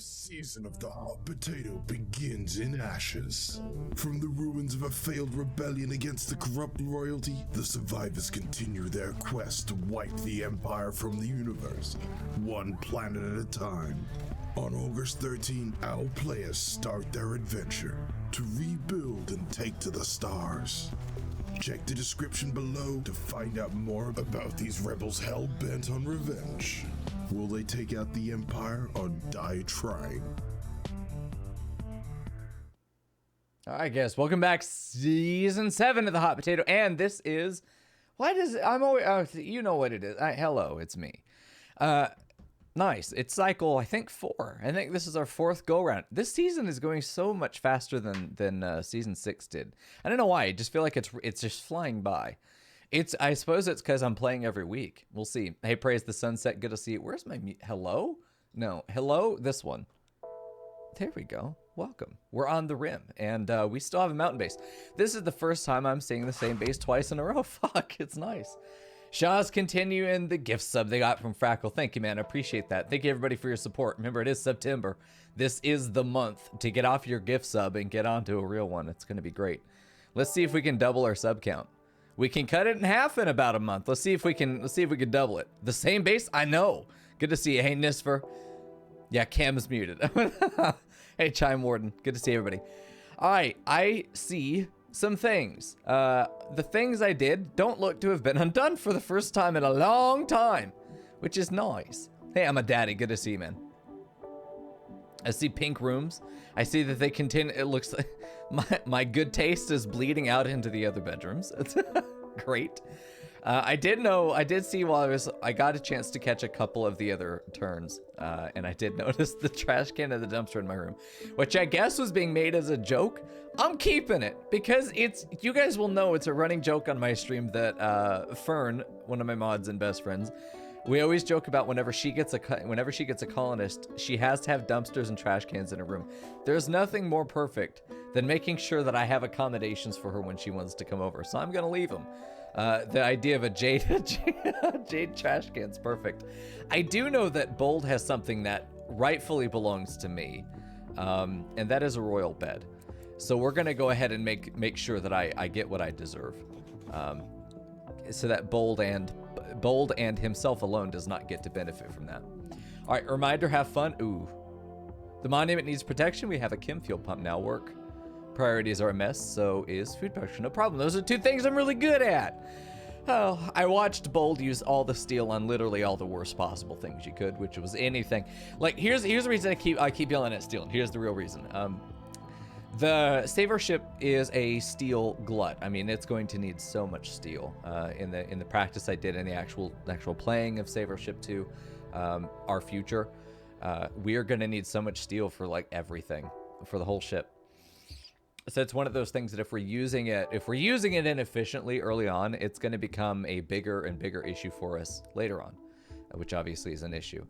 This season of the Hot Potato begins in ashes. From the ruins of a failed rebellion against the corrupt royalty, the survivors continue their quest to wipe the Empire from the universe, one planet at a time. On August 13, our players start their adventure to rebuild and take to the stars. Check the description below to find out more about these rebels hell-bent on revenge. Will they take out the Empire or die trying? Alright guys, welcome back. Season 7 of the Hot Potato, and this is... Why does... I'm always... you know what it is. Hello, it's me. Nice. It's cycle, I think, 4. I think this is our 4th go-round. This season is going so much faster than Season 6 did. I don't know why. I just feel like it's just flying by. I suppose it's because I'm playing every week. We'll see. Hey, praise the sunset. Good to see you. Where's my... hello? No. Hello? This one. There we go. Welcome. We're on the rim, and we still have a mountain base. This is the first time I'm seeing the same base twice in a row. Fuck, it's nice. Shaw's continuing the gift sub they got from Frackle. Thank you, man. I appreciate that. Thank you, everybody, for your support. Remember, it is September. This is the month to get off your gift sub and get onto a real one. It's going to be great. Let's see if we can double our sub count. We can cut it in half in about a month. Let's see if we can double it. The same base? I know. Good to see you. Hey, Nisfer. Yeah, Cam's muted. Hey, Chime Warden. Good to see everybody. All right, I see some things. The things I did don't look to have been undone for the first time in a long time, which is nice. Hey, I'm a daddy. Good to see you, man. I see pink rooms. I see that they continue. It looks like my good taste is bleeding out into the other bedrooms. It's great. I did see while I got a chance to catch a couple of the other turns, and I did notice the trash can and the dumpster in my room, which I guess was being made as a joke. I'm keeping it because you guys will know it's a running joke on my stream that Fern, one of my mods and best friends, we always joke about whenever she gets a colonist, she has to have dumpsters and trash cans in her room. There's nothing more perfect than making sure that I have accommodations for her when she wants to come over. So I'm gonna leave them. The idea of a jade trash can's perfect. I do know that Bold has something that rightfully belongs to me, and that is a royal bed. So we're gonna go ahead and make sure that I get what I deserve, so that Bold and himself alone does not get to benefit from that. All right, reminder: have fun. Ooh, the monument needs protection. We have a chem fuel pump now. Work. Priorities are a mess, so is food production. No problem. Those are 2 things I'm really good at. Oh, I watched Bold use all the steel on literally all the worst possible things you could, which was anything. Like, here's the reason I keep yelling at steel. Here's the real reason. The Saver ship is a steel glut. I mean, it's going to need so much steel. In the practice I did in the actual playing of Saver Ship 2, our future, we are going to need so much steel for like everything, for the whole ship. So it's one of those things that if we're using it inefficiently early on, it's going to become a bigger and bigger issue for us later on, which obviously is an issue.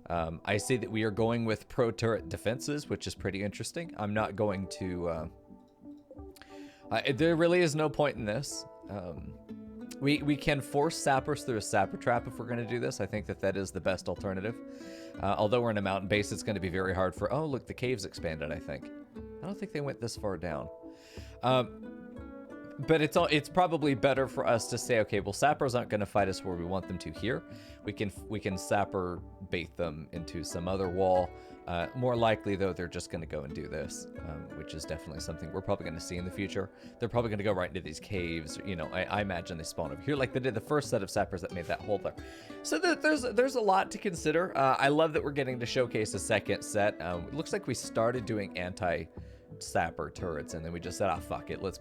I see that we are going with pro turret defenses, which is pretty interesting. I'm not going to... there really is no point in this. We can force sappers through a sapper trap if we're going to do this. I think that is the best alternative. Although we're in a mountain base, it's going to be very hard for... Oh, look, the cave's expanded, I think. I don't think they went this far down. But it's probably better for us to say, okay, well, sappers aren't going to fight us where we want them to here. We can sapper bait them into some other wall. More likely, though, they're just going to go and do this, which is definitely something we're probably going to see in the future. They're probably going to go right into these caves. You know, I imagine they spawn over here like they did the first set of sappers that made that hole there. So there's a lot to consider. I love that we're getting to showcase a second set. It looks like we started doing sapper turrets, and then we just said, fuck it, let's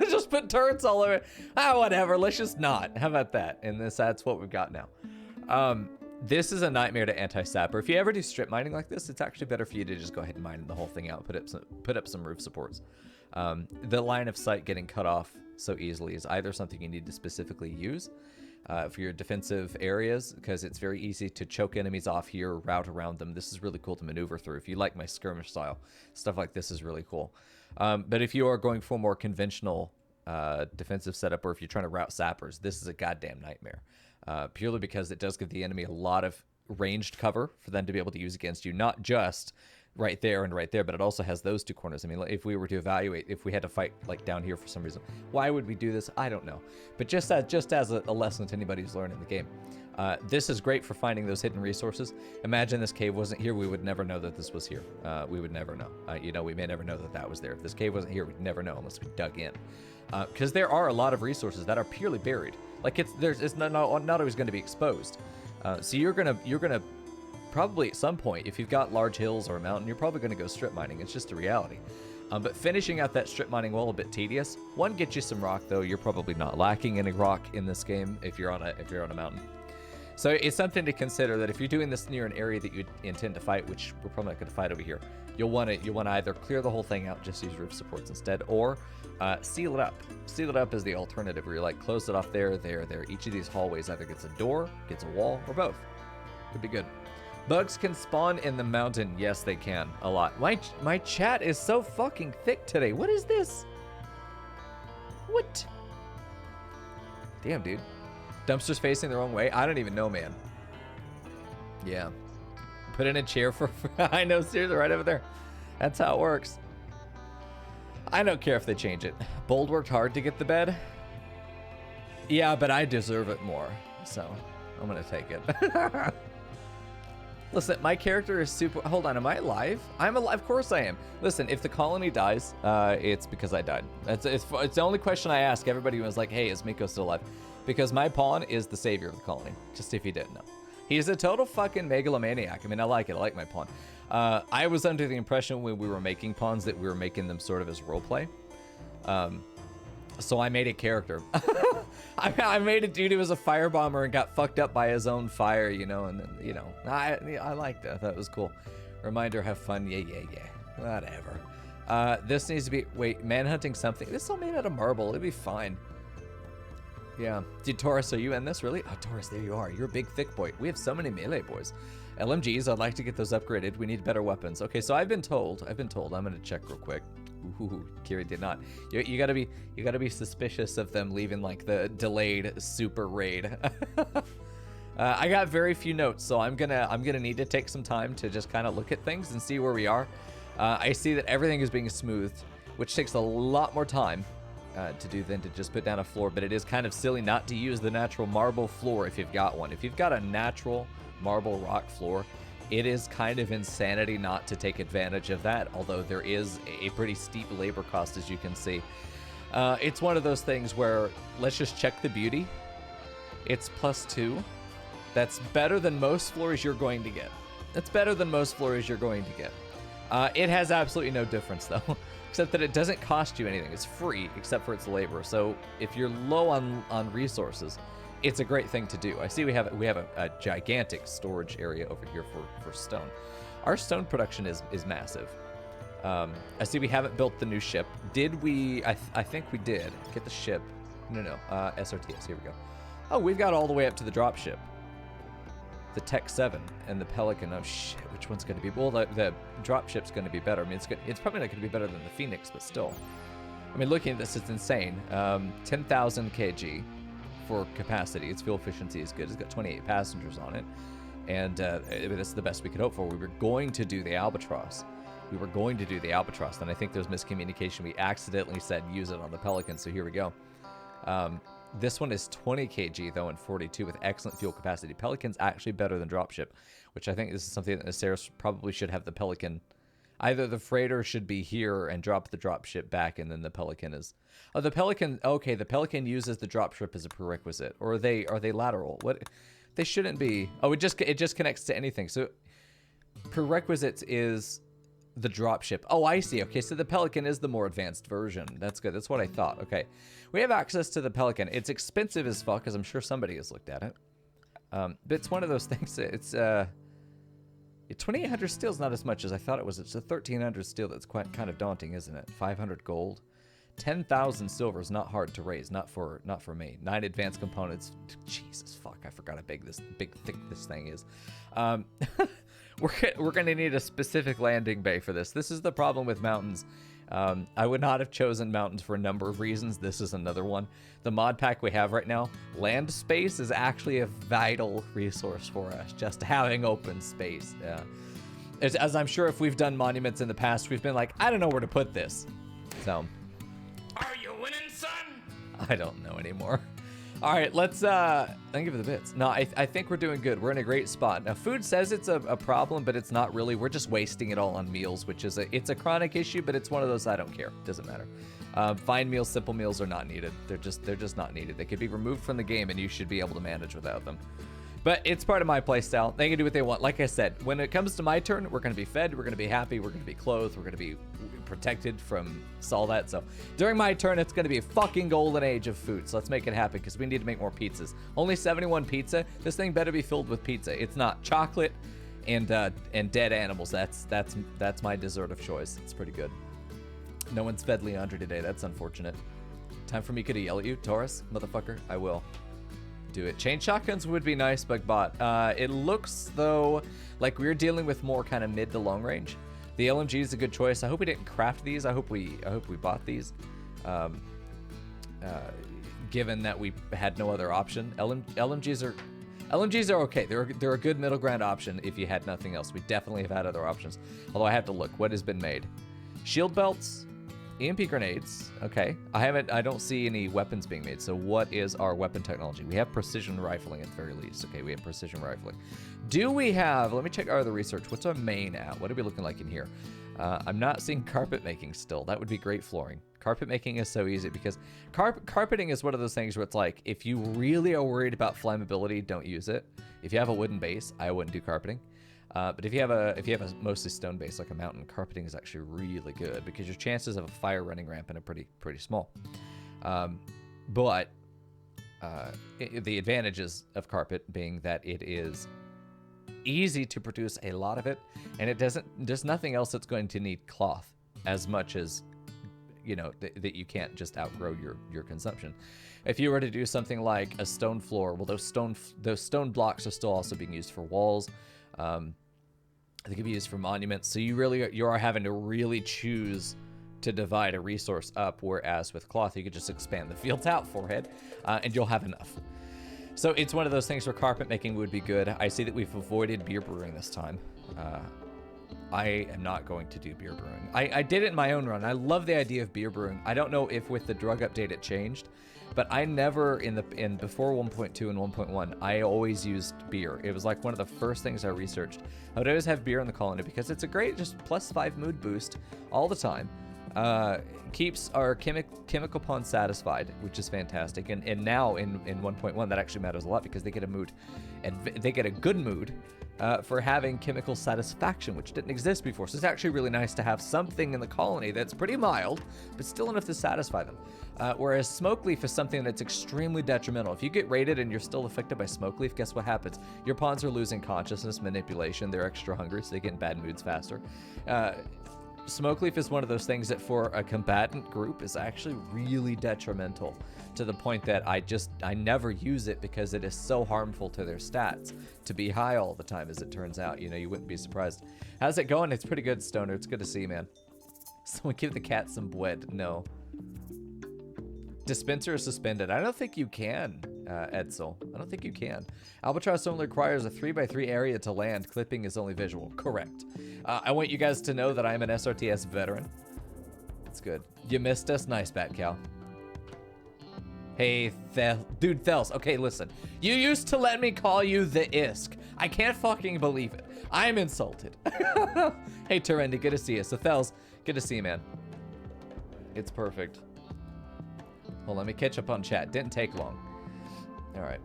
just put turrets all over it. Whatever, let's just not. How about that? And that's what we've got now. This is a nightmare to anti-sapper. If you ever do strip mining like this, it's actually better for you to just go ahead and mine the whole thing out, put up some roof supports. The line of sight getting cut off so easily is either something you need to specifically use for your defensive areas, because it's very easy to choke enemies off here, route around them. This is really cool to maneuver through. If you like my skirmish style, stuff like this is really cool. But if you are going for a more conventional defensive setup, or if you're trying to route sappers, this is a goddamn nightmare. Purely because it does give the enemy a lot of ranged cover for them to be able to use against you, not just right there and right there, but it also has those two corners. I mean, if we were to evaluate, if we had to fight like down here for some reason, why would we do this? I don't know. But just as a lesson to anybody who's learning the game, this is great for finding those hidden resources. Imagine this cave wasn't here, we would never know that this was here. We would never know. You know, we may never know that that was there. If this cave wasn't here, we'd never know unless we dug in. Because there are a lot of resources that are purely buried. Like it's not always going to be exposed. So you're gonna probably at some point, if you've got large hills or a mountain, you're probably going to go strip mining. It's just a reality. But finishing out that strip mining wall a bit tedious. One, get you some rock though. You're probably not lacking any rock in this game if you're on a mountain. So it's something to consider that if you're doing this near an area that you intend to fight, which we're probably not going to fight over here, you'll want to either clear the whole thing out, just use roof supports instead, or seal it up. Seal it up is the alternative, where you like close it off there. Each of these hallways either gets a door, gets a wall, or both. Could be good. Bugs can spawn in the mountain. Yes, they can. A lot. My chat is so fucking thick today. What is this? What? Damn, dude. Dumpsters facing the wrong way? I don't even know, man. Yeah. Put in a chair for I know, seriously, right over there. That's how it works. I don't care if they change it. Bold worked hard to get the bed. Yeah, but I deserve it more. So, I'm going to take it. Listen, my character is super... Hold on, am I alive? I'm alive. Of course I am. Listen, if the colony dies, it's because I died. It's the only question I ask everybody who was like, hey, is Mico still alive? Because my pawn is the savior of the colony. Just if you didn't know. He's a total fucking megalomaniac. I mean, I like it. I like my pawn. I was under the impression when we were making pawns that we were making them sort of as roleplay. So I made a character. I made a dude who was a firebomber and got fucked up by his own fire, you know, and then, you know, I liked it. I thought it was cool. Reminder, have fun. Yeah. Whatever. This needs to be, wait, manhunting something. This is all made out of marble. It'd be fine. Yeah. Dude, Taurus, are you in this, really? Oh, Taurus, there you are. You're a big, thick boy. We have so many melee boys. LMGs, I'd like to get those upgraded. We need better weapons. Okay, so I've been told, I'm going to check real quick. Ooh, Kiri did not. You gotta be suspicious of them leaving like the delayed super raid. I got very few notes, so I'm gonna need to take some time to just kind of look at things and see where we are. I see that everything is being smoothed, which takes a lot more time to do than to just put down a floor. But it is kind of silly not to use the natural marble floor if you've got one. If you've got a natural marble rock floor, it is kind of insanity not to take advantage of that, although there is a pretty steep labor cost, as you can see. It's one of those things where, let's just check the beauty. It's +2. That's better than most floors you're going to get. That's better than most floors you're going to get. It has absolutely no difference, though, except that it doesn't cost you anything. It's free, except for its labor. So if you're low on resources, it's a great thing to do. I see we have a gigantic storage area over here for stone. Our stone production is massive. I see we haven't built the new ship. Did we? I think we did. Get the ship. No. SRTS. Here we go. Oh, we've got all the way up to the drop ship. The Tech 7 and the Pelican. Oh shit, which one's going to be? Well, the drop ship's going to be better. I mean, it's probably not going to be better than the Phoenix, but still. I mean, looking at this, it's insane. 10,000 kg. For capacity. Its fuel efficiency is good. It's got 28 passengers on it, and this is the best we could hope for. We were going to do the Albatross. Then I think there's miscommunication. We accidentally said use it on the Pelican, so here we go. This one is 20 kg though, and 42 with excellent fuel capacity. Pelican's actually better than dropship, which I think this is something that Naceris probably should have the Pelican. Either the freighter should be here and drop the dropship back, and then the Pelican is... Oh, the Pelican... Okay, the Pelican uses the dropship as a prerequisite. Or are they lateral? What? They shouldn't be... Oh, it just connects to anything. So prerequisites is the dropship. Oh, I see. Okay, so the Pelican is the more advanced version. That's good. That's what I thought. Okay. We have access to the Pelican. It's expensive as fuck, because I'm sure somebody has looked at it. But it's one of those things. It's... 2,800 steel is not as much as I thought it was. It's a 1,300 steel that's quite kind of daunting, isn't it? 500 gold, 10,000 silver is not hard to raise, not for me. 9 advanced components. Jesus fuck, I forgot how big thick this thing is. We're gonna need a specific landing bay for this. This is the problem with mountains. I would not have chosen mountains for a number of reasons. This is another one. The mod pack we have right now, land space is actually a vital resource for us, just having open space. As I'm sure if we've done monuments in the past, we've been like, I don't know where to put this. So, are you winning, son? I don't know anymore. All right, let's thank you for the bits. No, I think we're doing good. We're in a great spot. Now, food says it's a problem, but it's not really. We're just wasting it all on meals, which is it's a chronic issue, but it's one of those I don't care. Doesn't matter. Fine meals, simple meals are not needed. They're just not needed. They could be removed from the game, and you should be able to manage without them. But it's part of my playstyle. They can do what they want. Like I said, when it comes to my turn, we're going to be fed, we're going to be happy, we're going to be clothed, we're going to be protected from all that. So during my turn, it's going to be a fucking golden age of food. So let's make it happen because we need to make more pizzas. Only 71 pizza. This thing better be filled with pizza. It's not chocolate and dead animals. That's my dessert of choice. It's pretty good. No one's fed Leandre today. That's unfortunate. Time for Mico to yell at you, Taurus, motherfucker. I will. Do it. Chain shotguns would be nice, Bugbot. It looks though like we're dealing with more kind of mid to long range. The LMG is a good choice. I hope we didn't craft these. I hope we bought these. Given that we had no other option, LMGs are okay. They're a good middle ground option if you had nothing else. We definitely have had other options. Although I have to look what has been made. Shield belts. EMP grenades, okay. I don't see any weapons being made. So what is our weapon technology? We have precision rifling at the very least. Okay, we have precision rifling. Do we have, let me check our other research. What's our main at? What are we looking like in here? I'm not seeing carpet making still. That would be great flooring. Carpet making is so easy because carpeting is one of those things where it's like, if you really are worried about flammability, don't use it. If you have a wooden base, I wouldn't do carpeting. But if you have a mostly stone base like a mountain, carpeting is actually really good because your chances of a fire running rampant are pretty small. But the advantages of carpet being that it is easy to produce a lot of it, and there's nothing else that's going to need cloth as much as that you can't just outgrow your consumption. If you were to do something like a stone floor, well, those stone blocks are still also being used for walls. They could be used for monuments. So you are having to really choose to divide a resource up, whereas with cloth, you could just expand the fields out forehead, and you'll have enough. So it's one of those things where carpet making would be good. I see that we've avoided beer brewing this time. I am not going to do beer brewing. I did it in my own run. I love the idea of beer brewing. I don't know if with the drug update it changed, but I never in before 1.2 and 1.1, I always used beer. It was like one of the first things I researched. I would always have beer in the colony because it's a great just +5 mood boost all the time. Keeps our chemical pawn satisfied, which is fantastic. And now in 1.1 that actually matters a lot because they get a mood, and they get a good mood for having chemical satisfaction, which didn't exist before. So it's actually really nice to have something in the colony that's pretty mild, but still enough to satisfy them. Whereas smoke leaf is something that's extremely detrimental. If you get raided and you're still affected by smoke leaf, guess what happens? Your pawns are losing consciousness, manipulation, they're extra hungry, so they get in bad moods faster. Smoke leaf is one of those things that for a combatant group is actually really detrimental, to the point that I never use it because it is so harmful to their stats to be high all the time, as it turns out. You wouldn't be surprised. How's it going? It's pretty good, Stoner. It's good to see you, man. Someone give the cat some bread. No. Dispenser is suspended. I don't think you can, Edsel. I don't think you can. Albatross only requires a 3x3 area to land. Clipping is only visual. Correct. I want you guys to know that I'm an SRTS veteran. That's good. You missed us? Nice, Batcow. Hey, dude, Thels. Okay, listen. You used to let me call you the Isk. I can't fucking believe it. I'm insulted. Hey, Terendi, good to see you. So, Thels, good to see you, man. It's perfect. Well, let me catch up on chat. Didn't take long. All right.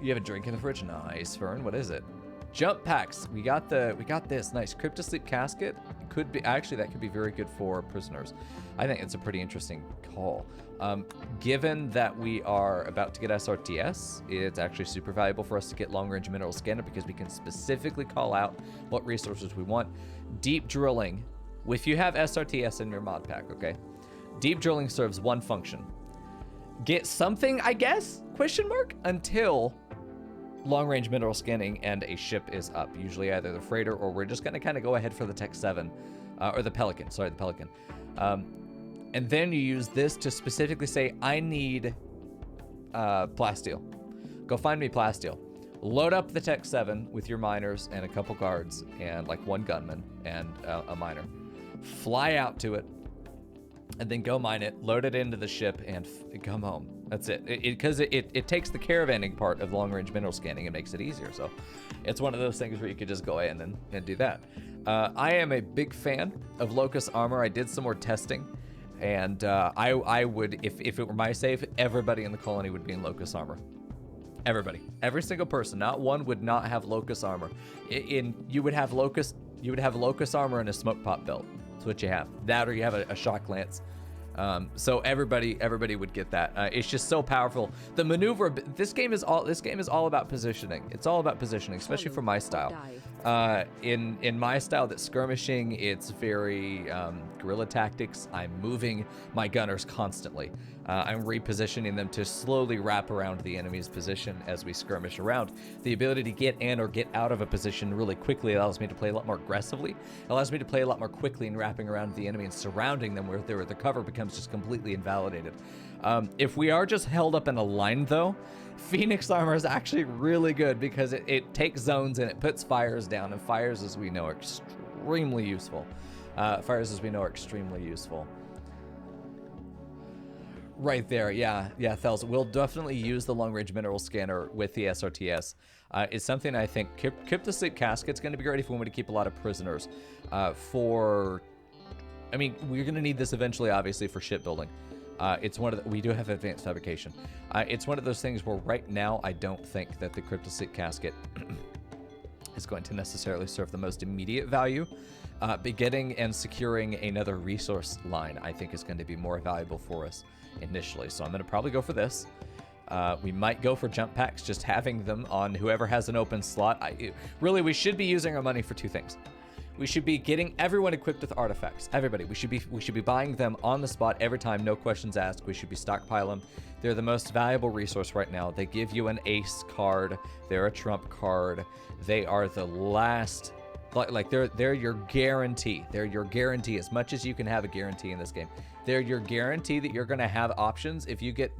You have a drink in the fridge? Nice, Fern. What is it? Jump packs. We got this. Nice. Cryptosleep casket. Could be, actually, that could be very good for prisoners. I think it's a pretty interesting call. Given that we are about to get SRTS, it's actually super valuable for us to get long-range mineral scanner because we can specifically call out what resources we want. Deep drilling. If you have SRTS in your mod pack, okay? Deep drilling serves one function. Get something, I guess, ? Until long-range mineral scanning and a ship is up. Usually either the freighter or we're just going to kind of go ahead for the Tech 7, or the Pelican. Sorry, the Pelican. And then you use this to specifically say, I need plasteel. Go find me plasteel. Load up the Tech 7 with your miners and a couple guards and like one gunman and a miner. Fly out to it and then go mine it, load it into the ship, and come home. That's it. Because it takes the caravanning part of long-range mineral scanning and makes it easier. So it's one of those things where you could just go in and do that. I am a big fan of Locust Armor. I did some more testing, and I would, if it were my save, everybody in the colony would be in Locust Armor. Everybody. Every single person. Not one would not have Locust Armor. You would have Locust Armor and a smoke pop belt. That's what you have. That or you have a shock lance. So everybody would get that. It's just so powerful. The maneuver. This game is all about positioning. It's all about positioning, especially for my style. In my style, that's skirmishing. It's very guerrilla tactics. I'm moving my gunners constantly. I'm repositioning them to slowly wrap around the enemy's position as we skirmish around. The ability to get in or get out of a position really quickly allows me to play a lot more aggressively. It allows me to play a lot more quickly in wrapping around the enemy and surrounding them where the cover becomes just completely invalidated. If we are just held up in a line though, Phoenix Armor is actually really good because it takes zones and it puts fires down, and fires, as we know, are extremely useful. Right there, yeah, Thels. We'll definitely use the long-range mineral scanner with the SRTS. It's something I think Crypto Sleep Casket's going to be great if we want to keep a lot of prisoners. We're going to need this eventually, obviously, for shipbuilding. It's one of we do have advanced fabrication. It's one of those things where right now I don't think that the Crypto Sleep Casket is going to necessarily serve the most immediate value. But getting and securing another resource line, I think, is going to be more valuable for us initially. So I'm going to probably go for this. We might go for jump packs, just having them on whoever has an open slot. Really, we should be using our money for two things. We should be getting everyone equipped with artifacts. Everybody. We should be buying them on the spot every time, no questions asked. We should be stockpiling them. They're the most valuable resource right now. They give you an ace card. They're a trump card. They are the last. Like they're your guarantee. They're your guarantee as much as you can have a guarantee in this game. They're your guarantee that you're going to have options if you get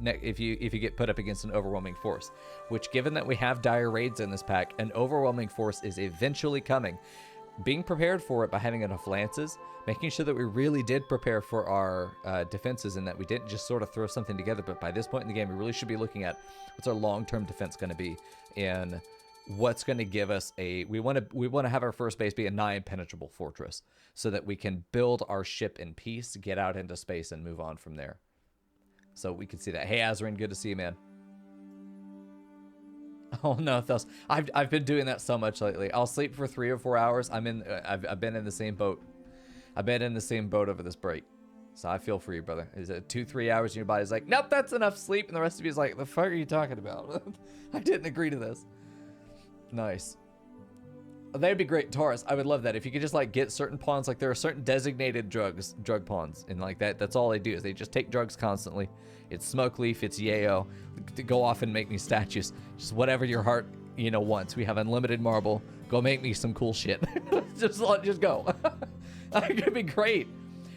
put up against an overwhelming force. Which, given that we have dire raids in this pack, an overwhelming force is eventually coming. Being prepared for it by having enough lances, making sure that we really did prepare for our defenses and that we didn't just sort of throw something together. But by this point in the game, we really should be looking at what's our long-term defense going to be and what's going to give us we want to have our first base be a nigh impenetrable fortress so that we can build our ship in peace, get out into space, and move on from there. So we can see that. Hey, Azrin, good to see you, man. Oh no, Thus. I've been doing that so much lately. I'll sleep for 3 or 4 hours. I've been in the same boat. I've been in the same boat over this break. So I feel for you, brother. Is it 2-3 hours and your body's like, nope, that's enough sleep, and the rest of you is like, the fuck are you talking about? I didn't agree to this. Nice. That'd be great, Taurus. I would love that if you could just like get certain pawns. Like there are certain designated drug pawns, and like that's all they do is they just take drugs constantly. It's smoke leaf, it's yayo. To go off and make me statues, just whatever your heart wants. We have unlimited marble. Go make me some cool shit. just go. That could be great.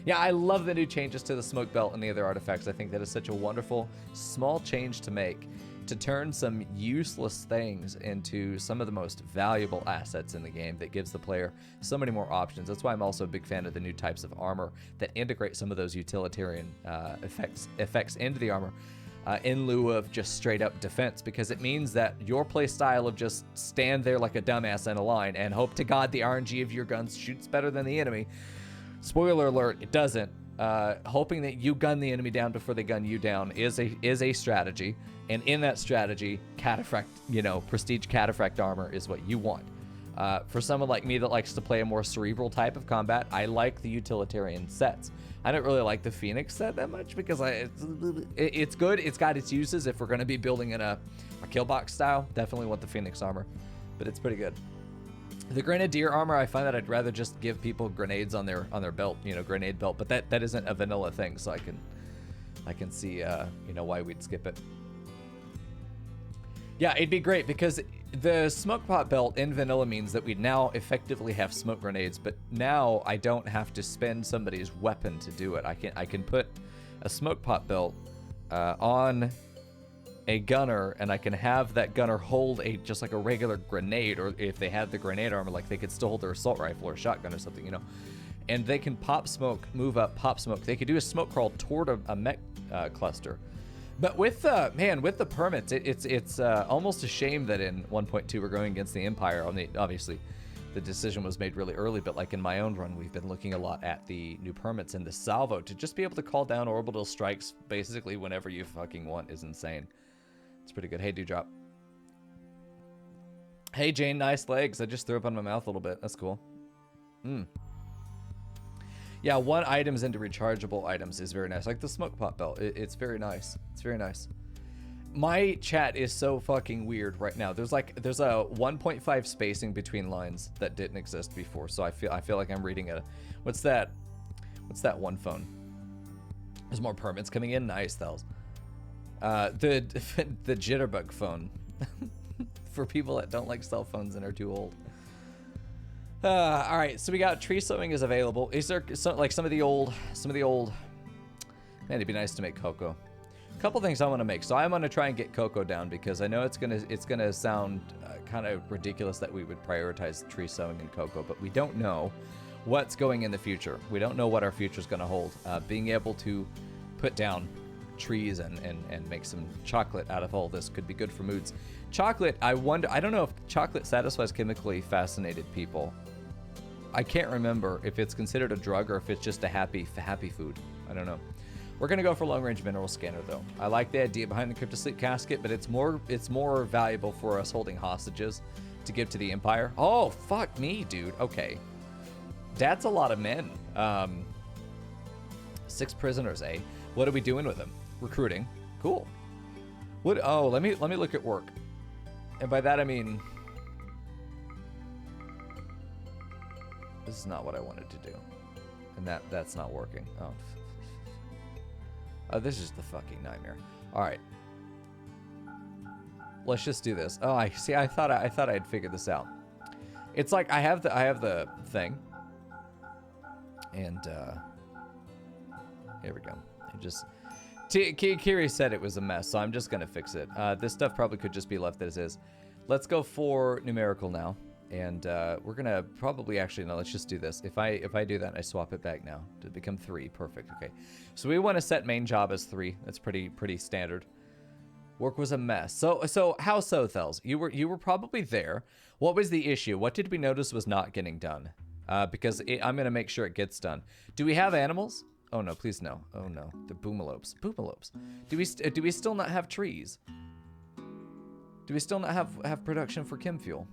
Yeah, I love the new changes to the smoke belt and the other artifacts. I think that is such a wonderful small change to make, to turn some useless things into some of the most valuable assets in the game that gives the player so many more options. That's why I'm also a big fan of the new types of armor that integrate some of those utilitarian effects into the armor in lieu of just straight up defense, because it means that your play style of just stand there like a dumbass in a line and hope to God the RNG of your guns shoots better than the enemy. Spoiler alert, it doesn't. Hoping that you gun the enemy down before they gun you down is a strategy, and in that strategy, cataphract, prestige cataphract armor is what you want. For someone like me that likes to play a more cerebral type of combat, I like the utilitarian sets. I don't really like the Phoenix set that much because it's good. It's got its uses. If we're going to be building in a kill box style, definitely want the Phoenix armor, but it's pretty good. The Grenadier armor, I find that I'd rather just give people grenades on their belt, grenade belt, but that isn't a vanilla thing, so I can see why we'd skip it. Yeah, it'd be great because The smoke pot belt in vanilla means that we now effectively have smoke grenades, but now I don't have to spend somebody's weapon to do it. I can put a smoke pot belt on a gunner, and I can have that gunner hold just like a regular grenade, or if they had the grenade armor, like they could still hold their assault rifle or shotgun or something, you know. And they can pop smoke, move up, pop smoke. They could do a smoke crawl toward a mech cluster. But with the permits, it's almost a shame that in 1.2 we're going against the Empire. Obviously, the decision was made really early, but like in my own run, we've been looking a lot at the new permits, and the salvo to just be able to call down orbital strikes basically whenever you fucking want is insane. It's pretty good. Hey, Dewdrop. Hey, Jane, nice legs. I just threw up on my mouth a little bit. That's cool. Yeah, 1 items into rechargeable items is very nice. Like the smoke pot belt. It's very nice. It's very nice. My chat is so fucking weird right now. There's a 1.5 spacing between lines that didn't exist before. So I feel like I'm reading what's that one phone? There's more permits coming in. Nice, Thels. The jitterbug phone for people that don't like cell phones and are too old. All right, so we got tree sowing is available. Is there some of the old? Man, it'd be nice to make cocoa. A couple things I want to make. So I'm gonna try and get cocoa down because I know it's gonna sound kind of ridiculous that we would prioritize tree sowing and cocoa, but we don't know what's going in the future. We don't know what our future's gonna hold. Being able to put down trees and make some chocolate out of all this could be good for moods. Chocolate, I don't know if chocolate satisfies chemically fascinated people. I can't remember if it's considered a drug or if it's just a happy food. I don't know. We're gonna go for long range mineral scanner though. I like the idea behind the cryptosleep casket, but it's more valuable for us holding hostages to give to the Empire. Oh fuck me, dude. Okay, that's a lot of men. 6 prisoners, eh? What are we doing with them? Recruiting. Cool. What? Oh, let me look at work. And by that I mean, this is not what I wanted to do, and that's not working. Oh, this is the fucking nightmare. All right, let's just do this. Oh, I see. I thought I'd figured this out. It's like I have the thing, and here we go. I just. Kiri said it was a mess, so I'm just gonna fix it. This stuff probably could just be left as is. Let's go for numerical now, and we're gonna probably no. Let's just do this. If I do that, and I swap it back now to become 3. Perfect. Okay. So we want to set main job as 3. That's pretty standard. Work was a mess. So how so, Thels? You were probably there. What was the issue? What did we notice was not getting done? Because I'm gonna make sure it gets done. Do we have animals? Oh no, please no. Oh no, the boomalopes. Boomalopes. Do we still not have trees? Do we still not have production for chem fuel?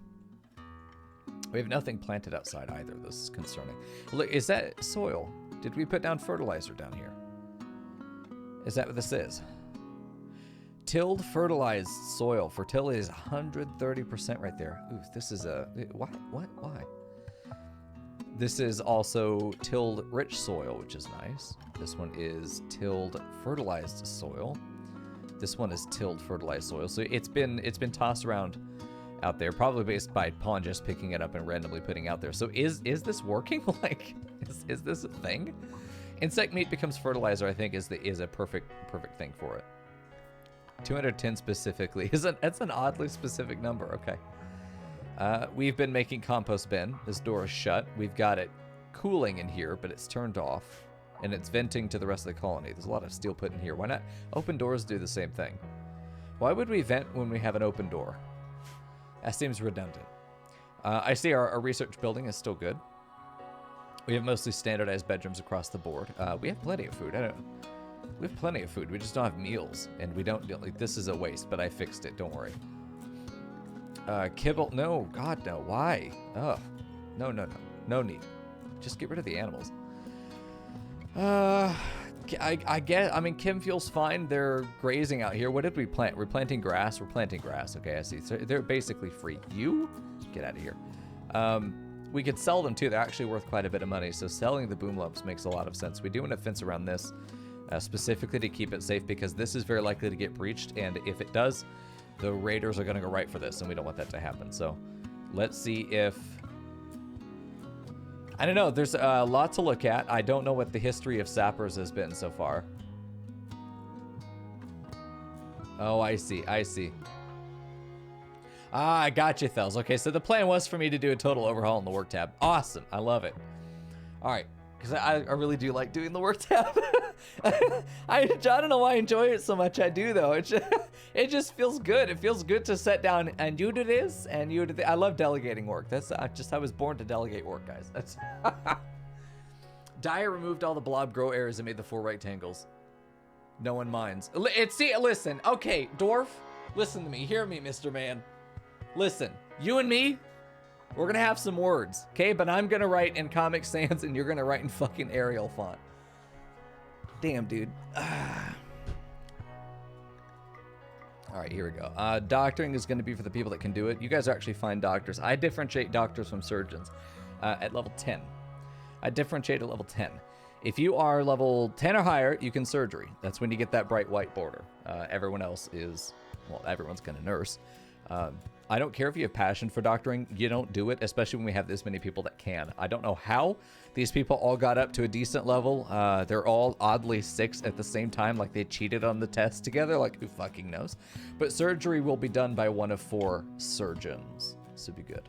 We have nothing planted outside either. This is concerning. Look, is that soil? Did we put down fertilizer down here? Is that what this is? Tilled fertilized soil. Fertility is 130% right there. Ooh, this is why? This is also tilled rich soil, which is nice. This one is tilled fertilized soil. This one is tilled fertilized soil. So it's been tossed around out there, probably based by Pawn just picking it up and randomly putting out there. So is this working? Like, is this a thing? Insect meat becomes fertilizer, I think, is a perfect thing for it. 210 specifically. That's an oddly specific number. Okay. We've been making compost bin. This door is shut. We've got it cooling in here, but it's turned off, and it's venting to the rest of the colony. There's a lot of steel put in here. Why not? Open doors do the same thing. Why would we vent when we have an open door? That seems redundant. I see our research building is still good. We have mostly standardized bedrooms across the board. We have plenty of food. We have plenty of food. We just don't have meals, and we don't. Like, this is a waste, but I fixed it. Don't worry. Kibble. No, God, no. Why? Oh, no need. Just get rid of the animals. I guess. I mean, chem fuel's fine. They're grazing out here. What did we plant? We're planting grass. We're planting grass. Okay, I see. So they're basically free. You get out of here. We could sell them too. They're actually worth quite a bit of money. So selling the boom lumps makes a lot of sense. We do want to fence around this specifically to keep it safe because this is very likely to get breached. And if it does, The raiders are going to go right for this, and we don't want that to happen. So let's see if... I don't know. There's a lot to look at. I don't know what the history of sappers has been so far. Oh, I see. I see. Ah, I got you, Thels. Okay, so the plan was for me to do a total overhaul in the work tab. Awesome. I love it. All right. Because I really do like doing the work tab. I don't know why I enjoy it so much. I do, though. It just feels good. It feels good to sit down and you do this and you do that. I love delegating work. That's I was born to delegate work, guys. That's Dyer removed all the blob grow areas and made the 4 rectangles. No one minds. Listen. Okay, Dwarf. Listen to me. Hear me, Mr. Man. Listen. You and me, we're gonna have some words, okay? But I'm gonna write in Comic Sans and you're gonna write in fucking Arial font. Damn, dude. All right, here we go. Doctoring is gonna be for the people that can do it. You guys are actually fine doctors. I differentiate doctors from surgeons at level 10. I differentiate at level 10. If you are level 10 or higher, you can surgery. That's when you get that bright white border. Everyone else is, well, everyone's gonna nurse. I don't care if you have passion for doctoring, you don't do it, especially when we have this many people that can. I don't know how these people all got up to a decent level. They're all oddly 6 at the same time, like they cheated on the test together, like who fucking knows. But surgery will be done by one of 4 surgeons. This would be good.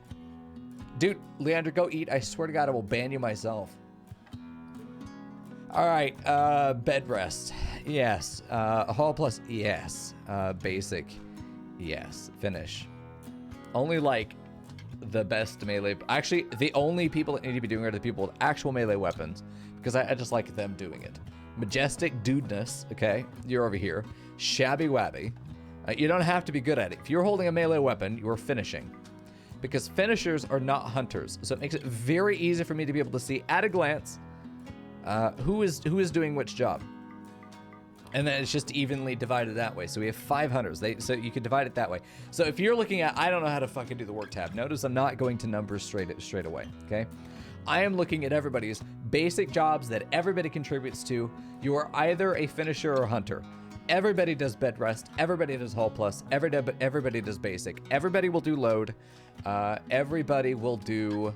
Dude, Leandro, go eat. I swear to God, I will ban you myself. All right, bed rest. Yes. Hall plus, yes. Basic, yes. Finish. Only like the best melee. Actually, the only people that need to be doing it are the people with actual melee weapons, because I just like them doing it. Majestic dudeness, okay? You're over here. Shabby wabby. You don't have to be good at it. If you're holding a melee weapon, you're finishing. Because finishers are not hunters. So it makes it very easy for me to be able to see at a glance who is doing which job. And then it's just evenly divided that way. So we have 5 hunters. So you can divide it that way. So if you're looking at, I don't know how to fucking do the work tab. Notice I'm not going to numbers straight away, okay? I am looking at everybody's basic jobs that everybody contributes to. You are either a finisher or a hunter. Everybody does bed rest. Everybody does hall plus. Everybody does basic. Everybody will do load. Everybody will do...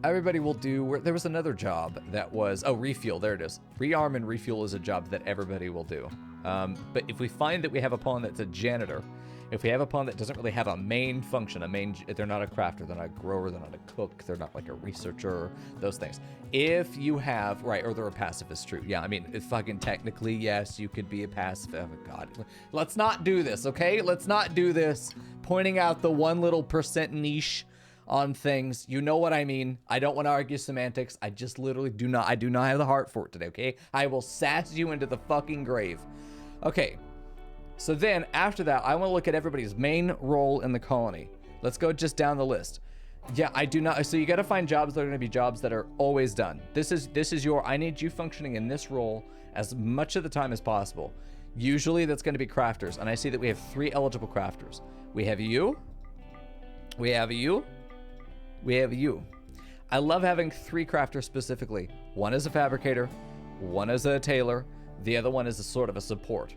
Everybody will do, there was another job that was, oh, refuel, there it is. Rearm and refuel is a job that everybody will do. But if we find that we have a pawn that's a janitor, if we have a pawn that doesn't really have a main function, they're not a crafter, they're not a grower, they're not a cook, they're not like a researcher, those things. If you have, right, or they're a pacifist, true. Yeah, I mean, fucking technically, yes, you could be a pacifist. Oh, God. Let's not do this, okay? Let's not do this. Pointing out the 1 little % niche on things. You know what I mean. I don't want to argue semantics. I just literally do not have the heart for it today, okay? I will sass you into the fucking grave. Okay. So then after that, I want to look at everybody's main role in the colony. Let's go just down the list. Yeah, I do not. So you got to find jobs that are going to be jobs that are always done. This is your, I need you functioning in this role as much of the time as possible. Usually that's going to be crafters. And I see that we have 3 eligible crafters. We have you. We have you. We have you. I love having 3 crafters specifically. One is a fabricator, one is a tailor, the other one is a sort of a support.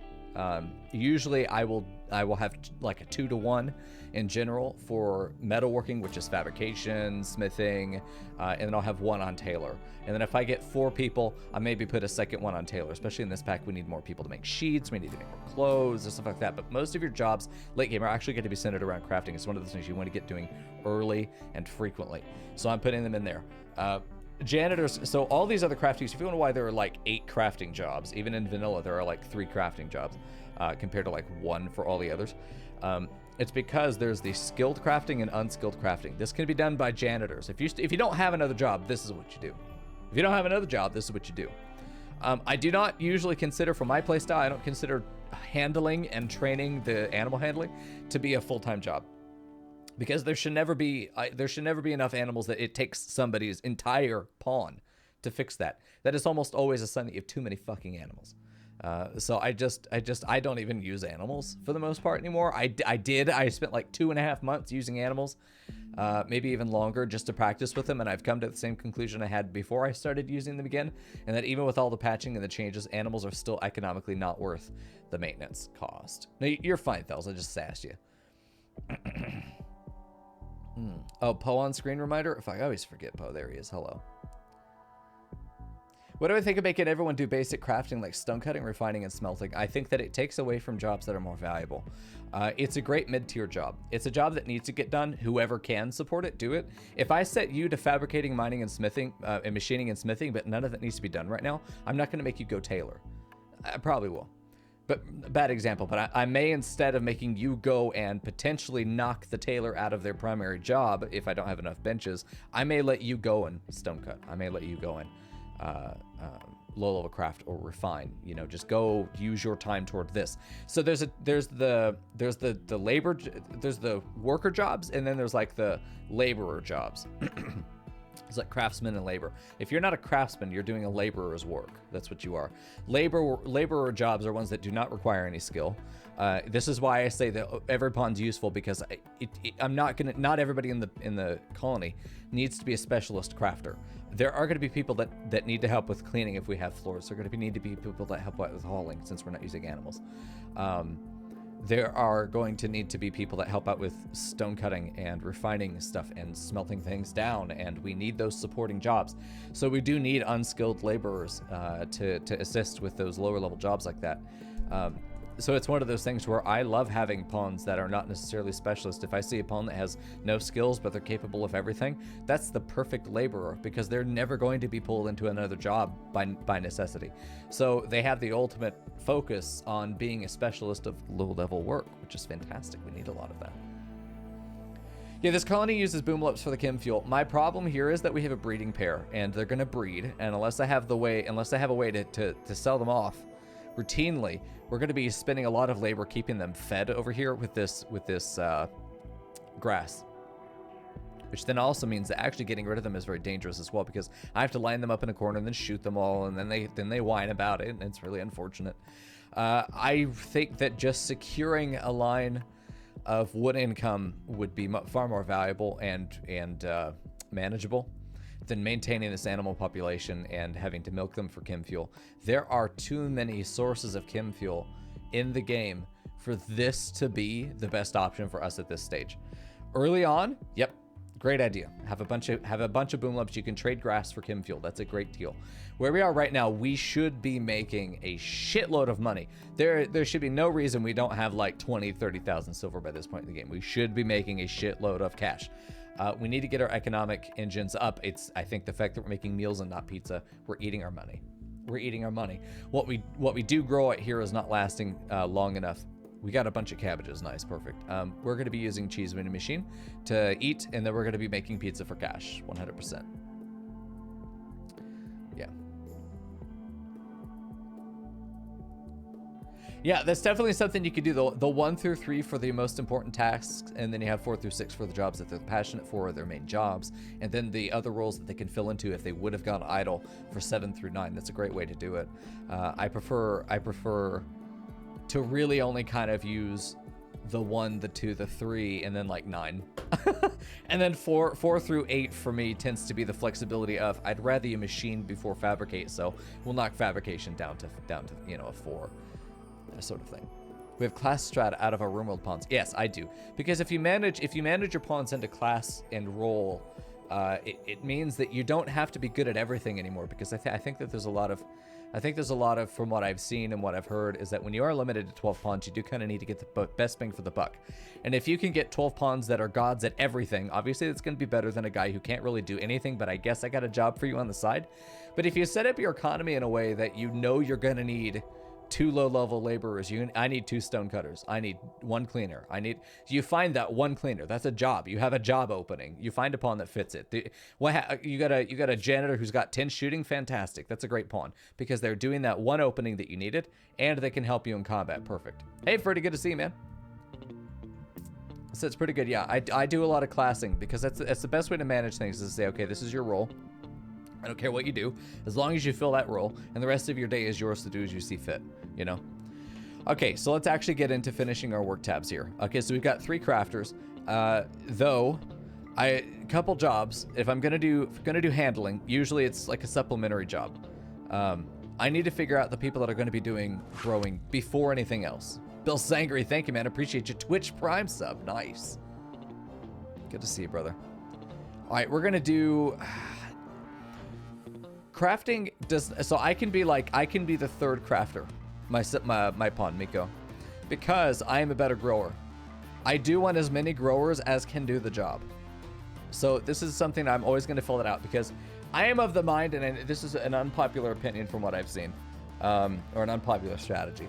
Usually I will have like a 2-to-1 in general for metalworking, which is fabrication, smithing, and then I'll have 1 on tailor. And then if I get 4 people, I maybe put a second 1 on tailor. Especially in this pack, we need more people to make sheets, we need to make more clothes and stuff like that. But most of your jobs late game are actually going to be centered around crafting. It's one of those things you want to get doing early and frequently. So I'm putting them in there. Janitors, so all these other crafting, if you wonder why there are like 8 crafting jobs, even in vanilla there are like 3 crafting jobs compared to like 1 for all the others. It's because there's the skilled crafting and unskilled crafting. This can be done by janitors. If you don't have another job, this is what you do. If you don't have another job, this is what you do. I do not usually consider, for my playstyle, I don't consider handling and training the animal handling to be a full-time job. Because there should never be enough animals that it takes somebody's entire pawn to fix that. That is almost always a sign that you have too many fucking animals. So I don't even use animals for the most part anymore. I spent like 2.5 months using animals, maybe even longer, just to practice with them, and I've come to the same conclusion I had before I started using them again, and that even with all the patching and the changes, animals are still economically not worth the maintenance cost. No, you're fine, Thels. I just sassed you. Oh, Poe on screen reminder? If I always forget Poe, there he is. Hello. What do I think of making everyone do basic crafting like stone cutting, refining, and smelting? I think that it takes away from jobs that are more valuable. It's a great mid-tier job. It's a job that needs to get done. Whoever can support it, do it. If I set you to fabricating, mining, and smithing, and machining and smithing, but none of that needs to be done right now, I'm not going to make you go tailor. I probably will. But bad example, but I may, instead of making you go and potentially knock the tailor out of their primary job, if I don't have enough benches, I may let you go and stone cut. I may let you go and low level craft or refine. You know, just go use your time toward this. So there's the labor, there's the worker jobs, and then there's like the laborer jobs. It's like craftsman and labor. If you're not a craftsman, you're doing a laborer's work. That's what you are. Laborer jobs are ones that do not require any skill. This is why I say that every pawn's useful, because not everybody in the colony needs to be a specialist crafter. There are going to be people that need to help with cleaning if we have floors. There are going to need to be people that help out with hauling, since we're not using animals. There are going to need to be people that help out with stone cutting and refining stuff and smelting things down, and we need those supporting jobs. So we do need unskilled laborers to assist with those lower level jobs like that. So it's one of those things where I love having pawns that are not necessarily specialists. If I see a pawn that has no skills but they're capable of everything, that's the perfect laborer, because they're never going to be pulled into another job by necessity. So they have the ultimate focus on being a specialist of low-level work, which is fantastic. We need a lot of that. Yeah, this colony uses boomlopes for the chem fuel. My problem here is that we have a breeding pair, and they're going to breed, and unless I have a way to sell them off routinely, we're going to be spending a lot of labor keeping them fed over here with this grass, which then also means that actually getting rid of them is very dangerous as well, because I have to line them up in a corner and then shoot them all, and then they whine about it, and it's really unfortunate. I think that just securing a line of wood income would be far more valuable and manageable than maintaining this animal population and having to milk them for chem fuel. There are too many sources of chem fuel in the game for this to be the best option for us at this stage. Early on, yep, great idea. Have a bunch of boomlopes. You can trade grass for chem fuel. That's a great deal. Where we are right now, we should be making a shitload of money. There should be no reason we don't have like 20,000-30,000 silver by this point in the game. We should be making a shitload of cash. We need to get our economic engines up. I think the fact that we're making meals and not pizza, we're eating our money. We're eating our money. What we do grow out here is not lasting long enough. We got a bunch of cabbages. Nice, perfect. We're going to be using cheese vending machine to eat, and then we're going to be making pizza for cash, 100%. Yeah. Yeah, that's definitely something you could do. The 1 through 3 for the most important tasks, and then you have 4 through 6 for the jobs that they're passionate for, or their main jobs, and then the other roles that they can fill into if they would have gone idle for 7 through 9. That's a great way to do it. I prefer to really only kind of use the 1, the 2, the 3, and then like 9. And then 4 through 8 for me tends to be the flexibility of I'd rather you machine before fabricate, so we'll knock fabrication down to a 4. That sort of thing. We have class strat out of our RimWorld pawns. Yes, I do. Because if you manage your pawns into class and role, it means that you don't have to be good at everything anymore. Because I think that there's a lot of, from what I've seen and what I've heard, is that when you are limited to 12 pawns, you do kind of need to get the best bang for the buck. And if you can get 12 pawns that are gods at everything, obviously it's going to be better than a guy who can't really do anything, but I guess I got a job for you on the side. But if you set up your economy in a way that you know you're going to need 2 low-level laborers, I need 2 stone cutters, I need 1 cleaner, you find that 1 cleaner, that's a job. You have a job opening, you find a pawn that fits it. You got a janitor who's got 10 shooting, fantastic. That's a great pawn, because they're doing that 1 opening that you needed, and they can help you in combat. Perfect. Hey, Freddie, good to see you, man. So it's pretty good. Yeah, I do a lot of classing, because that's the best way to manage things, is to say, okay, this is your role. I don't care what you do, as long as you fill that role, and the rest of your day is yours to do as you see fit. you know? Okay, so let's actually get into finishing our work tabs here. Okay, so we've got 3 crafters. Though, couple jobs. If I'm gonna do handling, usually it's like a supplementary job. I need to figure out the people that are going to be doing growing before anything else. Bill Sangry, thank you, man. Appreciate your Twitch Prime sub. Nice. Good to see you, brother. All right, we're gonna do crafting. So I can be the 3rd crafter. My pawn, Mico, because I am a better grower. I do want as many growers as can do the job. So this is something I'm always going to fill it out, because I am of the mind, and this is an unpopular opinion from what I've seen, or an unpopular strategy.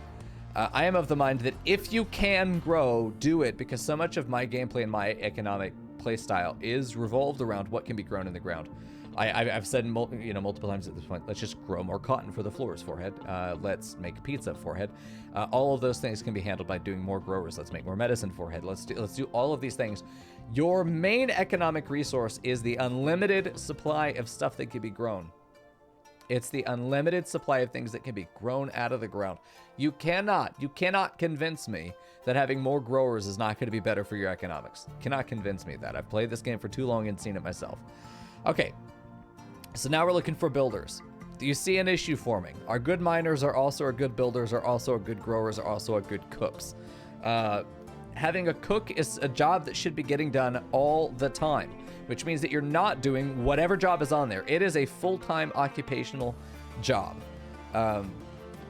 I am of the mind that if you can grow, do it, because so much of my gameplay and my economic play style is revolved around what can be grown in the ground. I've said multiple times at this point, let's just grow more cotton for the floors, forehead. Let's make pizza, forehead. All of those things can be handled by doing more growers. Let's make more medicine, forehead. Let's do all of these things. Your main economic resource is the unlimited supply of stuff that can be grown. It's the unlimited supply of things that can be grown out of the ground. You cannot convince me that having more growers is not going to be better for your economics. Cannot convince me of that. I've played this game for too long and seen it myself. Okay. So now we're looking for builders. Do you see an issue forming? Our good miners are also our good builders, are also our good growers, are also our good cooks. Having a cook is a job that should be getting done all the time, which means that you're not doing whatever job is on there. It is a full-time occupational job.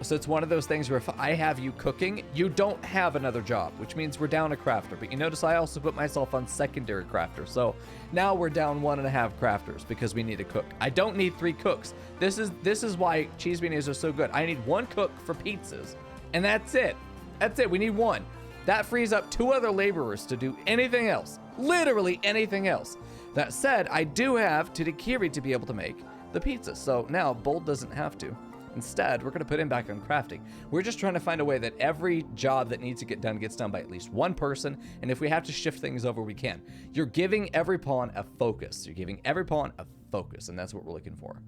So it's one of those things where if I have you cooking, you don't have another job, which means we're down a crafter. But you notice I also put myself on secondary crafter. So now we're down 1.5 crafters because we need a cook. I don't need 3 cooks. This is why cheese beanies are so good. I need 1 cook for pizzas, and that's it. That's it. We need 1. That frees up 2 other laborers to do anything else. Literally anything else. That said, I do have Tudikiri to be able to make the pizza. So now Bold doesn't have to. Instead, we're going to put him back on crafting. We're just trying to find a way that every job that needs to get done gets done by at least 1 person. And if we have to shift things over, we can. You're giving every pawn a focus. You're giving every pawn a focus, and that's what we're looking for.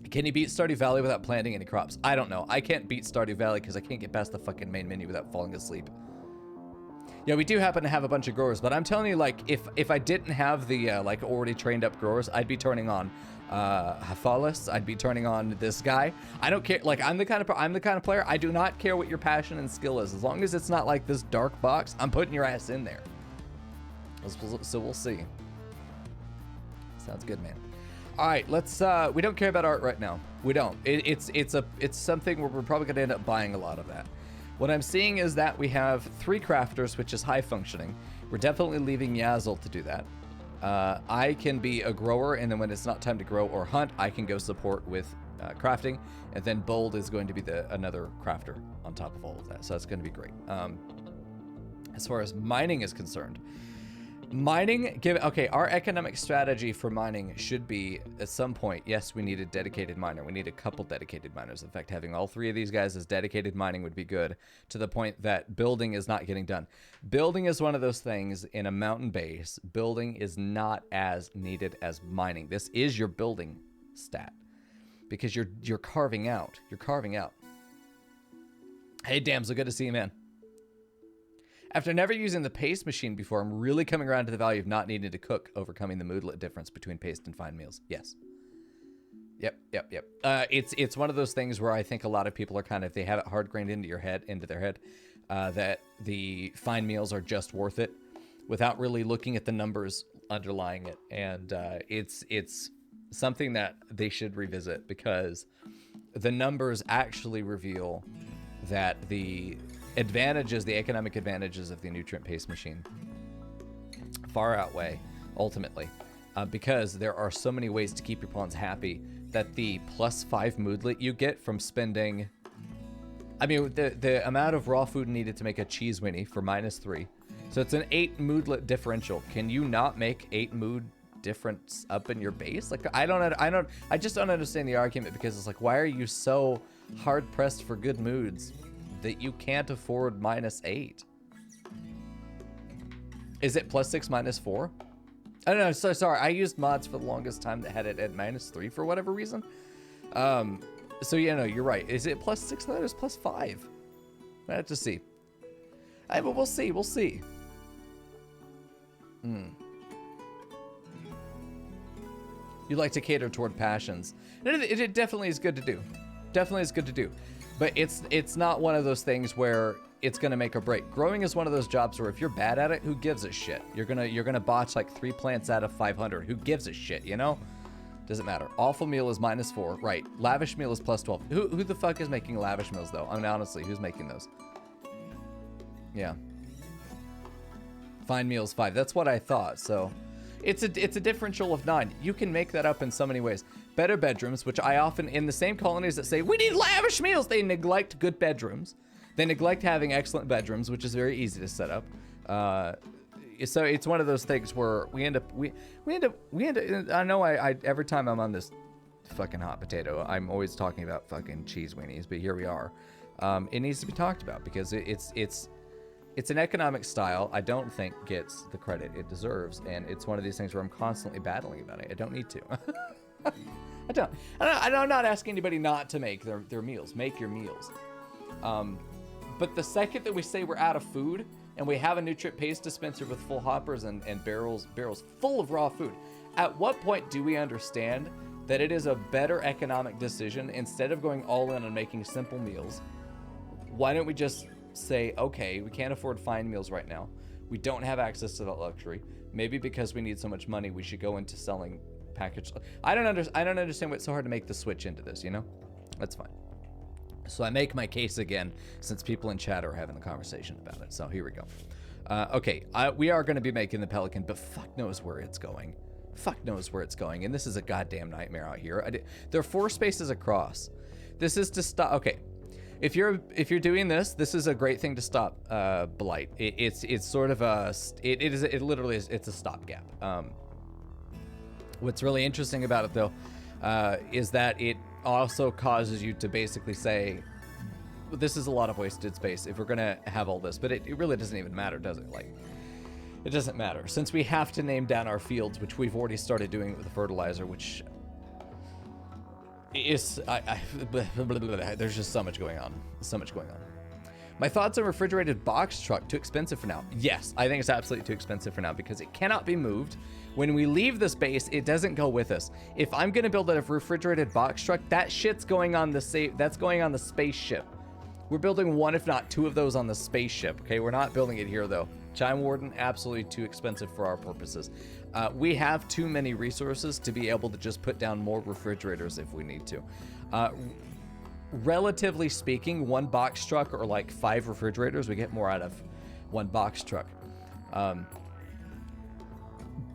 Can you beat Stardew Valley without planting any crops? I don't know. I can't beat Stardew Valley because I can't get past the fucking main menu without falling asleep. Yeah, we do happen to have a bunch of growers, but I'm telling you, like, if I didn't have the like already trained up growers, I'd be turning on Hafalis. I'd be turning on this guy. I don't care. Like, I'm the kind of player. I do not care what your passion and skill is, as long as it's not like this dark box. I'm putting your ass in there. So we'll see. Sounds good, man. All right, let's. We don't care about art right now. We don't. It's something where we're probably gonna end up buying a lot of that. What I'm seeing is that we have 3 crafters, which is high functioning. We're definitely leaving Yazzle to do that. I can be a grower, and then when it's not time to grow or hunt, I can go support with crafting, and then Bold is going to be another crafter on top of all of that. So that's going to be great. As far as mining is concerned, our economic strategy for mining should be at some point, yes, we need a dedicated miner. We need a couple dedicated miners. In fact, having all 3 of these guys as dedicated mining would be good, to the point that building is not getting done. Building is one of those things in a mountain base. Building is not as needed as mining. This is your building stat, because you're carving out. You're carving out. Hey, Damsel, good to see you, man. After never using the paste machine before, I'm really coming around to the value of not needing to cook, overcoming the moodlet difference between paste and fine meals. Yes. Yep. It's one of those things where I think a lot of people are they have it hard grained into their head, that the fine meals are just worth it, without really looking at the numbers underlying it. And it's something that they should revisit, because the numbers actually reveal that the economic advantages of the nutrient paste machine far outweigh, ultimately, because there are so many ways to keep your pawns happy, that the +5 moodlet you get from spending, I mean, the amount of raw food needed to make a cheese winnie for -3, so it's an 8 moodlet differential. Can you not make 8 mood difference up in your base? Like, I just don't understand the argument, because it's like, why are you so hard pressed for good moods that you can't afford -8? Is it +6 -4? I don't know. So sorry. I used mods for the longest time that had it at -3 for whatever reason. So yeah, no, you're right. Is it +6? I thought it was +5. I have to see. But we'll see. We'll see. You like to cater toward passions. It definitely is good to do. Definitely is good to do. But it's not one of those things where it's gonna make or break. Growing is one of those jobs where if you're bad at it, who gives a shit? You're gonna botch like 3 plants out of 500. Who gives a shit? You know? Doesn't matter. Awful meal is -4. Right. Lavish meal is +12. Who the fuck is making lavish meals though? I mean, honestly, who's making those? Yeah. Fine meals 5. That's what I thought. So it's a differential of 9. You can make that up in so many ways. Better bedrooms, which I often, in the same colonies that say we need lavish meals, they neglect good bedrooms. They neglect having excellent bedrooms, which is very easy to set up. So it's one of those things where we end up. I know I every time I'm on this fucking hot potato, I'm always talking about fucking cheese weenies, but here we are. It needs to be talked about because it's an economic style I don't think gets the credit it deserves, and it's one of these things where I'm constantly battling about it. I don't need to. I don't. I'm not asking anybody not to make their meals. Make your meals. But the second that we say we're out of food and we have a nutrient paste dispenser with full hoppers and barrels full of raw food, at what point do we understand that it is a better economic decision, instead of going all in on making simple meals, why don't we just say, okay, we can't afford fine meals right now. We don't have access to that luxury. Maybe because we need so much money, we should go into selling packaged. I don't understand what's so hard to make the switch into this, you know? That's fine. So I make my case again, since people in chat are having the conversation about it. So here we go. Okay, we are going to be making the Pelican, but fuck knows where it's going. Fuck knows where it's going, and this is a goddamn nightmare out here. There are 4 spaces across. This is to stop. Okay, if you're doing this, this is a great thing to stop blight. It's sort of a it literally is, it's a stopgap. What's really interesting about it though is that it also causes you to basically say, this is a lot of wasted space if we're gonna have all this, but it really doesn't even matter, does it? Like, it doesn't matter, since we have to name down our fields, which we've already started doing with the fertilizer, which is there's just so much going on. My thoughts on refrigerated box truck. Too expensive for now. Yes, I think it's absolutely too expensive for now because it cannot be moved. When we leave the space, it doesn't go with us. If I'm gonna build a refrigerated box truck, that shit's going on that's going on the spaceship. We're building 1, if not 2 of those on the spaceship. Okay, we're not building it here though. Chime Warden, absolutely too expensive for our purposes. We have too many resources to be able to just put down more refrigerators if we need to. Relatively speaking, 1 box truck or like 5 refrigerators, we get more out of 1 box truck.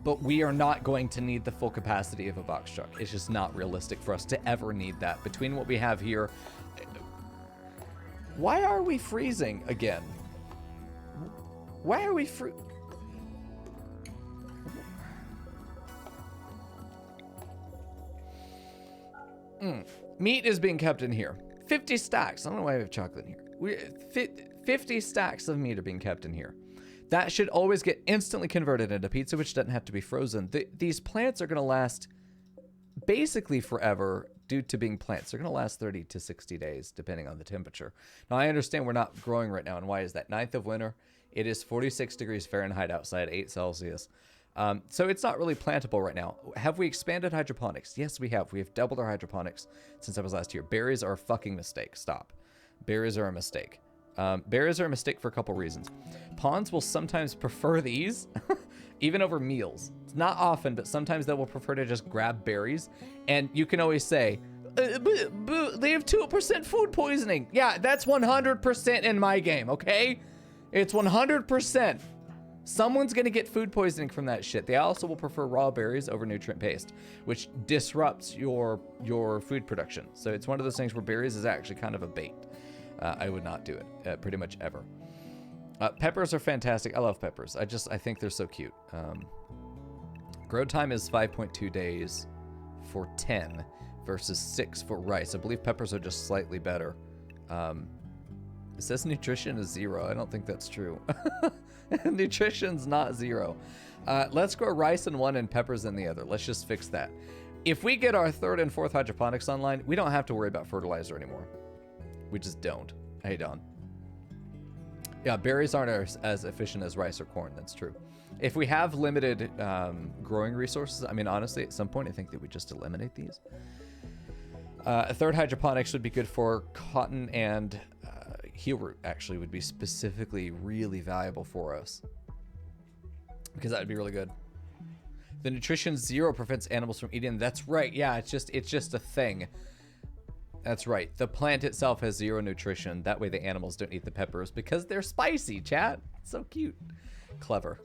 But we are not going to need the full capacity of a box truck. It's just not realistic for us to ever need that. Between what we have here, why are we freezing again? Why are we Meat is being kept in here. 50 stacks. I don't know why we have chocolate in here. 50 stacks of meat are being kept in here. That should always get instantly converted into pizza, which doesn't have to be frozen. These plants are going to last basically forever due to being plants. They're going to last 30 to 60 days, depending on the temperature. Now, I understand we're not growing right now, and why is that? 9th of winter. It is 46 degrees Fahrenheit outside, 8 Celsius. So it's not really plantable right now. Have we expanded hydroponics? Yes, we have. We have doubled our hydroponics since I was last here. Berries are a fucking mistake. Stop. Berries are a mistake. Berries are a mistake for a couple reasons. Pawns will sometimes prefer these, even over meals. It's not often, but sometimes they will prefer to just grab berries. And you can always say, they have 2% food poisoning. Yeah, that's 100% in my game, okay? It's 100%. Someone's gonna get food poisoning from that shit. They also will prefer raw berries over nutrient paste, which disrupts your food production. So it's one of those things where berries is actually kind of a bait. I would not do it pretty much ever. Peppers are fantastic. I love peppers. I think they're so cute. Grow time is 5.2 days for 10 versus 6 for rice. I believe peppers are just slightly better. It says nutrition is 0. I don't think that's true. Nutrition's not 0. Let's grow rice in one and peppers in the other. Let's just fix that. If we get our 3rd and 4th hydroponics online, we don't have to worry about fertilizer anymore. We just don't. Hey, Don. Yeah, berries aren't as efficient as rice or corn. That's true. If we have limited growing resources, I mean, honestly, at some point, I think that we just eliminate these. A 3rd hydroponics would be good for cotton, and heelroot actually would be specifically really valuable for us, because that would be really good. The nutrition 0 prevents animals from eating. That's right. Yeah, it's just a thing. That's right. The plant itself has 0 nutrition. That way the animals don't eat the peppers because they're spicy, chat. So cute. Clever.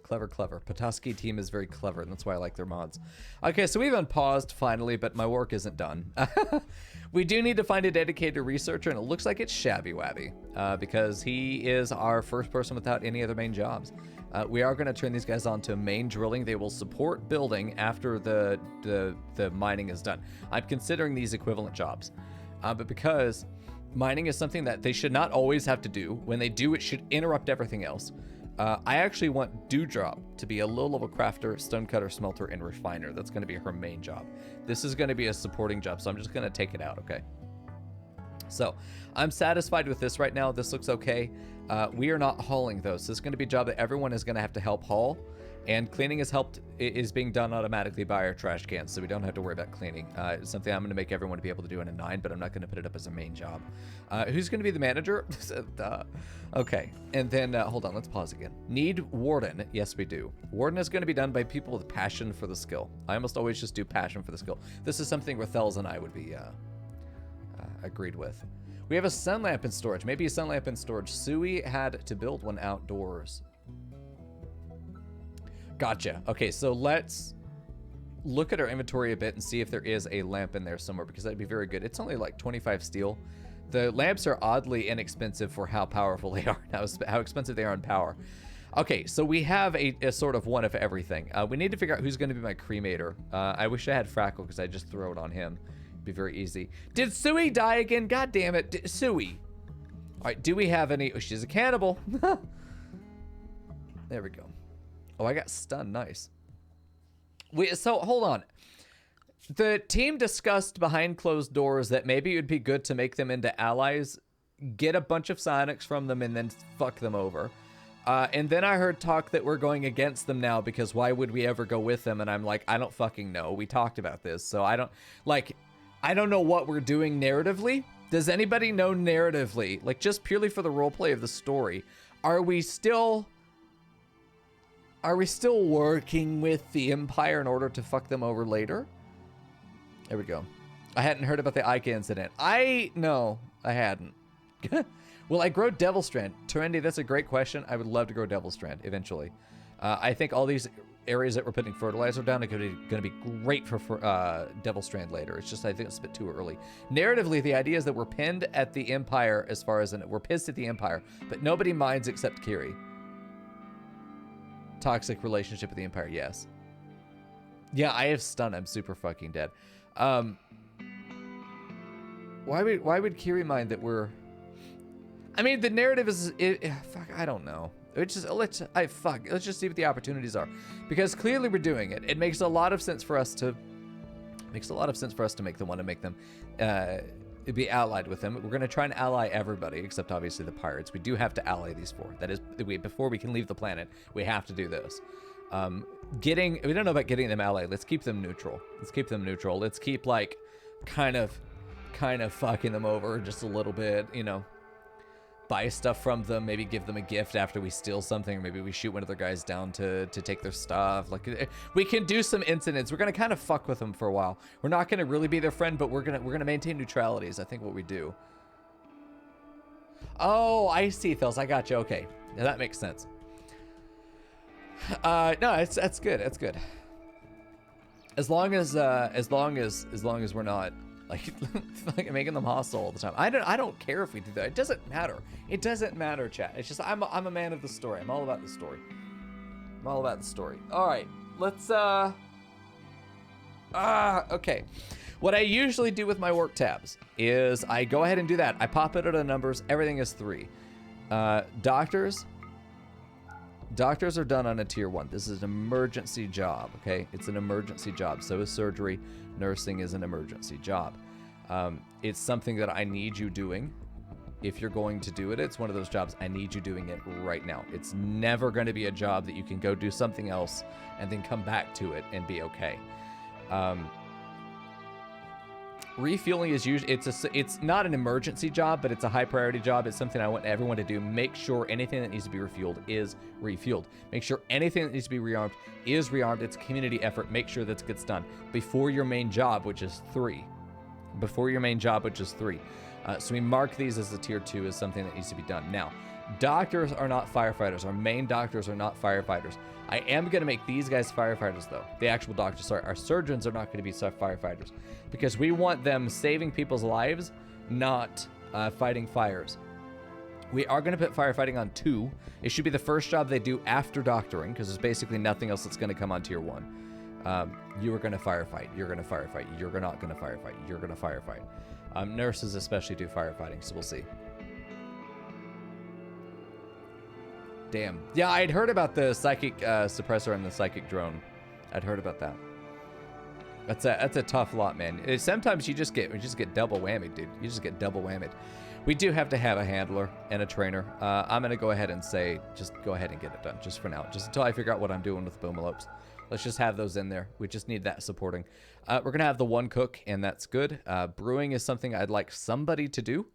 Petoskey team is very clever, and that's why I like their mods. Okay, so we've unpaused finally, but my work isn't done. We do need to find a dedicated researcher, and it looks like it's Shabby Wabby, because he is our first person without any other main jobs. We are going to turn these guys on to main drilling. They will support building after the mining is done. I'm considering these equivalent jobs, but because mining is something that they should not always have to do. When they do, it should interrupt everything else. I actually want Dewdrop to be a low-level crafter, stonecutter, smelter, and refiner. That's going to be her main job. This is going to be a supporting job, so I'm just going to take it out, okay? So I'm satisfied with this right now. This looks okay. We are not hauling those. So this is going to be a job that everyone is going to have to help haul, and cleaning is being done automatically by our trash cans, so we don't have to worry about cleaning. It's something I'm going to make everyone to be able to do in a 9, but I'm not going to put it up as a main job. Who's going to be the manager? Okay, and then hold on, let's pause again. Need warden? Yes, we do. Warden is going to be done by people with passion for the skill. I almost always just do passion for the skill. This is something Rathels and I would be agreed with. We have a sun lamp in storage. Maybe a sun lamp in storage. Sui had to build one outdoors. Gotcha. Okay, so let's look at our inventory a bit and see if there is a lamp in there somewhere, because that'd be very good. It's only like 25 steel. The lamps are oddly inexpensive for how powerful they are, how expensive they are in power. Okay, so we have a sort of one of everything. We need to figure out who's going to be my cremator. I wish I had Frackle, because I'd just throw it on him. It'd be very easy. Did Sui die again? God damn it. Sui. All right, do we have any? Oh, she's a cannibal. There we go. Oh, I got stunned. Nice. So hold on. The team discussed behind closed doors that maybe it would be good to make them into allies, get a bunch of psionics from them, and then fuck them over. And then I heard talk that we're going against them now, because why would we ever go with them? And I'm like, I don't fucking know. We talked about this, so I don't know what we're doing narratively. Does anybody know narratively, like just purely for the roleplay of the story, are we still working with the Empire in order to fuck them over later? There we go. I hadn't heard about the Ike incident. No, I hadn't. Will I grow Devil Strand? Terendi, that's a great question. I would love to grow Devil Strand eventually. I think all these areas that we're putting fertilizer down are going to be great for Devil Strand later. It's just, I think it's a bit too early. Narratively, the idea is that we're pinned at the Empire as far as we're pissed at the Empire, but nobody minds except Kiri. Toxic relationship with the Empire, yes. Yeah, I have stun. I'm super fucking dead. Why would Kiri mind that we're... I mean, the narrative is... fuck, I don't know. Let's just see what the opportunities are. Because clearly we're doing it. It makes a lot of sense for us to... make them want to make them... be allied with them. We're going to try and ally everybody, except obviously the pirates. We do have to ally these four. That is, before we can leave the planet, we have to do this. We don't know about getting them allied. Let's keep them neutral. Let's keep like kind of fucking them over just a little bit, you know. Buy stuff from them, maybe give them a gift after we steal something, or maybe we shoot one of their guys down to take their stuff. Like, we can do some incidents. We're gonna kind of fuck with them for a while. We're not gonna really be their friend, but we're gonna maintain neutrality is I think what we do. Oh, I see, Thils. I got you. Okay, now that makes sense. No, that's good. That's good. As long as we're not like making them hostile all the time. I don't care if we do that. It doesn't matter. It doesn't matter, chat. It's just I'm a man of the story. I'm all about the story. All right, let's okay. What I usually do with my work tabs is I go ahead and do that. I pop it at the numbers. Everything is 3. Doctors, Doctors are done on a tier 1. This is an emergency job, okay? It's an emergency job. So is surgery. Nursing is an emergency job. It's something that I need you doing. If you're going to do it, it's one of those jobs I need you doing it right now. It's never going to be a job that you can go do something else and then come back to it and be okay. Refueling is usually, it's not an emergency job, but it's a high priority job. It's something I want everyone to do. Make sure anything that needs to be refueled is refueled. Make sure anything that needs to be rearmed is rearmed. It's a community effort. Make sure that gets done before your main job, which is 3. Before your main job, which is 3. So we mark these as a tier 2 as something that needs to be done. Now, doctors are not firefighters. Our main doctors are not firefighters. I am going to make these guys firefighters, though. The actual doctors, sorry. Our surgeons are not going to be firefighters because we want them saving people's lives, not fighting fires. We are going to put firefighting on 2. It should be the first job they do after doctoring because there's basically nothing else that's going to come on tier 1. You are going to firefight. You're going to firefight. You're not going to firefight. You're going to firefight. Nurses especially do firefighting, so we'll see. Damn. Yeah, I'd heard about the psychic suppressor and the psychic drone. I'd heard about that. That's a tough lot, man. Sometimes you just get double whammied, dude. You just get double whammied. We do have to have a handler and a trainer. I'm gonna go ahead and say, just go ahead and get it done, just for now, just until I figure out what I'm doing with boomalopes. Let's just have those in there. We just need that supporting. We're gonna have the 1 cook, and that's good. Brewing is something I'd like somebody to do.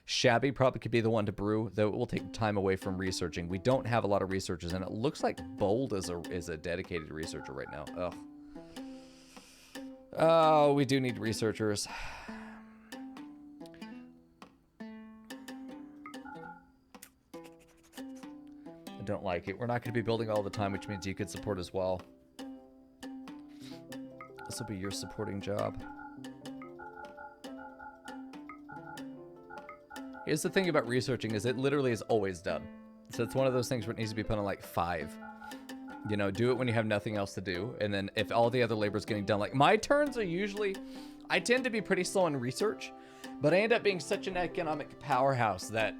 Shabby probably could be the one to brew, though it will take time away from researching. We don't have a lot of researchers, and it looks like Bold is a dedicated researcher right now. Ugh. Oh, we do need researchers. I don't like it. We're not going to be building all the time, which means you could support as well. This will be your supporting job. Here's the thing about researching is it literally is always done. So it's one of those things where it needs to be put on like 5. You know, do it when you have nothing else to do. And then if all the other labor is getting done, like my turns are usually, I tend to be pretty slow in research, but I end up being such an economic powerhouse that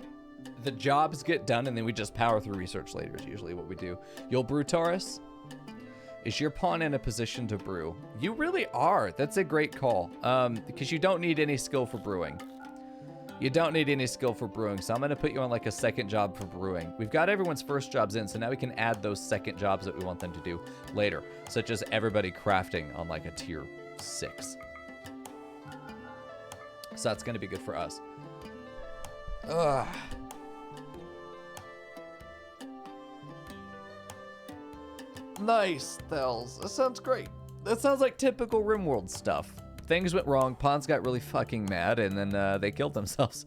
the jobs get done and then we just power through research later is usually what we do. You'll brew, Taurus? Is your pawn in a position to brew? You really are. That's a great call. Because you don't need any skill for brewing. You don't need any skill for brewing, so I'm going to put you on like a second job for brewing. We've got everyone's first jobs in, so now we can add those second jobs that we want them to do later, such as everybody crafting on like a tier 6. So that's going to be good for us. Ugh. Nice, Thels. That sounds great. That sounds like typical RimWorld stuff. Things went wrong, pawns got really fucking mad, and then they killed themselves.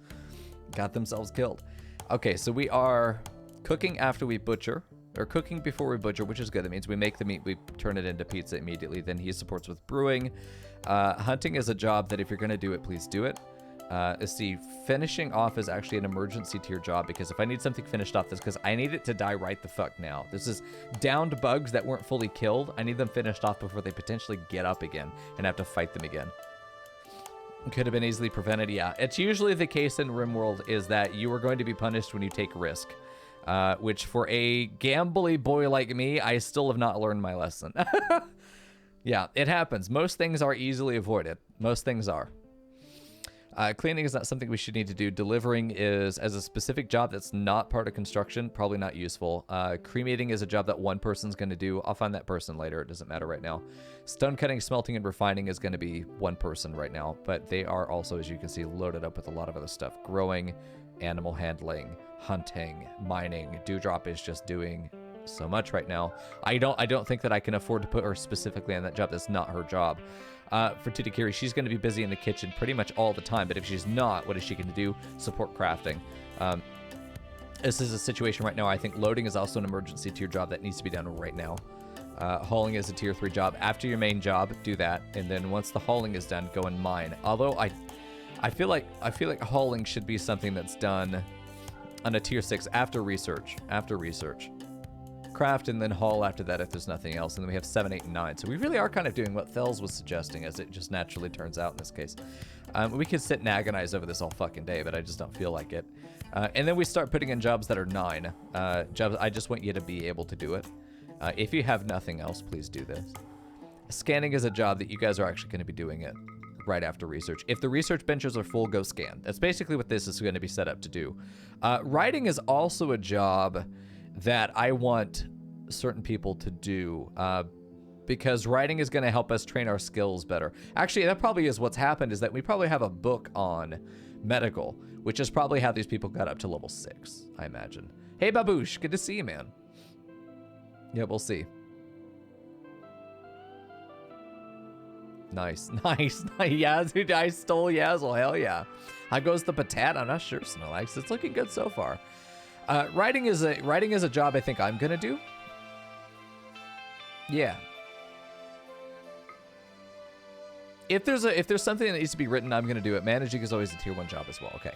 Got themselves killed. Okay, so we are cooking after we butcher, or cooking before we butcher, which is good. That means we make the meat, we turn it into pizza immediately. Then he supports with brewing. Hunting is a job that if you're going to do it, please do it. Let's see, finishing off is actually an emergency tier job, because if I need something finished off, this because I need it to die right the fuck now. This is downed bugs that weren't fully killed. I need them finished off before they potentially get up again and have to fight them again. Could have been easily prevented. Yeah, it's usually the case in RimWorld is that you are going to be punished when you take risk, which for a gambly boy like me, I still have not learned my lesson. Yeah, it happens. Most things are easily avoided. Most things are. Cleaning is not something we should need to do. Delivering is as a specific job that's not part of construction, probably not useful. Cremating is a job that one person's going to do. I'll find that person later. It doesn't matter right now. Stone cutting, smelting, and refining is going to be one person right now, but they are also, as you can see, loaded up with a lot of other stuff. Growing, animal handling, hunting, mining. Dewdrop is just doing so much right now. I don't think that I can afford to put her specifically on that job. That's not her job. For Tutakiri, she's going to be busy in the kitchen pretty much all the time, but if she's not, what is she going to do? Support crafting. This is a situation right now. I think loading is also an emergency tier job that needs to be done right now. Hauling is a tier 3 job. After your main job, do that, and then once the hauling is done, go and mine. Although I feel like hauling should be something that's done on a tier 6 after research. Craft and then haul after that if there's nothing else, and then we have 7, 8, and 9. So we really are kind of doing what Thels was suggesting, as it just naturally turns out in this case. We could sit and agonize over this all fucking day, but I just don't feel like it. And then we start putting in jobs that are 9. Jobs, I just want you to be able to do it. If you have nothing else, please do this. Scanning is a job that you guys are actually going to be doing it right after research. If the research benches are full, go scan. That's basically what this is going to be set up to do. Writing is also a job that I want certain people to do because writing is going to help us train our skills better. Actually, that probably is what's happened, is that we probably have a book on medical, which is probably how these people got up to level 6, I imagine. Hey, Baboosh, good to see you, man. Yeah, we'll see. Nice, nice. Yeah, dude, I stole Yazzle. Hell yeah. How goes the patat? I'm not sure, Snorlax. It's looking good so far. Writing is a job I think I'm gonna do. Yeah. If there's something that needs to be written, I'm gonna do it. Managing is always a tier 1 job as well. Okay.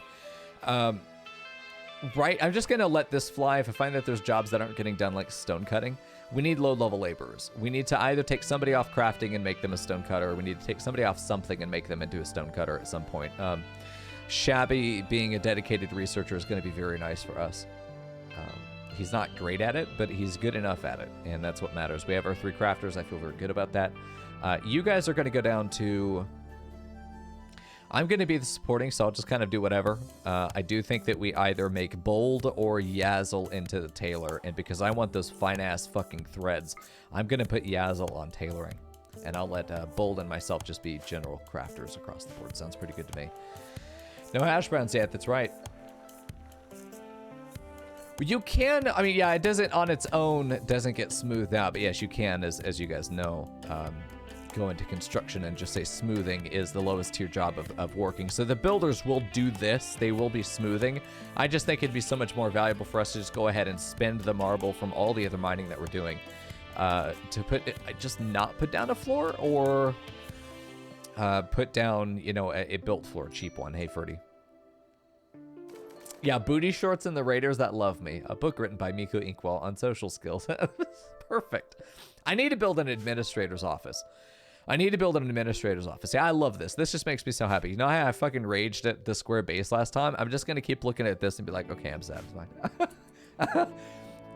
Right, I'm just gonna let this fly. If I find that there's jobs that aren't getting done, like stone cutting, we need low-level laborers. We need to either take somebody off crafting and make them a stone cutter, or we need to take somebody off something and make them into a stone cutter at some point. Shabby being a dedicated researcher is going to be very nice for us. He's not great at it, but he's good enough at it, and that's what matters. We have our 3 crafters. I feel very good about that. You guys are going to go down to... I'm going to be the supporting, so I'll just kind of do whatever. I do think that we either make Bold or Yazzle into the tailor, and because I want those fine-ass fucking threads, I'm going to put Yazzle on tailoring, and I'll let Bold and myself just be general crafters across the board. Sounds pretty good to me. No hash browns yet, that's right. You can, I mean, yeah, it doesn't, on its own, doesn't get smoothed out, but yes, you can, as you guys know. Go into construction and just say smoothing is the lowest tier job of working. So the builders will do this. They will be smoothing. I just think it'd be so much more valuable for us to just go ahead and spend the marble from all the other mining that we're doing to just not put down a floor, or put down, you know, a built floor, cheap one. Hey, Ferdy. Yeah, booty shorts and the Raiders that love me. A book written by Mico Inkwell on social skills. Perfect. I need to build an administrator's office. Yeah, I love this. This just makes me so happy. You know how I fucking raged at the square base last time? I'm just going to keep looking at this and be like, okay, I'm satisfied.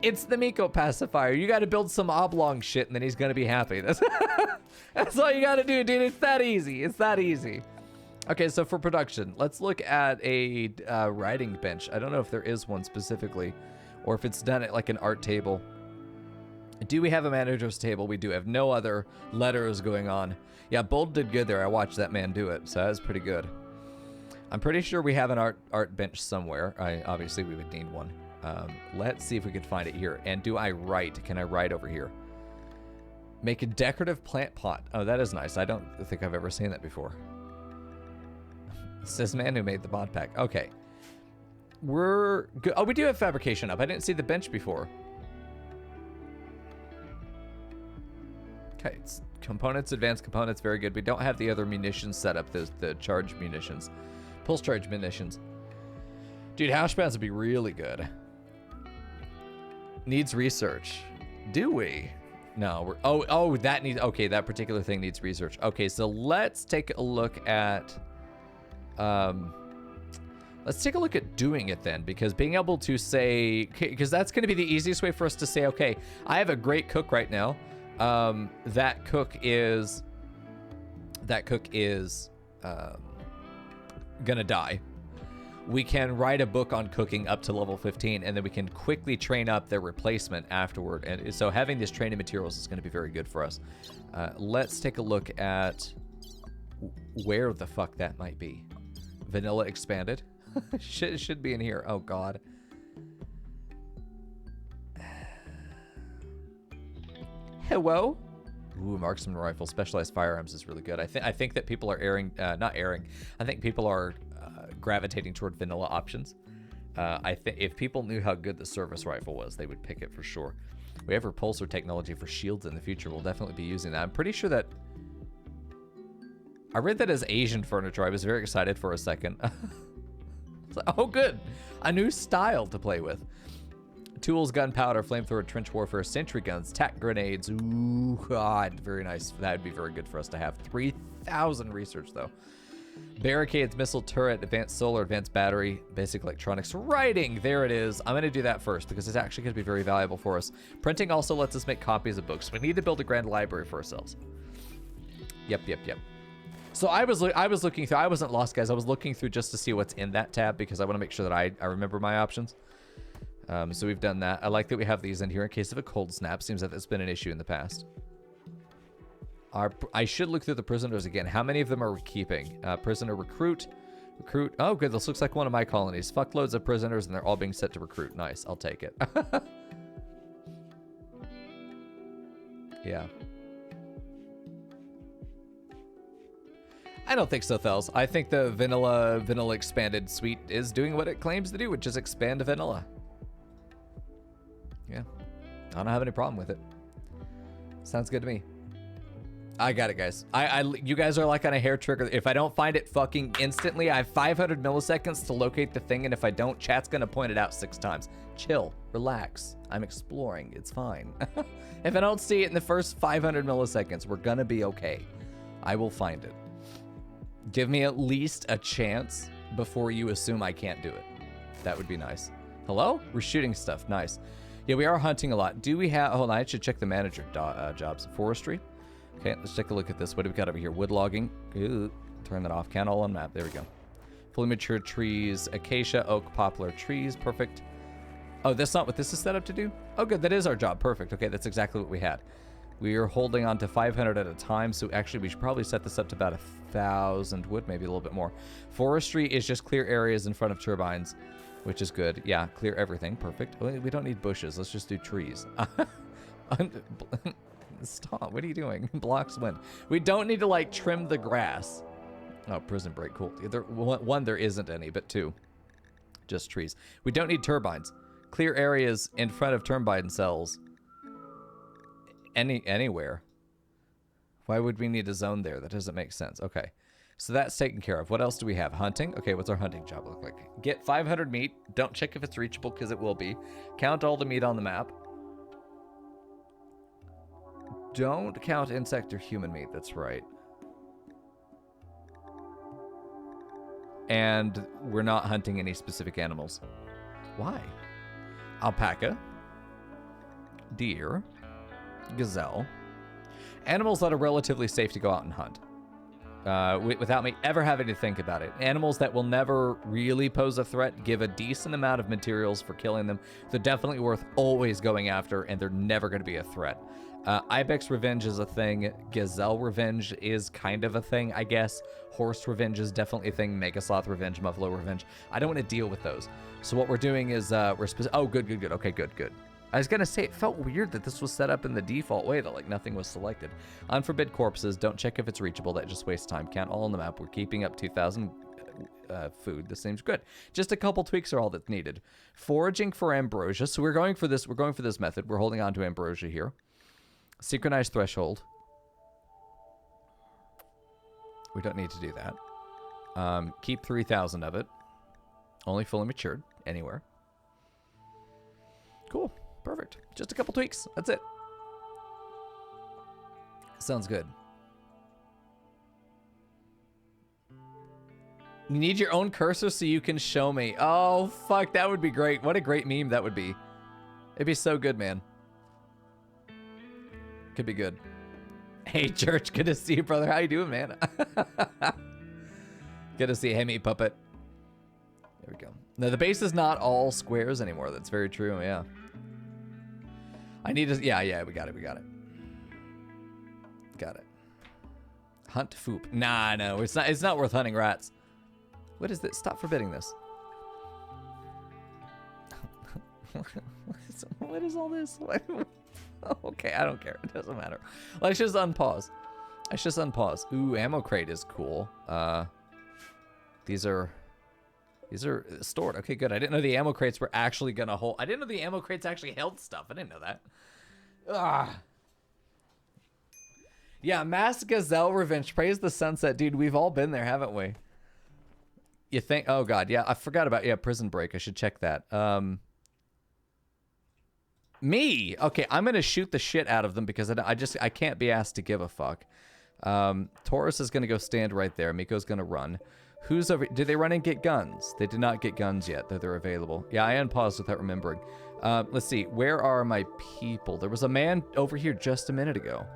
It's the Mico pacifier. You got to build some oblong shit and then he's going to be happy. That's all you got to do, dude. It's that easy. It's that easy. Okay, so for production, let's look at a writing bench. I don't know if there is one specifically, or if it's done at like an art table. Do we have a manager's table? We do have no other letters going on. Yeah, Bold did good there. I watched that man do it, so that was pretty good. I'm pretty sure we have an art bench somewhere. Obviously, we would need one. Let's see if we could find it here. And do I write? Can I write over here? Make a decorative plant pot. Oh, that is nice. I don't think I've ever seen that before. Says man who made the mod pack. Okay. We're good. Oh, we do have fabrication up. I didn't see the bench before. Okay, it's components, advanced components, very good. We don't have the other munitions set up, the charge munitions. Pulse charge munitions. Dude, hash browns would be really good. Needs research. Do we? No, oh, that needs, okay, that particular thing needs research. Okay, so let's take a look at, doing it then, because being able to say, because that's going to be the easiest way for us to say, okay, I have a great cook right now. That cook is gonna die. We can write a book on cooking up to level 15, and then we can quickly train up their replacement afterward. And so having this training materials is going to be very good for us. Let's take a look at where the fuck that might be. Vanilla expanded. should be in here. Oh God. Hello. Ooh, marksman rifle, specialized firearms is really good. I think that people are not airing. I think people are gravitating toward vanilla options. I think if people knew how good the service rifle was, they would pick it for sure. We have repulsor technology for shields in the future. We'll definitely be using that. I'm pretty sure that I read that as Asian furniture. I was very excited for a second. Oh, good. A new style to play with. Tools, gunpowder, flamethrower, trench warfare, sentry guns, tac grenades. Ooh, God, very nice. That would be very good for us to have. 3,000 research, though. Barricades, missile turret, advanced solar, advanced battery, basic electronics. Writing, there it is. I'm going to do that first because it's actually going to be very valuable for us. Printing also lets us make copies of books. We need to build a grand library for ourselves. Yep. So I was looking through. I wasn't lost, guys. I was looking through just to see what's in that tab because I want to make sure that I remember my options. So we've done that. I like that we have these in here in case of a cold snap. Seems like that's been an issue in the past. I should look through the prisoners again. How many of them are we keeping? Prisoner recruit. Oh, good. This looks like one of my colonies. Fuckloads of prisoners, and they're all being set to recruit. Nice. I'll take it. Yeah. I don't think so, Thels. I think the vanilla expanded suite is doing what it claims to do, which is expand vanilla. Yeah. I don't have any problem with it. Sounds good to me. I got it, guys. You guys are like on a hair trigger. If I don't find it fucking instantly, I have 500 milliseconds to locate the thing, and if I don't, chat's gonna point it out 6 times. Chill, relax. I'm exploring. It's fine. If I don't see it in the first 500 milliseconds, we're gonna be okay. I will find it. Give me at least a chance before you assume I can't do it. That would be nice. Hello? We're shooting stuff. Nice. Yeah, we are hunting a lot. Do we have... Hold on, I should check the manager jobs. Forestry. Okay, let's take a look at this. What do we got over here? Wood logging. Ooh, turn that off. Count all on map. There we go. Fully mature trees. Acacia, oak, poplar trees. Perfect. Oh, that's not what this is set up to do? Oh, good. That is our job. Perfect. Okay, that's exactly what we had. We are holding on to 500 at a time, so actually we should probably set this up to about 1,000 wood, maybe a little bit more. Forestry is just clear areas in front of turbines, which is good. Yeah, clear everything. Perfect. We don't need bushes. Let's just do trees. Stop. What are you doing? Blocks wind. We don't need to, like, trim the grass. Oh, prison break. Cool. One, there isn't any, but 2, just trees. We don't need turbines. Clear areas in front of turbine cells. Anywhere. Why would we need a zone there? That doesn't make sense. Okay. So that's taken care of. What else do we have? Hunting? Okay, what's our hunting job look like? Get 500 meat. Don't check if it's reachable because it will be. Count all the meat on the map. Don't count insect or human meat. That's right. And we're not hunting any specific animals. Why? Alpaca. Deer. Gazelle. Animals that are relatively safe to go out and hunt. Without me ever having to think about it. Animals that will never really pose a threat, give a decent amount of materials for killing them. They're definitely worth always going after, and they're never going to be a threat. Ibex revenge is a thing. Gazelle revenge is kind of a thing, I guess. Horse revenge is definitely a thing. Megasloth revenge, Buffalo revenge. I don't want to deal with those. So what we're doing is oh, good. Okay, good. I was gonna say, it felt weird that this was set up in the default way, that like nothing was selected. Unforbid corpses, don't check if it's reachable, that just wastes time. Count all on the map. We're keeping up 2,000 food. This seems good. Just a couple tweaks are all that's needed. Foraging for ambrosia. So we're going for this method. We're holding on to ambrosia here. Synchronized threshold. We don't need to do that. Keep 3,000 of it. Only fully matured anywhere. Cool. Perfect. Just a couple tweaks. That's it. Sounds good. You need your own cursor so you can show me. Oh, fuck. That would be great. What a great meme that would be. It'd be so good, man. Could be good. Hey, Church. Good to see you, brother. How you doing, man? Good to see you. Hey, meat puppet. There we go. No, the base is not all squares anymore. That's very true. Yeah. I need to... Yeah, we got it. Got it. Hunt foop. Nah, no. It's not worth hunting rats. What is this? Stop forbidding this. What is all this? Okay, I don't care. It doesn't matter. Let's just unpause. Ooh, ammo crate is cool. These are stored. Okay, good. I didn't know the ammo crates were actually gonna hold. I didn't know the ammo crates actually held stuff. I didn't know that. Yeah, Mass Gazelle Revenge. Praise the sunset. Dude, we've all been there, haven't we? You think? Oh, God. Yeah, I forgot about... Yeah, Prison Break. I should check that. Me? Okay, I'm gonna shoot the shit out of them because I can't be asked to give a fuck. Taurus is going to go stand right there. Mico's going to run. Who's over? Did they run and get guns? They did not get guns yet, though they're available. Yeah, I unpaused without remembering. Let's see. Where are my people? There was a man over here just a minute ago.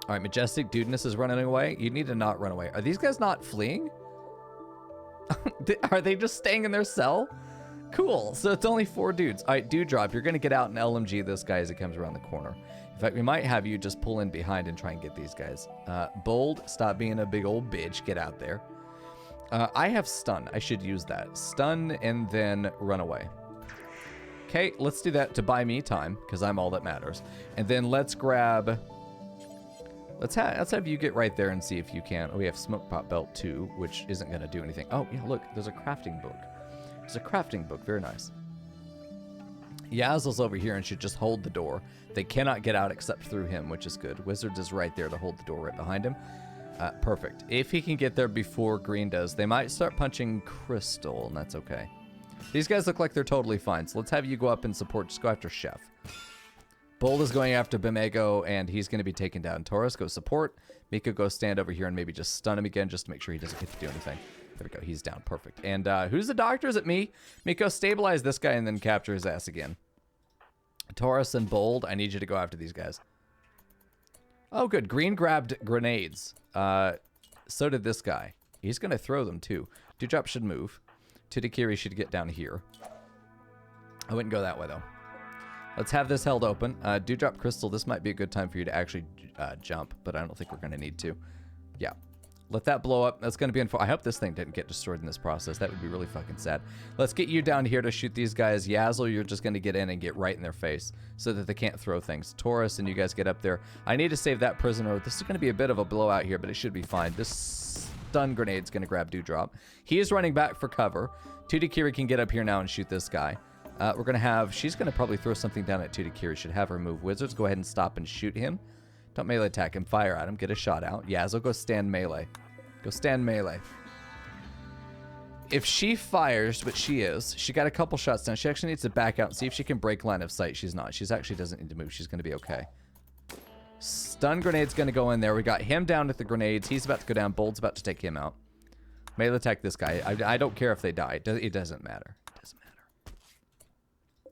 All right, Majestic Dudeness is running away. You need to not run away. Are these guys not fleeing? Are they just staying in their cell? Cool. So it's only 4 dudes. All right, Dewdrop, you're going to get out and LMG this guy as he comes around the corner. In fact, we might have you just pull in behind and try and get these guys. Bold, stop being a big old bitch. Get out there. I have stun. I should use that. Stun and then run away. Okay, let's do that to buy me time because I'm all that matters. And then let's grab... Let's have you get right there and see if you can. Oh, we have Smoke Pop Belt 2, which isn't going to do anything. Oh, yeah, look, there's a crafting book. There's a crafting book. Very nice. Yazzle's over here and should just hold the door. They cannot get out except through him, which is good. Wizards is right there to hold the door right behind him. Perfect. If he can get there before Green does, they might start punching Crystal, and that's okay. These guys look like they're totally fine, so let's have you go up and support. Just go after Chef. Bold is going after Bimego, and he's going to be taken down. Taurus, go support. Mico, go stand over here and maybe just stun him again just to make sure he doesn't get to do anything. There we go. He's down. Perfect. And who's the doctor? Is it me? Mico, stabilize this guy and then capture his ass again. Taurus and Bold, I need you to go after these guys. Oh, good. Green grabbed grenades. So did this guy. He's going to throw them, too. Dewdrop should move. Tudikiri should get down here. I wouldn't go that way, though. Let's have this held open. Dewdrop Crystal, this might be a good time for you to actually jump, but I don't think we're going to need to. Yeah. Let that blow up. That's going to be I hope this thing didn't get destroyed in this process. That would be really fucking sad. Let's get you down here to shoot these guys. Yazzle, you're just going to get in and get right in their face so that they can't throw things. Taurus, and you guys get up there. I need to save that prisoner. This is going to be a bit of a blowout here, but it should be fine. This stun grenade's going to grab Dewdrop. He is running back for cover. Tudikiri can get up here now and shoot this guy. We're going to have... She's going to probably throw something down at Tudikiri. Should have her move. Wizards, go ahead and stop and shoot him. Don't melee attack him. Fire at him. Get a shot out. Yazzle, go stand melee. Go stand melee. If she fires, which she is, she got a couple shots down. She actually needs to back out and see if she can break line of sight. She's not. She's actually doesn't need to move. She's going to be okay. Stun grenade's going to go in there. We got him down with the grenades. He's about to go down. Bold's about to take him out. Melee attack this guy. I don't care if they die. It doesn't matter.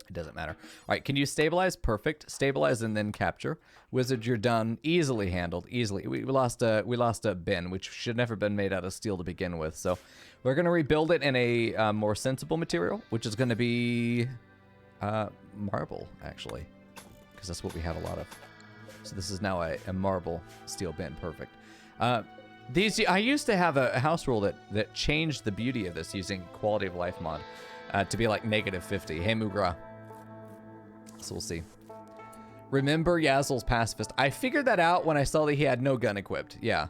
It doesn't matter. All right, can you stabilize? Perfect. Stabilize and then capture. Wizard, you're done. Easily handled. Easily. We lost a bin, which should never been made out of steel to begin with. So we're going to rebuild it in a more sensible material, which is going to be marble, actually, because that's what we have a lot of. So this is now a marble steel bin. Perfect. I used to have a house rule that changed the beauty of this using quality of life mod to be like -50. Hey, Mugra. So we'll see. Remember Yazzle's pacifist. I figured that out when I saw that he had no gun equipped. Yeah.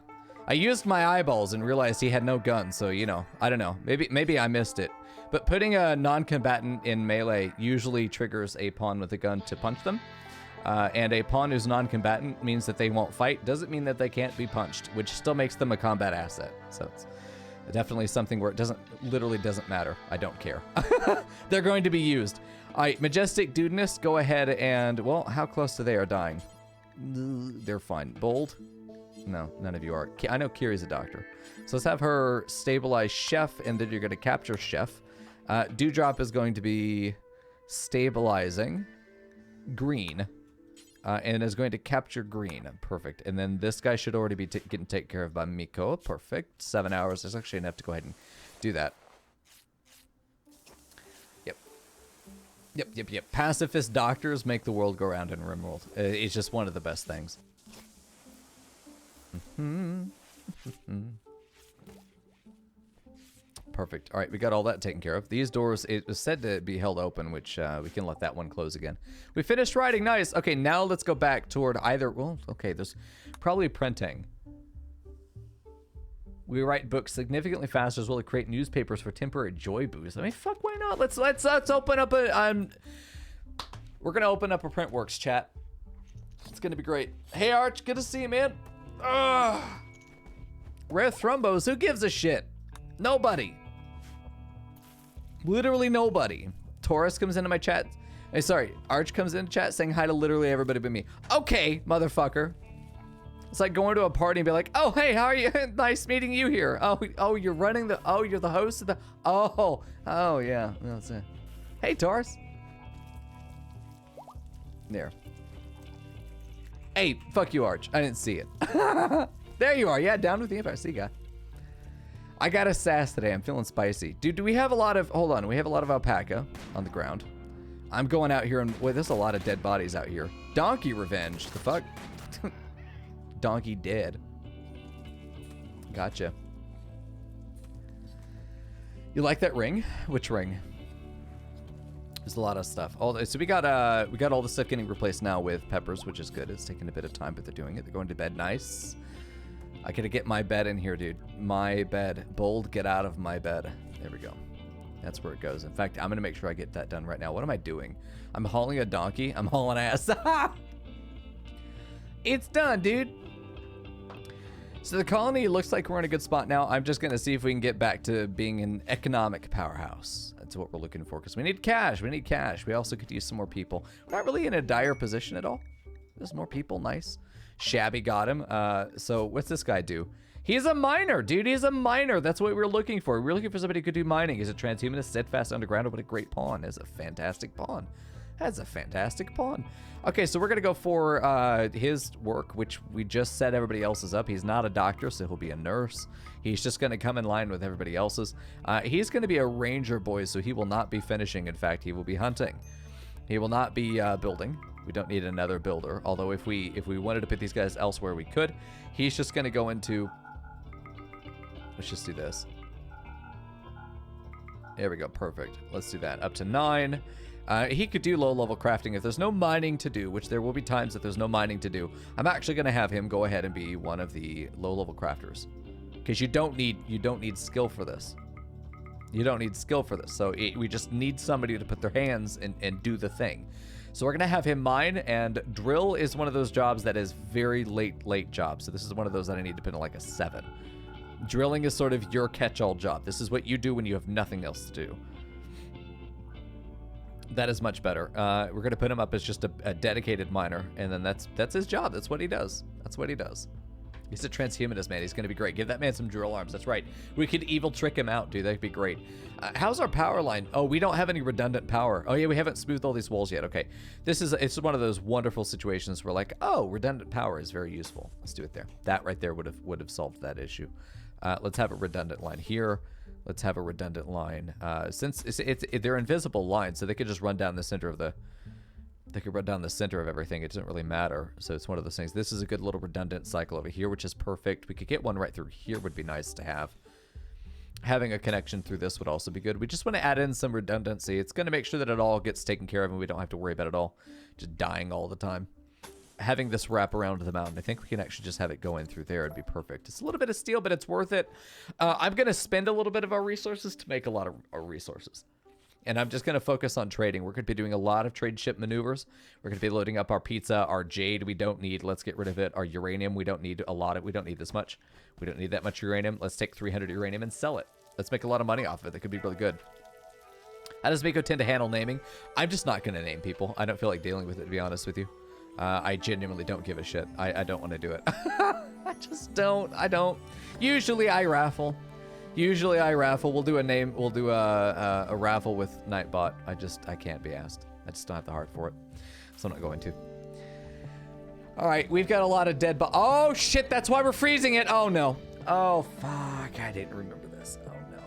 I used my eyeballs and realized he had no gun, so, you know, I don't know. Maybe I missed it. But putting a non-combatant in melee usually triggers a pawn with a gun to punch them. And a pawn who's non-combatant means that they won't fight. Doesn't mean that they can't be punched, which still makes them a combat asset. So it's definitely something where it literally doesn't matter. I don't care. They're going to be used. All right, Majestic Dudeness, go ahead and, well, how close to they are dying? They're fine. Bold? No, none of you are. I know Kiri's a doctor. So let's have her stabilize Chef, and then you're going to capture Chef. Dewdrop is going to be stabilizing Green, and is going to capture Green. Perfect. And then this guy should already be getting taken care of by Mico. Perfect. 7 hours. There's actually enough to go ahead and do that. Yep. Pacifist doctors make the world go round in RimWorld. It's just one of the best things. Perfect. All right, we got all that taken care of. These doors, it was said to be held open, which we can let that one close again. We finished writing. Nice. Okay, now let's go back toward either... Well, okay, there's probably printing. We write books significantly faster as well as create newspapers for temporary joy boost. I mean, fuck, why not? Let's open up a... we're going to open up a Printworks chat. It's going to be great. Hey, Arch, good to see you, man. Rare Thrombos, who gives a shit? Nobody. Literally nobody. Taurus comes into my chat. Arch comes into chat saying hi to literally everybody but me. Okay, motherfucker. It's like going to a party and be like, oh, hey, how are you? Nice meeting you here. Oh, you're running the, oh, you're the host of the, oh, yeah. That's it. Hey, Taurus. There. Hey, fuck you, Arch. I didn't see it. There you are. Yeah, down with the Empire. See you, guy. I got a sass today. I'm feeling spicy. Dude, do we have a lot of, hold on. We have a lot of alpaca on the ground. I'm going out here and, wait, there's a lot of dead bodies out here. Donkey revenge. The fuck? Donkey dead. Gotcha. You like that ring? Which ring? There's a lot of stuff. So we got all the stuff getting replaced now with peppers, which is good. It's taking a bit of time, but they're doing it. They're going to bed. Nice. I gotta get my bed in here, dude. My bed. Bold, get out of my bed. There we go. That's where it goes. In fact, I'm gonna make sure I get that done right now. What am I doing? I'm hauling a donkey. I'm hauling ass. It's done, dude. So the colony looks like we're in a good spot now. I'm just gonna see if we can get back to being an economic powerhouse. That's what we're looking for, because we need cash. We need cash. We also could use some more people. We're not really in a dire position at all. There's more people. Nice. Shabby got him. So what's this guy do? He's a miner, dude. He's a miner. That's what we're looking for. We're looking for somebody who could do mining. He's a transhumanist, steadfast underground. What a great pawn. That's a fantastic pawn. That's a fantastic pawn. Okay, so we're going to go for his work, which we just set everybody else's up. He's not a doctor, so he'll be a nurse. He's just going to come in line with everybody else's. He's going to be a ranger, boys, so he will not be finishing. In fact, he will be hunting. He will not be building. We don't need another builder, although if we wanted to put these guys elsewhere, we could. He's just going to go into... Let's just do this. There we go. Perfect. Let's do that. Up to 9. He could do low-level crafting. If there's no mining to do, which there will be times that there's no mining to do, I'm actually going to have him go ahead and be one of the low-level crafters. Because you don't need skill for this. You don't need skill for this. So we just need somebody to put their hands and do the thing. So we're going to have him mine, and drill is one of those jobs that is very late job. So this is one of those that I need to put in like a 7. Drilling is sort of your catch-all job. This is what you do when you have nothing else to do. That is much better. We're going to put him up as just a dedicated miner, and then that's his job. That's what he does. That's what he does. He's a transhumanist, man. He's going to be great. Give that man some drill arms. That's right. We could evil trick him out, dude. That'd be great. How's our power line? Oh, we don't have any redundant power. Oh, yeah, we haven't smoothed all these walls yet. Okay. It's one of those wonderful situations where, like, oh, redundant power is very useful. Let's do it there. That right there would have solved that issue. Let's have a redundant line here. Let's have a redundant line. Since they're invisible lines, so they could just run down the center of They could run down the center of everything. It doesn't really matter. So it's one of those things. This is a good little redundant cycle over here, which is perfect. We could get one right through here would be nice to have. Having a connection through this would also be good. We just want to add in some redundancy. It's going to make sure that it all gets taken care of and we don't have to worry about it all just dying all the time. Having this wrap around the mountain, I think we can actually just have it go in through there. It'd be perfect. It's a little bit of steel, but it's worth it. I'm going to spend a little bit of our resources to make a lot of our resources. And I'm just going to focus on trading. We're going to be doing a lot of trade ship maneuvers. We're going to be loading up our pizza, our jade we don't need. Let's get rid of it. Our uranium, we don't need a lot of. We don't need this much. We don't need that much uranium. Let's take 300 uranium and sell it. Let's make a lot of money off of it. That could be really good. How does Mico tend to handle naming? I'm just not going to name people. I don't feel like dealing with it, to be honest with you. I genuinely don't give a shit. I don't want to do it. I just don't. I don't. Usually I raffle. We'll do a name. We'll do a raffle with Nightbot. I can't be asked. I just don't have the heart for it. So I'm not going to. All right, we've got a lot of dead oh shit, that's why we're freezing it. Oh no. Oh fuck, I didn't remember this. Oh no.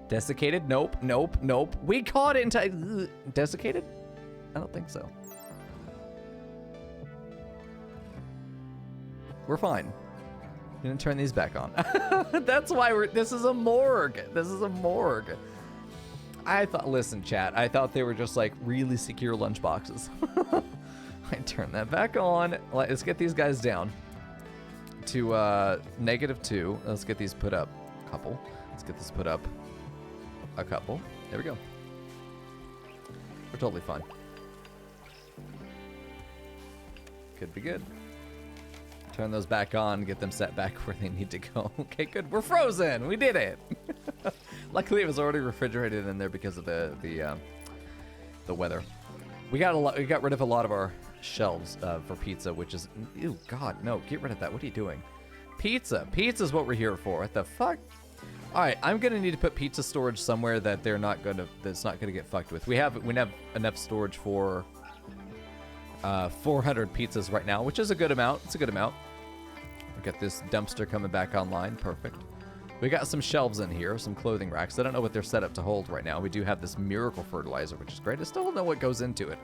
Desiccated? Nope. We caught it into desiccated? I don't think so. We're fine. I'm gonna turn these back on. That's why this is a morgue. I thought, listen, chat, I thought they were just like really secure lunch boxes. I turn that back on. Let's get these guys down to -2. Let's get these put up a couple. Let's get this put up a couple. There we go. We're totally fine. Could be good. Turn those back on, get them set back where they need to go. Okay, good. We're frozen. We did it. Luckily, it was already refrigerated in there because of the weather. We got rid of a lot of our shelves for pizza, which is, ew, God, no, get rid of that. What are you doing? Pizza. Pizza's what we're here for. What the fuck? All right, I'm gonna need to put pizza storage somewhere that that's not gonna get fucked with. We have enough storage for 400 pizzas right now, which is a good amount. It's a good amount. We got this dumpster coming back online. Perfect. We got some shelves in here, some clothing racks. I don't know what they're set up to hold right now. We do have this miracle fertilizer, which is great. I still don't know what goes into it.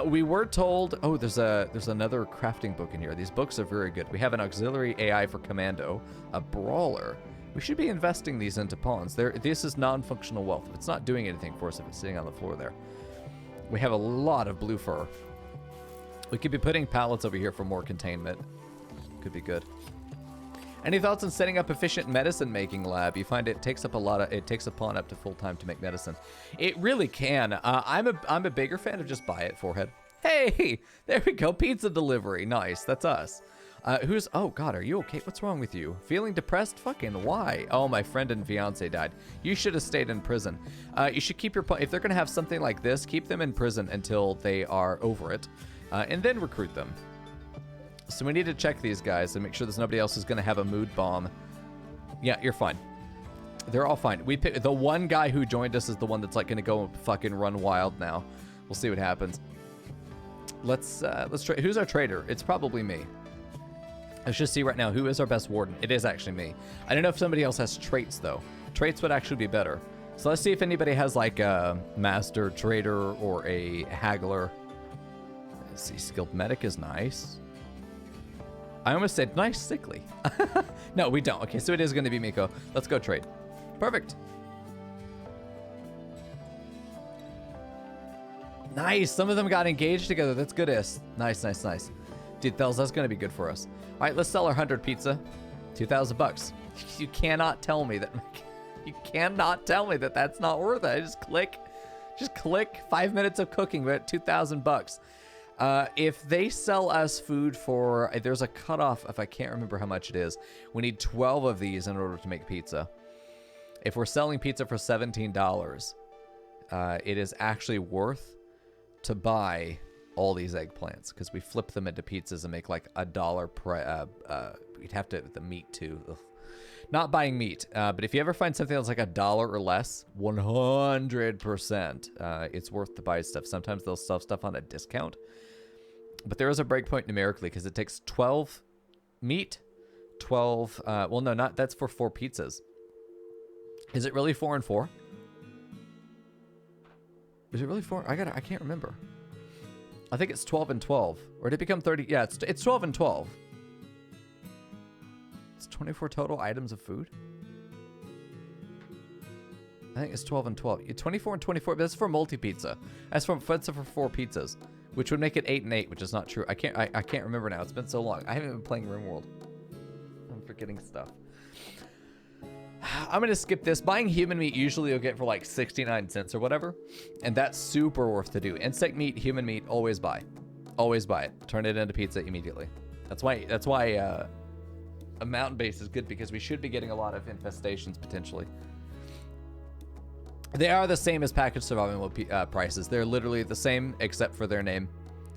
We were told, oh, there's another crafting book in here. These books are very good. We have an auxiliary AI for commando, a brawler. We should be investing these into pawns. This is non-functional wealth. It's not doing anything for us if it's sitting on the floor there. We have a lot of blue fur. We could be putting pallets over here for more containment. Could be good. Any thoughts on setting up efficient medicine making lab? You find it takes up it takes a pawn up to full time to make medicine. It really can. I'm a bigger fan of just buy it, forehead. Hey, there we go. Pizza delivery. Nice. That's us. Oh God, are you okay? What's wrong with you? Feeling depressed? Fucking why? Oh, my friend and fiance died. You should have stayed in prison. You should keep if they're gonna have something like this, keep them in prison until they are over it, and then recruit them. So we need to check these guys and make sure there's nobody else who's gonna have a mood bomb. Yeah, you're fine. They're all fine. We pick the one guy who joined us is the one that's like gonna go fucking run wild now. We'll see what happens. Let's try. Who's our trader? It's probably me. Let's just see right now who is our best warden. It is actually me. I don't know if somebody else has traits though. Traits would actually be better. So let's see if anybody has like a master trader or a haggler. Let's see, skilled medic is nice. I almost said nice sickly. No, we don't. Okay, so it is going to be Mico. Let's go trade. Perfect. Nice. Some of them got engaged together. That's good. Nice, nice, nice. Dude, that's going to be good for us. All right, let's sell our 100 pizza. $2,000. You cannot tell me that. You cannot tell me that that's not worth it. Just click 5 minutes of cooking, but $2,000. If they sell us food for, there's a cutoff if I can't remember how much it is. We need 12 of these in order to make pizza. If we're selling pizza for $17, it is actually worth to buy all these eggplants because we flip them into pizzas and make like $1 we'd have to, the meat too. Ugh. Not buying meat, but if you ever find something that's like $1 or less, 100%, it's worth to buy stuff. Sometimes they'll sell stuff on a discount. But there is a breakpoint numerically because it takes 12 meat, 12, well, no, not, that's for 4 pizzas. Is it really 4 and 4? Is it really 4? I can't remember. I think it's 12 and 12. Or did it become 30? Yeah, it's 12 and 12. It's 24 total items of food. I think it's 12 and 12. 24 and 24, but that's for multi-pizza. That's for 4 pizzas. Which would make it 8 and 8, which is not true. I can't remember now. It's been so long. I haven't been playing RimWorld. I'm forgetting stuff. I'm gonna skip this. Buying human meat usually you'll get for like 69 cents or whatever, and that's super worth to do. Insect meat, human meat, always buy. Always buy it. Turn it into pizza immediately. That's why a mountain base is good because we should be getting a lot of infestations potentially. They are the same as packaged survival mode prices. They're literally the same except for their name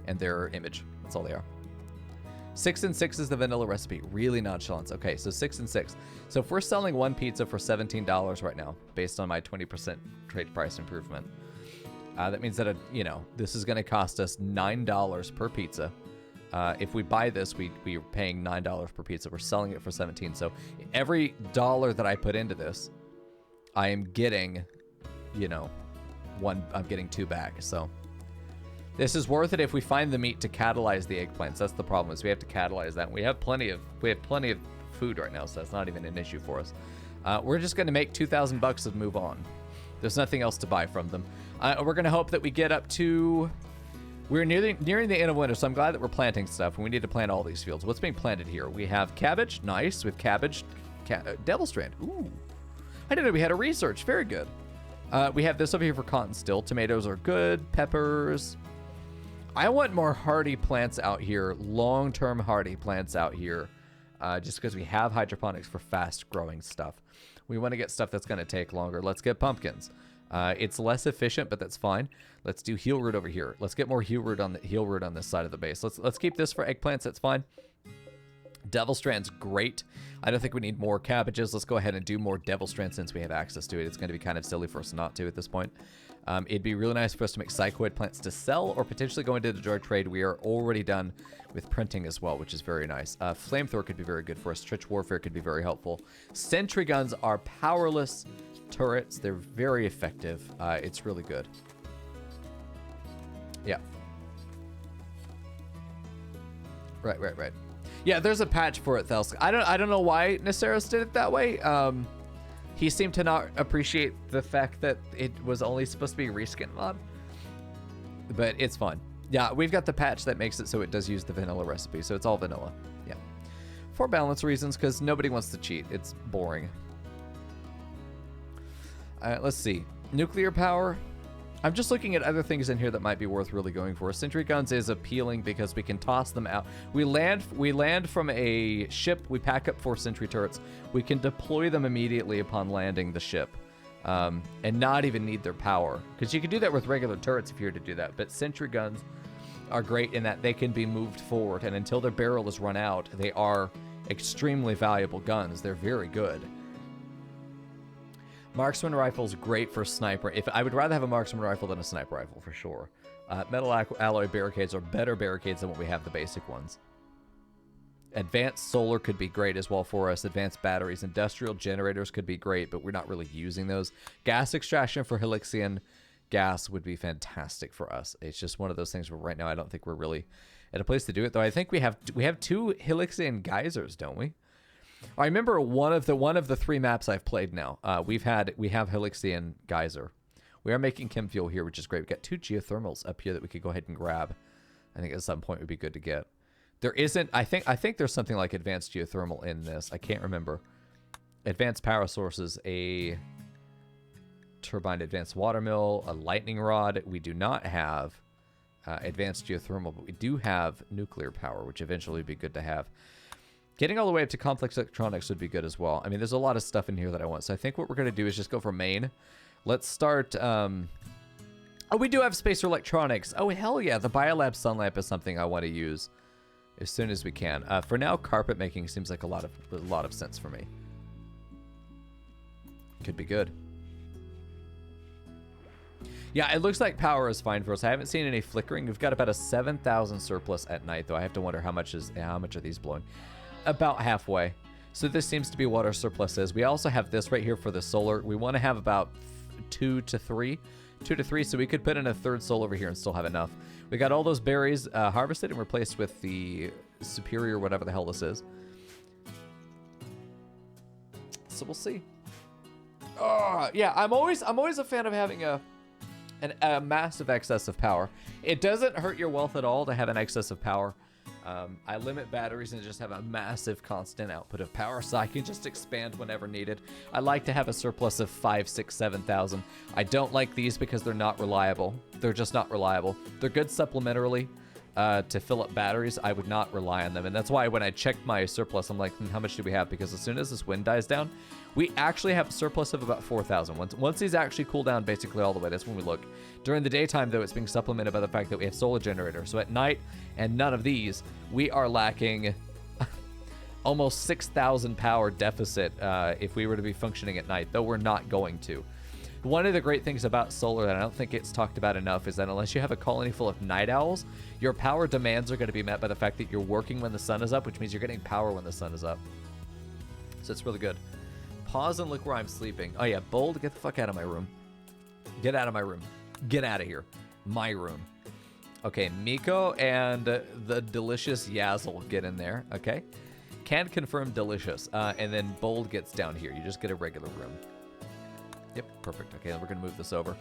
and their image. That's all they are. 6 and 6 is the vanilla recipe. Really nonchalant. Okay, so 6 and 6. So if we're selling one pizza for $17 right now, based on my 20% trade price improvement, that means that, this is going to cost us $9 per pizza. If we buy this, we are paying $9 per pizza. We're selling it for $17. So every dollar that I put into this, I am getting... I'm getting 2 back. So this is worth it if we find the meat to catalyze the eggplants. That's the problem, is we have to catalyze that. We have plenty of food right now, so that's not even an issue for us. We're just going to make $2,000 and move on. There's nothing else to buy from them. We're going to hope that we get up to... We're nearing the end of winter, so I'm glad that we're planting stuff, and we need to plant all these fields. What's being planted here? We have cabbage. Nice. We have cabbage. Devil strand. Ooh. I didn't know we had a research. Very good. We have this over here for cotton still. Tomatoes are good. Peppers. I want more hardy plants out here. Long-term hardy plants out here. Just because we have hydroponics for fast-growing stuff. We want to get stuff that's going to take longer. Let's get pumpkins. It's less efficient, but that's fine. Let's do heal root over here. Let's get more heal root on this side of the base. Let's keep this for eggplants. That's fine. Devil Strand's great. I don't think we need more cabbages. Let's go ahead and do more Devil Strand since we have access to it. It's going to be kind of silly for us not to at this point. It'd be really nice for us to make psychoid plants to sell or potentially go into the drug trade. We are already done with printing as well, which is very nice. Flamethrower could be very good for us. Trench Warfare could be very helpful. Sentry guns are powerless turrets. They're very effective. It's really good. Yeah. Right. Yeah, there's a patch for it, Thels. I don't know why Naceros did it that way. He seemed to not appreciate the fact that it was only supposed to be reskin mod. But it's fine. Yeah, we've got the patch that makes it so it does use the vanilla recipe, so it's all vanilla. Yeah. For balance reasons, because nobody wants to cheat. It's boring. Let's see. Nuclear power. I'm just looking at other things in here that might be worth really going for. Sentry guns is appealing because we can toss them out. We land from a ship. We pack up 4 sentry turrets. We can deploy them immediately upon landing the ship, and not even need their power. Because you can do that with regular turrets if you were to do that. But sentry guns are great in that they can be moved forward, and until their barrel is run out, they are extremely valuable guns. They're very good. Marksman rifle's great for sniper. I would rather have a marksman rifle than a sniper rifle for sure. Metal alloy barricades are better barricades than what we have the basic ones. Advanced solar could be great as well for us. Advanced batteries, industrial generators could be great, but we're not really using those. Gas extraction for Helixian gas would be fantastic for us. It's just one of those things where right now I don't think we're really at a place to do it. Though I think we have 2 Helixian geysers, don't we? I remember one of the 3 maps I've played now. We have Helixian Geyser. We are making chem fuel here, which is great. We've got 2 geothermals up here that we could go ahead and grab. I think at some point would be good to get. There isn't. I think there's something like advanced geothermal in this. I can't remember. Advanced power sources, a turbine, advanced water mill, a lightning rod. We do not have advanced geothermal, but we do have nuclear power, which eventually would be good to have. Getting all the way up to complex electronics would be good as well. I mean, there's a lot of stuff in here that I want. So I think what we're going to do is just go for main. Let's start... Oh, we do have space for electronics. Oh, hell yeah. The Biolab Sun Lamp is something I want to use as soon as we can. For now, carpet making seems like a lot of sense for me. Could be good. Yeah, it looks like power is fine for us. I haven't seen any flickering. We've got about a 7,000 surplus at night, though. I have to wonder how much are these blowing. About halfway. So this seems to be what our surplus is. We also have this right here for the solar. We want to have about 2 to 3, so we could put in a 3rd solar over here and still have enough. We got all those berries harvested and replaced with the superior whatever the hell this is. So we'll see. Yeah, I'm always a fan of having a massive excess of power. It doesn't hurt your wealth at all to have an excess of power. I limit batteries and just have a massive constant output of power so I can just expand whenever needed. I like to have a surplus of 5, 6, 7,000. I don't like these because they're not reliable. They're just not reliable. They're good supplementarily to fill up batteries. I would not rely on them. And that's why when I checked my surplus, I'm like, how much do we have? Because as soon as this wind dies down, we actually have a surplus of about 4,000. Once these actually cool down basically all the way, that's when we look. During the daytime, though, it's being supplemented by the fact that we have solar generators. So at night, and none of these, we are lacking almost 6,000 power deficit if we were to be functioning at night, though we're not going to. One of the great things about solar that I don't think it's talked about enough is that unless you have a colony full of night owls, your power demands are going to be met by the fact that you're working when the sun is up, which means you're getting power when the sun is up. So it's really good. Pause and look where I'm sleeping. Oh yeah, Bold, get the fuck out of my room. Get out of my room. Get out of here. My room. Okay, Mico and the delicious Yazzle get in there, okay? Can confirm delicious. And then Bold gets down here. You just get a regular room. Yep, perfect. Okay, then we're going to move this over.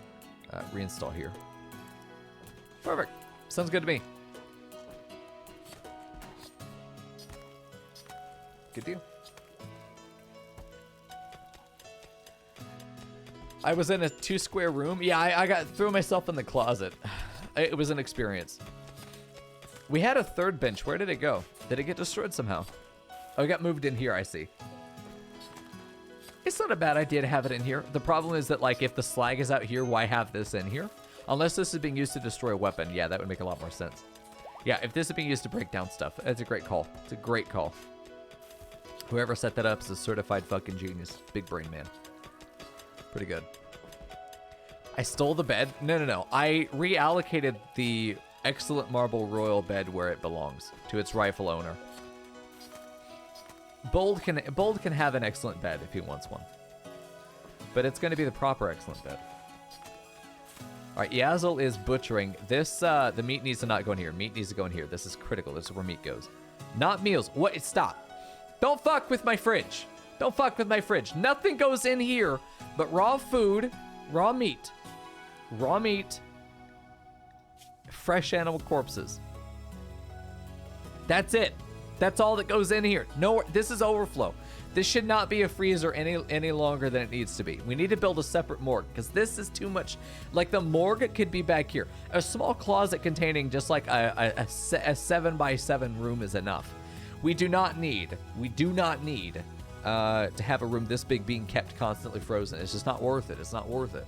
Reinstall here. Perfect. Sounds good to me. Good deal. I was in a 2-square room. Yeah, I threw myself in the closet. It was an experience. We had a 3rd bench. Where did it go? Did it get destroyed somehow? Oh, it got moved in here, I see. It's not a bad idea to have it in here. The problem is that, like, if the slag is out here, why have this in here? Unless this is being used to destroy a weapon. Yeah, that would make a lot more sense. Yeah, if this is being used to break down stuff, that's a great call. It's a great call. Whoever set that up is a certified fucking genius. Big brain man. Pretty good. I stole the bed? No. I reallocated the excellent marble royal bed where it belongs, to its rightful owner. Bold can have an excellent bed if he wants one. But it's going to be the proper excellent bed. All right, Yazzle is butchering. This, the meat needs to not go in here. Meat needs to go in here. This is critical. This is where meat goes. Not meals. What? Stop. Don't fuck with my fridge. Don't fuck with my fridge. Nothing goes in here but raw food, raw meat, fresh animal corpses. That's it. That's all that goes in here. No, this is overflow. This should not be a freezer any longer than it needs to be. We need to build a separate morgue because this is too much. Like, the morgue could be back here. A small closet containing just like a 7x7 room is enough. We do not need to have a room this big being kept constantly frozen. It's just not worth it. It's not worth it.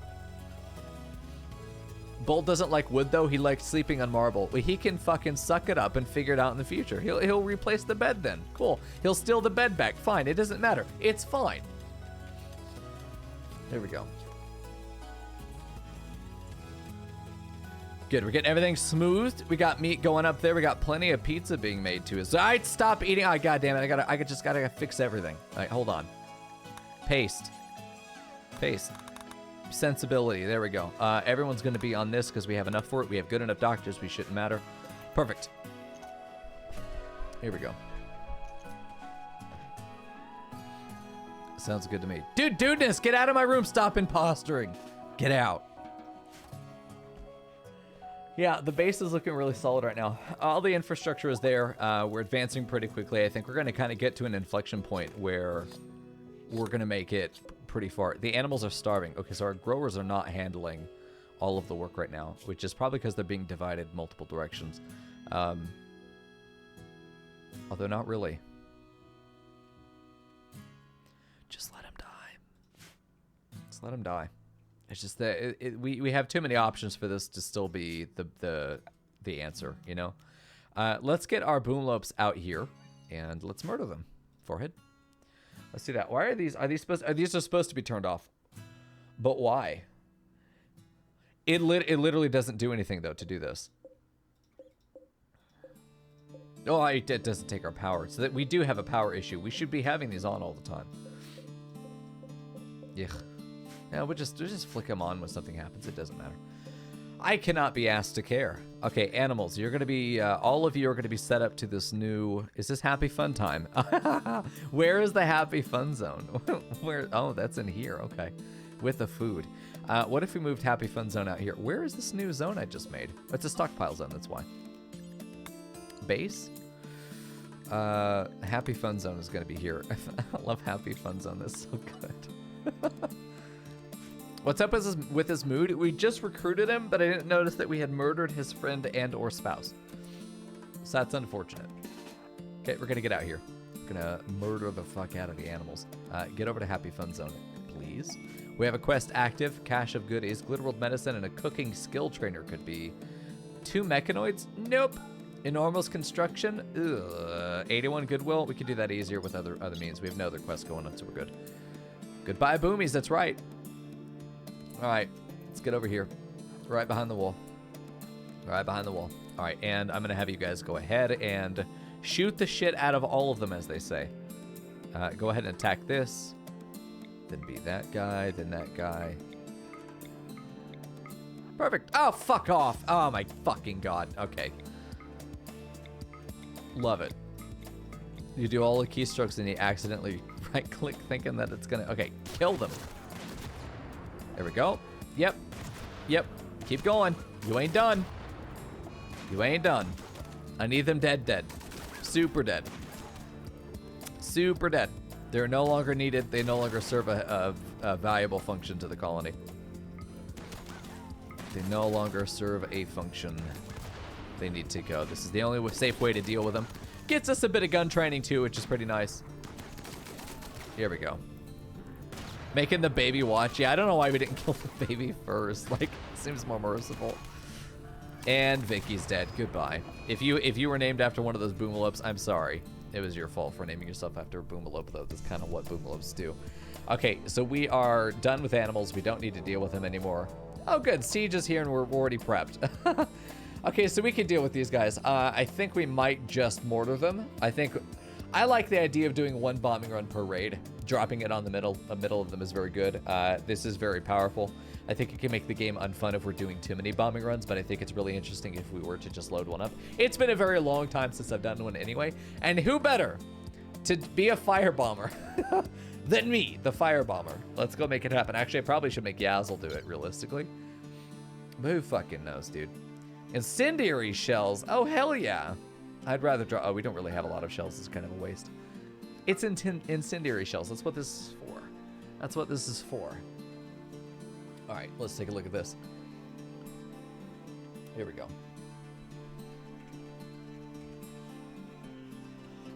Bolt doesn't like wood, though. He likes sleeping on marble. Well, he can fucking suck it up and figure it out in the future. He'll replace the bed then. Cool. He'll steal the bed back. Fine. It doesn't matter. It's fine. There we go. Good. We're getting everything smoothed. We got meat going up there. We got plenty of pizza being made too. So I'd stop eating. Oh, God damn it. I just gotta fix everything. All right, hold on. Paste. Sensibility. There we go. Everyone's going to be on this because we have enough for it. We have good enough doctors. We shouldn't matter. Perfect. Here we go. Sounds good to me. Dudeness, get out of my room. Stop impostering. Get out. Yeah, the base is looking really solid right now. All the infrastructure is there. We're advancing pretty quickly. I think we're going to kind of get to an inflection point where we're going to make it pretty far. The animals are starving. Okay, so our growers are not handling all of the work right now, which is probably because they're being divided multiple directions. Although not really. Just let them die. Just let them die. It's just that we have too many options for this to still be the answer, you know? Let's get our boomlopes out here and let's murder them. Forehead. Let's do that. Why are these supposed to be turned off? But why? It literally doesn't do anything though to do this. Oh, it doesn't take our power. So that we do have a power issue. We should be having these on all the time. Yeah. Yeah, we'll just flick them on when something happens. It doesn't matter. I cannot be asked to care. Okay, animals, you're going to be, all of you are going to be set up to this new, is this Happy Fun Time? Where is the Happy Fun Zone? Where? Oh, that's in here. Okay. With the food. What if we moved Happy Fun Zone out here? Where is this new zone I just made? It's a stockpile zone, that's why. Base? Happy Fun Zone is going to be here. I love Happy Fun Zone. That's so good. What's up with his mood? We just recruited him, but I didn't notice that we had murdered his friend and or spouse. So that's unfortunate. Okay, we're going to get out here. We're going to murder the fuck out of the animals. Get over to Happy Fun Zone, please. We have a quest active, cache of goodies, Glitterworld medicine, and a cooking skill trainer could be. 2 mechanoids? Nope. Enormous construction? Ugh. 81 goodwill? We could do that easier with other means. We have no other quests going on, so we're good. Goodbye, boomies. That's right. All right, let's get over here. Right behind the wall. Right behind the wall. All right, and I'm going to have you guys go ahead and shoot the shit out of all of them, as they say. Go ahead and attack this. Then be that guy, then that guy. Perfect. Oh, fuck off. Oh, my fucking God. Okay. Love it. You do all the keystrokes and you accidentally right-click thinking that it's going to... Okay, kill them. There we go. Yep. Yep. Keep going. You ain't done. You ain't done. I need them dead. Super dead. Super dead. They're no longer needed. They no longer serve a valuable function to the colony. They no longer serve a function. They need to go. This is the only safe way to deal with them. Gets us a bit of gun training too, which is pretty nice. Here we go. Making the baby watch. Yeah, I don't know why we didn't kill the baby first. Like, seems more merciful. And Vicky's dead. Goodbye. If you were named after one of those boomalopes, I'm sorry. It was your fault for naming yourself after a boomalope, though. That's kind of what boomalopes do. Okay, so we are done with animals. We don't need to deal with them anymore. Oh, good. Siege is here, and we're already prepped. Okay, so we can deal with these guys. I think we might just mortar them. I like the idea of doing one bombing run per raid. Dropping it on the middle of them is very good. This is very powerful. I think it can make the game unfun if we're doing too many bombing runs, but I think it's really interesting if we were to just load one up. It's been a very long time since I've done one anyway, and who better to be a firebomber than me, the firebomber? Let's go make it happen. Actually, I probably should make Yazzle do it, realistically. But who fucking knows, dude? Incendiary shells. Oh, hell yeah. I'd rather draw. Oh, we don't really have a lot of shells. It's kind of a waste. It's incendiary shells. That's what this is for. That's what this is for. All right, let's take a look at this. Here we go.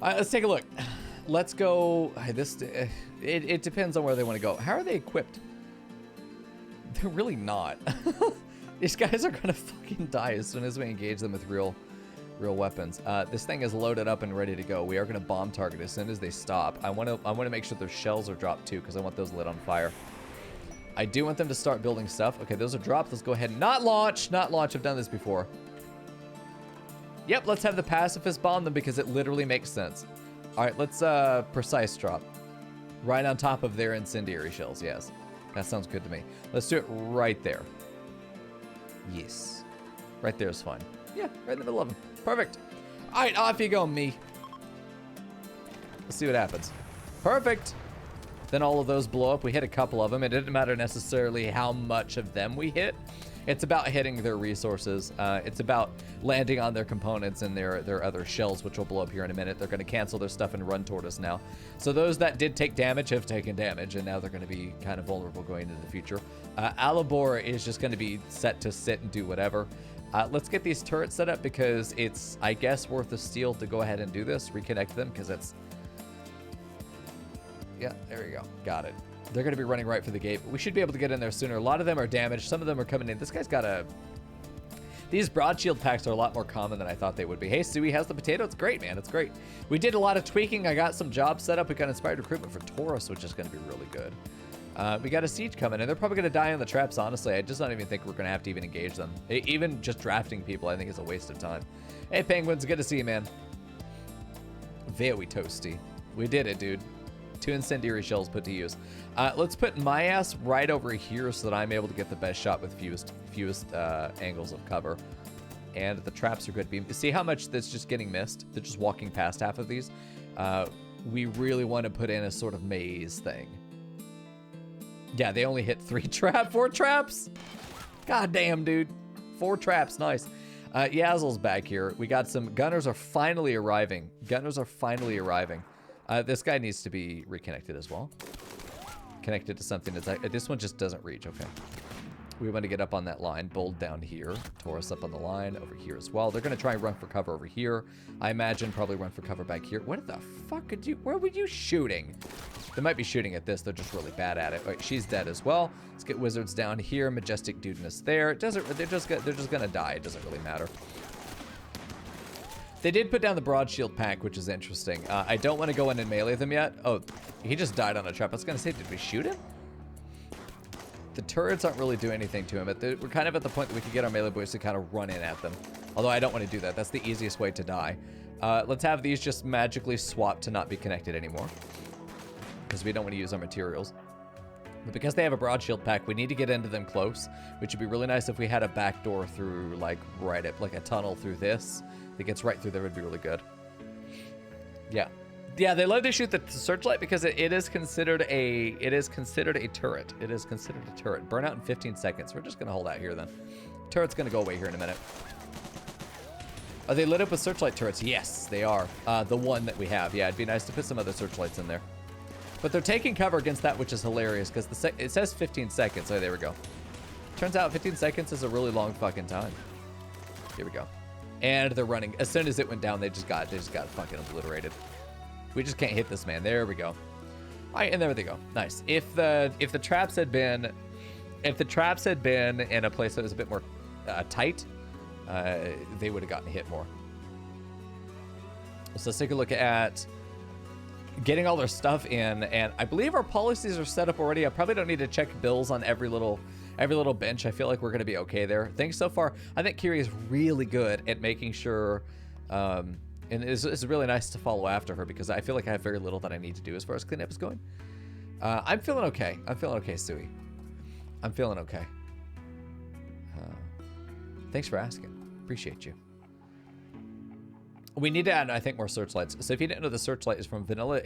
All right, let's take a look. Let's go. It depends on where they want to go. How are they equipped? They're really not. These guys are gonna fucking die as soon as we engage them with real weapons. This thing is loaded up and ready to go. We are gonna bomb target as soon as they stop. I want to make sure their shells are dropped too, because I want those lit on fire. I do want them to start building stuff. Okay, those are dropped. Let's go ahead and not launch. Not launch. I've done this before. Yep, let's have the pacifist bomb them because it literally makes sense. All right, let's precise drop. Right on top of their incendiary shells, yes. That sounds good to me. Let's do it right there. Yes. Right there is fine. Yeah, right in the middle of them. Perfect. All right, off you go, me. Let's see what happens. Perfect. Then all of those blow up. We hit a couple of them. It didn't matter necessarily how much of them we hit. It's about hitting their resources. It's about landing on their components and their other shells, which will blow up here in a minute. They're going to cancel their stuff and run toward us now. So those that did take damage have taken damage, and now they're going to be kind of vulnerable going into the future. Alibor is just going to be set to sit and do whatever. Let's get these turrets set up because it's, I guess, worth the steal to go ahead and do this. Reconnect them because it's... Yeah, there you go. Got it. They're going to be running right for the gate. We should be able to get in there sooner. A lot of them are damaged. Some of them are coming in. This guy's got a... These broad shield packs are a lot more common than I thought they would be. Hey, Suey, how's the potato? It's great, man. It's great. We did a lot of tweaking. I got some jobs set up. We got inspired recruitment for Taurus, which is going to be really good. We got a siege coming, and they're probably going to die on the traps, honestly. I just don't even think we're going to have to even engage them. Even just drafting people, I think, is a waste of time. Hey, Penguins. Good to see you, man. Very toasty. We did it, dude. 2 incendiary shells put to use. Let's put my ass right over here so that I'm able to get the best shot with fewest angles of cover. And the traps are good. See how much that's just getting missed? They're just walking past half of these. We really want to put in a sort of maze thing. Yeah, they only hit 4 traps. God damn, dude. 4 traps, nice. Yazzle's back here. We got some gunners are finally arriving. This guy needs to be reconnected as well. Connected to something that's... This one just doesn't reach. Okay. We want to get up on that line. Bold down here. Taurus up on the line. Over here as well. They're going to try and run for cover over here. I imagine probably run for cover back here. What the fuck could you... Where were you shooting? They might be shooting at this. They're just really bad at it. Wait, she's dead as well. Let's get wizards down here. Majestic dudeness there. It doesn't... They're just going to die. It doesn't really matter. They did put down the broad shield pack, which is interesting. I don't want to go in and melee them yet. Oh, he just died on a trap. I was going to say, did we shoot him? The turrets aren't really doing anything to him. We're kind of at the point that we could get our melee boys to kind of run in at them. Although I don't want to do that. That's the easiest way to die. Let's have these just magically swap to not be connected anymore. Because we don't want to use our materials. But because they have a broad shield pack, we need to get into them close. Which would be really nice if we had a back door through, like, right at, like a tunnel through this. That gets right through there would be really good. Yeah. Yeah, they love to shoot the searchlight because it is considered a turret. It is considered a turret. Burnout in 15 seconds. We're just gonna hold out here then. Turret's gonna go away here in a minute. Are they lit up with searchlight turrets? Yes, they are. The one that we have. Yeah, it'd be nice to put some other searchlights in there. But they're taking cover against that, which is hilarious because it says 15 seconds. Oh, there we go. Turns out 15 seconds is a really long fucking time. Here we go. And they're running. As soon as it went down, they just got fucking obliterated. We just can't hit this man. There we go. All right, and there they go. Nice. If the traps had been in a place that was a bit more tight, they would have gotten hit more. So let's take a look at getting all their stuff in, and I believe our policies are set up already. I probably don't need to check bills on every little bench. I feel like we're going to be okay there. Things so far, I think Kiri is really good at making sure, and it's really nice to follow after her because I feel like I have very little that I need to do as far as cleanup is going. I'm feeling okay. I'm feeling okay, Suey. I'm feeling okay. Thanks for asking. Appreciate you. We need to add, I think, more searchlights. So if you didn't know, the searchlight is from Vanilla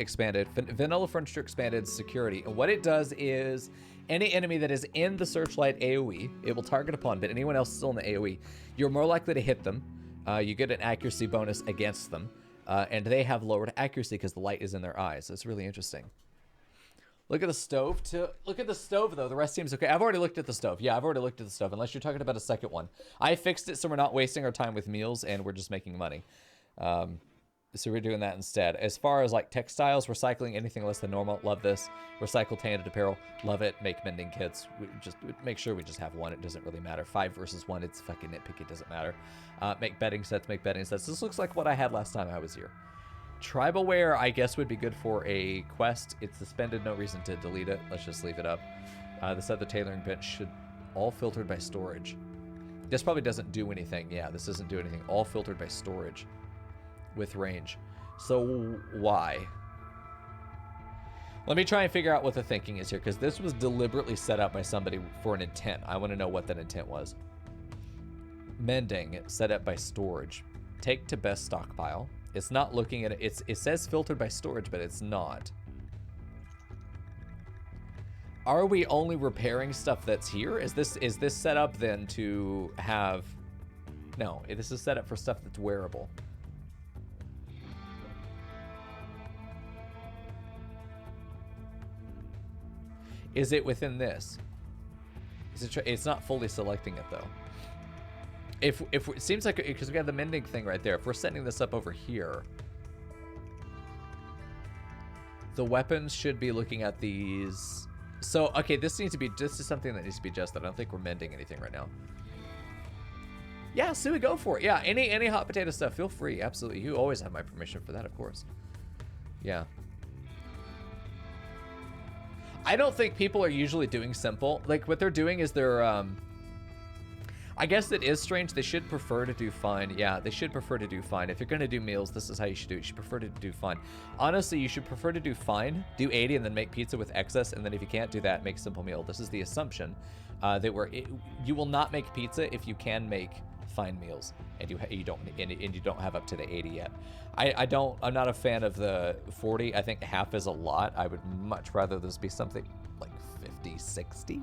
Furniture Expanded Security. And what it does is any enemy that is in the searchlight AoE, it will target upon, but anyone else still in the AoE, you're more likely to hit them. You get an accuracy bonus against them. And they have lowered accuracy because the light is in their eyes. So it's really interesting. Look at the stove. Look at the stove, though. The rest seems okay. I've already looked at the stove. Yeah, I've already looked at the stove, unless you're talking about a second one. I fixed it so we're not wasting our time with meals and we're just making money. So we're doing that instead. As far as like textiles, recycling anything less than normal, love this. Recycle tainted apparel, love it. Make mending kits. We just make sure we just have one. It doesn't really matter. 5 versus 1, it's fucking nitpicky. It doesn't matter. Make bedding sets. Make bedding sets. This looks like what I had last time I was here. Tribal wear, I guess, would be good for a quest. It's suspended. No reason to delete it. Let's just leave it up. This other tailoring bench should all filtered by storage. This probably doesn't do anything. Yeah, this doesn't do anything. All filtered by storage with range. So why? Let me try and figure out what the thinking is here, because this was deliberately set up by somebody for an intent. I want to know what that intent was. Mending, set up by storage. Take to best stockpile. It's not looking at it. It says filtered by storage, but it's not. Are we only repairing stuff that's here? Is this set up then to have... No, this is set up for stuff that's wearable. Is it within this? It's not fully selecting it though. If it seems like, because we have the mending thing right there. If we're setting this up over here, the weapons should be looking at these. So okay, this is something that needs to be adjusted. I don't think we're mending anything right now. Yeah, Sue, go for it. Yeah, any hot potato stuff, feel free. Absolutely, you always have my permission for that, of course. Yeah. I don't think people are usually doing simple. Like, what they're doing is they're, I guess it is strange. They should prefer to do fine. Yeah, they should prefer to do fine. If you're going to do meals, this is how you should do it. You should prefer to do fine. Honestly, you should prefer to do fine, do 80, and then make pizza with excess. And then if you can't do that, make simple meal. This is the assumption that you will not make pizza if you can make fine meals, and you don't have up to the 80 yet. I'm not a fan of the 40. I think half is a lot. I would much rather this be something like 50, 60.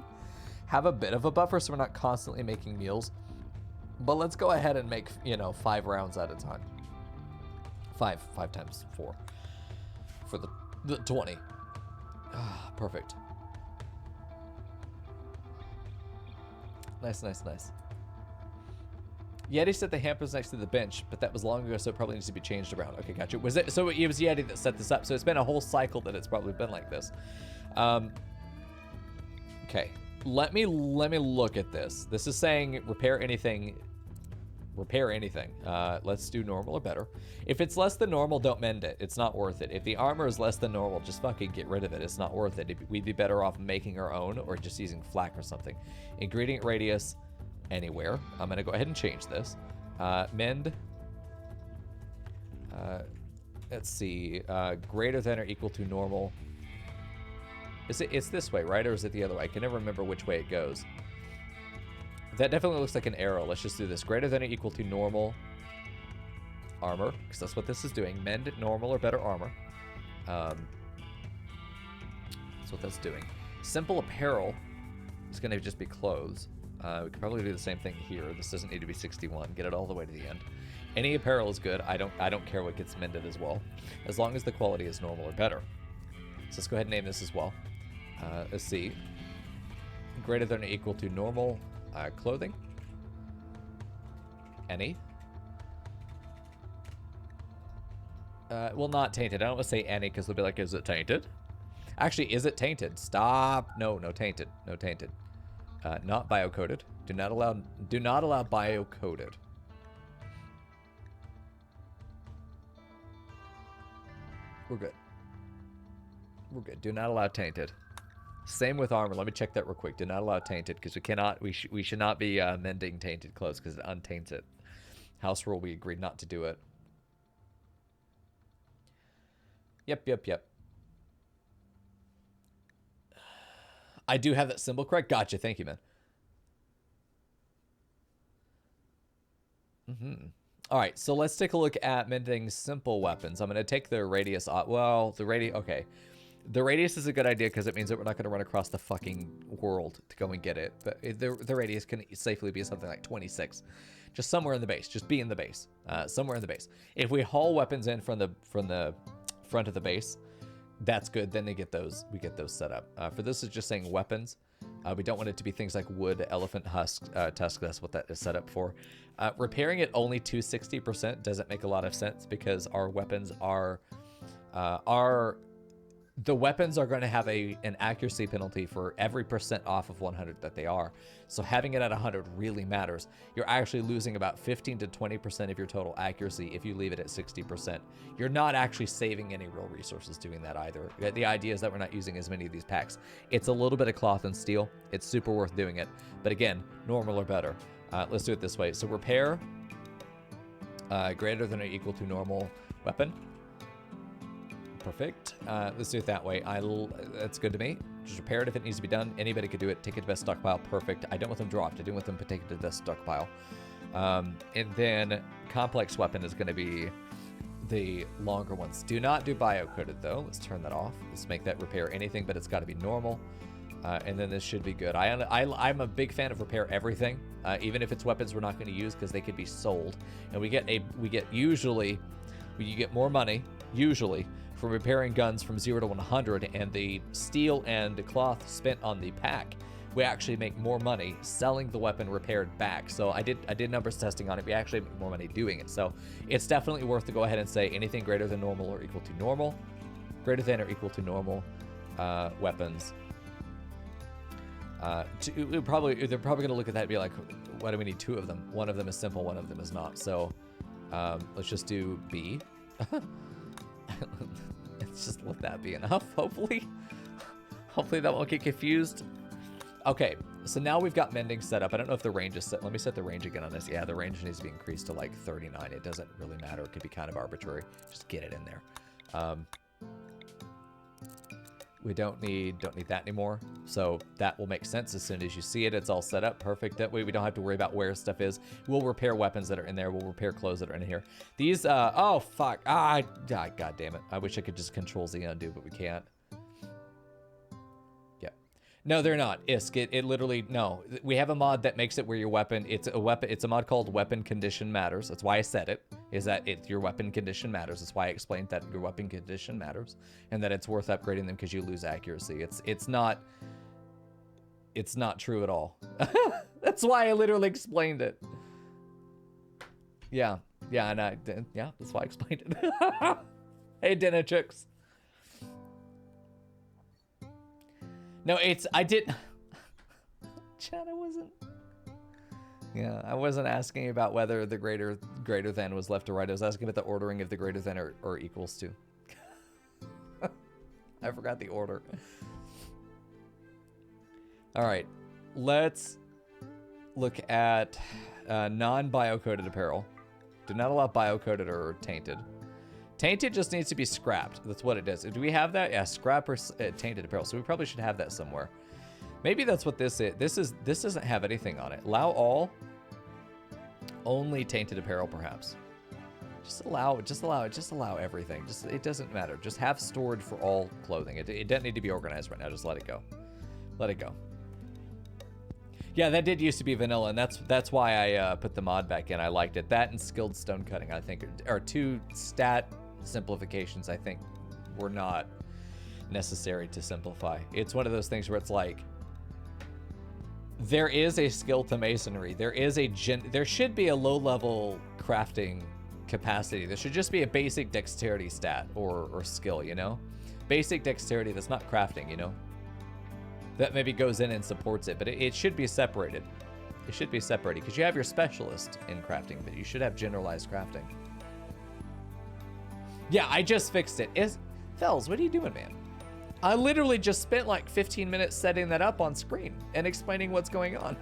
Have a bit of a buffer so we're not constantly making meals. But let's go ahead and make, 5 rounds at a time. 5 times 4 for the 20. Ah, perfect. Nice. Yeti said the hamper's next to the bench, but that was long ago, so it probably needs to be changed around. Okay, gotcha. So it was Yeti that set this up, so it's been a whole cycle that it's probably been like this. Okay, let me look at this. This is saying repair anything. Let's do normal or better. If it's less than normal, don't mend it. It's not worth it. If the armor is less than normal, just fucking get rid of it. It's not worth it. We'd be better off making our own or just using flak or something. Ingredient radius. Anywhere. I'm going to go ahead and change this. Mend. Let's see. Greater than or equal to normal. It's this way, right? Or is it the other way? I can never remember which way it goes. That definitely looks like an arrow. Let's just do this. Greater than or equal to normal armor, because that's what this is doing. Mend normal or better armor. That's what that's doing. Simple apparel is going to just be clothes. We could probably do the same thing here. This doesn't need to be 61. Get it all the way to the end. Any apparel is good. I don't care what gets mended as well, as long as the quality is normal or better. So let's go ahead and name this as well. Let's see. Greater than or equal to normal clothing. Any. Well, not tainted. I don't want to say any because they'll be like, is it tainted? Actually, is it tainted? Stop. No, no tainted. No tainted. Not biocoded. Do not allow biocoded. We're good. We're good. Do not allow tainted. Same with armor. Let me check that real quick. Do not allow tainted because we should not be mending tainted clothes because it untaints it. House rule, we agreed not to do it. Yep. I do have that symbol correct. Gotcha. Thank you, man. All right, so let's take a look at mending simple weapons. I'm going to take the radius off. Well, okay. The radius is a good idea because it means that we're not going to run across the fucking world to go and get it. But the radius can safely be something like 26. Just somewhere in the base. Just be in the base. Somewhere in the base. If we haul weapons in from the front of the base, that's good. Then we get those set up. For this is just saying weapons. We don't want it to be things like wood, elephant tusk. That's what that is set up for. Repairing it only to 60% doesn't make a lot of sense because our weapons the weapons are going to have an accuracy penalty for every percent off of 100 that they are. So having it at 100 really matters. You're actually losing about 15 to 20% of your total accuracy if you leave it at 60%. You're not actually saving any real resources doing that either. The idea is that we're not using as many of these packs. It's a little bit of cloth and steel. It's super worth doing it. But again, normal or better. Let's do it this way. So repair greater than or equal to normal weapon. Perfect. Let's do it that way. That's good to me. Just repair it if it needs to be done. Anybody could do it. Take it to best stockpile. Perfect. I don't want them dropped. I do want them to take it to the best stockpile. And then complex weapon is going to be the longer ones. Do not do biocoded though. Let's turn that off. Let's make that repair anything, but it's got to be normal. And then this should be good. I'm a big fan of repair everything, even if it's weapons we're not going to use because they could be sold. And you get more money usually from repairing guns from 0 to 100, and the steel and the cloth spent on the pack, we actually make more money selling the weapon repaired back. So I did numbers testing on it. We actually make more money doing it. So it's definitely worth to go ahead and say anything greater than normal or equal to normal, greater than or equal to normal weapons. They're probably going to look at that and be like, why do we need two of them? One of them is simple, one of them is not. So let's just do B. Let's just let that be enough, hopefully. Hopefully that won't get confused. Okay, so now we've got mending set up. I don't know if the range is set. Let me set the range again on this. Yeah, the range needs to be increased to like 39. It doesn't really matter. It could be kind of arbitrary. Just get it in there. We don't need that anymore. So that will make sense as soon as you see it. It's all set up perfect. That way we don't have to worry about where stuff is. We'll repair weapons that are in there. We'll repair clothes that are in here. These, oh, fuck. God damn it. I wish I could just Control Z undo, but we can't. Yep. No, they're not. ISK. It literally, no. We have a mod that makes it where your weapon, it's a mod called Weapon Condition Matters. That's why I said it. Is that your weapon condition matters. That's why I explained that your weapon condition matters and that it's worth upgrading them because you lose accuracy. It's not true at all. That's why I literally explained it. Yeah, that's why I explained it. Hey, dinner chicks. No, Chad, I wasn't asking about whether the greater than was left or right. I was asking about the ordering of the greater than or equals to. I forgot the order. All right, let's look at non-biocoded apparel. Do not allow biocoded or tainted. Tainted just needs to be scrapped. That's what it is. Do we have that? Yeah, scrap or tainted apparel. So we probably should have that somewhere. Maybe that's what this is. This doesn't have anything on it. Allow all. Only tainted apparel, perhaps. Just allow everything. It doesn't matter. Just have storage for all clothing. It doesn't need to be organized right now. Just let it go. Let it go. Yeah, that did used to be vanilla, and that's why I put the mod back in. I liked it. That and skilled stone cutting, I think, are two stat simplifications I think were not necessary to simplify. It's one of those things where it's like, there is a skill to masonry. There should be a low-level crafting capacity. There should just be a basic dexterity stat or skill, you know? Basic dexterity that's not crafting, you know? That maybe goes in and supports it, but it should be separated. It should be separated because you have your specialist in crafting, but you should have generalized crafting. Yeah, I just fixed it. Fells, what are you doing, man? I literally just spent like 15 minutes setting that up on screen and explaining what's going on.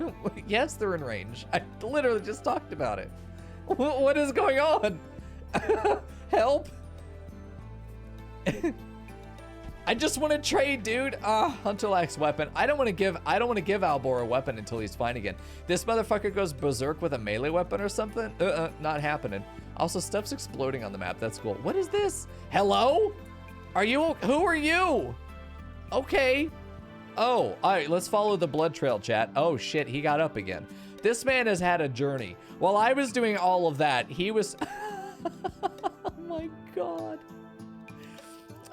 Yes, they're in range. I literally just talked about it. What is going on? Help. I just want to trade, dude. Hunter lacks weapon. I don't want to give Albor a weapon until he's fine again. This motherfucker goes berserk with a melee weapon or something? Not happening. Also, stuff's exploding on the map. That's cool. What is this? Hello? Who are you? Okay. Oh, all right, let's follow the blood trail, chat. Oh shit, he got up again. This man has had a journey. While I was doing all of that, he was... Oh my God.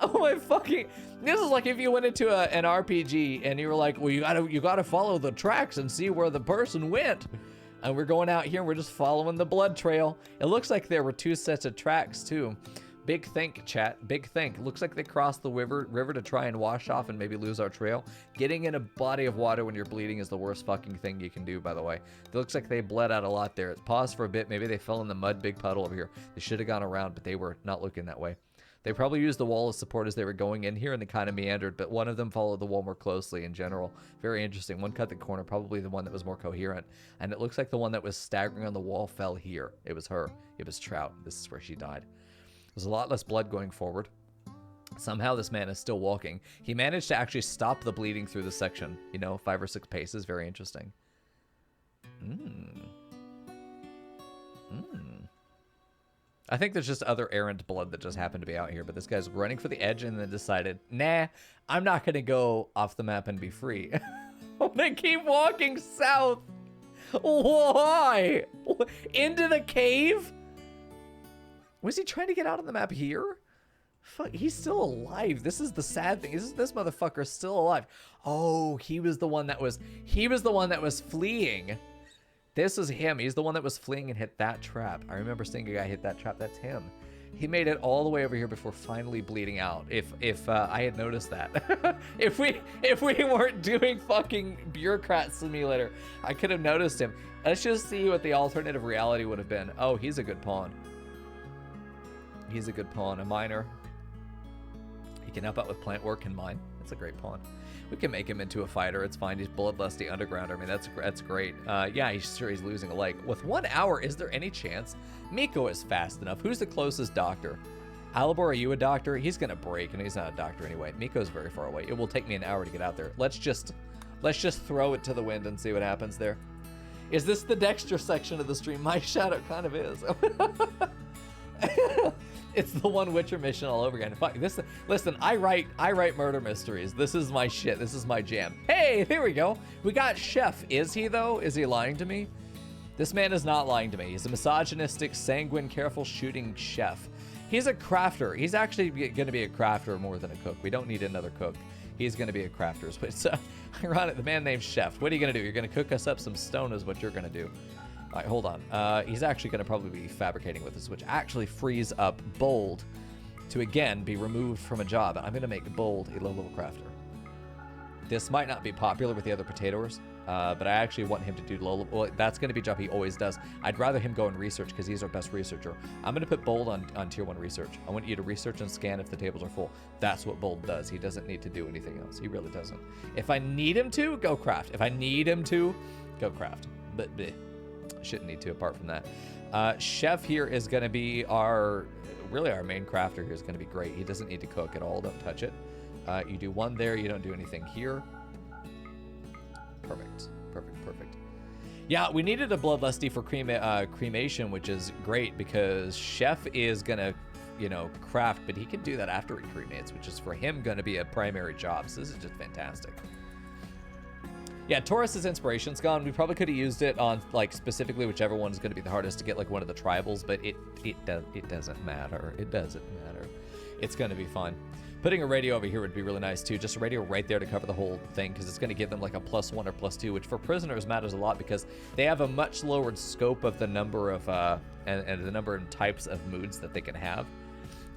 Oh my fucking... This is like if you went into an RPG and you were like, well, you gotta follow the tracks and see where the person went. And we're going out here and we're just following the blood trail. It looks like there were 2 sets of tracks too. Big think, chat. Big think. Looks like they crossed the river to try and wash off and maybe lose our trail. Getting in a body of water when you're bleeding is the worst fucking thing you can do, by the way. It looks like they bled out a lot there. Pause for a bit. Maybe they fell in the mud big puddle over here. They should have gone around, but they were not looking that way. They probably used the wall as support as they were going in here and they kind of meandered, but one of them followed the wall more closely in general. Very interesting. One cut the corner, probably the one that was more coherent. And it looks like the one that was staggering on the wall fell here. It was her. It was Trout. This is where she died. There's a lot less blood going forward. Somehow this man is still walking. He managed to actually stop the bleeding through the section. You know, 5 or 6 paces. Very interesting. I think there's just other errant blood that just happened to be out here. But this guy's running for the edge and then decided, nah, I'm not going to go off the map and be free. I'm going to keep walking south. Why? Into the cave? Was he trying to get out of the map here? Fuck, he's still alive. This is the sad thing. This motherfucker's still alive. Oh, he was the one that was fleeing. This is him. He's the one that was fleeing and hit that trap. I remember seeing a guy hit that trap. That's him. He made it all the way over here before finally bleeding out. If I had noticed that. if we weren't doing fucking Bureaucrat Simulator, I could have noticed him. Let's just see what the alternative reality would have been. Oh, he's a good pawn. He's a good pawn. A miner. He can help out with plant work and mine. That's a great pawn. We can make him into a fighter. It's fine. He's bloodlusty underground. I mean, that's great. Yeah, he's losing a leg. With 1 hour, is there any chance? Mico is fast enough. Who's the closest doctor? Alibor, are you a doctor? He's gonna break, and he's not a doctor anyway. Mico's very far away. It will take me an hour to get out there. Let's just throw it to the wind and see what happens there. Is this the Dexter section of the stream? My shadow kind of is. It's the one Witcher mission all over again. Fuck this. Listen, I write murder mysteries. This is my shit. This is my jam. Hey, there we go. We got Chef. Is he though? Is he lying to me? This man is not lying to me. He's a misogynistic, sanguine, careful shooting chef. He's a crafter. He's actually going to be a crafter more than a cook. We don't need another cook. He's going to be a crafter. But it's ironic. The man named Chef. What are you going to do? You're going to cook us up some stone is what you're going to do. All right, hold on. He's actually going to probably be fabricating with us, which actually frees up Bold to, again, be removed from a job. I'm going to make Bold a low-level crafter. This might not be popular with the other potatoers, but I actually want him to do low-level. Well, that's going to be a job he always does. I'd rather him go and research because he's our best researcher. I'm going to put Bold on tier 1 research. I want you to research and scan if the tables are full. That's what Bold does. He doesn't need to do anything else. He really doesn't. If I need him to, go craft. If I need him to, go craft. But bleh. Shouldn't need to apart from that. Chef here is going to be our main crafter here is going to be great. He doesn't need to cook at all. Don't touch it. You do 1 there. You don't do anything here. Perfect. Yeah, we needed a bloodlusty for cremation, which is great because Chef is going to, craft, but he can do that after he cremates, which is for him going to be a primary job. So this is just fantastic. Yeah, Taurus's inspiration's gone. We probably could have used it on, specifically whichever one is going to be the hardest to get, one of the tribals, but it doesn't matter. It doesn't matter. It's going to be fun. Putting a radio over here would be really nice too. Just a radio right there to cover the whole thing, because it's going to give them like a +1 or +2, which for prisoners matters a lot because they have a much lowered scope of the number of and the number and types of moods that they can have.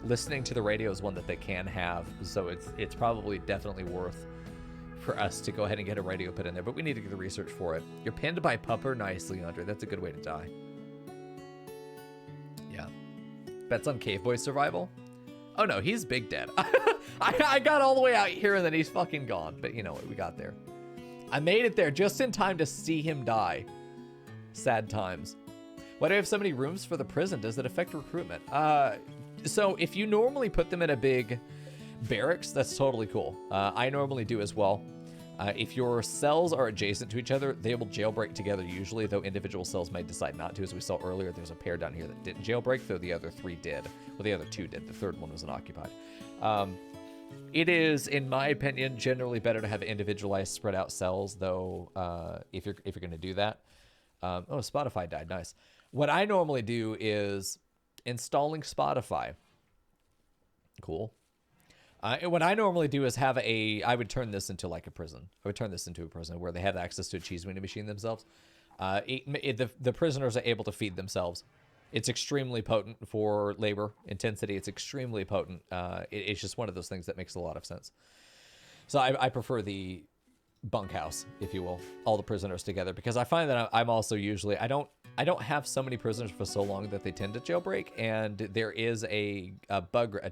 Listening to the radio is one that they can have, so it's probably definitely worth for us to go ahead and get a radio put in there, but we need to get the research for it. You're pinned by Pupper. Nice, Leandra. That's a good way to die. Yeah. Bets on Cave Boy survival. Oh no, he's big dead. I got all the way out here and then he's fucking gone. But you know what? We got there. I made it there just in time to see him die. Sad times. Why do I have so many rooms for the prison? Does it affect recruitment? So if you normally put them in a big barracks, that's totally cool. I normally do as well. If your cells are adjacent to each other, they will jailbreak together usually, though individual cells may decide not to. As we saw earlier, there's a pair down here that didn't jailbreak, though the other 3 did. Well, the other 2 did. The third one was unoccupied. It is, in my opinion, generally better to have individualized, spread out cells, though, if you're going to do that. Oh, Spotify died. Nice. What I normally do is installing Spotify. Cool. What I normally do is I would turn this into like a prison. I would turn this into a prison where they have access to a cheese vending machine themselves. The prisoners are able to feed themselves. It's extremely potent for labor intensity. It's extremely potent. It's just one of those things that makes a lot of sense. So I prefer the bunkhouse, if you will, all the prisoners together, because I find that I'm also usually, I don't have so many prisoners for so long that they tend to jailbreak, and there is a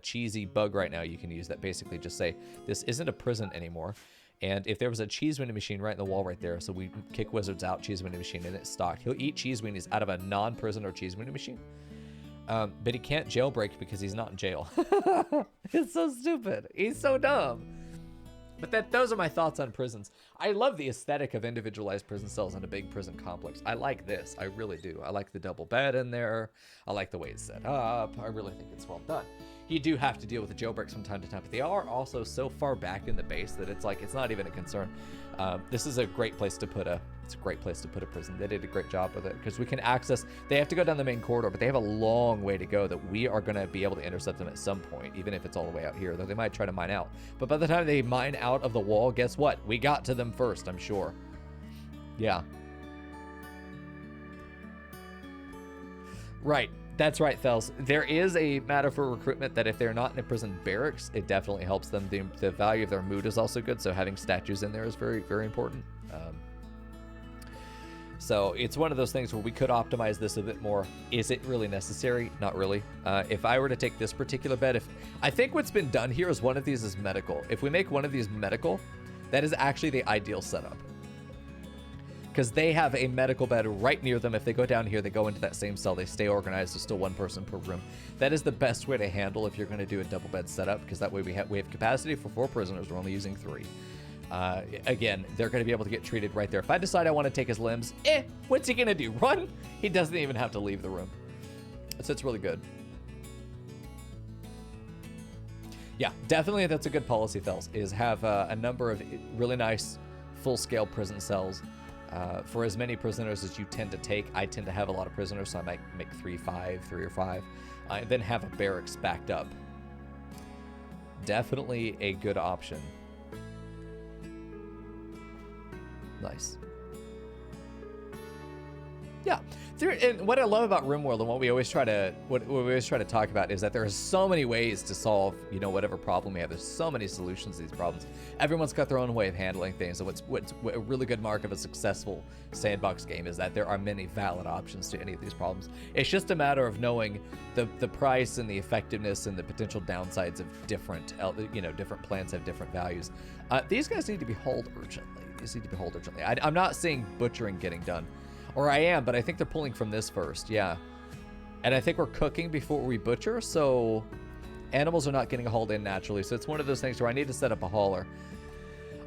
cheesy bug right now you can use that basically just say, this isn't a prison anymore. And if there was a cheese vending machine right in the wall right there, so we kick wizards out, cheese vending machine, and it's stocked, he'll eat cheese weenies out of a non-prisoner cheese vending machine. But he can't jailbreak because he's not in jail. It's so stupid. He's so dumb. But those are my thoughts on prisons. I love the aesthetic of individualized prison cells in a big prison complex. I like this. I really do. I like the double bed in there. I like the way it's set up. I really think it's well done. You do have to deal with the jailbreaks from time to time, but they are also so far back in the base that it's like it's not even a concern. This is a great place to put a prison. They did a great job with it because we can access. They have to go down the main corridor, but they have a long way to go that we are going to be able to intercept them at some point, even if it's all the way out here. Though they might try to mine out, but by the time they mine out of the wall, guess what? We got to them first, I'm sure. Yeah. Right. That's right, Thels. There is a matter for recruitment that if they're not in a prison barracks, it definitely helps them. The value of their mood is also good, so having statues in there is very, very important. So it's one of those things where we could optimize this a bit more. Is it really necessary? Not really. If I were to take this particular bed, I think what's been done here is one of these is medical. If we make one of these medical, that is actually the ideal setup. Because they have a medical bed right near them. If they go down here, they go into that same cell. They stay organized. There's still 1 person per room. That is the best way to handle if you're going to do a double bed setup, because that way we have capacity for 4 prisoners. We're only using 3. Again, they're going to be able to get treated right there. If I decide I want to take his limbs, what's he going to do? Run? He doesn't even have to leave the room. So it's really good. Yeah, definitely that's a good policy, Thels, is have a number of really nice full-scale prison cells. For as many prisoners as you tend to take, I tend to have a lot of prisoners, so I might make 3 or 5, and then have a barracks backed up. Definitely a good option. Nice. Yeah. And what I love about RimWorld and what we always try to talk about is that there are so many ways to solve, whatever problem we have. There's so many solutions to these problems. Everyone's got their own way of handling things. And what's a really good mark of a successful sandbox game is that there are many valid options to any of these problems. It's just a matter of knowing the price and the effectiveness and the potential downsides of different plans have different values. These guys need to be hauled urgently. I'm not seeing butchering getting done. Or I am, but I think they're pulling from this first, yeah. And I think we're cooking before we butcher, so animals are not getting hauled in naturally. So it's one of those things where I need to set up a hauler.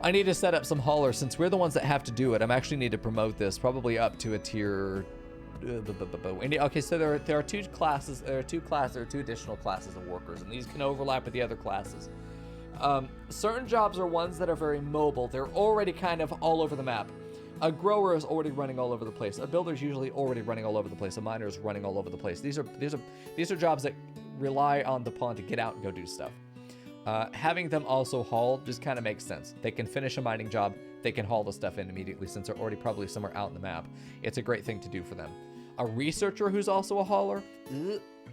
I need to set up some haulers. Since we're the ones that have to do it, I actually need to promote this, probably up to a tier... Okay, so there are 2 classes, there are 2 additional classes of workers, and these can overlap with the other classes. Certain jobs are ones that are very mobile. They're already kind of all over the map. A grower is already running all over the place. A builder is usually already running all over the place. A miner is running all over the place. These are jobs that rely on the pawn to get out and go do stuff. having them also haul just kind of makes sense. They can finish a mining job. They can haul the stuff in immediately since they're already probably somewhere out in the map. It's a great thing to do for them. A researcher who's also a hauler,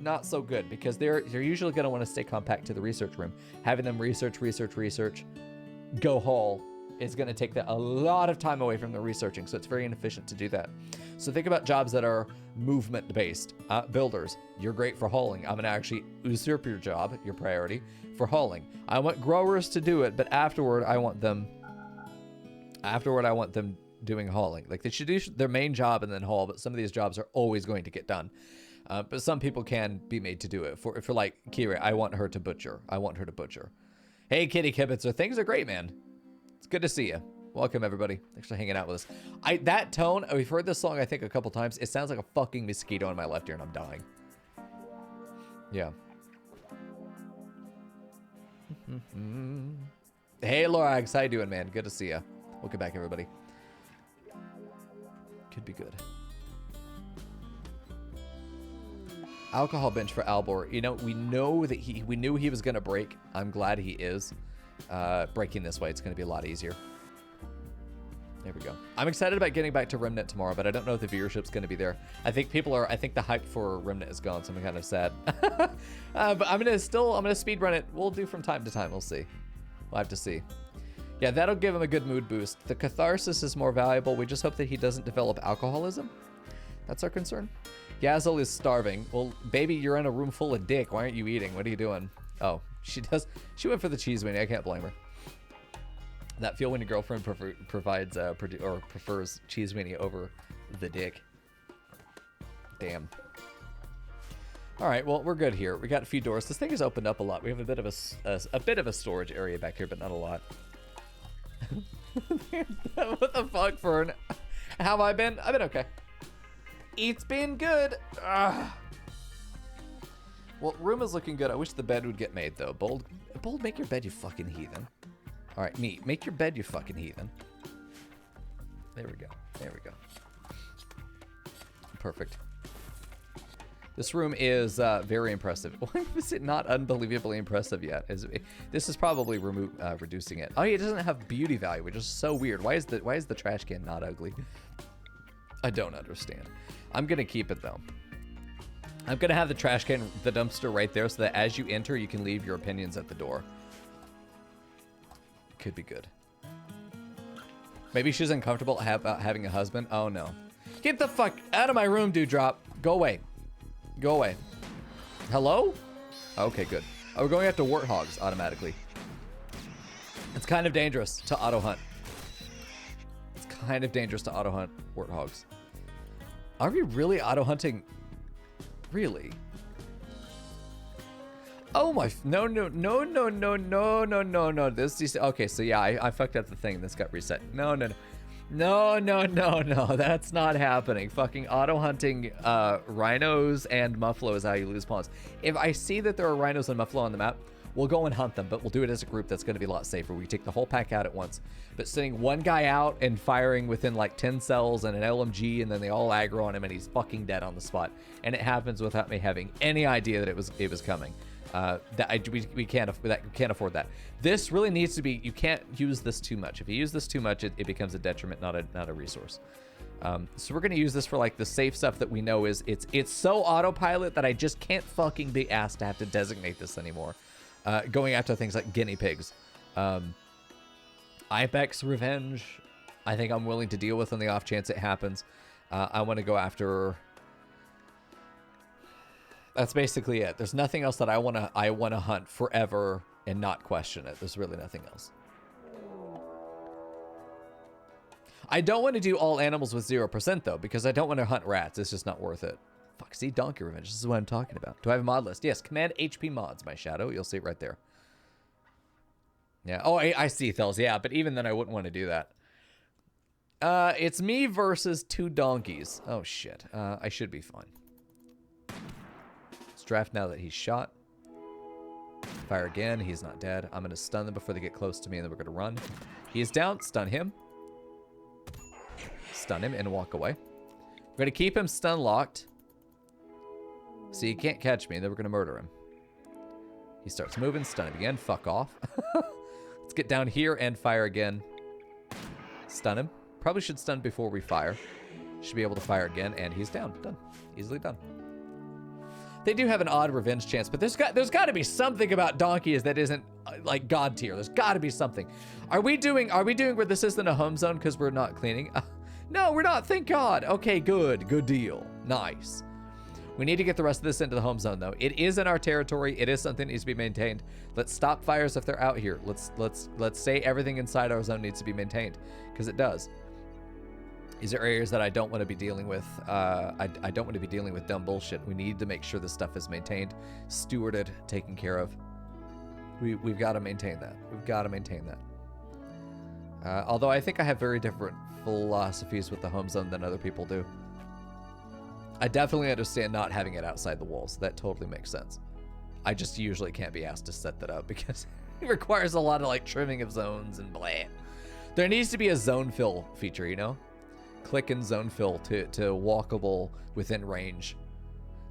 not so good because they're usually going to want to stay compact to the research room. Having them research, go haul is going to take a lot of time away from the researching, so it's very inefficient to do that. So think about jobs that are movement based. Builders, you're great for hauling. I'm going to actually usurp your job, your priority, for hauling. I want growers to do it, but afterward I want them doing hauling. Like they should do their main job and then haul, but some of these jobs are always going to get done. But some people can be made to do it. For like Kira, I want her to butcher. Hey, Kitty Kibitzer, things are great, man. It's good to see you. Welcome, everybody. Thanks for hanging out with us. That tone, we've heard this song, I think, a couple times. It sounds like a fucking mosquito in my left ear, and I'm dying. Yeah. Hey, Lorax, how you doing, man? Good to see you. Welcome back, everybody. Could be good. Alcohol bench for Albor. You know, we knew he was gonna break. I'm glad he is. Breaking this way, it's gonna be a lot easier. There we go. I'm excited about getting back to Remnant tomorrow, but I don't know if the viewership's gonna be there. I think the hype for Remnant is gone, so I'm kind of sad. But I'm gonna speed run it. We'll do from time to time. We'll see. We'll have to see. Yeah, that'll give him a good mood boost. The catharsis is more valuable. We just hope that he doesn't develop alcoholism. That's our concern. Yazel is starving. Well, baby, you're in a room full of dick. Why aren't you eating? What are you doing? Oh, she went for the cheese weenie. I can't blame her. That feel when your girlfriend prefers cheese weenie over the dick. Damn. All right, well, we're good here. We got a few doors. This thing has opened up a lot. We have a bit of a storage area back here, but not a lot. What the fuck, Fern? How have I been? I've been okay. It's been good. Ugh. Well, room is looking good. I wish the bed would get made, though. Bold, make your bed, you fucking heathen. All right, me, make your bed, you fucking heathen. There we go. There we go. Perfect. This room is very impressive. Why is it not unbelievably impressive yet? This is probably reducing it. Oh, it doesn't have beauty value, which is so weird. Why is the trash can not ugly? I don't understand. I'm gonna keep it though. I'm gonna have the trash can, the dumpster right there, so that as you enter, you can leave your opinions at the door. Could be good. Maybe she's uncomfortable about having a husband. Oh no. Get the fuck out of my room, Dewdrop. Go away. Go away. Hello? Okay, good. Oh, we're going after warthogs automatically. It's kind of dangerous to auto hunt. It's kind of dangerous to auto hunt warthogs. Are we really auto hunting? Really? Oh my, no. This, okay, so yeah, I fucked up the thing. This got reset. No. That's not happening. Fucking auto hunting rhinos and muffalo is how you lose pawns. If I see that there are rhinos and muffalo on the map, we'll go and hunt them, but we'll do it as a group. That's going to be a lot safer. We take the whole pack out at once. But sending one guy out and firing within like 10 cells and an LMG, and then they all aggro on him and he's fucking dead on the spot. And it happens without me having any idea that it was coming. We can't afford that. This really needs to be, you can't use this too much. If you use this too much, it becomes a detriment, not a resource. So we're going to use this for like the safe stuff that we know is, it's so autopilot that I just can't fucking be asked to have to designate this anymore. Going after things like guinea pigs. Ibex revenge, I think I'm willing to deal with on the off chance it happens. I want to go after... That's basically it. There's nothing else that I want to hunt forever and not question it. There's really nothing else. I don't want to do all animals with 0% though, because I don't want to hunt rats. It's just not worth it. Fuck, see, donkey revenge. This is what I'm talking about. Do I have a mod list? Yes, command HP mods, my shadow. You'll see it right there. Yeah. Oh, I see, Thels. Yeah, but even then I wouldn't want to do that. It's me versus 2 donkeys. Oh, shit. I should be fine. Draft now that he's shot. Fire again. He's not dead. I'm going to stun them before they get close to me, and then we're going to run. He is down. Stun him. Stun him and walk away. We're going to keep him stun locked. So he can't catch me. Then we're going to murder him. He starts moving, stun him again, fuck off. Let's get down here and fire again. Stun him. Probably should stun before we fire. Should be able to fire again, and he's down. Done. Easily done. They do have an odd revenge chance, but there's got to be something about donkeys that isn't like god tier. There's got to be something. Are we doing where this isn't a home zone because we're not cleaning? No, we're not. Thank God. Okay, good. Good deal. Nice. We need to get the rest of this into the home zone, though. It is in our territory. It is something that needs to be maintained. Let's stop fires if they're out here. Let's say everything inside our zone needs to be maintained, because it does. These are areas that I don't want to be dealing with. I don't want to be dealing with dumb bullshit. We need to make sure this stuff is maintained, stewarded, taken care of. We've got to maintain that. We've got to maintain that. Although I think I have very different philosophies with the home zone than other people do. I definitely understand not having it outside the walls. That totally makes sense. I just usually can't be asked to set that up because it requires a lot of like trimming of zones and blah. There needs to be a zone fill feature, you know? Click and zone fill to walkable within range.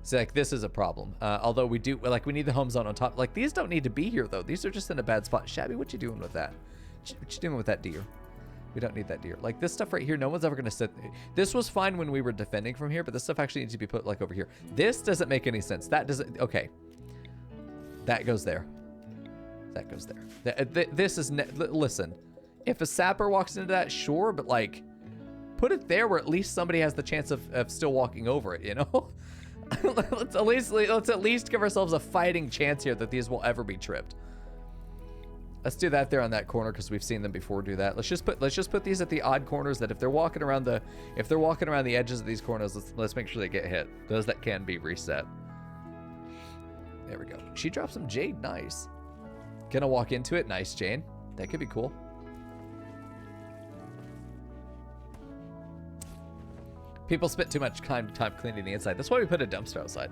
So like this is a problem. Although we do, like we need the home zone on top. Like these don't need to be here though. These are just in a bad spot. Shabby, what you doing with that? What you doing with that deer? We don't need that deer. Like this stuff right here, no one's ever gonna sit. This was fine when we were defending from here, but this stuff actually needs to be put like over here. This doesn't make any sense. That doesn't, okay. That goes there. That goes there. This is, listen, if a sapper walks into that, sure, but like, put it there where at least somebody has the chance of still walking over it, you know? let's at least give ourselves a fighting chance here that these will ever be tripped. Let's do that there on that corner because we've seen them before do that. Let's just put these at the odd corners that if they're walking around the edges of these corners, let's make sure they get hit. Those that can be reset. There we go. She dropped some jade. Nice. Gonna walk into it. Nice, Jane. That could be cool. People spent too much time cleaning the inside. That's why we put a dumpster outside.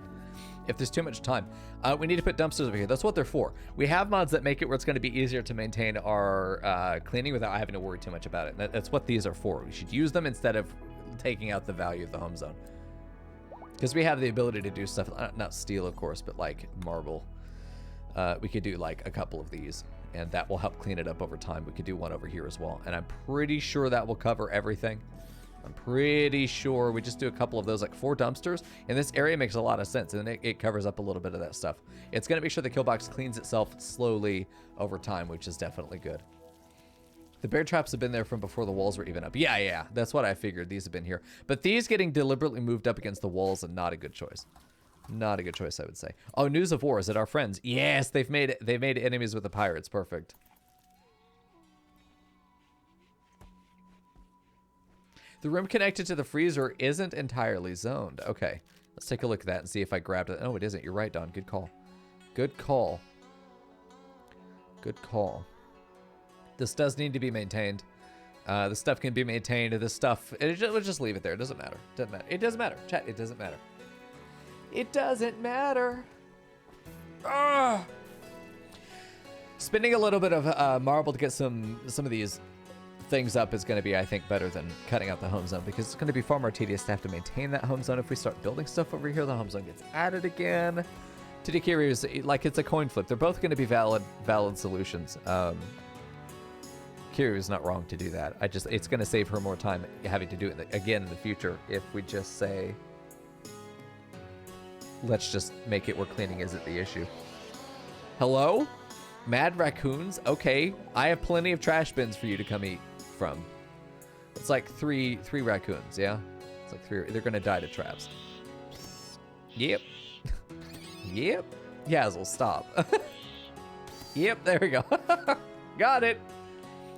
If there's too much time, we need to put dumpsters over here. That's what they're for. We have mods that make it where it's going to be easier to maintain our cleaning without having to worry too much about it. That's what these are for. We should use them instead of taking out the value of the home zone. Because we have the ability to do stuff, not steel, of course, but like marble. We could do like a couple of these, and that will help clean it up over time. We could do one over here as well. And I'm pretty sure that will cover everything. I'm pretty sure we just do a couple of those, like 4 dumpsters. And this area makes a lot of sense, and then it covers up a little bit of that stuff. It's going to make sure the kill box cleans itself slowly over time, which is definitely good. The bear traps have been there from before the walls were even up. Yeah, that's what I figured. These have been here. But these getting deliberately moved up against the walls is not a good choice. Not a good choice, I would say. Oh, news of war. Is it our friends? Yes, they've made enemies with the pirates. Perfect. The room connected to the freezer isn't entirely zoned. Okay, let's take a look at that and see if I grabbed it. Oh, it isn't. You're right, Don. Good call. Good call. Good call. This does need to be maintained. The stuff can be maintained. This stuff, we'll just leave it there. It doesn't matter. Doesn't matter. It doesn't matter. Chat, it doesn't matter. It doesn't matter. Ah! Spending a little bit of marble to get some of these things up is going to be, I think, better than cutting out the home zone, because it's going to be far more tedious to have to maintain that home zone. If we start building stuff over here, the home zone gets added again. Tidikiri is like, it's a coin flip. They're both going to be valid solutions. Kiryu is not wrong to do that. It's going to save her more time having to do it again in the future if we just say, let's just make it where cleaning isn't the issue. Hello? Mad raccoons? Okay, I have plenty of trash bins for you to come eat from. It's like three raccoons, yeah? It's like 3. They're gonna die to traps. Yep. Yep. Yazzle, stop. Yep, there we go. Got it.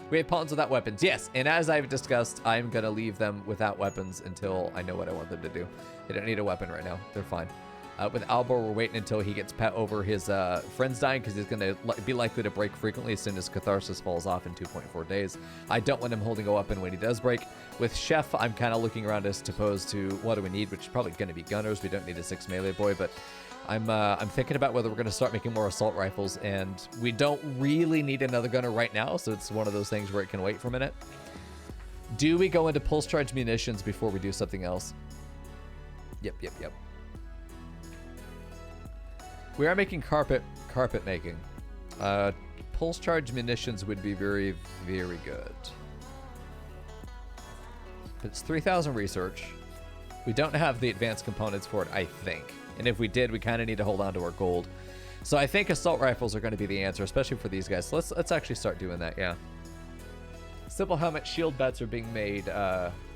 We have pawns without weapons. Yes, and as I've discussed, I'm gonna leave them without weapons until I know what I want them to do. They don't need a weapon right now. They're fine. With Albor, we're waiting until he gets over his friends dying, because he's going to be likely to break frequently as soon as Catharsis falls off in 2.4 days. I don't want him holding a weapon when he does break. With Chef, I'm kind of looking around as opposed to what do we need, which is probably going to be gunners. We don't need a 6 melee boy, but I'm thinking about whether we're going to start making more assault rifles, and we don't really need another gunner right now, so it's one of those things where it can wait for a minute. Do we go into pulse charge munitions before we do something else? Yep. We are making carpet carpet making. Pulse charge munitions would be very, very good. It's 3,000 research. We don't have the advanced components for it, I think. And if we did, we kind of need to hold on to our gold. So I think assault rifles are going to be the answer, especially for these guys. So let's actually start doing that, yeah. Simple helmet, shield bets are being made.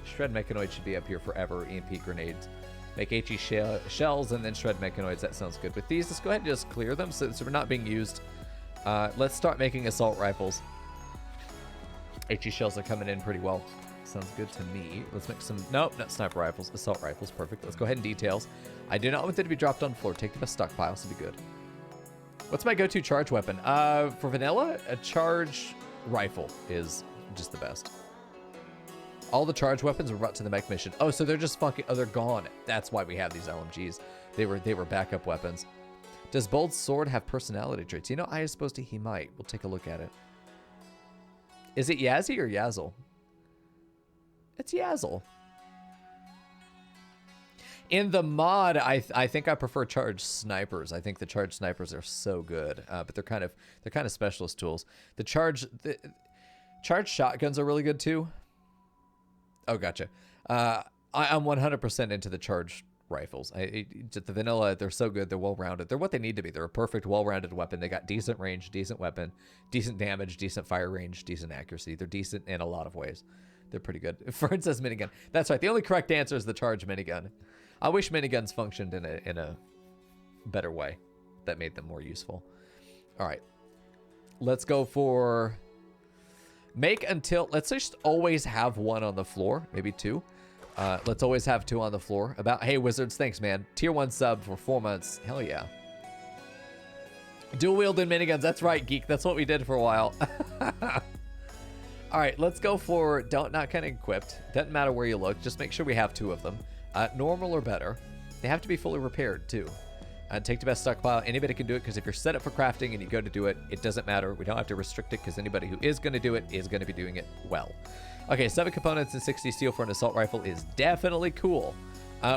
Shred mechanoids should be up here forever. EMP grenades. Make HE shells and then shred mechanoids. That sounds good. With these, let's go ahead and just clear them so we're not being used. Let's start making assault rifles. HE shells are coming in pretty well. Sounds good to me. Let's make some... Nope, not sniper rifles. Assault rifles. Perfect. Let's go ahead and details. I do not want them to be dropped on the floor. Take the best stockpile. This will be good. What's my go-to charge weapon? For vanilla, a charge rifle is just the best. All the charge weapons were brought to the mech mission. Oh, so they're just fucking... Oh, they're gone. That's why we have these LMGs. They were backup weapons. Does Bold Sword have personality traits? You know, I suppose he might. We'll take a look at it. Is it Yazzie or Yazzle? It's Yazzle. In the mod, I think I prefer charged snipers. I think the charged snipers are so good, but they're kind of specialist tools. The charged shotguns are really good too. Oh, gotcha. I'm 100% into the charged rifles. The vanilla, they're so good. They're well-rounded. They're what they need to be. They're a perfect, well-rounded weapon. They got decent range, decent weapon, decent damage, decent fire range, decent accuracy. They're decent in a lot of ways. They're pretty good. Fern says minigun. That's right. The only correct answer is the charge minigun. I wish miniguns functioned in a better way that made them more useful. All right. Let's go for make until... Let's just always have one on the floor. Maybe two. Let's always have two on the floor. Hey, Wizards. Thanks, man. Tier 1 sub for 4 months. Hell yeah. Dual wielding miniguns. That's right, Geek. That's what we did for a while. All right, let's go for not kind of equipped. Doesn't matter where you look. Just make sure we have two of them. Normal or better. They have to be fully repaired too. Take the best stockpile. Anybody can do it because if you're set up for crafting and you go to do it, it doesn't matter. We don't have to restrict it because anybody who is going to do it is going to be doing it well. Okay, 7 components and 60 steel for an assault rifle is definitely cool.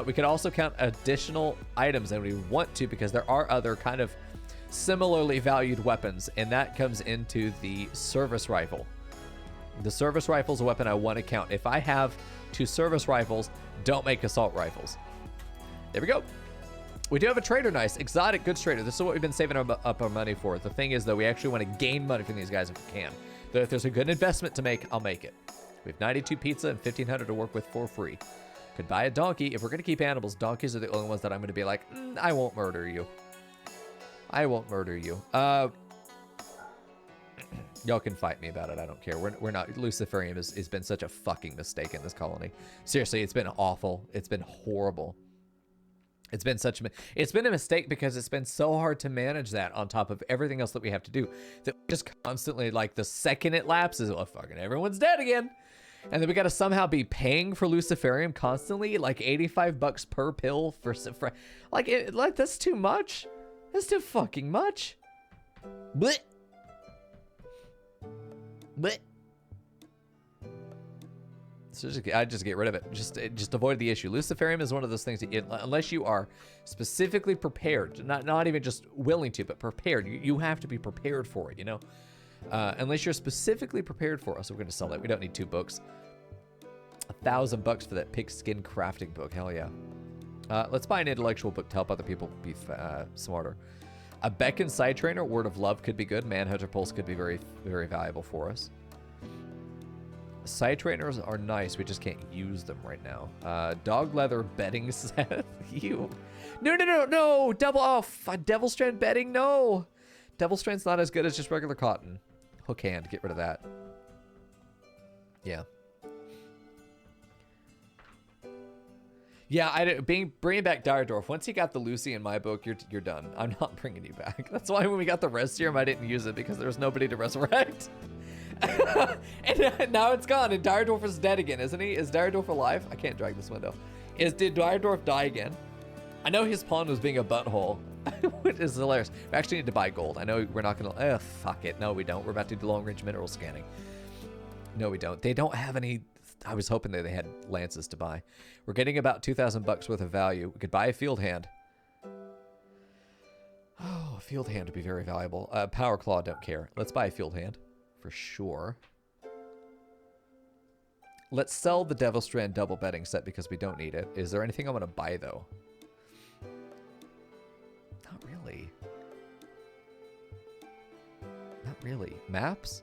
We could also count additional items and we want to because there are other kind of similarly valued weapons, and that comes into the service rifle. The service rifle is a weapon I want to count. If I have 2 service rifles, don't make assault rifles. There we go. We do have a trader, nice. Exotic goods trader. This is what we've been saving up our money for. The thing is, though, we actually want to gain money from these guys if we can. If there's a good investment to make, I'll make it. We have 92 pizza and 1,500 to work with for free. Could buy a donkey. If we're going to keep animals, donkeys are the only ones that I'm going to be like, I won't murder you. I won't murder you. Y'all can fight me about it. I don't care. We're not. Luciferium has been such a fucking mistake in this colony. Seriously, it's been awful. It's been horrible. It's been a mistake because it's been so hard to manage that on top of everything else that we have to do. That we just constantly, like, the second it lapses, oh, fucking everyone's dead again. And then we got to somehow be paying for Luciferium constantly, like $85 per pill for like that's too much. That's too fucking much. Blech. But so I just get rid of it. Just avoid the issue. Luciferium is one of those things that unless you are specifically prepared, not even just willing to, but prepared, you have to be prepared for it. You know, unless you're specifically prepared for it. So we're going to sell that. We don't need 2 books. $1,000 for that pigskin crafting book. Hell yeah. Let's buy an intellectual book to help other people be smarter. A Beckon side trainer, Word of Love could be good. Manhunter Pulse could be very, very valuable for us. Side trainers are nice. We just can't use them right now. Dog leather bedding set. No. Double off. Devil strand bedding. No. Devil strand's not as good as just regular cotton. Hook hand. Get rid of that. Yeah. Yeah, bringing back Dyerdorf. Once you got the Lucy in my book, you're done. I'm not bringing you back. That's why when we got the Res Serum, I didn't use it because there was nobody to resurrect. And now it's gone, and Dyerdorf is dead again, isn't he? Is Dyerdorf alive? I can't drag this window. Did Dyerdorf die again? I know his pawn was being a butthole, which is hilarious. We actually need to buy gold. I know we're not gonna. Fuck it. No, we don't. We're about to do long-range mineral scanning. No, we don't. They don't have any. I was hoping that they had lances to buy. We're getting about $2,000 worth of value. We could buy a field hand. Oh, a field hand would be very valuable. Power claw, don't care. Let's buy a field hand for sure. Let's sell the Devil Strand double bedding set because we don't need it. Is there anything I want to buy though? Not really. Not really. Maps?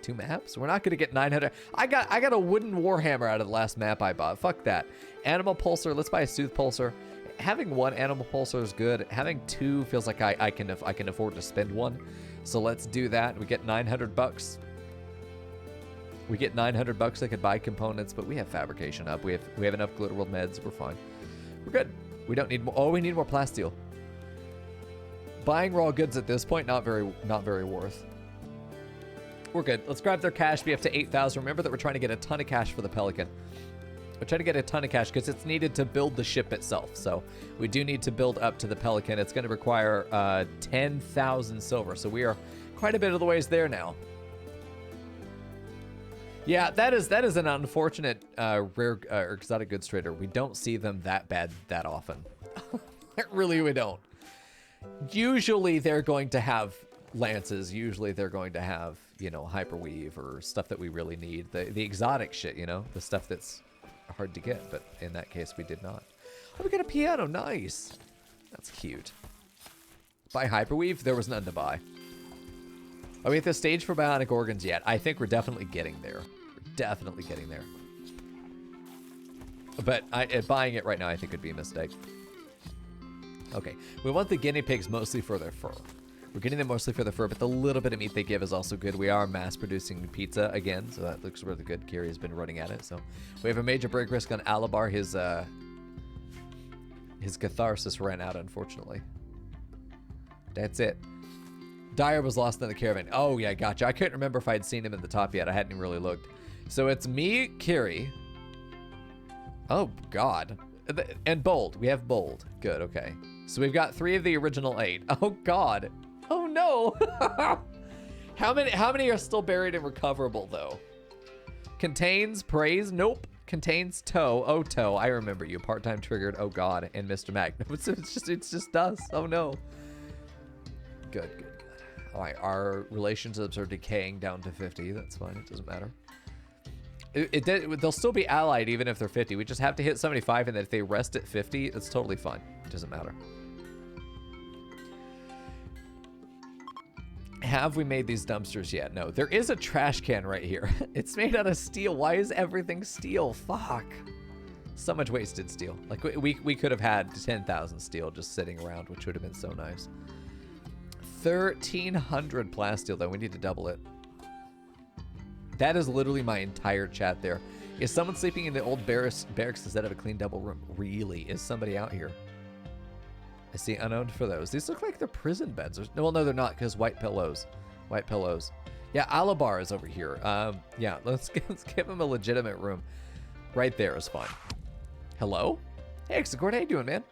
2 maps? We're not gonna get 900. I got a wooden warhammer out of the last map I bought. Fuck that. Animal pulsar. Let's buy a Soothe pulsar. Having 1 animal pulsar is good. Having 2 feels like I can afford to spend 1. So let's do that. We get 900 bucks. We get 900 bucks. I could buy components, but we have fabrication up. We have enough Glitter World meds. We're fine. We're good. We don't need more. Oh, we need more plasteel. Buying raw goods at this point, not very worth. We're good. Let's grab their cash. Be up to 8,000. Remember that we're trying to get a ton of cash for the Pelican. We're trying to get a ton of cash because it's needed to build the ship itself. So we do need to build up to the Pelican. It's going to require 10,000 silver. So we are quite a bit of the ways there now. Yeah, that is an unfortunate rare or exotic goods trader. We don't see them that bad that often. Really, we don't. Usually they're going to have lances. Usually they're going to have, you know, hyperweave or stuff that we really need. The exotic shit, you know, the stuff that's hard to get. But in that case, we did not. Oh, we got a piano. Nice. That's cute. Buy hyperweave? There was none to buy. Are we at the stage for bionic organs yet? I think we're definitely getting there. We're definitely getting there. But buying it right now, I think would be a mistake. Okay, we want the guinea pigs mostly for their fur. We're getting them mostly for the fur, but the little bit of meat they give is also good. We are mass-producing pizza again, so that looks really good. Kiri has been running at it, so we have a major break risk on Alabar. His catharsis ran out, unfortunately. That's it. Dyer was lost in the caravan. Oh, yeah, gotcha. I couldn't remember if I'd seen him in the top yet. I hadn't really looked. So it's me, Kiri. Oh, God. And Bold. We have Bold. Good, okay. So we've got 3 of the original 8. Oh, God. Oh, no. How many are still buried and recoverable, though? Contains praise? Nope. Contains toe. Oh, toe. I remember you. Part-time triggered. Oh, God. And Mr. Mac. No, it's just us. Oh, no. Good, good. All right, our relationships are decaying down to 50. That's fine. It doesn't matter. They'll still be allied even if they're 50. We just have to hit 75, and then if they rest at 50, it's totally fine. It doesn't matter. Have we made these dumpsters yet? No. There is a trash can right here. It's made out of steel. Why is everything steel? Fuck. So much wasted steel. Like, we could have had 10,000 steel just sitting around, which would have been so nice. 1,300 plasteel, though. We need to double it. That is literally my entire chat there. Is someone sleeping in the old barracks instead of a clean double room? Really? Is somebody out here? I see unowned for those. These look like they're prison beds. Well, no, they're not, because white pillows. White pillows. Yeah, Alabar is over here. Yeah, let's give him a legitimate room. Right there is fine. Hello? Hey, Exegord, how you doing, man?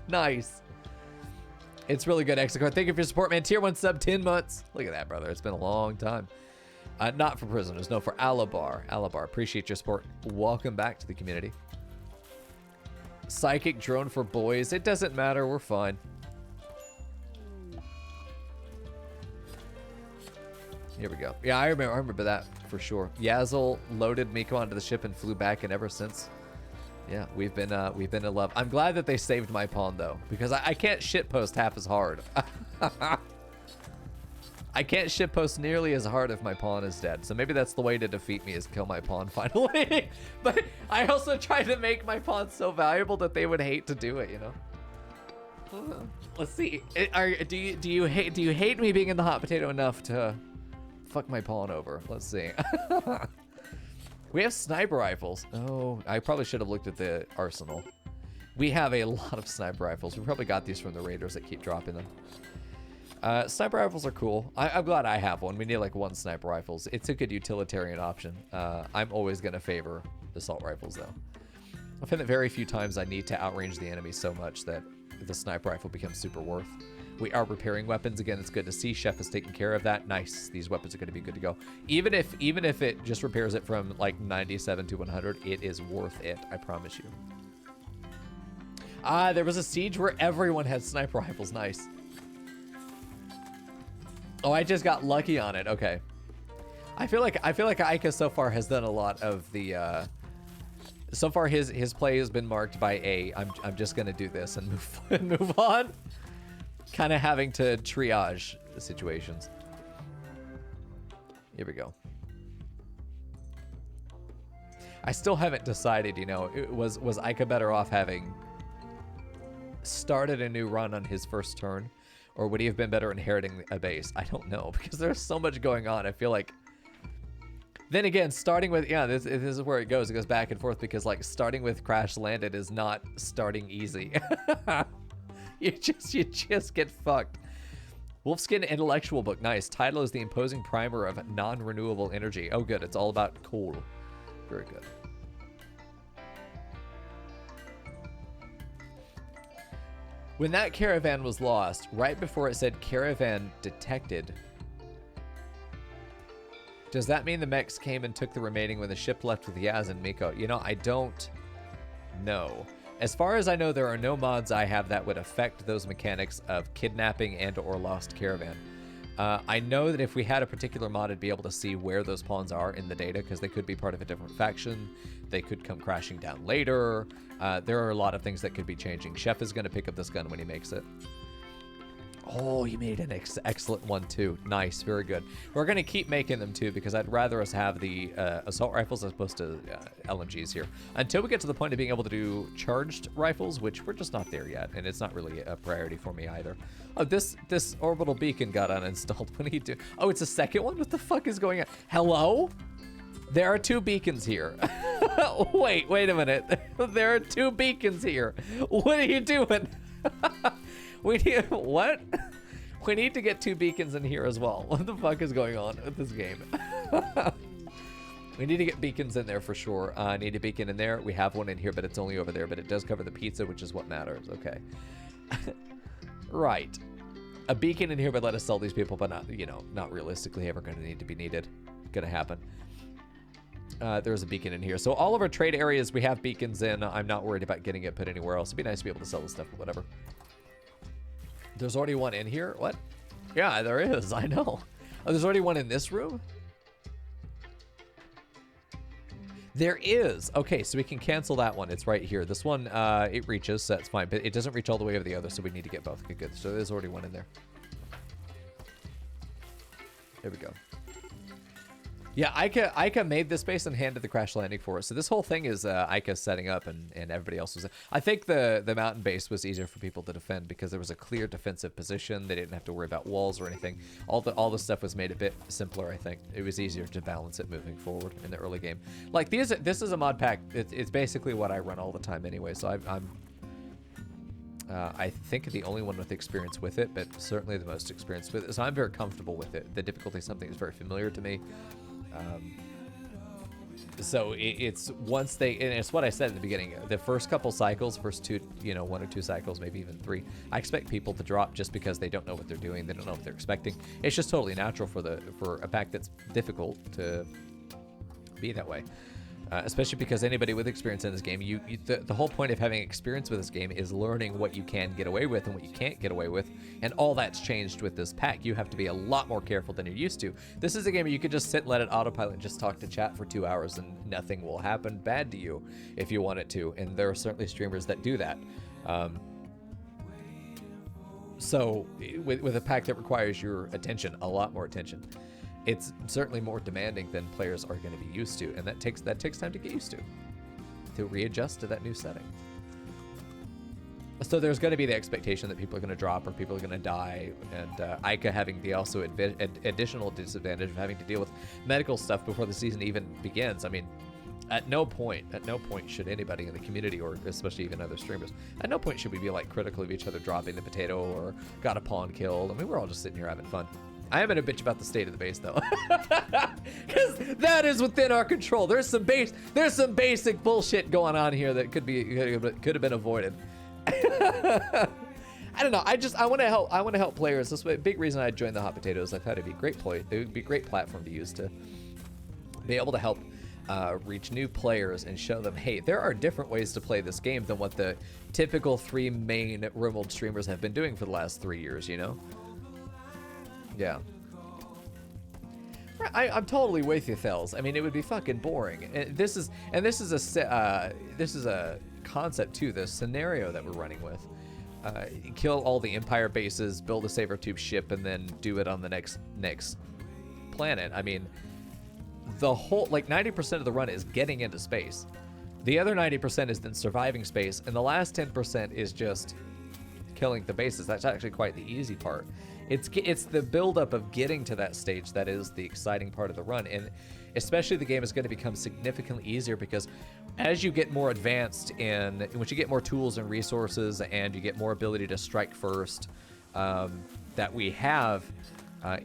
Nice. It's really good, Exegord. Thank you for your support, man. Tier 1 sub, 10 months. Look at that, brother. It's been a long time. Not for prisoners. No, for Alabar. Alabar, appreciate your support. Welcome back to the community. Psychic drone for boys. It doesn't matter. We're fine. Here we go. Yeah, I remember that for sure. Yazzle loaded Mico onto the ship and flew back, and ever since, yeah, we've been in love. I'm glad that they saved my pawn though, because I can't shitpost half as hard. I can't shitpost nearly as hard if my pawn is dead. So maybe that's the way to defeat me, is kill my pawn finally. But I also try to make my pawn so valuable that they would hate to do it, you know. Let's see. Do you hate me being in the hot potato enough to fuck my pawn over? Let's see. We have sniper rifles. Oh, I probably should have looked at the arsenal. We have a lot of sniper rifles. We probably got these from the raiders that keep dropping them. Sniper rifles are cool. I'm glad I have one. We need like 1 sniper rifles. It's a good utilitarian option. I'm always going to favor assault rifles though. I find that very few times I need to outrange the enemy so much that the sniper rifle becomes super worth. We are repairing weapons. Again, it's good to see. Chef is taking care of that. Nice. These weapons are going to be good to go. Even if it just repairs it from like 97 to 100, it is worth it. I promise you. Ah, there was a siege where everyone had sniper rifles. Nice. Oh, I just got lucky on it. Okay. I feel like Ica so far has done a lot of the so far his play has been marked by I'm just gonna do this and move on. Kind of having to triage the situations. Here we go. I still haven't decided, you know, was Ica better off having started a new run on his first turn, or would he have been better inheriting a base? I don't know, because there's so much going on. I feel like, then again, starting with, yeah, this is where it goes back and forth, because like starting with crash landed is not starting easy. you just get fucked. Wolfskin intellectual book. Nice. Title is The Imposing Primer of Non-Renewable Energy. Oh good, it's all about coal. Very good. When that caravan was lost, right before it said caravan detected, does that mean the mechs came and took the remaining when the ship left with Yaz and Mico? You know, I don't know. As far as I know, there are no mods I have that would affect those mechanics of kidnapping and or lost caravan. I know that if we had a particular mod, I'd be able to see where those pawns are in the data, because they could be part of a different faction. They could come crashing down later. There are a lot of things that could be changing. Chef is going to pick up this gun when he makes it. Oh, you made an excellent one too. Nice, very good. We're going to keep making them too, because I'd rather us have the assault rifles as opposed to LMGs here. Until we get to the point of being able to do charged rifles, which we're just not there yet, and it's not really a priority for me either. Oh, this orbital beacon got uninstalled. What do you do? Oh, it's a second one? What the fuck is going on? Hello? There are two beacons here. Wait a minute. There are two beacons here. What are you doing? What? We need to get two beacons in here as well. What the fuck is going on with this game? We need to get beacons in there for sure. I need a beacon in there. We have one in here, but it's only over there. But it does cover the pizza, which is what matters. Okay. Right. A beacon in here would let us sell these people, but not, you know, not realistically ever going to need to be needed. Going to happen. There's a beacon in here. So all of our trade areas, we have beacons in. I'm not worried about getting it put anywhere else. It'd be nice to be able to sell this stuff, but whatever. There's already one in here? What? Yeah, there is. I know. Oh, there's already one in this room? There is. Okay, so we can cancel that one. It's right here. This one, it reaches, so that's fine. But it doesn't reach all the way over the other, so we need to get both. Okay, good. So there's already one in there. There we go. Yeah, Ica made this base and handed the crash landing for us. So this whole thing is Ica setting up, and everybody else was. I think the mountain base was easier for people to defend because there was a clear defensive position. They didn't have to worry about walls or anything. All the stuff was made a bit simpler. I think it was easier to balance it moving forward in the early game. Like this is a mod pack. It's basically what I run all the time anyway. So I think the only one with experience with it, but certainly the most experienced with it. So I'm very comfortable with it. The difficulty is something that's very familiar to me. So it's once they, and it's what I said at the beginning, the first couple cycles, first two, you know, 1 or 2 cycles, maybe even 3, I expect people to drop just because they don't know what they're doing. They don't know what they're expecting. It's just totally natural for a pack that's difficult to be that way. Especially because anybody with experience in this game, the whole point of having experience with this game is learning what you can get away with and what you can't get away with, and all that's changed with this pack. You have to be a lot more careful than you're used to. This is a game where you could just sit and let it autopilot and just talk to chat for 2 hours and nothing will happen bad to you if you want it to, and there are certainly streamers that do that. So with a pack that requires your attention, a lot more attention, it's certainly more demanding than players are going to be used to, and that takes time to get used to readjust to that new setting. So there's going to be the expectation that people are going to drop or people are going to die, and Ica having the also additional disadvantage of having to deal with medical stuff before the season even begins. I mean, at no point should anybody in the community, or especially even other streamers, at no point should we be like critical of each other dropping the potato or got a pawn killed. I mean, we're all just sitting here having fun. I am gonna bitch about the state of the base though, because that is within our control. There's some basic bullshit going on here that could have been avoided. I don't know. I want to help players. This is a big reason I joined the Hot Potatoes. I thought it'd be a great platform to use to be able to help reach new players and show them, hey, there are different ways to play this game than what the typical 3 main RimWorld streamers have been doing for the last 3 years, you know? Yeah. I'm totally with you, Thels. I mean, it would be fucking boring. And this is a concept too. The scenario that we're running with: kill all the Empire bases, build a saber tube ship, and then do it on the next planet. I mean, the whole 90% of the run is getting into space. The other 90% is then surviving space, and the last 10% is just killing the bases. That's actually quite the easy part. It's the buildup of getting to that stage that is the exciting part of the run, and especially the game is going to become significantly easier because as you get more advanced once you get more tools and resources and you get more ability to strike first, that we have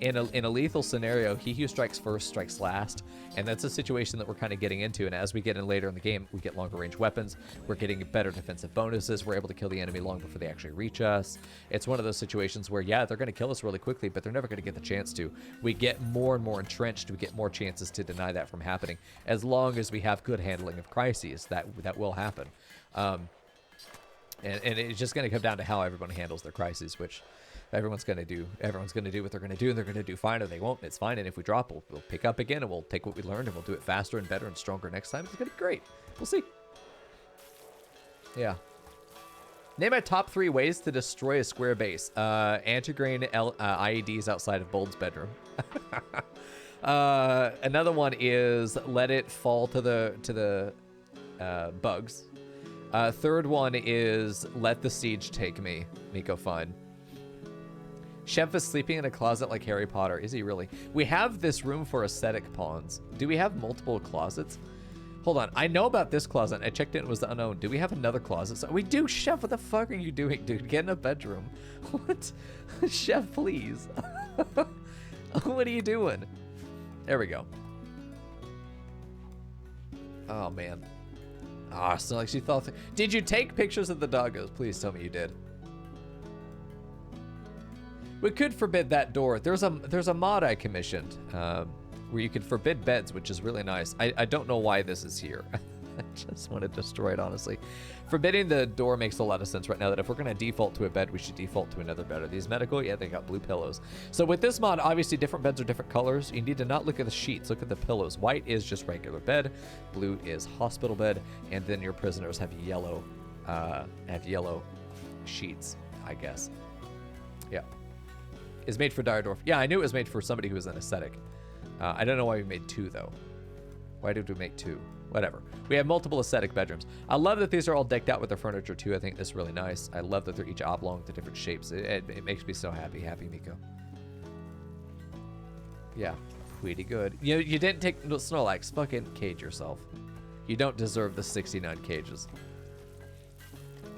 in a lethal scenario, he who strikes first strikes last, and that's a situation that we're kind of getting into. And as we get in later in the game, we get longer range weapons, we're getting better defensive bonuses, we're able to kill the enemy long before they actually reach us. It's one of those situations where, yeah, they're going to kill us really quickly, but they're never going to get the chance to. We get more and more entrenched, we get more chances to deny that from happening. As long as we have good handling of crises, that will happen. And it's just going to come down to how everyone handles their crises, which everyone's going to do what they're going to do, and they're going to do fine, or they won't, and it's fine. And if we drop, we'll pick up again, and we'll take what we learned, and we'll do it faster and better and stronger next time. It's going to be great. We'll see. Yeah. Name my top 3 ways to destroy a square base. Anti-grain IEDs outside of Bold's bedroom. Another one is let it fall to the bugs. Third one is let the siege take me. Mico fun. Chef is sleeping in a closet like Harry Potter. Is he really? We have this room for aesthetic pawns. Do we have multiple closets? Hold on. I know about this closet. I checked it. It was unknown. Do we have another closet? So we do. Chef, what the fuck are you doing, dude? Get in a bedroom. What? Chef, please. What are you doing? There we go. Oh, man. Ah, so like she thought. Did you take pictures of the doggos? Please tell me you did. We could forbid that door. There's a mod I commissioned where you can forbid beds, which is really nice. I don't know why this is here. I just want to destroy it, honestly. Forbidding the door makes a lot of sense right now, that if we're going to default to a bed, we should default to another bed. Are these medical? Yeah, they got blue pillows. So with this mod, obviously different beds are different colors. You need to not look at the sheets, look at the pillows. White is just regular bed, blue is hospital bed, and then your prisoners have yellow sheets, I guess. Yeah. Is made for Dyerdorf. Yeah, I knew it was made for somebody who was an aesthetic. I don't know why we made 2, though. Why did we make 2? Whatever. We have multiple aesthetic bedrooms. I love that these are all decked out with their furniture, too. I think this is really nice. I love that they're each oblong to different shapes. It makes me so happy. Happy, Mico. Yeah, pretty good. You didn't take Snorlax. Fucking cage yourself. You don't deserve the 69 cages.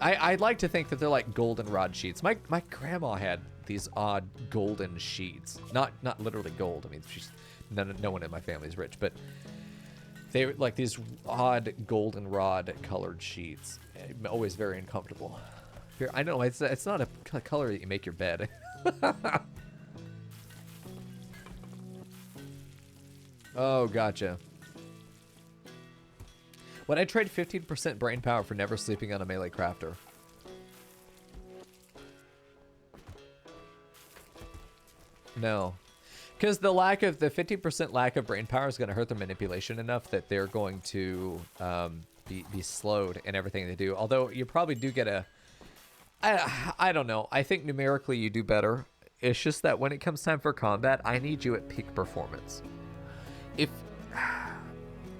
I'd like to think that they're like goldenrod sheets. My grandma had these odd golden sheets. Not literally gold. I mean, no one in my family is rich, but they were like these odd goldenrod colored sheets. Always very uncomfortable. Here, I know it's not a color that you make your bed. Oh, gotcha. Would I trade 15% brain power for never sleeping on a melee crafter? No. Because the 15% lack of brain power is going to hurt their manipulation enough that they're going to be slowed in everything they do. Although you probably do get I don't know. I think numerically you do better. It's just that when it comes time for combat, I need you at peak performance.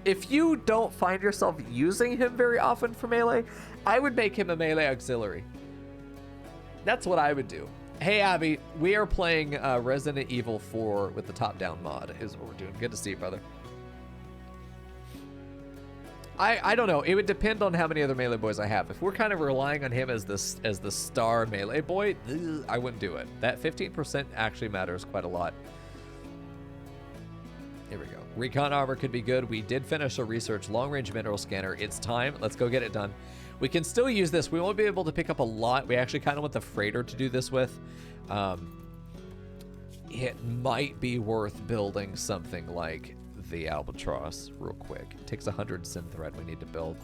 If you don't find yourself using him very often for melee, I would make him a melee auxiliary. That's what I would do. Hey, Abby, we are playing Resident Evil 4 with the top-down mod, is what we're doing. Good to see you, brother. I don't know. It would depend on how many other melee boys I have. If we're kind of relying on him as the star melee boy, I wouldn't do it. That 15% actually matters quite a lot. Here we go. Recon armor could be good. We did finish a research long-range mineral scanner. It's time. Let's go get it done. We can still use this. We won't be able to pick up a lot. We actually kind of want the freighter to do this with. It might be worth building something like the albatross real quick. It takes 100 synth thread we need to build.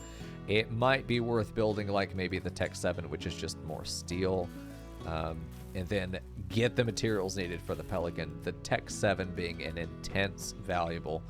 It might be worth building like maybe the Tech 7, which is just more steel, and then get the materials needed for the Pelican. The Tech 7 being an intense valuable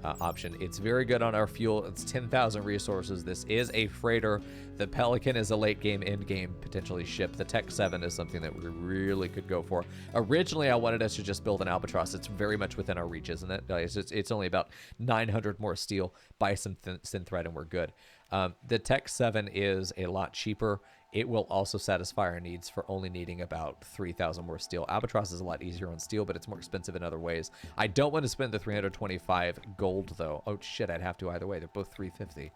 option. It's very good on our fuel. It's 10,000 resources. This is a freighter. The Pelican is a late game, end game, potentially ship. The Tech 7 is something that we really could go for. Originally, I wanted us to just build an albatross. It's very much within our reach, isn't it? It's only about 900 more steel. Buy some thin thread and we're good. The Tech 7 is a lot cheaper. It will also satisfy our needs for only needing about 3,000 more steel. Albatross is a lot easier on steel, but it's more expensive in other ways. I don't want to spend the 325 gold, though. Oh, shit, I'd have to either way. They're both 350.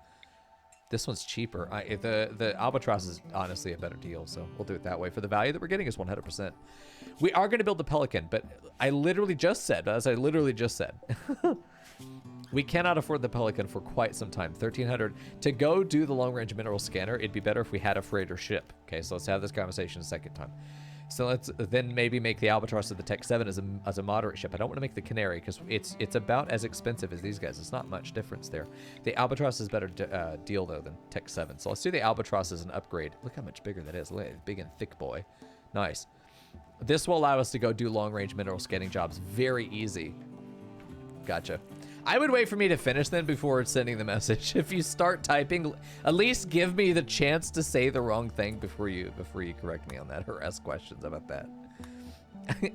This one's cheaper. The Albatross is honestly a better deal, so we'll do it that way. For the value that we're getting is 100%. We are going to build the Pelican, but I literally just said, we cannot afford the Pelican for quite some time. 1,300 to go do the long-range mineral scanner. It'd be better if we had a freighter ship. Okay, so let's have this conversation a second time. So let's then maybe make the Albatross of the Tech 7 as a moderate ship. I don't want to make the Canary because it's about as expensive as these guys. It's not much difference there. The Albatross is better deal though than Tech 7. So let's do the Albatross as an upgrade. Look how much bigger that is. Look, big and thick boy. Nice. This will allow us to go do long-range mineral scanning jobs. Very easy. Gotcha. I would wait for me to finish then before sending the message. If you start typing, at least give me the chance to say the wrong thing before you correct me on that or ask questions about that.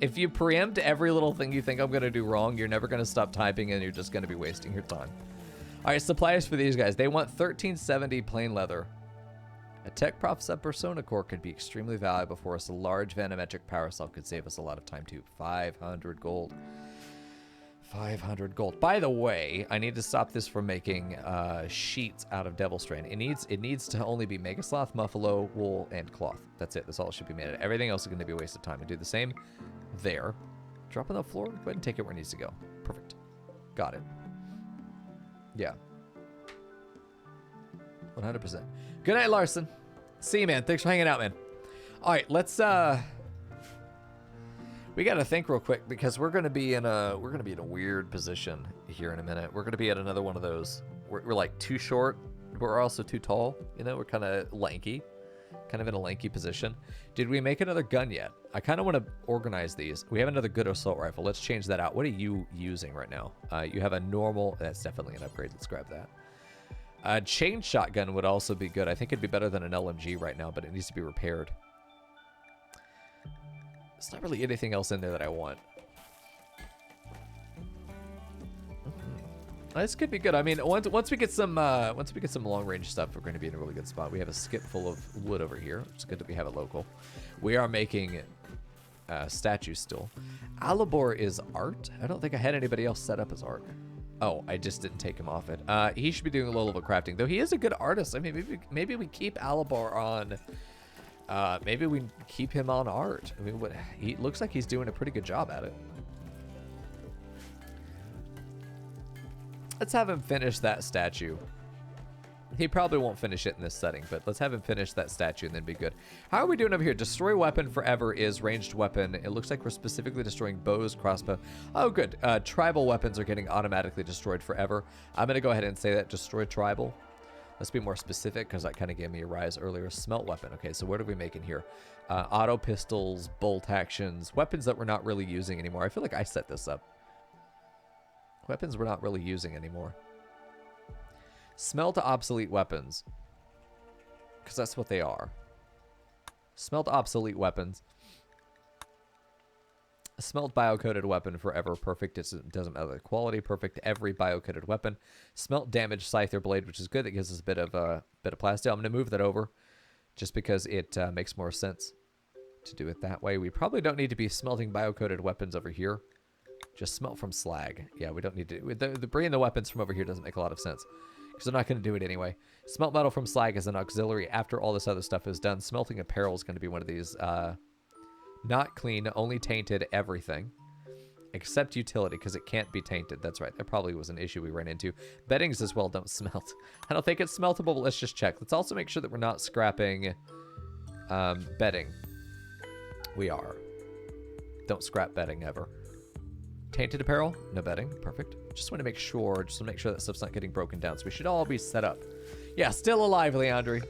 If you preempt every little thing you think I'm going to do wrong, you're never going to stop typing and you're just going to be wasting your time. All right, supplies for these guys. They want 1370 plain leather. A Tech Prof sub persona core could be extremely valuable for us. A large vanometric power cell could save us a lot of time too. 500 gold. 500 gold. By the way, I need to stop this from making sheets out of Devil Strain. It needs to only be Mega Sloth, Muffalo, wool, and cloth. That's it. That's all it should be made of. Everything else is going to be a waste of time. And do the same there. Drop on the floor. Go ahead and take it where it needs to go. Perfect. Got it. Yeah. 100%. Good night, Larson. See you, man. Thanks for hanging out, man. All right, let's we got to think real quick because we're going to be in a weird position here in a minute. We're going to be at another one of those. We're like too short, but we're also too tall. You know, we're kind of lanky, kind of in a lanky position. Did we make another gun yet? I kind of want to organize these. We have another good assault rifle. Let's change that out. What are you using right now? You have a normal. That's definitely an upgrade. Let's grab that. A chain shotgun would also be good. I think it'd be better than an LMG right now, but it needs to be repaired. There's not really anything else in there that I want. This could be good. I mean, once we get some long range stuff, we're going to be in a really good spot. We have a skip full of wood over here. It's good that we have it local. We are making statues still. Alibor is art. I don't think I had anybody else set up as art. Oh, I just didn't take him off it. He should be doing a low level crafting, though. He is a good artist. I mean, maybe we keep Alibor on. Maybe we keep him on art. I mean, he looks like he's doing a pretty good job at it. Let's have him finish that statue. He probably won't finish it in this setting, but let's have him finish that statue and then be good. How are we doing over here? Destroy weapon forever is ranged weapon. It looks like we're specifically destroying bows, crossbow. Oh, good. Tribal weapons are getting automatically destroyed forever. I'm going to go ahead and say that. Destroy tribal. Let's be more specific because that kind of gave me a rise earlier. Smelt weapon. Okay, so what are we making here? Auto pistols, bolt actions, weapons that we're not really using anymore. I feel like I set this up. Weapons we're not really using anymore. Smelt obsolete weapons. Because that's what they are. Smelt obsolete weapons. Smelt bio-coated weapon forever. Perfect. It doesn't matter the quality. Perfect. Every bio-coated weapon. Smelt damaged scyther blade, which is good. It gives us a bit of plastic. I'm going to move that over just because it makes more sense to do it that way. We probably don't need to be smelting bio-coated weapons over here. Just smelt from slag. Yeah, we don't need to. The bringing the weapons from over here doesn't make a lot of sense because they're not going to do it anyway. Smelt metal from slag is an auxiliary after all this other stuff is done. Smelting apparel is going to be one of these. Not clean, only tainted everything. Except utility, because it can't be tainted. That's right. That probably was an issue we ran into. Beddings as well don't smelt. I don't think it's smeltable, but let's just check. Let's also make sure that we're not scrapping bedding. We are. Don't scrap bedding ever. Tainted apparel, no bedding, perfect. Just want to make sure, that stuff's not getting broken down. So we should all be set up. Yeah, still alive, Leandri.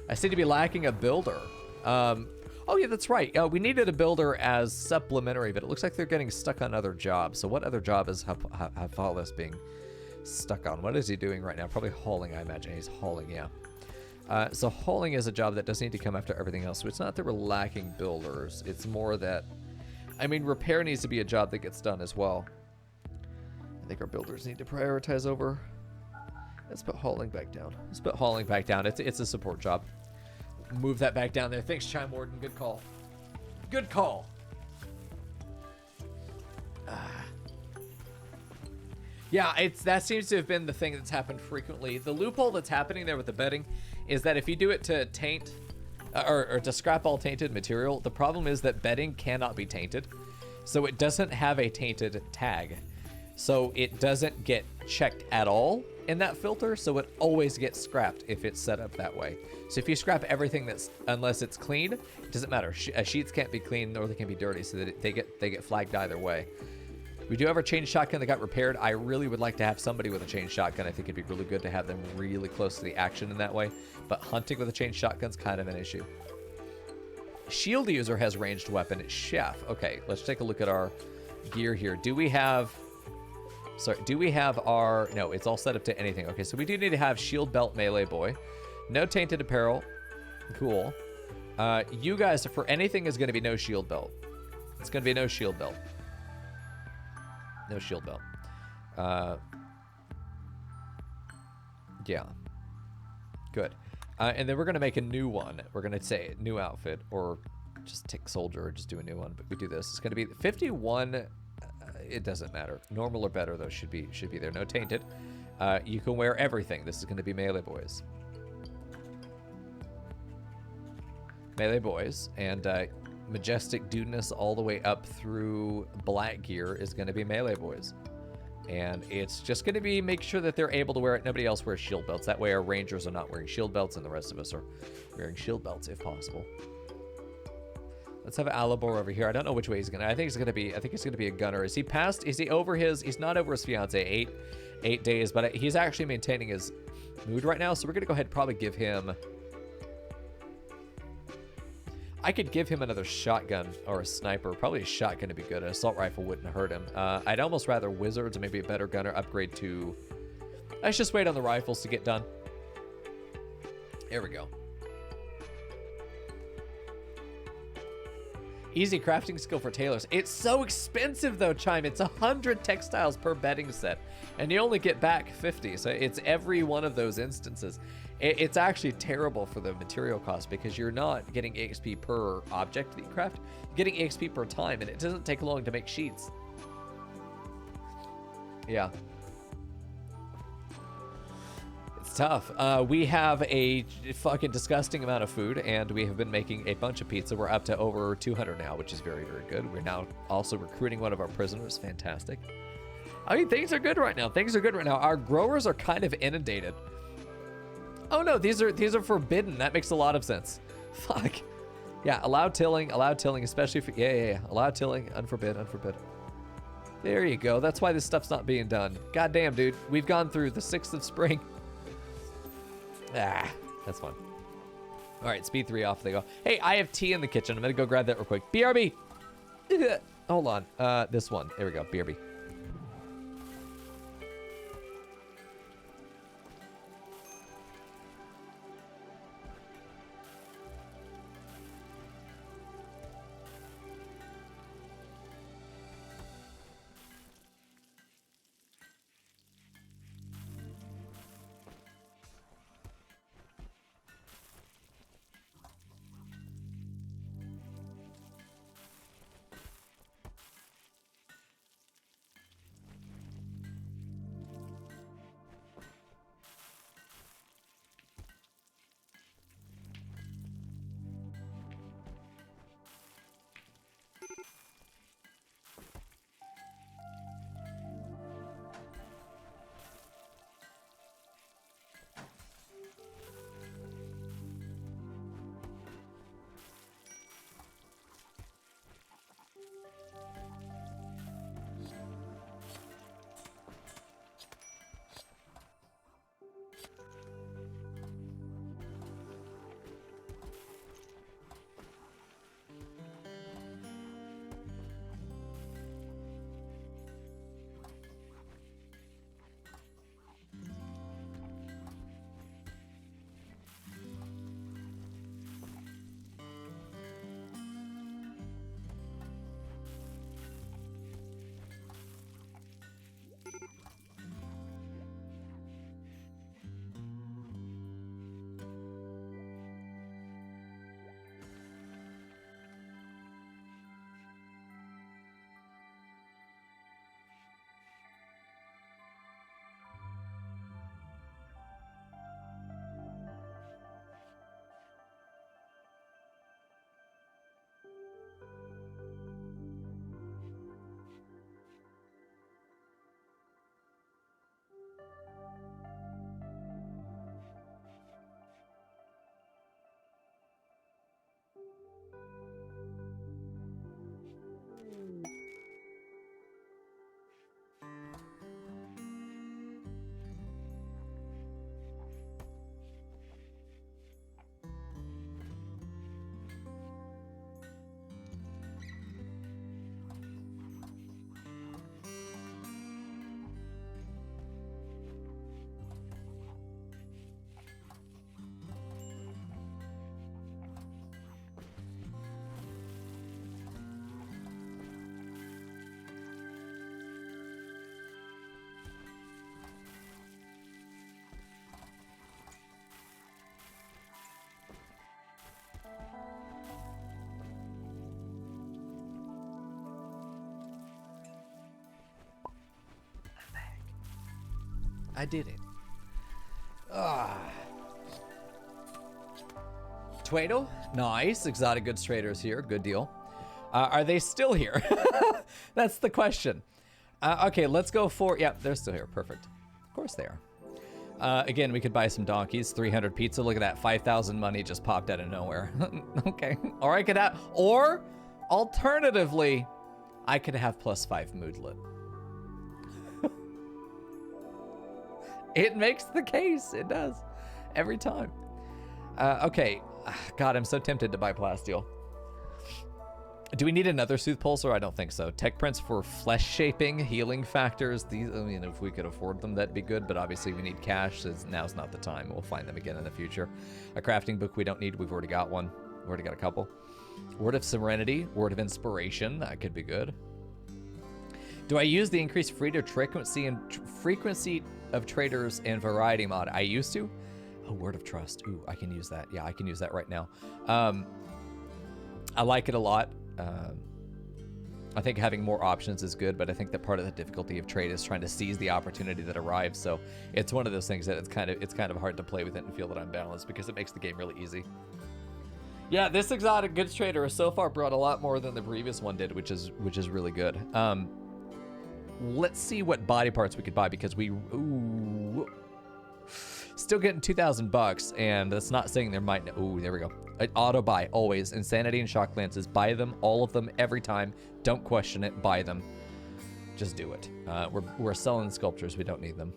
I seem to be lacking a builder. Oh yeah, that's right. We needed a builder as supplementary, but it looks like they're getting stuck on other jobs. So what other job is Hafalis being stuck on? What is he doing right now? Probably hauling, I imagine. He's hauling, yeah. So hauling is a job that does need to come after everything else. So it's not that we're lacking builders. It's more that, I mean, repair needs to be a job that gets done as well. I think our builders need to prioritize over. Let's put hauling back down. Let's put hauling back down. It's a support job. Move that back down there. Thanks, Chime Warden. Good call. Good call. Yeah, that seems to have been the thing that's happened frequently. The loophole that's happening there with the bedding is that if you do it to taint or to scrap all tainted material, the problem is that bedding cannot be tainted. So it doesn't have a tainted tag. So it doesn't get checked at all in that filter. So it always gets scrapped if it's set up that way. So if you scrap everything unless it's clean, it doesn't matter. Sheets can't be clean nor they can be dirty, so that they get flagged either way. We do have our chain shotgun that got repaired. I really would like to have somebody with a chain shotgun. I think it'd be really good to have them really close to the action in that way. But hunting with a chain shotgun's kind of an issue. Shield user has ranged weapon. It's Chef. Okay, let's take a look at our gear here. Do we have our... No, it's all set up to anything. Okay, so we do need to have shield belt melee boy. No tainted apparel. Cool. You guys, for anything, is going to be no shield belt. It's going to be no shield belt. No shield belt. Yeah. Good. And then we're going to make a new one. We're going to say new outfit, or just take soldier, or just do a new one. But we do this. It's going to be 51. It doesn't matter. Normal or better, though, should be there. No tainted. You can wear everything. This is going to be melee boys. Melee boys. And majestic dudeness all the way up through black gear is going to be melee boys. And it's just going to be make sure that they're able to wear it. Nobody else wears shield belts. That way our rangers are not wearing shield belts, and the rest of us are wearing shield belts if possible. Let's have Alibor over here. I don't know which way he's gonna. I think he's gonna be a gunner. Is he past? Is he over his? He's not over his fiance. Eight days, but he's actually maintaining his mood right now. So we're gonna go ahead and probably give him. I could give him another shotgun or a sniper. Probably a shotgun to be good. An assault rifle wouldn't hurt him. I'd almost rather wizards or maybe a better gunner upgrade to... Let's just wait on the rifles to get done. Here we go. Easy crafting skill for tailors. It's so expensive though, Chime. It's 100 textiles per bedding set, and you only get back 50. So it's every one of those instances. It's actually terrible for the material cost because you're not getting XP per object that you craft. You're getting XP per time, and it doesn't take long to make sheets. Yeah. It's tough. We have a fucking disgusting amount of food, and we have been making a bunch of pizza. We're up to over 200 now, which is very, very good. We're now also recruiting one of our prisoners. Fantastic. I mean, things are good right now. Things are good right now. Our growers are kind of inundated. Oh no, these are forbidden. That makes a lot of sense. Fuck. Yeah, allowed tilling, especially for yeah. Allowed tilling, unforbid. There you go. That's why this stuff's not being done. God damn, dude. We've gone through the 6th of spring. Ah, that's fun. All right, speed 3 off they go. Hey, I have tea in the kitchen. I'm gonna go grab that real quick. BRB. Hold on. This one. There we go. BRB. I did it. Ah. Potato, nice. Exotic goods traders here, good deal. Are they still here? That's the question. Okay, let's go for, yeah, they're still here, perfect. Of course they are. Again, we could buy some donkeys, 300 pizza. Look at that, 5,000 money just popped out of nowhere. Okay, or I could have, or alternatively, I could have +5 moodlet. It makes the case, it does, every time. Okay. God, I'm so tempted to buy plasteel. Do we need another Sooth Pulsar? I don't think so. Tech prints for flesh shaping, healing factors. These, I mean, if we could afford them, that'd be good, but obviously we need cash, so now's not the time. We'll find them again in the future. A crafting book we don't need. We've already got one. We've already got a couple. Word of Serenity, Word of Inspiration. That could be good. Do I use the increased frequency of traders and variety mod? I used to. Oh, Word of Trust. Ooh, I can use that. Yeah, I can use that right now. I like it a lot. I think having more options is good, but I think that part of the difficulty of trade is trying to seize the opportunity that arrives. So it's one of those things that it's kind of hard to play with it and feel that I'm balanced because it makes the game really easy. Yeah, this exotic goods trader has so far brought a lot more than the previous one did, which is really good. Let's see what body parts we could buy because still getting $2,000, and that's not saying there might. Ooh, there we go. Auto buy always. Insanity and shock lances. Buy them, all of them, every time. Don't question it. Buy them. Just do it. We're selling sculptures. We don't need them.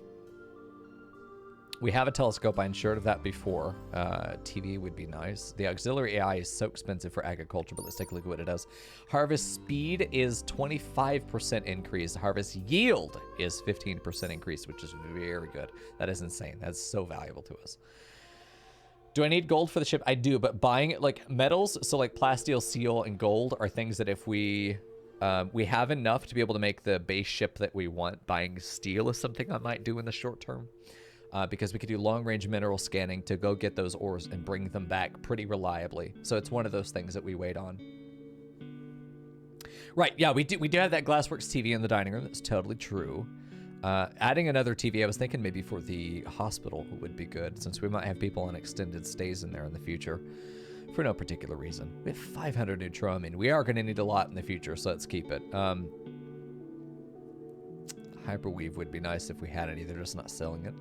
We have a telescope. I insured of that before. TV would be nice. The auxiliary AI is so expensive for agriculture, but let's take a look at what it does. Harvest speed is 25% increase. Harvest yield is 15% increase, which is very good. That is insane. That's so valuable to us. Do I need gold for the ship? I do, but buying it like metals, so like plasteel, steel, and gold are things that if we have enough to be able to make the base ship that we want. Buying steel is something I might do in the short term. Because we could do long-range mineral scanning to go get those ores and bring them back pretty reliably. So it's one of those things that we wait on. Right, yeah, we do have that Glassworks TV in the dining room. That's totally true. Adding another TV, I was thinking maybe for the hospital would be good, since we might have people on extended stays in there in the future for no particular reason. We have 500 neutroamine. We are going to need a lot in the future, so let's keep it. Hyperweave would be nice if we had any. They're just not selling it.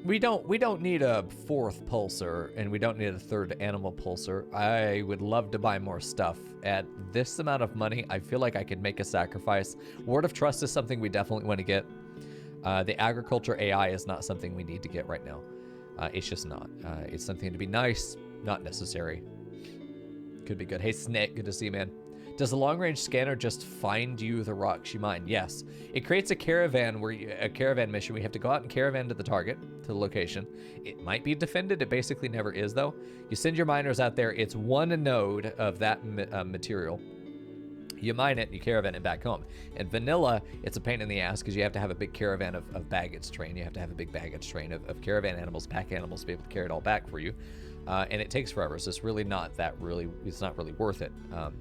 We don't need a 4th pulsar, and we don't need a 3rd animal pulsar. I would love to buy more stuff. At this amount of money, I feel like I could make a sacrifice. Word of Trust is something we definitely want to get. The agriculture AI is not something we need to get right now. It's just not. It's something to be nice, not necessary. Could be good. Hey, Snake, good to see you, man. Does the long-range scanner just find you the rocks you mine? Yes. It creates a caravan a caravan mission. We have to go out and caravan to the target, to the location. It might be defended. It basically never is, though. You send your miners out there. It's one node of that material. You mine it, you caravan it back home. And vanilla, it's a pain in the ass because you have to have a big caravan of baggage train. You have to have a big baggage train of caravan animals, pack animals to be able to carry it all back for you. And it takes forever, so it's really not it's not really worth it.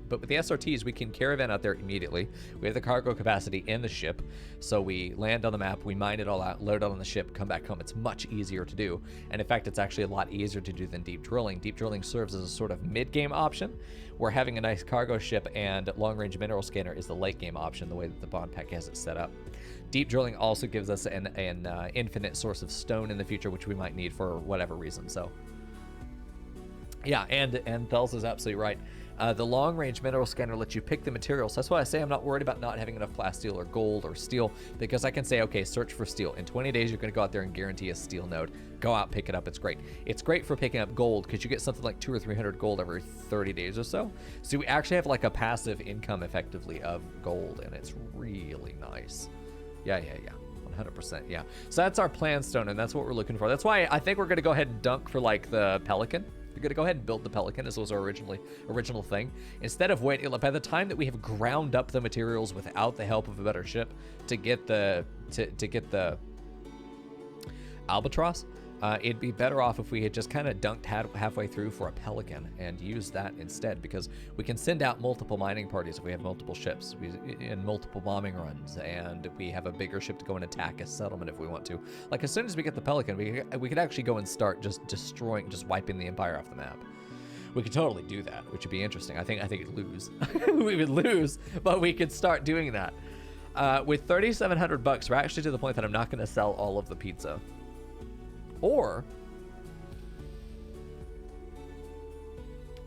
But with the SRTs, we can caravan out there immediately. We have the cargo capacity in the ship, so we land on the map, we mine it all out, load it on the ship, come back home. It's much easier to do. And in fact, it's actually a lot easier to do than deep drilling. Deep drilling serves as a sort of mid-game option, where having a nice cargo ship and long-range mineral scanner is the late-game option, the way that the bond pack has it set up. Deep drilling also gives us an infinite source of stone in the future, which we might need for whatever reason, so... Yeah, and Thels is absolutely right. The long-range mineral scanner lets you pick the materials. That's why I say I'm not worried about not having enough plasteel or gold or steel, because I can say, okay, search for steel. In 20 days, you're going to go out there and guarantee a steel node. Go out, pick it up. It's great. It's great for picking up gold because you get something like 200 or 300 gold every 30 days or so. So we actually have like a passive income, effectively, of gold, and it's really nice. Yeah. 100%, yeah. So that's our plan stone, and that's what we're looking for. That's why I think we're going to go ahead and dunk for like the Pelican. We're gonna go ahead and build the Pelican, as was our original thing. Instead of waiting, by the time that we have ground up the materials without the help of a better ship to get the Albatross, It'd be better off if we had just kind of dunked halfway through for a Pelican and used that instead, because we can send out multiple mining parties if we have multiple ships and multiple bombing runs, and we have a bigger ship to go and attack a settlement if we want to. Like, as soon as we get the Pelican, we could actually go and start just wiping the Empire off the map. We could totally do that, which would be interesting. I think we'd lose. We would lose, but we could start doing that. With $3,700, we're actually to the point that I'm not going to sell all of the pizza. Or,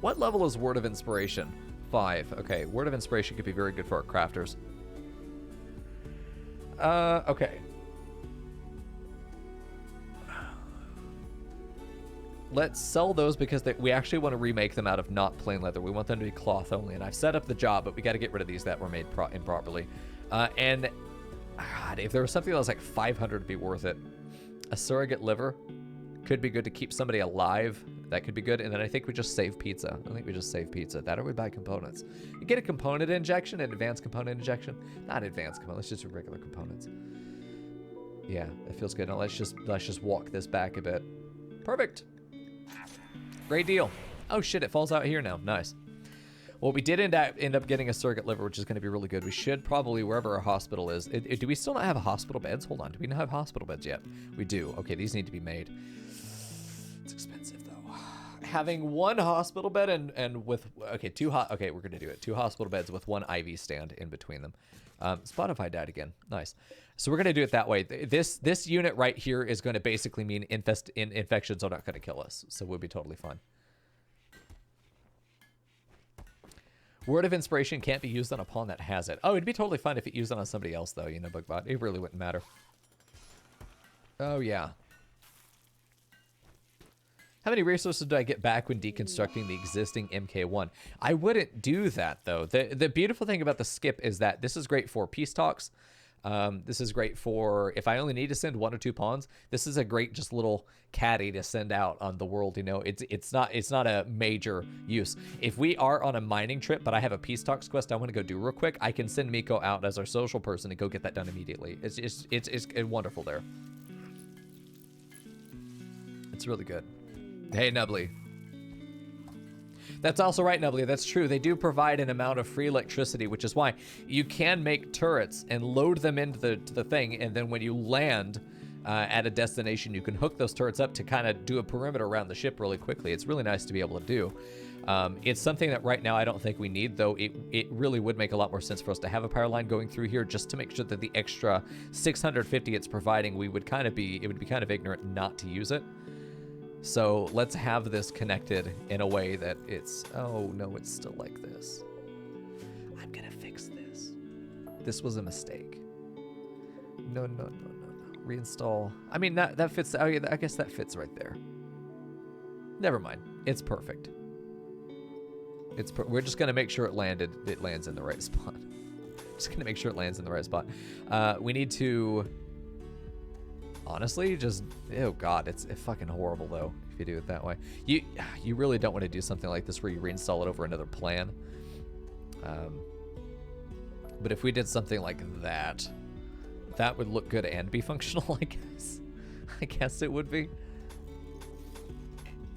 what level is Word of Inspiration? 5. Okay, Word of Inspiration could be very good for our crafters. Okay. Let's sell those because we actually want to remake them out of not plain leather. We want them to be cloth only, and I've set up the job, but we got to get rid of these that were made improperly. And God, if there was something that was like 500, it'd be worth it. A surrogate liver could be good to keep somebody alive. That could be good. And then I think we just save pizza. I think we just save pizza. That, or we buy components. You get a component injection, an advanced component injection. Not advanced components, just regular components. Yeah, that feels good. Now let's just walk this back a bit. Perfect. Great deal. Oh shit, it falls out here now. Nice. Well, we did end up getting a surrogate liver, which is going to be really good. We should probably, wherever our hospital is. Do we still not have hospital beds? Hold on. Do we not have hospital beds yet? We do. Okay, these need to be made. It's expensive, though. Having one hospital bed and with... Okay, okay, we're going to do it. 2 hospital beds with 1 IV stand in between them. Spotify died again. Nice. So we're going to do it that way. This unit right here is going to basically mean infections are not going to kill us. So we'll be totally fine. Word of Inspiration can't be used on a pawn that has it. Oh, it'd be totally fine if it used on somebody else, though, you know, Bugbot. It really wouldn't matter. Oh, yeah. How many resources do I get back when deconstructing the existing MK1? I wouldn't do that, though. The beautiful thing about the skip is that this is great for peace talks. This is great for if I only need to send 1 or 2 pawns. This is a great just little caddy to send out on the world. You know, it's not a major use. If we are on a mining trip, but I have a peace talks quest I want to go do real quick, I can send Mico out as our social person to go get that done immediately. It's wonderful there. It's really good. Hey, Nubbly. That's also right, Nubbly. That's true. They do provide an amount of free electricity, which is why you can make turrets and load them into the thing, and then when you land at a destination, you can hook those turrets up to kind of do a perimeter around the ship really quickly. It's really nice to be able to do. It's something that right now I don't think we need, though it really would make a lot more sense for us to have a power line going through here just to make sure that the extra 650 it's providing, it would be kind of ignorant not to use it. So let's have this connected in a way that it's, oh no, it's still like this. I'm gonna fix this. This was a mistake. No. Reinstall. I mean, that fits, oh yeah, I guess that fits right there. Never mind, it's perfect. We're just gonna make sure it lands in the right spot. Just gonna make sure it lands in the right spot. We need to, honestly, just, oh god, it's fucking horrible though if you do it that way. You really don't want to do something like this where you reinstall it over another plan. But if we did something like that, that would look good and be functional, I guess. I guess it would be.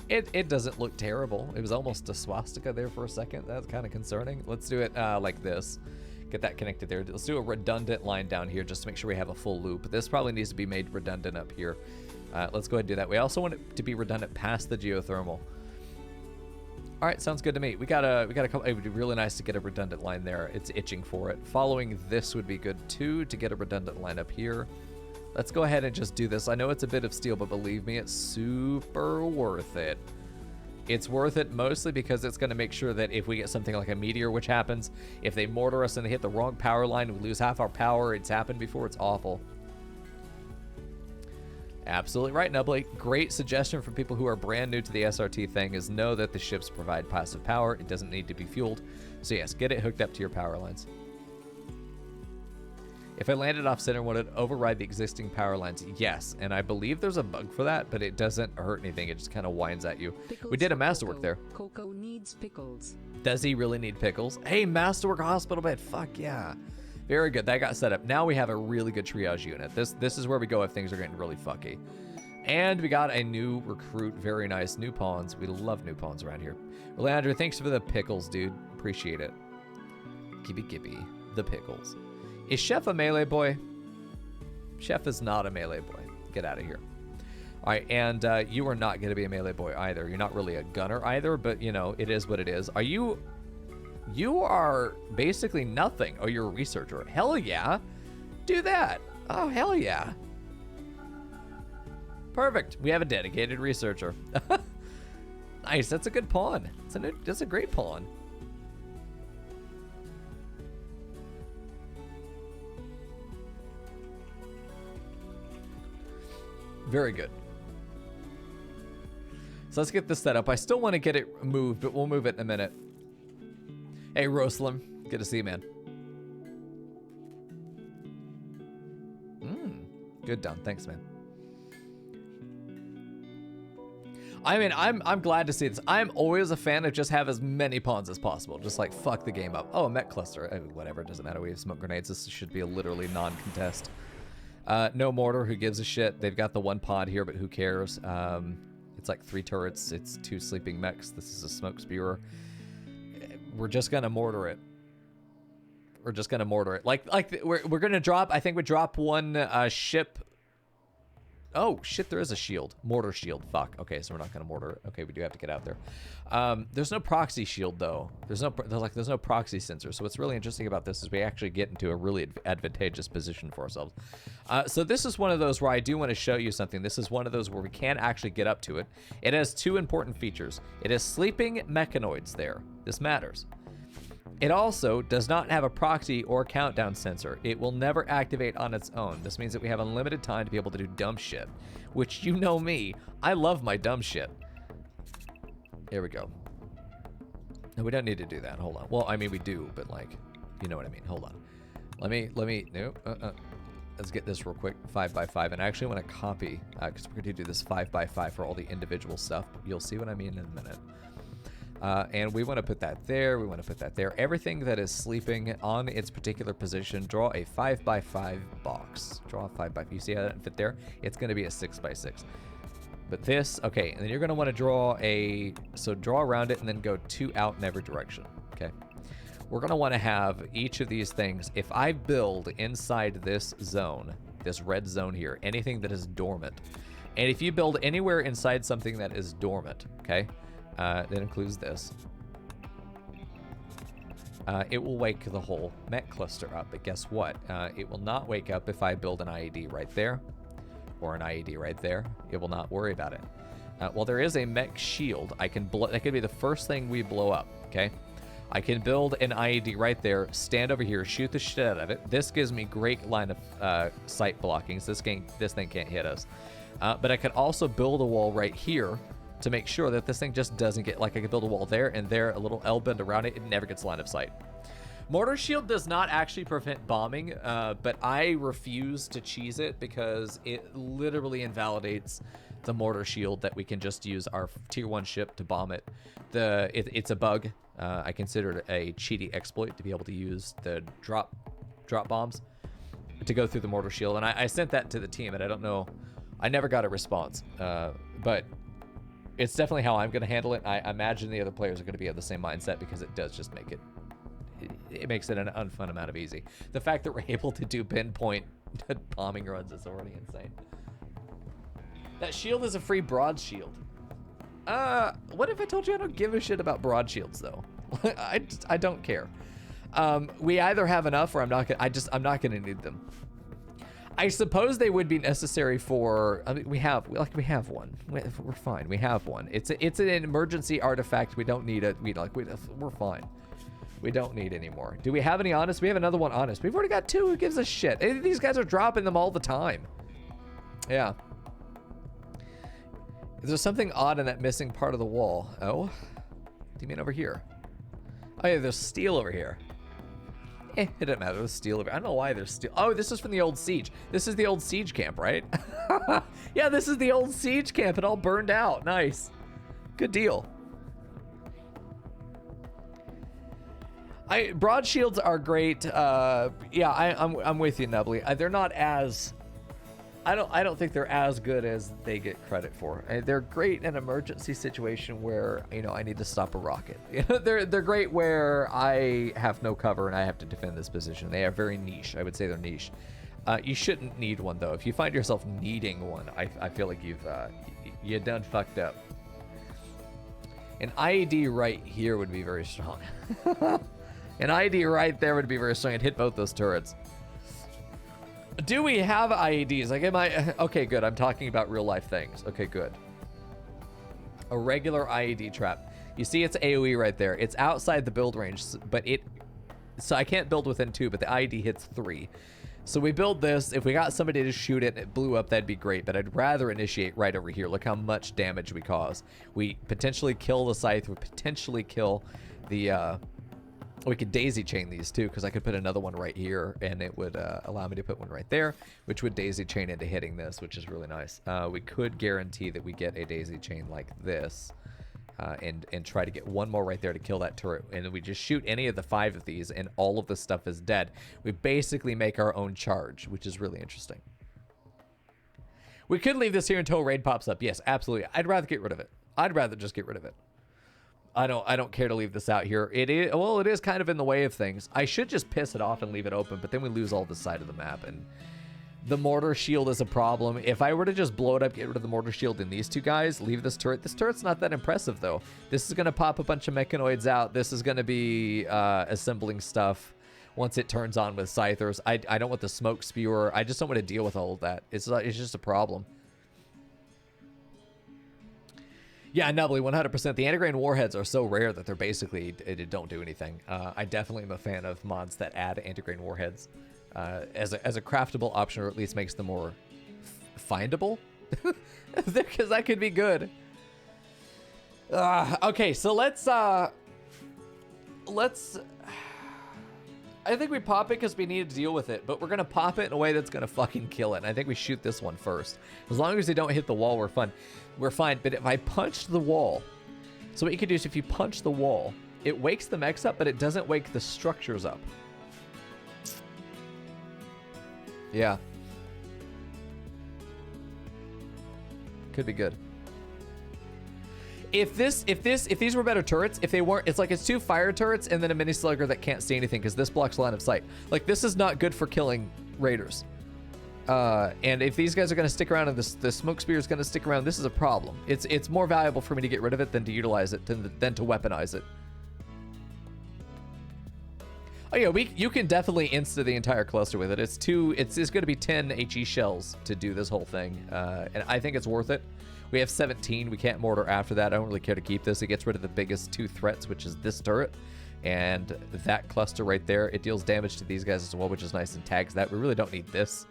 It doesn't look terrible. It was almost a swastika there for a second. That's kind of concerning. Let's do it like this. Get that connected there. Let's do a redundant line down here just to make sure we have a full loop. This probably needs to be made redundant up here. Let's go ahead and do that. We also want it to be redundant past the geothermal. All right, sounds good to me. We got a couple. It would be really nice to get a redundant line there. It's itching for it. Following this would be good too to get a redundant line up here. Let's go ahead and just do this. I know it's a bit of steel, but believe me, it's super worth it. It's worth it mostly because it's going to make sure that if we get something like a meteor, which happens, if they mortar us and they hit the wrong power line, we lose half our power. It's happened before. It's awful. Absolutely right, Nubbly. Great suggestion for people who are brand new to the SRT thing is know that the ships provide passive power. It doesn't need to be fueled. So yes, get it hooked up to your power lines. If I landed off center, would it override the existing power lines? Yes, and I believe there's a bug for that, but it doesn't hurt anything. It just kind of whines at you. Pickles, we did a masterwork there. Coco needs pickles. Does he really need pickles? Hey, masterwork hospital bed. Fuck yeah. Very good. That got set up. Now we have a really good triage unit. This is where we go if things are getting really fucky. And we got a new recruit. Very nice. New pawns. We love new pawns around here. Well, Andrew, thanks for the pickles, dude. Appreciate it. Gibby. The pickles. Is Chef a melee boy? Chef is not a melee boy. Get out of here. All right, and you are not going to be a melee boy either. You're not really a gunner either, but, you know, it is what it is. Are you... You are basically nothing. Oh, you're a researcher. Hell yeah. Do that. Oh, hell yeah. Perfect. We have a dedicated researcher. Nice. That's a good pawn. That's a great pawn. Very good. So let's get this set up. I still want to get it moved, but we'll move it in a minute. Hey, Rosalind. Good to see you, man. Good done. Thanks, man. I mean, I'm glad to see this. I'm always a fan of just have as many pawns as possible. Just like fuck the game up. Oh, a mech cluster. Whatever. It doesn't matter. We have smoke grenades. This should be a literally non-contest. No mortar. Who gives a shit? They've got the one pod here, but who cares? It's like 3 turrets. It's 2 sleeping mechs. This is a smoke spewer. We're just gonna mortar it. We're just gonna mortar it. We're gonna drop. I think we drop one ship. Oh shit! There is a shield. Mortar shield. Fuck. Okay, so we're not gonna mortar it. Okay, we do have to get out there. There's no proxy shield though. There's no proxy sensor. So what's really interesting about this is we actually get into a really advantageous position for ourselves. So this is one of those where I do want to show you something. This is one of those where we can actually get up to it. It has 2 important features. It has sleeping mechanoids there. This matters. It also does not have a proxy or countdown sensor. It will never activate on its own. This means that we have unlimited time to be able to do dumb shit, which you know me. I love my dumb shit. Here we go. No, we don't need to do that. Hold on. Well, I mean, we do, but like, you know what I mean. Hold on. Let me, nope. Let's get this real quick. 5x5. And I actually want to copy, because we're going to do this 5x5 for all the individual stuff. You'll see what I mean in a minute. And we want to put that there. We want to put that there. Everything that is sleeping on its particular position, draw a 5x5 box. Draw a 5x5. You see how that doesn't fit there? It's going to be a 6x6. But this, okay. And then you're going to want to draw draw around it and then go 2 out in every direction. Okay. We're going to want to have each of these things. If I build inside this zone, this red zone here, anything that is dormant, and if you build anywhere inside something that is dormant, okay, that includes this. It will wake the whole mech cluster up, but guess what? It will not wake up if I build an IED right there, or an IED right there. It will not worry about it. Well, there is a mech shield. I can that could be the first thing we blow up, okay? I can build an IED right there, stand over here, shoot the shit out of it. This gives me great line of sight blockings. This thing can't hit us. But I could also build a wall right here to make sure that this thing just doesn't get, like I could build a wall there and there, a little L bend around it, it never gets line of sight. Mortar shield does not actually prevent bombing, but I refuse to cheese it because it literally invalidates the mortar shield that we can just use our tier 1 ship to bomb it. It's a bug. I consider it a cheaty exploit to be able to use the drop bombs to go through the mortar shield. And I sent that to the team, and I don't know, I never got a response, but it's definitely how I'm going to handle it. I imagine the other players are going to be of the same mindset because it does just make it makes it an unfun amount of easy. The fact that we're able to do pinpoint bombing runs is already insane. That shield is a free broad shield. What if I told you I don't give a shit about broad shields though? I don't care. We either have enough or I'm not gonna need them. I suppose they would be necessary for. I mean, we have one. We're fine. We have one. It's an emergency artifact. We don't need it. We're fine. We don't need any more. Do we have any honest? We have another one honest. We've already got 2. Who gives a shit? These guys are dropping them all the time. Yeah. Is there something odd in that missing part of the wall? Oh, what do you mean over here? Oh yeah, there's steel over here. It doesn't matter. There's steel over. I don't know why there's steel. Oh, this is from the old siege. This is the old siege camp, right? Yeah, this is the old siege camp. It all burned out. Nice. Good deal. Broad shields are great. Yeah, I'm with you, Nubbly. They're not as. I don't think they're as good as they get credit for. They're great in an emergency situation where, you know, I need to stop a rocket. You know, they're great where I have no cover and I have to defend this position. They are very niche. I would say they're niche. You shouldn't need one though. If you find yourself needing one, I feel like you done fucked up. An IED right here would be very strong. An IED right there would be very strong and hit both those turrets. Do we have IEDs? Like, am I... Okay, good. I'm talking about real life things. Okay, good. A regular IED trap. You see it's AoE right there. It's outside the build range, but it... So I can't build within 2, but the IED hits 3. So we build this. If we got somebody to shoot it and it blew up, that'd be great, but I'd rather initiate right over here. Look how much damage we cause. We potentially kill the scythe. We potentially kill the... We could daisy chain these too, because I could put another one right here, and it would allow me to put one right there, which would daisy chain into hitting this, which is really nice. We could guarantee that we get a daisy chain like this, and try to get one more right there to kill that turret. And then we just shoot any of the 5 of these, and all of the stuff is dead. We basically make our own charge, which is really interesting. We could leave this here until raid pops up. Yes, absolutely. I'd rather get rid of it. I'd rather just get rid of it. I don't care to leave this out here. It is kind of in the way of things. I should just piss it off and leave it open, but then we lose all the side of the map, and the mortar shield is a problem. If I were to just blow it up, get rid of the mortar shield and these 2 guys, leave this turret's not that impressive though. This is gonna pop a bunch of mechanoids out. This is gonna be assembling stuff once it turns on with scythers. I don't want the smoke spewer. I just don't want to deal with all of that. It's just a problem. Yeah, Nubbly, 100%. The antigrain warheads are so rare that they're basically, it don't do anything. I definitely am a fan of mods that add antigrain warheads as a craftable option, or at least makes them more findable. Because that could be good. Okay, so let's I think we pop it because we need to deal with it, but we're going to pop it in a way that's going to fucking kill it. And I think we shoot this one first. As long as they don't hit the wall, we're fine. But if I punch the wall, so what you can do is if you punch the wall, it wakes the mechs up, but it doesn't wake the structures up. Yeah. Could be good. If these were better turrets, if they weren't, it's like it's 2 fire turrets and then a mini slugger that can't see anything because this blocks line of sight. Like, this is not good for killing raiders. And if these guys are going to stick around and the smoke spear is going to stick around, this is a problem. It's more valuable for me to get rid of it than to utilize it, than to weaponize it. Oh yeah, you can definitely insta the entire cluster with it. It's going to be 10 HE shells to do this whole thing, and I think it's worth it. We have 17. We can't mortar after that. I don't really care to keep this. It gets rid of the biggest 2 threats, which is this turret and that cluster right there. It deals damage to these guys as well, which is nice, and tags that. We really don't need this.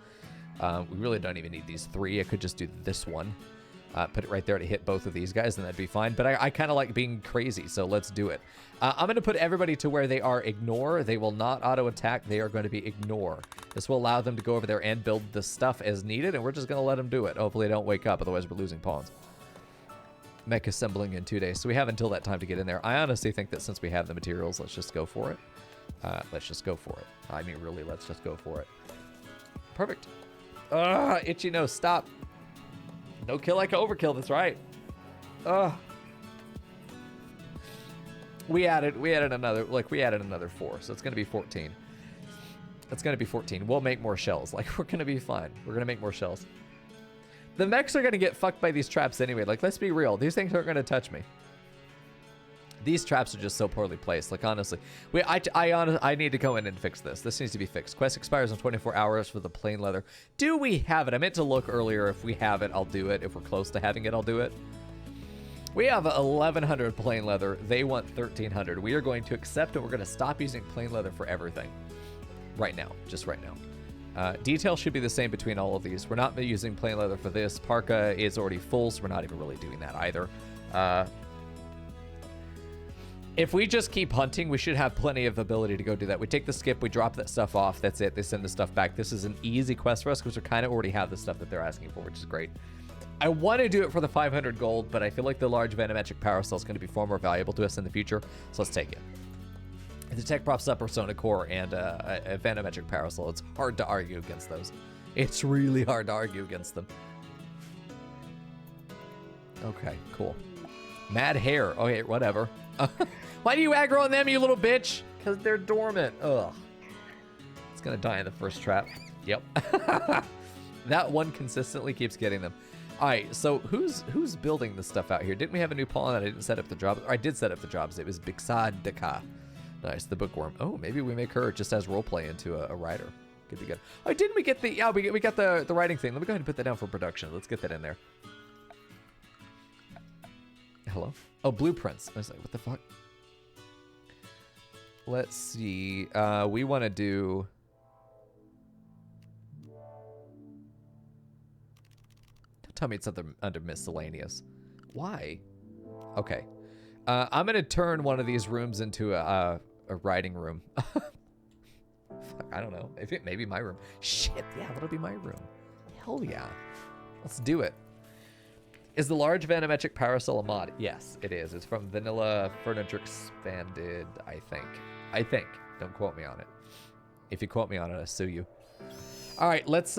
We really don't even need these 3. I could just do this one. Put it right there to hit both of these guys, and that'd be fine. But I kind of like being crazy, so let's do it. I'm going to put everybody to where they are ignore. They will not auto-attack. They are going to be ignore. This will allow them to go over there and build the stuff as needed, and we're just going to let them do it. Hopefully they don't wake up, otherwise we're losing pawns. Mech assembling in 2 days, so we have until that time to get in there. I honestly think that since we have the materials, let's just go for it. Let's just go for it. I mean, really, let's just go for it. Perfect. Itchy nose, stop. No kill like overkill, that's right. We added another 4, so it's gonna be 14. It's gonna be 14. We'll make more shells. Like, we're gonna be fine. We're gonna make more shells. The mechs are gonna get fucked by these traps anyway. Like, let's be real. These things aren't gonna touch me. These traps are just so poorly placed. Like, honestly, I need to go in and fix this. This needs to be fixed. Quest expires in 24 hours for the plain leather. Do we have it? I meant to look earlier. If we have it, I'll do it. If we're close to having it, I'll do it. We have 1,100 plain leather. They want 1,300. We are going to accept it. We're going to stop using plain leather for everything. Right now. Just right now. Detail should be the same between all of these. We're not using plain leather for this. Parka is already full, so we're not even really doing that either. If we just keep hunting, we should have plenty of ability to go do that. We take the skip, we drop that stuff off, that's it. They send the stuff back. This is an easy quest for us because we kind of already have the stuff that they're asking for, which is great. I want to do it for the 500 gold, but I feel like the large vanometric power cell is going to be far more valuable to us in the future, so let's take it. The tech props up Persona Core and a vanometric power cell. It's hard to argue against those. It's really hard to argue against them. Okay, cool. Mad hair. Okay, whatever. Why do you aggro on them, you little bitch? Because they're dormant. Ugh. It's gonna die in the first trap. Yep. That one consistently keeps getting them. All right, so who's building the stuff out here? Didn't we have a new pawn that I didn't set up the job? Or I did set up the jobs. It was Bixadika. Nice, the bookworm. Oh, maybe we make her just as roleplay into a writer. Could be good. Oh, didn't we get the... Yeah, we got the writing thing. Let me go ahead and put that down for production. Let's get that in there. Hello? Oh, blueprints. I was like, what the fuck? Let's see. We want to do... Don't tell me it's under miscellaneous. Why? Okay. I'm going to turn one of these rooms into a writing room. Fuck, I don't know. Maybe my room. Shit, yeah, that'll be my room. Hell yeah. Let's do it. Is the large vanometric parasol a mod? Yes, it is. It's from Vanilla Furniture Expanded, I think. I think. Don't quote me on it. If you quote me on it, I'll sue you. All right, let's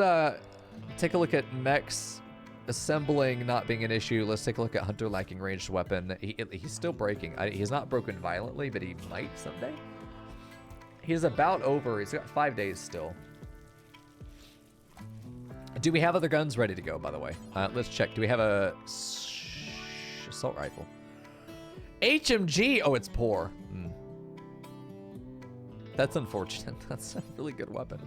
take a look at mechs. Assembling not being an issue. Let's take a look at Hunter lacking ranged weapon. He's still breaking. He's not broken violently, but he might someday. He's about over. He's got 5 days still. Do we have other guns ready to go, by the way? Let's check. Do we have a assault rifle? HMG. Oh, it's poor. That's unfortunate. That's a really good weapon.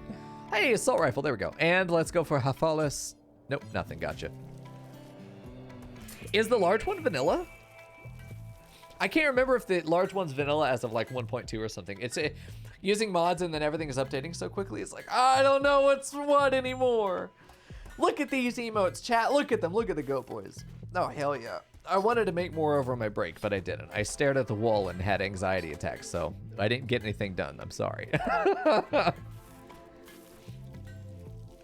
Hey, assault rifle. There we go. And let's go for Hafalis. Nope, nothing. Gotcha. Is the large one vanilla? I can't remember if the large one's vanilla as of like 1.2 or something. It's using mods and then everything is updating so quickly. It's like, I don't know what's what anymore. Look at these emotes, chat. Look at them. Look at the goat boys. Oh, hell yeah. I wanted to make more over my break, but I didn't. I stared at the wall and had anxiety attacks, so I didn't get anything done. I'm sorry.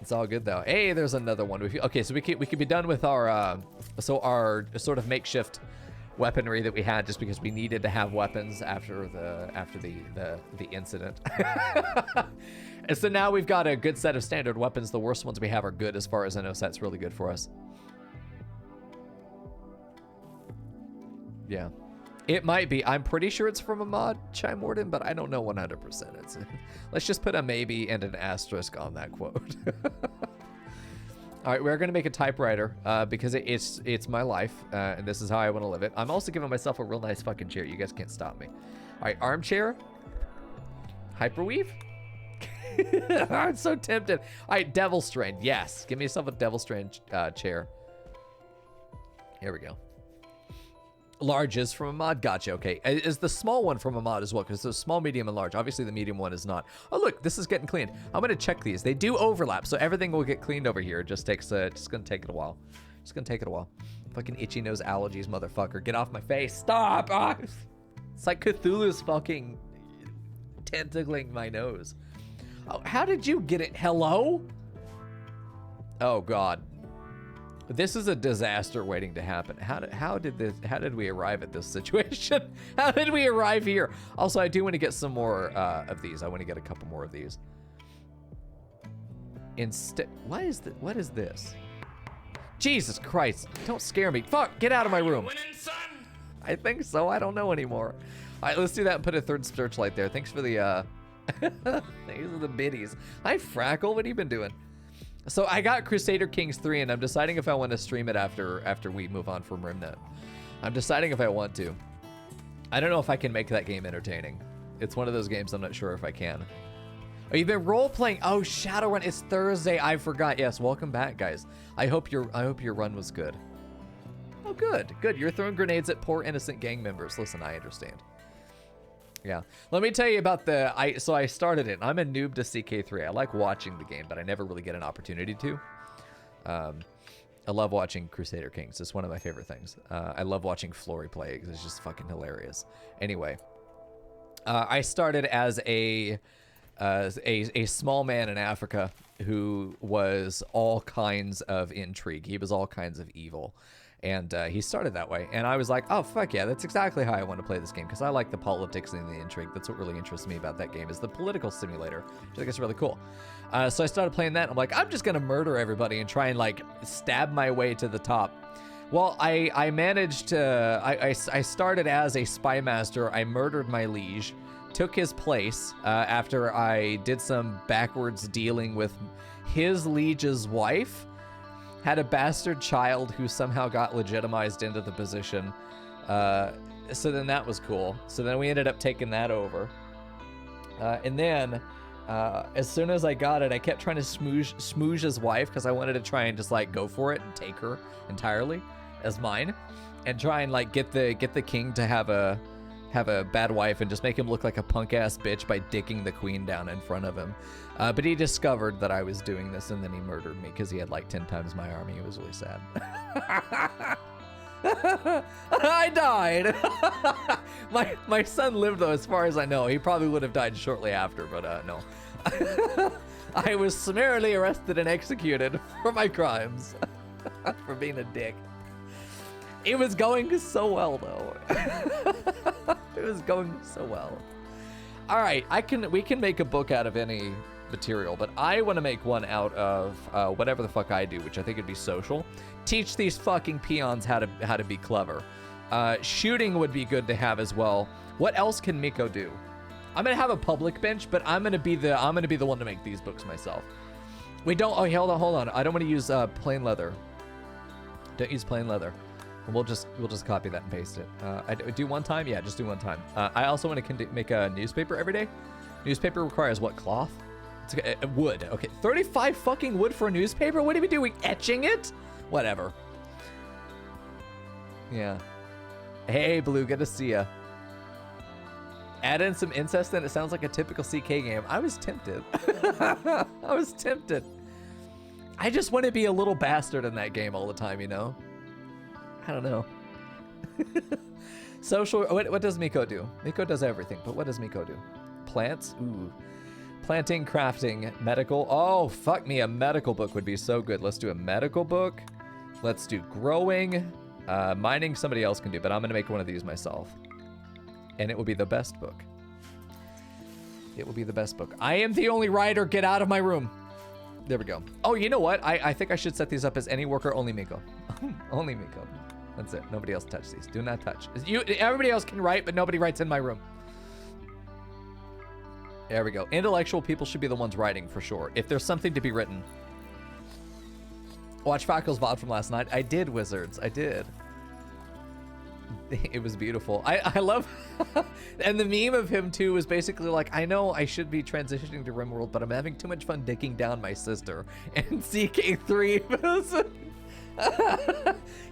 It's all good though. Hey, there's another one. Okay, so we could be done with our our sort of makeshift weaponry that we had just because we needed to have weapons after the incident. And so now we've got a good set of standard weapons. The worst ones we have are good as far as I know. So that's really good for us. Yeah. It might be. I'm pretty sure it's from a mod, Chime Warden, but I don't know 100%. Let's just put a maybe and an asterisk on that quote. All right, we're going to make a typewriter because it's my life, and this is how I want to live it. I'm also giving myself a real nice fucking chair. You guys can't stop me. All right, armchair. Hyperweave. I'm so tempted. All right, Devil Strain. Yes, give me yourself a Devil Strain chair. Here we go. Large is from a mod. Gotcha. Okay. Is the small one from a mod as well? Because there's small, medium, and large. Obviously, the medium one is not. Oh, look. This is getting cleaned. I'm going to check these. They do overlap, so everything will get cleaned over here. It just takes just going to take it a while. Just going to take it a while. Fucking itchy nose allergies, motherfucker. Get off my face. Stop. Ah. It's like Cthulhu's fucking tentacling my nose. Oh, how did you get it? Hello? Oh, God. This is a disaster waiting to happen. How did we arrive at this situation? How did we arrive here? Also, I do want to get some more of these. I want to get a couple more of these. Instead, what is this? Jesus Christ! Don't scare me. Fuck! Get out of my room. Winning, son? I think so. I don't know anymore. All right, let's do that and put a third searchlight there. Thanks for the these are the biddies. Hi, Frackle. What have you been doing? So I got Crusader Kings 3, and I'm deciding if I want to stream it after we move on from RimNet. I'm deciding if I want to. I don't know if I can make that game entertaining. It's one of those games I'm not sure if I can. Oh, you've been role-playing. Oh, Shadowrun. It's Thursday. I forgot. Yes, welcome back, guys. I hope your run was good. Oh, good. Good. You're throwing grenades at poor innocent gang members. Listen, I understand. Yeah. Let me tell you about so I started it. I'm a noob to CK3. I like watching the game, but I never really get an opportunity to. I love watching Crusader Kings. It's one of my favorite things. I love watching Flory play because it's just fucking hilarious. Anyway, I started as a small man in Africa who was all kinds of intrigue. He was all kinds of evil. And he started that way. And I was like, oh, fuck yeah, that's exactly how I want to play this game, because I like the politics and the intrigue. That's what really interests me about that game, is the political simulator, which I think is really cool. So I started playing that. I'm like, I'm just going to murder everybody and try and, like, stab my way to the top. Well, I managed to... I started as a spy master. I murdered my liege, took his place after I did some backwards dealing with his liege's wife. Had a bastard child who somehow got legitimized into the position. So then that was cool. So then we ended up taking that over. And then as soon as I got it, I kept trying to smooge his wife, because I wanted to try and just like go for it and take her entirely as mine, and try and like get the king to have a bad wife and just make him look like a punk ass bitch by dicking the queen down in front of him. But he discovered that I was doing this, and then he murdered me because he had like 10 times my army. It was really sad. I died. my son lived, though, as far as I know. He probably would have died shortly after, but no. I was summarily arrested and executed for my crimes. For being a dick. It was going so well, though. It was going so well. All right, we can make a book out of any material, but I want to make one out of whatever the fuck I do, which I think would be social. Teach these fucking peons how to be clever. Shooting would be good to have as well. What else can Mico do? I'm gonna have a public bench, but I'm gonna be the one to make these books myself. We don't. Oh, hold on. I don't want to use plain leather. Don't use plain leather. We'll just copy that and paste it. I do one time? Yeah, just do one time. I also want to make a newspaper every day. Newspaper requires what, cloth? It's wood. Okay, 35 fucking wood for a newspaper? What are we doing? Etching it? Whatever. Yeah. Hey, Blue, good to see ya. Add in some incest and it sounds like a typical CK game. I was tempted. I was tempted. I just want to be a little bastard in that game all the time, you know? I don't know. Social, what does Mico do? Mico does everything, but what does Mico do? Plants? Ooh. Planting, crafting, medical. Oh, fuck me, a medical book would be so good. Let's do a medical book. Let's do growing. Mining somebody else can do, but I'm gonna make one of these myself. And it will be the best book. It will be the best book. I am the only writer, get out of my room. There we go. Oh, you know what? I think I should set these up as any worker, only Mico. Only Mico. That's it. Nobody else touch these. Do not touch. Everybody else can write, but nobody writes in my room. There we go. Intellectual people should be the ones writing for sure. If there's something to be written. Watch Fackle's VOD from last night. I did, Wizards. I did. It was beautiful. I love... And the meme of him, too, was basically like, I know I should be transitioning to RimWorld, but I'm having too much fun dicking down my sister. And CK3...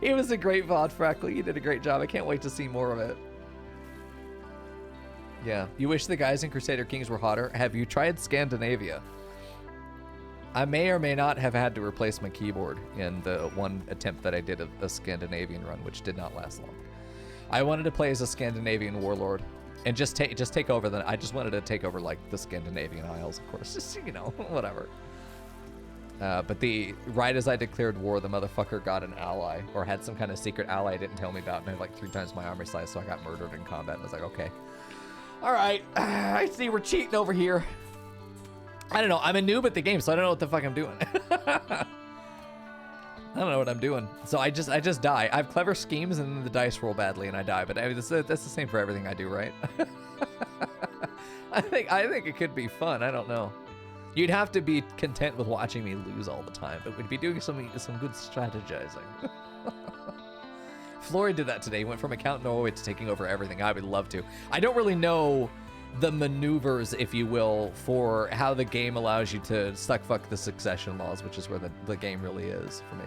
It was a great VOD, Frackle. You did a great job. I can't wait to see more of it. Yeah. You wish the guys in Crusader Kings were hotter? Have you tried Scandinavia? I may or may not have had to replace my keyboard in the one attempt that I did of a Scandinavian run, which did not last long. I wanted to play as a Scandinavian warlord and just take over I just wanted to take over like the Scandinavian Isles, of course. Just, you know, whatever. But right as I declared war, the motherfucker got an ally, or had some kind of secret ally I didn't tell me about, and I had like 3 times my army size, so I got murdered in combat. And I was like, okay. All right, I see we're cheating over here. I don't know. I'm a noob at the game, so I don't know what the fuck I'm doing. I don't know what I'm doing. So I just die. I have clever schemes, and then the dice roll badly, and I die. But I mean, that's the same for everything I do, right? I think it could be fun. I don't know. You'd have to be content with watching me lose all the time, but we'd be doing some good strategizing. Flory did that today. He went from account Norway to taking over everything. I would love to. I don't really know the maneuvers, if you will, for how the game allows you to suck fuck the succession laws, which is where the game really is for me.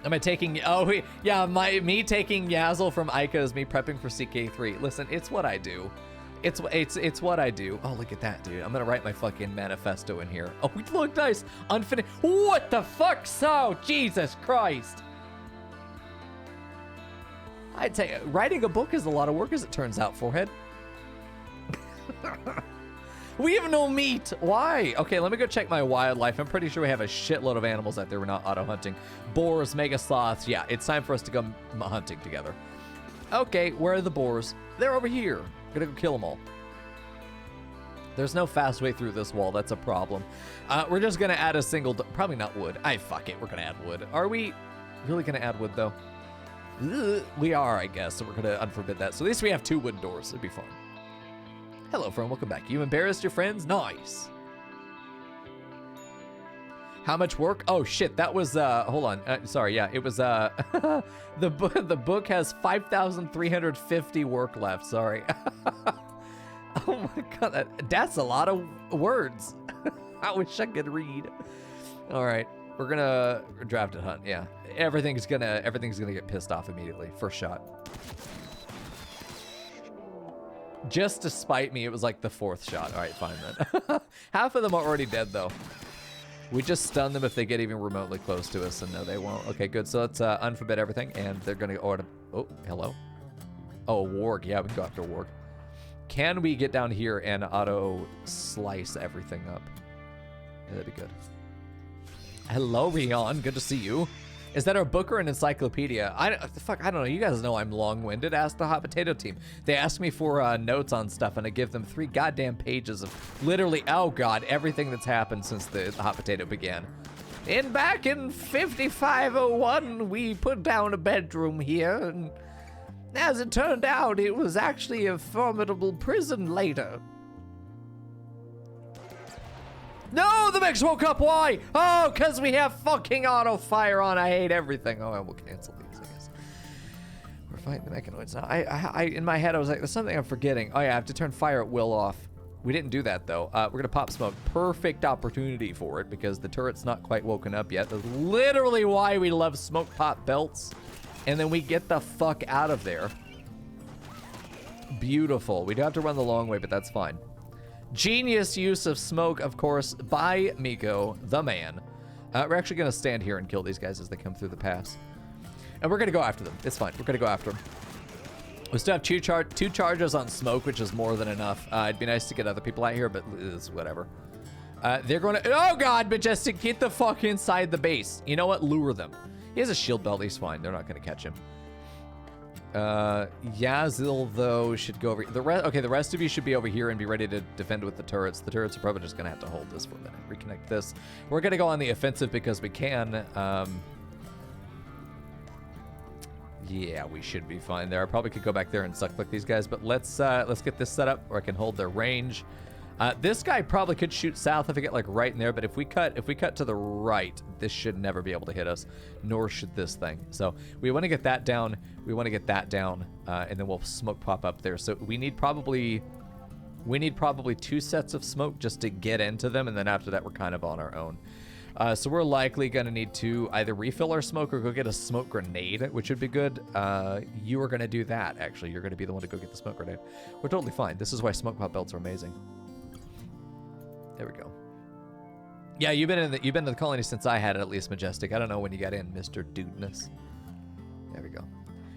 Am I taking... Oh, yeah, me taking Yazzle from Ica is me prepping for CK3. Listen, it's what I do. It's what I do. Oh, look at that, dude. I'm gonna write my fucking manifesto in here. Oh, look, nice. Unfinished. What the fuck? So, Jesus Christ. I'd say writing a book is a lot of work, as it turns out, Forehead. We have no meat. Why? Okay, let me go check my wildlife. I'm pretty sure we have a shitload of animals out there we're not auto hunting. Boars, mega sloths. Yeah, it's time for us to go hunting together. Okay, where are the boars? They're over here. Gonna go kill them all. There's no fast way through this wall. That's a problem. We're just gonna add a single, probably not wood. Fuck it, we're gonna add wood. Are we really gonna add wood though? Ugh, we are, I guess, so we're gonna unforbid that. So at least we have 2 wooden doors. It'd be fun. Hello, friend. Welcome back. You embarrassed your friends? Nice. How much work? Oh, shit. That was, hold on. Sorry, yeah. It was, the book has 5,350 work left. Sorry. Oh, my God. That's a lot of words. I wish I could read. All right. We're gonna draft and hunt. Yeah. Everything's gonna get pissed off immediately. First shot. Just to spite me, it was like the 4th shot. All right, fine then. Half of them are already dead, though. We just stun them if they get even remotely close to us, and no, they won't. Okay, good. So let's unforbid everything, and they're going to order... Oh, hello. Oh, warg. Yeah, we can go after warg. Can we get down here and auto-slice everything up? Yeah, that'd be good. Hello, Rion. Good to see you. Is that our book or an encyclopedia? I don't know. You guys know I'm long-winded. Ask the Hot Potato team. They ask me for notes on stuff, and I give them 3 goddamn pages of literally, oh god, everything that's happened since the Hot Potato began. Back in 5501, we put down a bedroom here, and as it turned out, it was actually a formidable prison later. No, the mix woke up. Why? Oh, because we have fucking auto fire on. I hate everything. Oh, I will cancel these, I guess. We're fighting the mechanoids now. I in my head, I was like, there's something I'm forgetting. Oh, yeah, I have to turn fire at will off. We didn't do that, though. We're going to pop smoke. Perfect opportunity for it because the turret's not quite woken up yet. That's literally why we love smoke pop belts. And then we get the fuck out of there. Beautiful. We do have to run the long way, but that's fine. Genius use of smoke, of course, by Mico, the man. We're actually going to stand here and kill these guys as they come through the pass. And we're going to go after them. It's fine. We're going to go after them. We still have 2 charges on smoke, which is more than enough. It'd be nice to get other people out here, but it's whatever. They're going to... Oh, God, Majestic, get the fuck inside the base. You know what? Lure them. He has a shield belt. He's fine. They're not going to catch him. Yazil, though, should go over... The rest of you should be over here and be ready to defend with the turrets. The turrets are probably just going to have to hold this for a minute. Reconnect this. We're going to go on the offensive because we can. Yeah, we should be fine there. I probably could go back there and suck click these guys, but let's get this set up where I can hold their range. This guy probably could shoot south if I get like right in there, but if we cut to the right, this should never be able to hit us, nor should this thing. So we want to get that down. We want to get that down, and then we'll smoke pop up there. So we need probably 2 sets of smoke just to get into them, and then after that we're kind of on our own. So we're likely going to need to either refill our smoke or go get a smoke grenade, which would be good. You are going to do that, actually. You're going to be the one to go get the smoke grenade. We're totally fine. This is why smoke pop belts are amazing. There we go. Yeah, you've been in the colony since I had it, at least, Majestic. I don't know when you got in, Mr. Dudeness. There we go.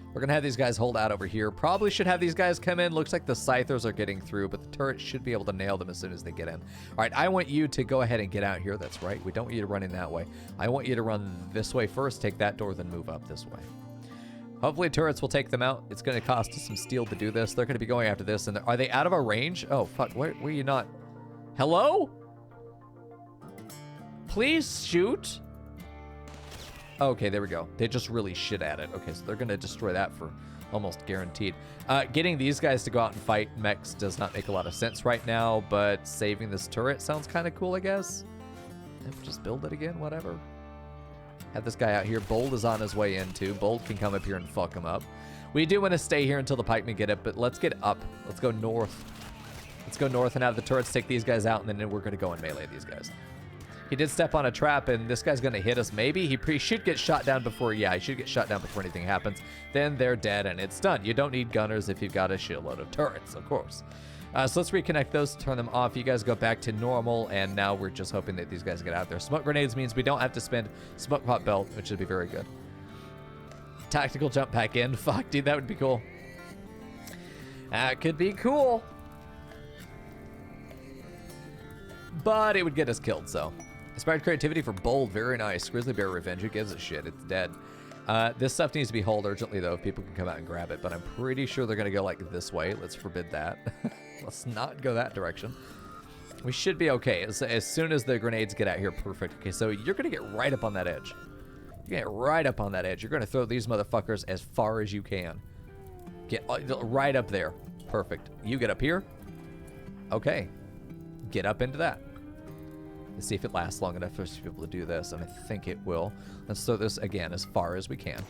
We're going to have these guys hold out over here. Probably should have these guys come in. Looks like the scythers are getting through, but the turret should be able to nail them as soon as they get in. All right, I want you to go ahead and get out here. That's right. We don't want you to run in that way. I want you to run this way first, take that door, then move up this way. Hopefully turrets will take them out. It's going to cost us some steel to do this. They're going to be going after this. And are they out of our range? Oh, fuck. Where are you not? Hello? Please shoot. Okay, there we go. They just really shit at it. Okay, so they're going to destroy that for almost guaranteed. Getting these guys to go out and fight mechs does not make a lot of sense right now, but saving this turret sounds kind of cool, I guess. Just build it again, whatever. Have this guy out here. Bold is on his way in, too. Bold can come up here and fuck him up. We do want to stay here until the pikemen get it, but let's get up. Let's go north. Let's go north and have the turrets take these guys out, and then we're going to go and melee these guys. He did step on a trap, and this guy's going to hit us, maybe. He should get shot down before... Yeah, he should get shot down before anything happens. Then they're dead, and it's done. You don't need gunners if you've got a shitload of turrets, of course. So let's reconnect those, turn them off. You guys go back to normal, and now we're just hoping that these guys get out there. Smoke grenades means we don't have to spend smoke pot belt, which should be very good. Tactical jump back in. Fuck, dude, that would be cool. That could be cool. but it would get us killed, so. Inspired creativity for bold, very nice. Grizzly bear revenge, who gives a shit? It's dead. This stuff needs to be hauled urgently, though, if people can come out and grab it, but I'm pretty sure they're going to go, like, this way. Let's forbid that. Let's not go that direction. We should be okay. As soon as the grenades get out here, perfect. Okay, so you're going to get right up on that edge. You're going to get right up on that edge. You're going to throw these motherfuckers as far as you can. Get right up there. Perfect. You get up here. Okay. Get up into that. Let's see if it lasts long enough for us to be able to do this, and I think it will. Let's throw this again as far as we can.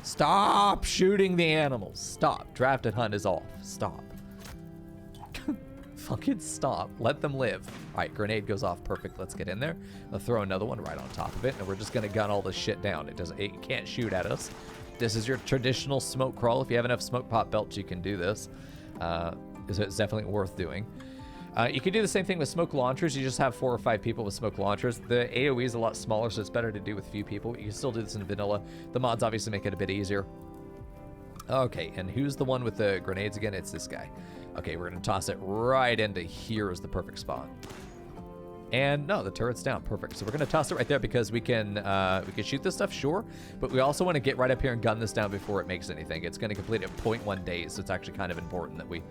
Stop shooting the animals. Stop. Drafted hunt is off. Stop. Fucking stop. Let them live. All right, grenade goes off. Perfect. Let's get in there. I'll throw another one right on top of it, and we're just going to gun all this shit down. It can't shoot at us. This is your traditional smoke crawl. If you have enough smoke pop belts, you can do this. It's definitely worth doing. You can do the same thing with smoke launchers. You just have 4 or 5 people with smoke launchers. The AoE is a lot smaller, so it's better to do with a few people. You can still do this in vanilla. The mods obviously make it a bit easier. Okay, and who's the one with the grenades again? It's this guy. Okay, we're going to toss it right into here is the perfect spot. And no, the turret's down. Perfect. So we're going to toss it right there because we can shoot this stuff, sure. But we also want to get right up here and gun this down before it makes anything. It's going to complete at 0.1 days, so it's actually kind of important that we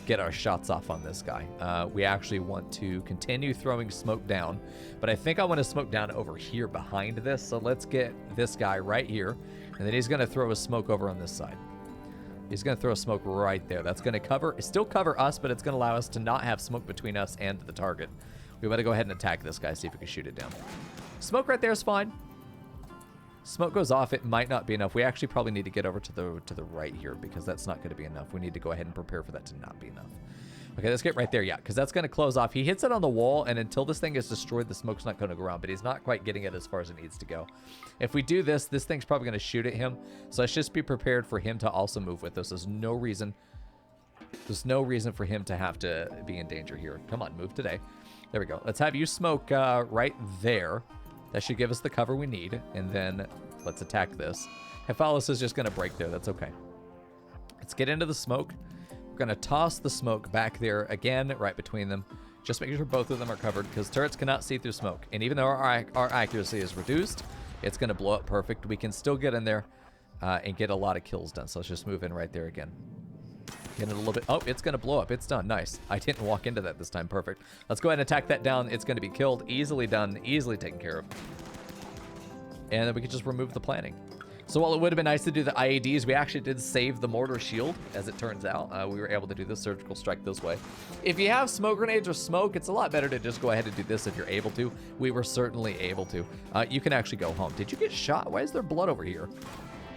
get our shots off on this guy. We actually want to continue throwing smoke down, but I think I want to smoke down over here behind this. So let's get this guy right here, and then he's going to throw a smoke over on this side. He's going to throw a smoke right there. That's going to still cover us, but it's going to allow us to not have smoke between us and the target. We want to go ahead and attack this guy, see if we can shoot it down. Smoke right there is fine. Smoke goes off, it might not be enough. We actually probably need to get over to the right here because that's not going to be enough. We need to go ahead and prepare for that to not be enough. Okay, let's get right there, yeah, because that's going to close off. He hits it on the wall, and until this thing is destroyed, the smoke's not going to go around, but he's not quite getting it as far as it needs to go. If we do this, this thing's probably going to shoot at him, so let's just be prepared for him to also move with us. There's no reason for him to have to be in danger here. Come on, move today. There we go. Let's have you smoke right there. That should give us the cover we need, and then let's attack this. Hephalis is just going to break there. That's okay. Let's get into the smoke. We're going to toss the smoke back there again, right between them. Just making sure both of them are covered because turrets cannot see through smoke. And even though our accuracy is reduced, it's going to blow up perfect. We can still get in there and get a lot of kills done. So let's just move in right there again. Get it a little bit. Oh, it's going to blow up. It's done. Nice. I didn't walk into that this time. Perfect. Let's go ahead and attack that down. It's going to be killed. Easily done. Easily taken care of. And then we could just remove the planning. So while it would have been nice to do the IEDs, we actually did save the mortar shield, as it turns out. We were able to do the surgical strike this way. If you have smoke grenades or smoke, it's a lot better to just go ahead and do this if you're able to. We were certainly able to. You can actually go home. Did you get shot? Why is there blood over here?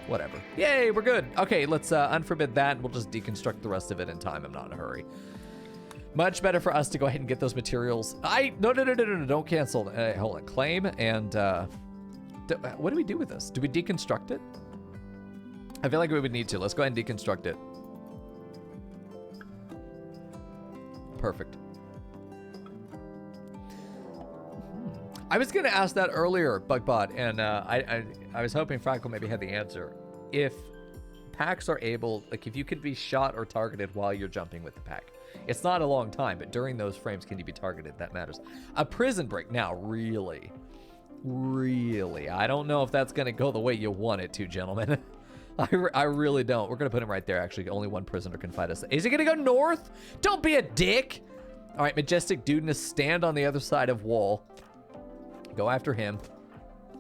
Whatever. Yay, we're good. Okay, let's unforbid that. We'll just deconstruct the rest of it in time. I'm not in a hurry. Much better for us to go ahead and get those materials. No, don't cancel. Hold on. Claim and... what do we do with this? Do we deconstruct it? I feel like we would need to. Let's go ahead and deconstruct it. Perfect. I was going to ask that earlier, Bugbot, and I was hoping Fractal maybe had the answer. If packs are able, like if you could be shot or targeted while you're jumping with the pack. It's not a long time, but during those frames, can you be targeted? That matters. A prison break. Now, really, I don't know if that's going to go the way you want it to, gentlemen. I really don't. We're going to put him right there, actually. Only one prisoner can fight us. Is he going to go north? Don't be a dick. All right, Majestic Dudeness, stand on the other side of wall. Go after him.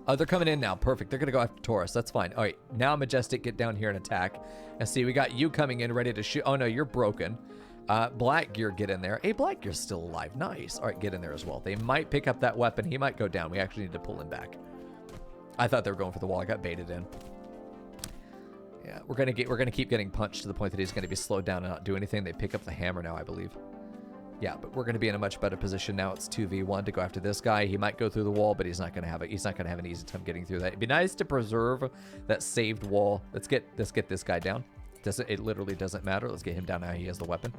Oh, they're coming in now. Perfect. They're going to go after Taurus. That's fine. All right, now Majestic, get down here and attack. And see, we got you coming in ready to shoot. Oh, no, you're broken. Black Gear, get in there. Hey, Black Gear's still alive. Nice. All right, get in there as well. They might pick up that weapon. He might go down. We actually need to pull him back. I thought they were going for the wall. I got baited in. Yeah, we're gonna keep getting punched to the point that he's gonna be slowed down and not do anything. They pick up the hammer now, I believe. Yeah, but we're gonna be in a much better position now. It's 2v1 to go after this guy. He might go through the wall, but he's not gonna have an easy time getting through that. It'd be nice to preserve that saved wall. Let's get this guy down. It literally doesn't matter. Let's get him down now. He has the weapon.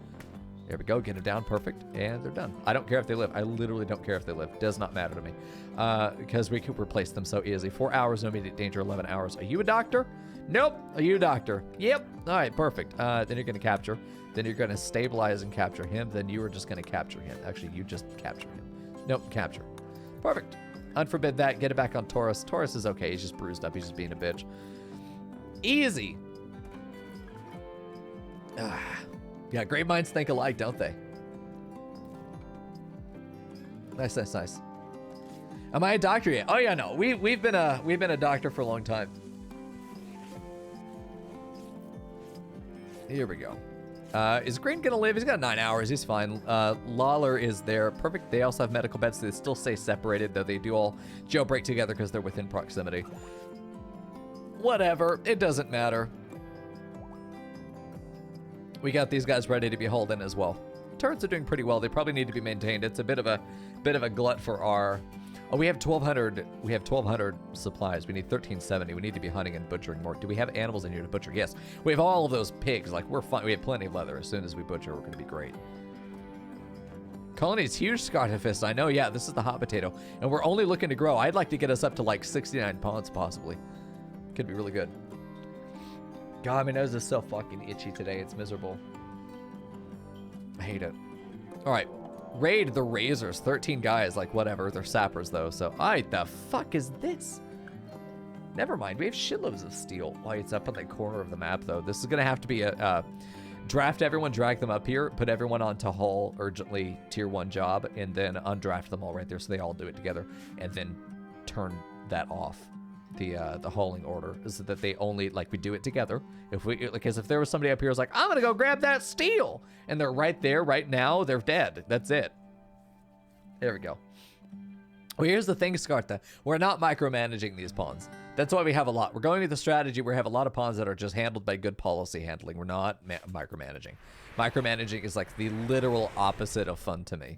There we go. Get him down. Perfect. And they're done. I don't care if they live. I literally don't care if they live. Does not matter to me. Because we could replace them so easily. 4 hours, no immediate danger, 11 hours. Are you a doctor? Nope. Are you a doctor? Yep. All right, perfect. Then you're going to capture. Then you're going to stabilize and capture him. Then you are just going to capture him. Actually, you just capture him. Nope, capture. Perfect. Unforbid that. Get it back on Taurus. Taurus is okay. He's just bruised up. He's just being a bitch. Easy. Yeah, great minds think alike, don't they? Nice, nice, nice. Am I a doctor yet? Oh yeah, no. We've been a doctor for a long time. Here we go. Is Green gonna live? He's got 9 hours. He's fine. Lawler is there. Perfect. They also have medical beds, so they still stay separated, though they do all jailbreak together because they're within proximity. Whatever. It doesn't matter. We got these guys ready to be hauled in as well. Turrets are doing pretty well. They probably need to be maintained. It's a bit of a glut for our. Oh, we have 1,200. We have 1,200 supplies. We need 1,370. We need to be hunting and butchering more. Do we have animals in here to butcher? Yes. We have all of those pigs. Like, we're fine. We have plenty of leather. As soon as we butcher, we're going to be great. Colony's huge, Scartifist. I know. Yeah, this is the hot potato, and we're only looking to grow. I'd like to get us up to like 69 ponds, possibly. Could be really good. God, my nose is so fucking itchy today. It's miserable. I hate it. All right. Raid the Razors. 13 guys. Like, whatever. They're sappers, though. So, the fuck is this? Never mind. We have shitloads of steel. Why, it's up on the corner of the map, though. This is going to have to be a draft everyone, drag them up here, put everyone onto haul urgently tier 1 job, and then undraft them all right there so they all do it together, and then turn that off. The hauling order is that they only, like, we do it together. If we, because if there was somebody up here who's like, I'm gonna go grab that steel, and they're right there right now, they're dead. That's it. There we go. Well, here's the thing, Scarta. We're not micromanaging these pawns. That's why we have a lot. We're going with the strategy where we have a lot of pawns that are just handled by good policy handling. We're not micromanaging. Micromanaging is like the literal opposite of fun to me.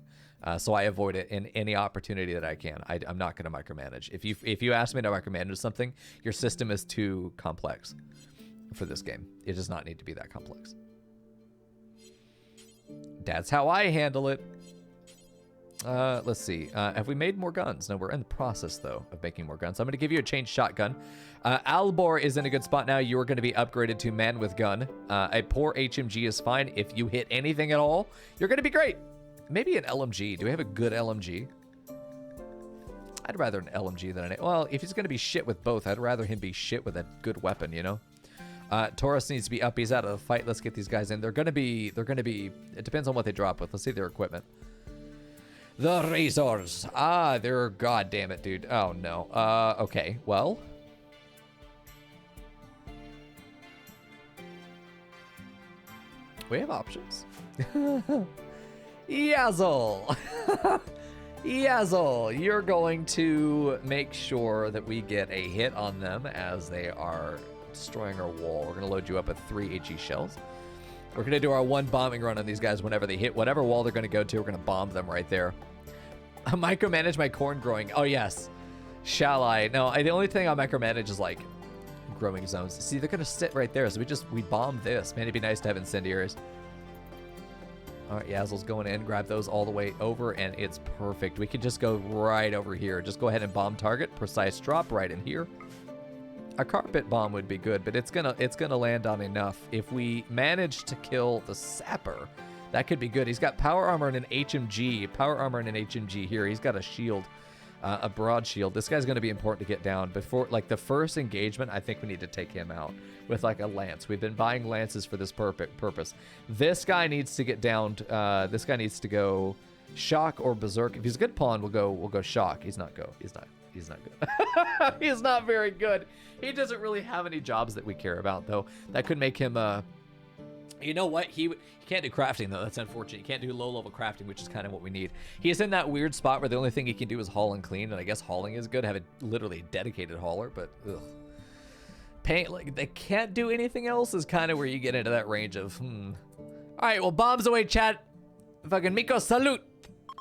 So I avoid it in any opportunity that I can. I'm not going to micromanage. If you ask me to micromanage something, your system is too complex for this game. It does not need to be that complex. That's how I handle it. Let's see. Have we made more guns? No, we're in the process, though, of making more guns. I'm going to give you a changed shotgun. Albor is in a good spot now. You are going to be upgraded to man with gun. A poor HMG is fine. If you hit anything at all, you're going to be great. Maybe an LMG. Do we have a good LMG? I'd rather an LMG than an... Well, if he's going to be shit with both, I'd rather him be shit with a good weapon, you know? Taurus needs to be up. He's out of the fight. Let's get these guys in. They're going to be... It depends on what they drop with. Let's see their equipment. The Razors. They're... God damn it, dude. Oh, no. Okay. Well... We have options. Yazzle! Yazzle, you're going to make sure that we get a hit on them as they are destroying our wall. We're going to load you up with 3 HE shells. We're going to do our 1 bombing run on these guys whenever they hit whatever wall they're going to go to. We're going to bomb them right there. Micromanage my corn growing. Oh, yes. Shall I? No, the only thing I'll micromanage is, like, growing zones. See, they're going to sit right there, so we bomb this. Man, it'd be nice to have incendiaries. All right, Yazzle's going in. Grab those all the way over, and it's perfect. We could just go right over here. Just go ahead and bomb target. Precise drop right in here. A carpet bomb would be good, but it's gonna land on enough. If we manage to kill the sapper, that could be good. He's got power armor and an HMG. Power armor and an HMG here. He's got a shield. A broad shield. This guy's going to be important to get down. Before, like, the first engagement, I think we need to take him out with, like, a lance. We've been buying lances for this purpose. This guy needs to get down. This guy needs to go shock or berserk. If he's a good pawn, we'll go shock. He's not good. He's not very good. He doesn't really have any jobs that we care about, though. That could make him, you know what? He can't do crafting, though. That's unfortunate. He can't do low-level crafting, which is kind of what we need. He's in that weird spot where the only thing he can do is haul and clean, and I guess hauling is good. Have a literally dedicated hauler, but ugh. Paint, like, they can't do anything else is kind of where you get into that range of, All right, well, bombs away, chat. Fucking Mico, salute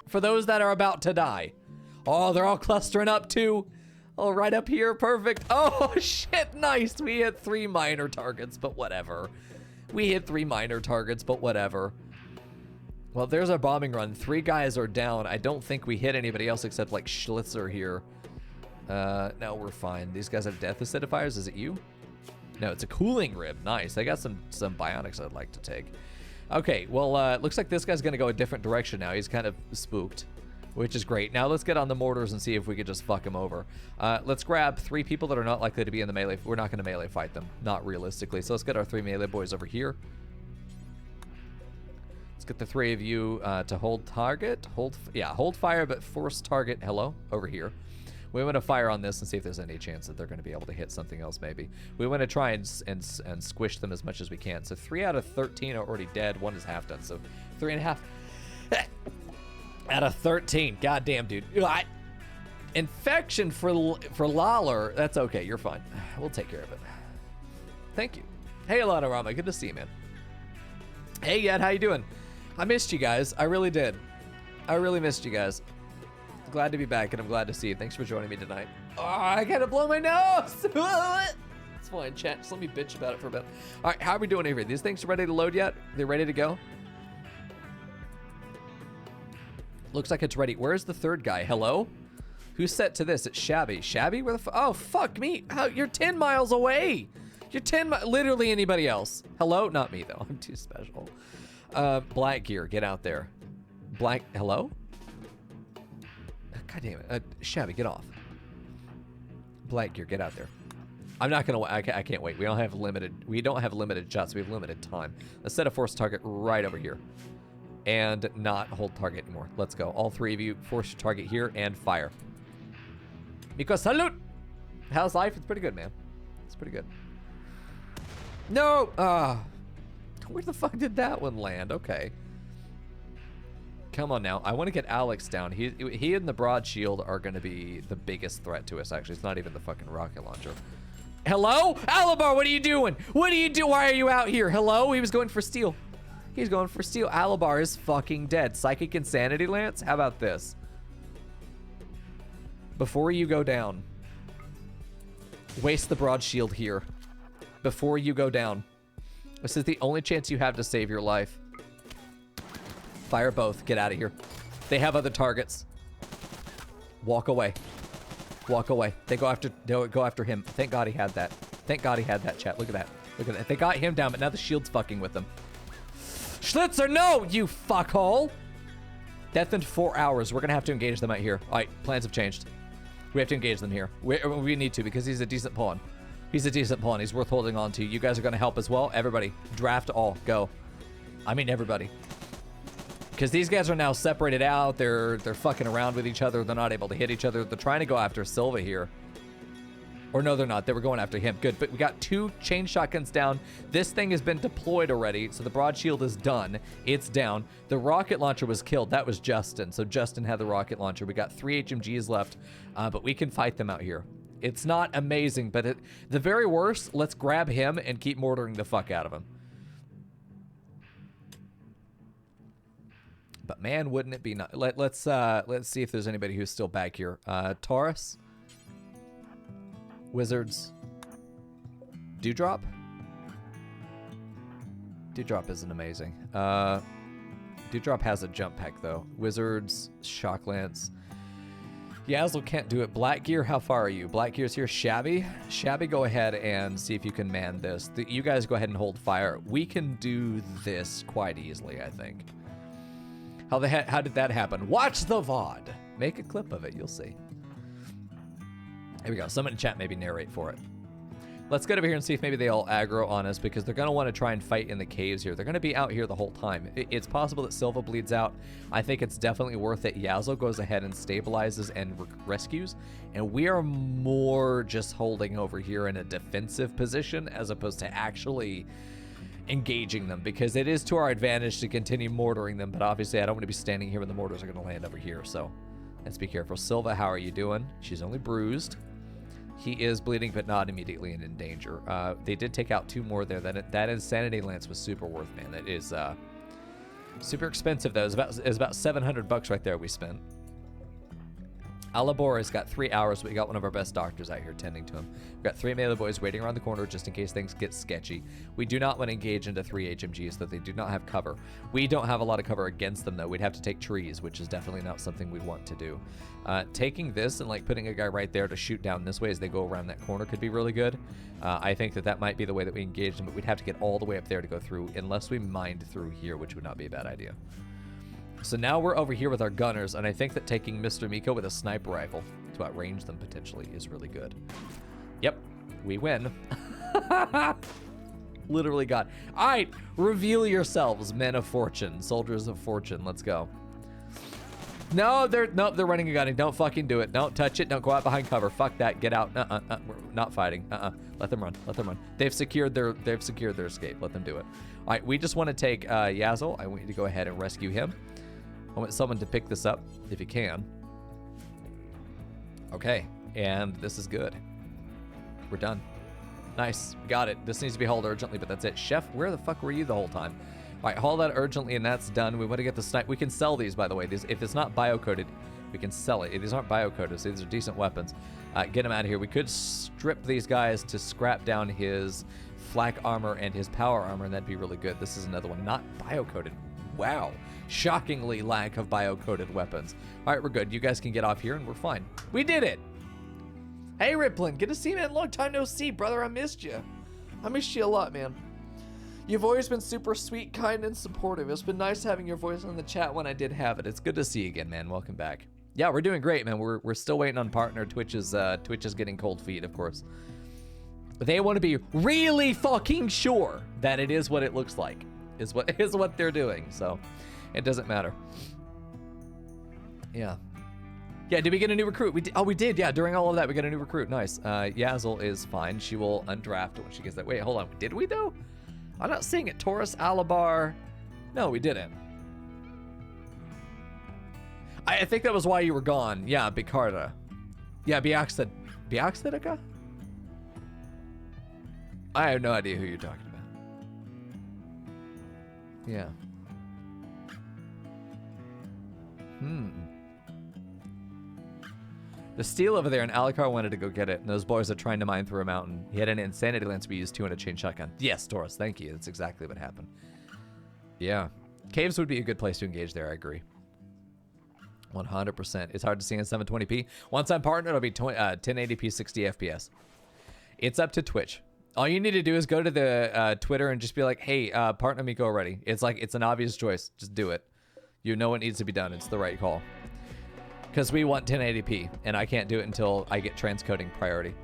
for those that are about to die. Oh, they're all clustering up, too. Oh, right up here. Perfect. Oh, shit. Nice. We hit 3 minor targets, but whatever. We hit 3 minor targets, but whatever. Well, there's our bombing run. 3 guys are down. I don't think we hit anybody else except, like, Schlitzer here. No, we're fine. These guys have death acidifiers. Is it you? No, it's a cooling rib. Nice. They got some bionics I'd like to take. Okay, well, looks like this guy's going to go a different direction now. He's kind of spooked. which is great. Now let's get on the mortars and see if we could just fuck them over. Let's grab 3 people that are not likely to be in the melee. We're not going to melee fight them, not realistically. So let's get our 3 melee boys over here. Let's get the 3 of you to hold target. Hold fire, but force target. Hello, over here. We want to fire on this and see if there's any chance that they're going to be able to hit something else maybe. We want to try and squish them as much as we can. So 3 out of 13 are already dead. 1 is half done. So 3.5 out of 13. Goddamn, dude. Infection for Lawler. That's okay. You're fine. We'll take care of it. Thank you. Hey, Alanorama. Good to see you, man. Hey, Yed. How you doing? I missed you guys. I really did. I really missed you guys. Glad to be back, and I'm glad to see you. Thanks for joining me tonight. Oh, I gotta blow my nose. It's fine, chat. Just let me bitch about it for a bit. All right, how are we doing over here? These things ready to load yet? They're ready to go? Looks like it's ready. Where's the 3rd guy? Hello? Who's set to this? It's Shabby. Shabby? Where the oh, fuck me. You're 10 miles away. You're 10 literally anybody else. Hello? Not me, though. I'm too special. Black Gear, get out there. Hello? God damn it. Shabby, get off. Black Gear, get out there. I'm not gonna I can't wait. We don't have limited shots. We have limited time. Let's set a force target right over here. And not hold target anymore. Let's go. All 3 of you force your target here and fire. Mico, salute! How's life? It's pretty good, man. It's pretty good. No! Where the fuck did that one land? Okay. Come on now. I want to get Alex down. He and the broad shield are going to be the biggest threat to us, actually. It's not even the fucking rocket launcher. Hello? Alabar, what are you doing? What are you doing? Why are you out here? Hello? He was going for steel. He's going for steel. Alabar is fucking dead. Psychic Insanity Lance? How about this? Before you go down, waste the broad shield here. Before you go down. This is the only chance you have to save your life. Fire both. Get out of here. They have other targets. Walk away. Walk away. They'll go after him. Thank God he had that. Thank God he had that, chat. Look at that. Look at that. They got him down, but now the shield's fucking with them. Schlitzer, no, you fuckhole. Death in 4 hours. We're going to have to engage them out here. All right, plans have changed. We have to engage them here. We need to because he's a decent pawn. He's a decent pawn. He's worth holding on to. You guys are going to help as well. Everybody, draft all. Go. I mean, everybody. Because these guys are now separated out. They're fucking around with each other. They're not able to hit each other. They're trying to go after Silva here. Or no, they're not. They were going after him. Good, but we got 2 chain shotguns down. This thing has been deployed already, so the broad shield is done. It's down. The rocket launcher was killed. That was Justin. So Justin had the rocket launcher. We got 3 HMGs left, but we can fight them out here. It's not amazing, but at the very worst, let's grab him and keep mortaring the fuck out of him. But man, wouldn't it be nice? Let's see if there's anybody who's still back here. Taurus, Wizards, Dewdrop. Dewdrop isn't amazing. Dewdrop has a jump pack though. Wizards, Shock Lance. Yazzle can't do it. Black Gear, how far are you? Black Gear's here. Shabby, go ahead and see if you can man this. You guys go ahead and hold fire. We can do this quite easily, I think. How did that happen? Watch the VOD. Make a clip of it. You'll see. Here we go. Someone in chat maybe narrate for it. Let's get over here and see if maybe they all aggro on us because they're going to want to try and fight in the caves here. They're going to be out here the whole time. It's possible that Silva bleeds out. I think it's definitely worth it. Yazzle goes ahead and stabilizes and rescues. And we are more just holding over here in a defensive position as opposed to actually engaging them because it is to our advantage to continue mortaring them. But obviously I don't want to be standing here when the mortars are going to land over here. So let's be careful. Silva, how are you doing? She's only bruised. He is bleeding, but not immediately and in danger. They did take out 2 more there. That Insanity Lance was super worth, man. It is super expensive, though. It was about $700 right there we spent. Alabora has got 3 hours. We got one of our best doctors out here tending to him. We've got 3 melee boys waiting around the corner just in case things get sketchy. We do not want to engage into 3 HMGs, though they do not have cover. We don't have a lot of cover against them, though. We'd have to take trees, which is definitely not something we want to do. Taking this and like putting a guy right there to shoot down this way as they go around that corner could be really good. I think that might be the way that we engage them, but we'd have to get all the way up there to go through unless we mined through here, which would not be a bad idea. So now we're over here with our gunners, and I think that taking Mr. Mico with a sniper rifle to outrange them potentially is really good. Yep, we win. Literally got. All right, reveal yourselves, men of fortune, soldiers of fortune. Let's go. No, they're running and gunning. Don't fucking do it. Don't touch it. Don't go out behind cover. Fuck that. Get out. We're not fighting. Let them run. Let them run. They've secured their escape. Let them do it. All right, we just want to take Yazzle. I want you to go ahead and rescue him. I want someone to pick this up if you can. Okay, and this is good. We're done. Nice, we got it. This needs to be hauled urgently, but that's it. Chef, where the fuck were you the whole time? All right, haul that urgently, and that's done. We want to get the snipe. We can sell these, by the way. If it's not bio-coded, we can sell it. These aren't bio-coded, so these are decent weapons. Get them out of here. We could strip these guys to scrap down his flak armor and his power armor, and that'd be really good. This is another one, not bio-coded. Wow, shockingly lack of bio-coded weapons. All right, we're good. You guys can get off here, and we're fine. We did it. Hey, Riplin, good to see you, man. Long time no see, brother. I missed you. I missed you a lot, man. You've always been super sweet, kind, and supportive. It's been nice having your voice in the chat when I did have it. It's good to see you again, man. Welcome back. Yeah, we're doing great, man. We're still waiting on partner. Twitch is getting cold feet, of course. They want to be really fucking sure that it is what it looks like. Is what they're doing. So it doesn't matter. Yeah. Yeah, did we get a new recruit? We did, yeah. During all of that, we got a new recruit. Nice. Yazzle is fine. She will undraft when she gets that. Wait, hold on. Did we, though? I'm not seeing it. Taurus, Alabar. No, we didn't. I think that was why you were gone. Yeah, Bicarda. Yeah, Biaxedica? I have no idea who you're talking about. Yeah. The steel over there, and Alucard wanted to go get it, and those boys are trying to mine through a mountain. He had an insanity lance we used 200 chain shotgun. Yes, Taurus, thank you. That's exactly what happened. Yeah. Caves would be a good place to engage there, I agree. 100%. It's hard to see in 720p. Once I'm partnered, it'll be 1080p 60 FPS. It's up to Twitch. All you need to do is go to the Twitter and just be like, hey, partner Mico already. It's like, it's an obvious choice. Just do it. You know what needs to be done. It's the right call. Because we want 1080p, and I can't do it until I get transcoding priority.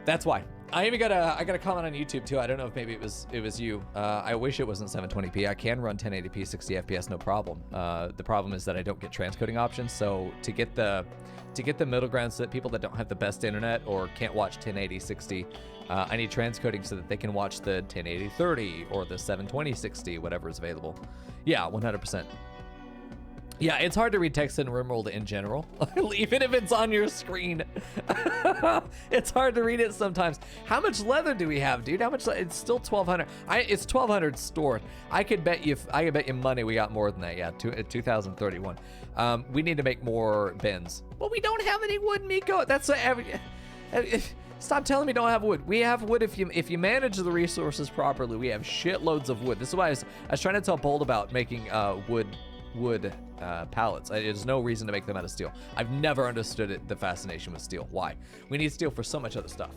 That's why. I even got a comment on YouTube too. I don't know if maybe it was you. I wish it wasn't 720p. I can run 1080p 60 FPS, no problem. The problem is that I don't get transcoding options. So to get the middle ground, so that people that don't have the best internet or can't watch 1080 60, I need transcoding so that they can watch the 1080 30 or the 720 60, whatever is available. Yeah, 100%. Yeah, it's hard to read text in RimWorld in general, even if it's on your screen. It's hard to read it sometimes. How much leather do we have, dude? How much? It's still 1,200. It's 1,200 stored. I could bet you money we got more than that. Yeah, 2031. We need to make more bins. Well, we don't have any wood, Mico. That's stop telling me don't have wood. We have wood if you manage the resources properly. We have shitloads of wood. This is why I was trying to tell Bold about making wood pallets. There's no reason to make them out of steel. I've never understood the fascination with steel. Why? We need steel for so much other stuff.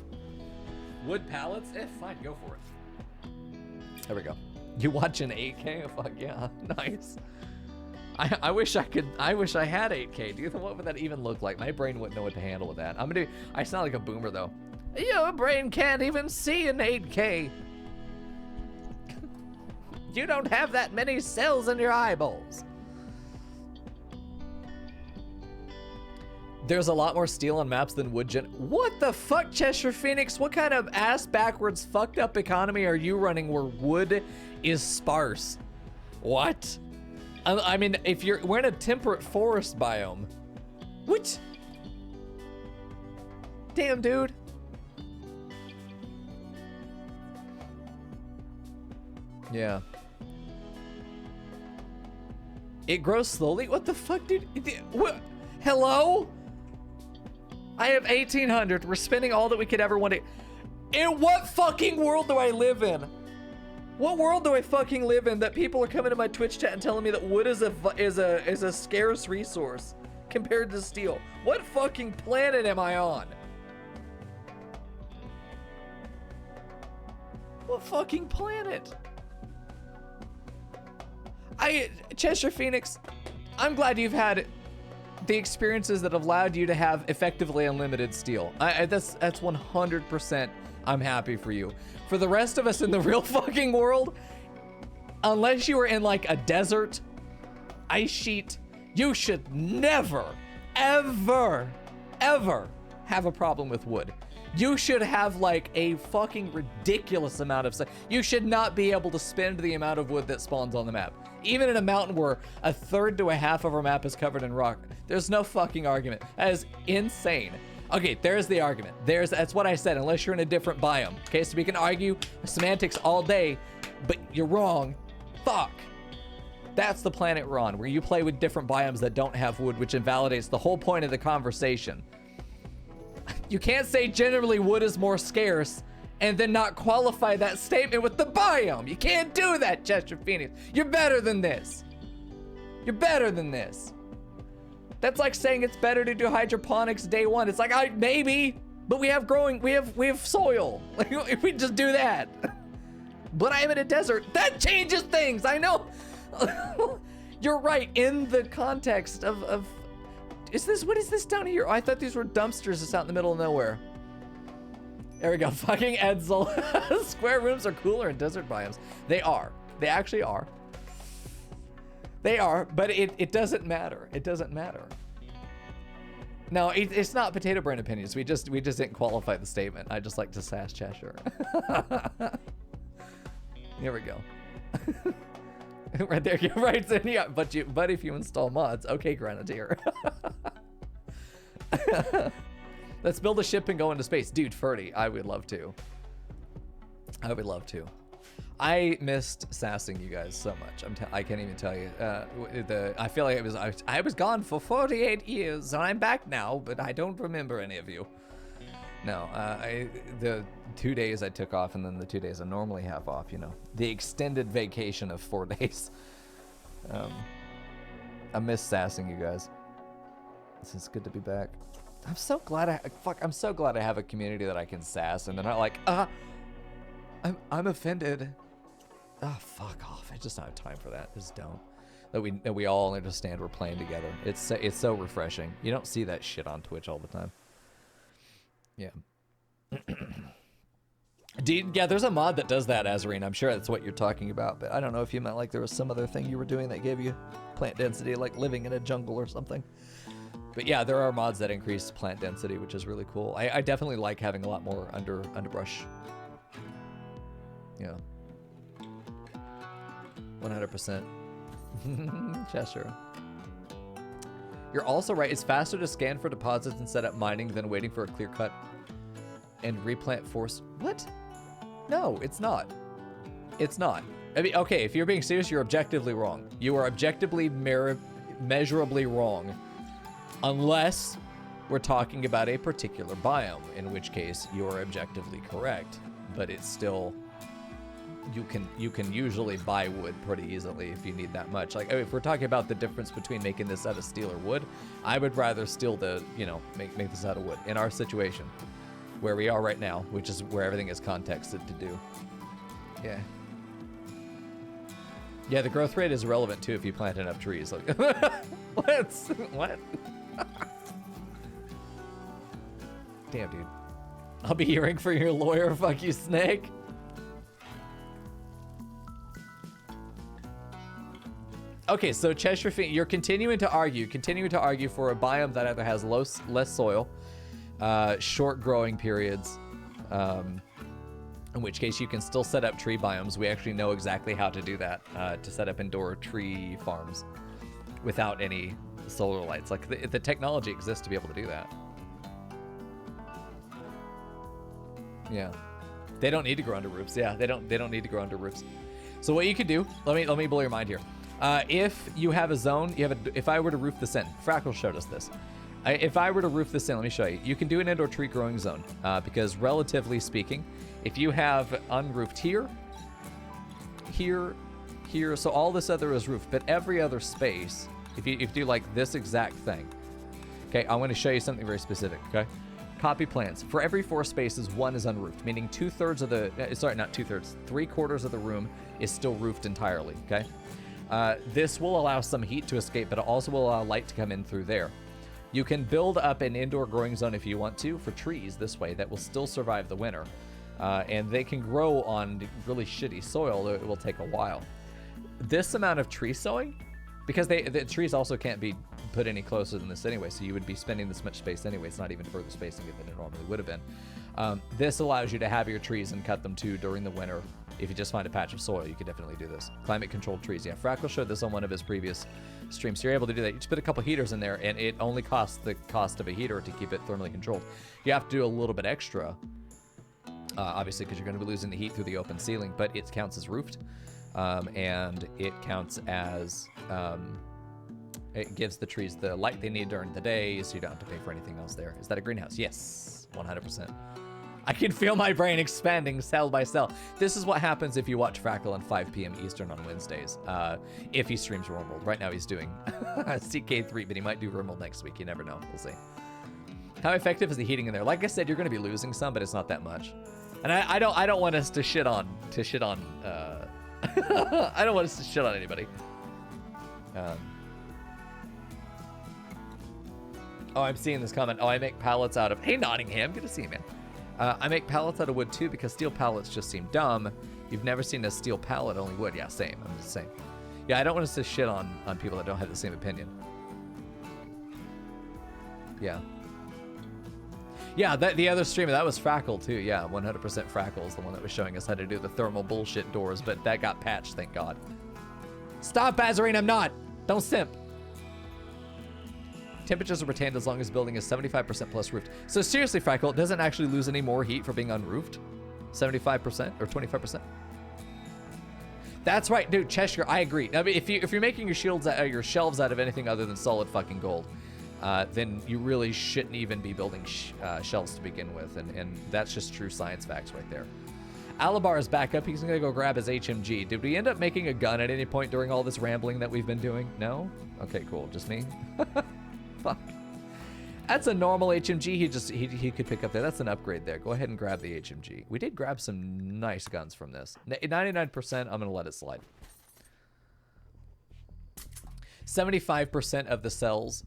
Wood pallets? Fine, go for it. There we go. You watching 8K? Oh, fuck yeah, nice. I wish I had 8K. Do you think what would that even look like? My brain wouldn't know what to handle with that. I sound like a boomer though. Your brain can't even see an 8K. You don't have that many cells in your eyeballs. There's a lot more steel on maps than wood What the fuck, Cheshire Phoenix? What kind of ass backwards fucked up economy are you running where wood is sparse? What? I mean, we're in a temperate forest biome. What? Damn, dude. Yeah. It grows slowly? What the fuck, dude? What? Hello? I have 1,800. We're spending all that we could ever want to. In what fucking world do I live in? What world do I fucking live in that people are coming to my Twitch chat and telling me that wood is a scarce resource compared to steel? What fucking planet am I on? What fucking planet? Cheshire Phoenix, I'm glad you've had the experiences that have allowed you to have effectively unlimited steel. That's 100%. I'm happy for you. For the rest of us in the real fucking world, unless you were in like a desert, ice sheet, you should never, ever, ever have a problem with wood. You should have like a fucking ridiculous amount of stuff. You should not be able to spend the amount of wood that spawns on the map. Even in a mountain where a third to a half of our map is covered in rock, there's no fucking argument. That is insane. Okay, there's the argument. That's what I said, unless you're in a different biome. Okay, so we can argue semantics all day, but you're wrong. Fuck. That's the planet we're on, where you play with different biomes that don't have wood, which invalidates the whole point of the conversation. You can't say generally wood is more scarce and then not qualify that statement with the biome. You can't do that, Cheshire Phoenix. You're better than this. You're better than this. That's like saying it's better to do hydroponics day one. It's like, maybe, but we have soil. Like, if we just do that. But I'm in a desert. That changes things. I know. You're right. In the context of what is this down here? Oh, I thought these were dumpsters just out in the middle of nowhere. There we go. Fucking Edsel. Square rooms are cooler in desert biomes. They are. They actually are. They are, but it doesn't matter. It doesn't matter. No, it's not Potato Brain opinions. We just didn't qualify the statement. I just like to sass Cheshire. Here we go. Right there, right there. Yeah, but if you install mods, okay, Grenadier. Let's build a ship and go into space, dude. Ferdy, I would love to. I would love to. I missed sassing you guys so much. I can't even tell you. I feel like I was gone for 48 years and I'm back now, but I don't remember any of you. No, the 2 days I took off and then the 2 days I normally have off, you know, the extended vacation of 4 days. I miss sassing you guys. This is good to be back. I'm so glad I'm so glad I have a community that I can sass and they're not like, I'm offended. Oh, fuck off. I just don't have time for that. Just don't. That we all understand we're playing together. It's so refreshing. You don't see that shit on Twitch all the time. Yeah. Yeah, there's a mod that does that, Azarine. I'm sure that's what you're talking about, but I don't know if you meant like there was some other thing you were doing that gave you plant density, like living in a jungle or something. But yeah, there are mods that increase plant density, which is really cool. I definitely like having a lot more underbrush. Yeah. 100%. Cheshire. You're also right. It's faster to scan for deposits and set up mining than waiting for a clear cut and replant force. What? No, it's not. It's not. I mean, okay, if you're being serious, you're objectively wrong. You are objectively measurably wrong. Unless we're talking about a particular biome, in which case you're objectively correct. But it's still, you can usually buy wood pretty easily if you need that much. Like if we're talking about the difference between making this out of steel or wood, I would rather steal make this out of wood in our situation where we are right now, which is where everything is contexted to do. Yeah. Yeah, the growth rate is relevant too if you plant enough trees. Like, what? Damn, dude. I'll be hearing for your lawyer, fuck you, Snake. Okay, so Cheshire, you're continuing to argue for a biome that either has less soil, short growing periods, in which case you can still set up tree biomes. We actually know exactly how to do that, to set up indoor tree farms without any solar lights. Like the technology exists to be able to do that. Yeah, they don't need to grow under roofs. Yeah, they don't need to grow under roofs. So what you could do, let me blow your mind here. If you have a zone, if I were to roof this in, Frackle showed us this. If I were to roof this in, let me show you. You can do an indoor tree growing zone because relatively speaking, if you have unroofed here, so all this other is roofed, but every other space, if you do like this exact thing, okay, I'm going to show you something very specific, okay? Copy plans. For every 4 spaces, 1 is unroofed, meaning 2/3 of the, sorry, not 2/3, 3/4 of the room is still roofed entirely, okay? This will allow some heat to escape, but it also will allow light to come in through there. You can build up an indoor growing zone if you want to for trees this way that will still survive the winter. And they can grow on really shitty soil. It will take a while. This amount of tree sowing, because the trees also can't be put any closer than this anyway, so you would be spending this much space anyway. It's not even further spacing than it normally would have been. This allows you to have your trees and cut them too during the winter. If you just find a patch of soil, you could definitely do this. Climate controlled trees. Yeah, Frackle showed this on one of his previous streams. So you're able to do that. You just put a couple heaters in there, and it only costs the cost of a heater to keep it thermally controlled. You have to do a little bit extra, obviously, because you're going to be losing the heat through the open ceiling, but it counts as roofed, and it counts as it gives the trees the light they need during the day, so you don't have to pay for anything else there. Is that a greenhouse? Yes, 100%. I can feel my brain expanding cell by cell. This is what happens if you watch Frackle on 5 p.m. Eastern on Wednesdays. If he streams RimWorld. Right now he's doing CK3, but he might do RimWorld next week. You never know. We'll see. How effective is the heating in there? Like I said, you're going to be losing some, but it's not that much. And I don't want us to shit on I don't want us to shit on anybody. Oh, I'm seeing this comment. Oh, I make pallets out of... Hey, Nottingham. Good to see you, man. I make pallets out of wood, too, because steel pallets just seem dumb. You've never seen a steel pallet, only wood. Yeah, same. I'm just saying. Yeah, I don't want us to shit on people that don't have the same opinion. Yeah. Yeah, the other streamer, that was Frackle, too. Yeah, 100% Frackle is the one that was showing us how to do the thermal bullshit doors, but that got patched, thank God. Stop, Bazarine, I'm not. Don't simp. Temperatures are retained as long as building is 75% plus roofed. So seriously, Frackle, it doesn't actually lose any more heat for being unroofed? 75% or 25%? That's right, dude, Cheshire, I agree. I mean, if you're making your shelves out of anything other than solid fucking gold, then you really shouldn't even be building shelves to begin with, and that's just true science facts right there. Alabar is back up. He's gonna go grab his HMG. Did we end up making a gun at any point during all this rambling that we've been doing? No? Okay, cool. Just me? Fuck. That's a normal HMG. He could pick up there. That's an upgrade there. Go ahead and grab the HMG. We did grab some nice guns from this. 99%, I'm gonna let it slide. 75% of the cells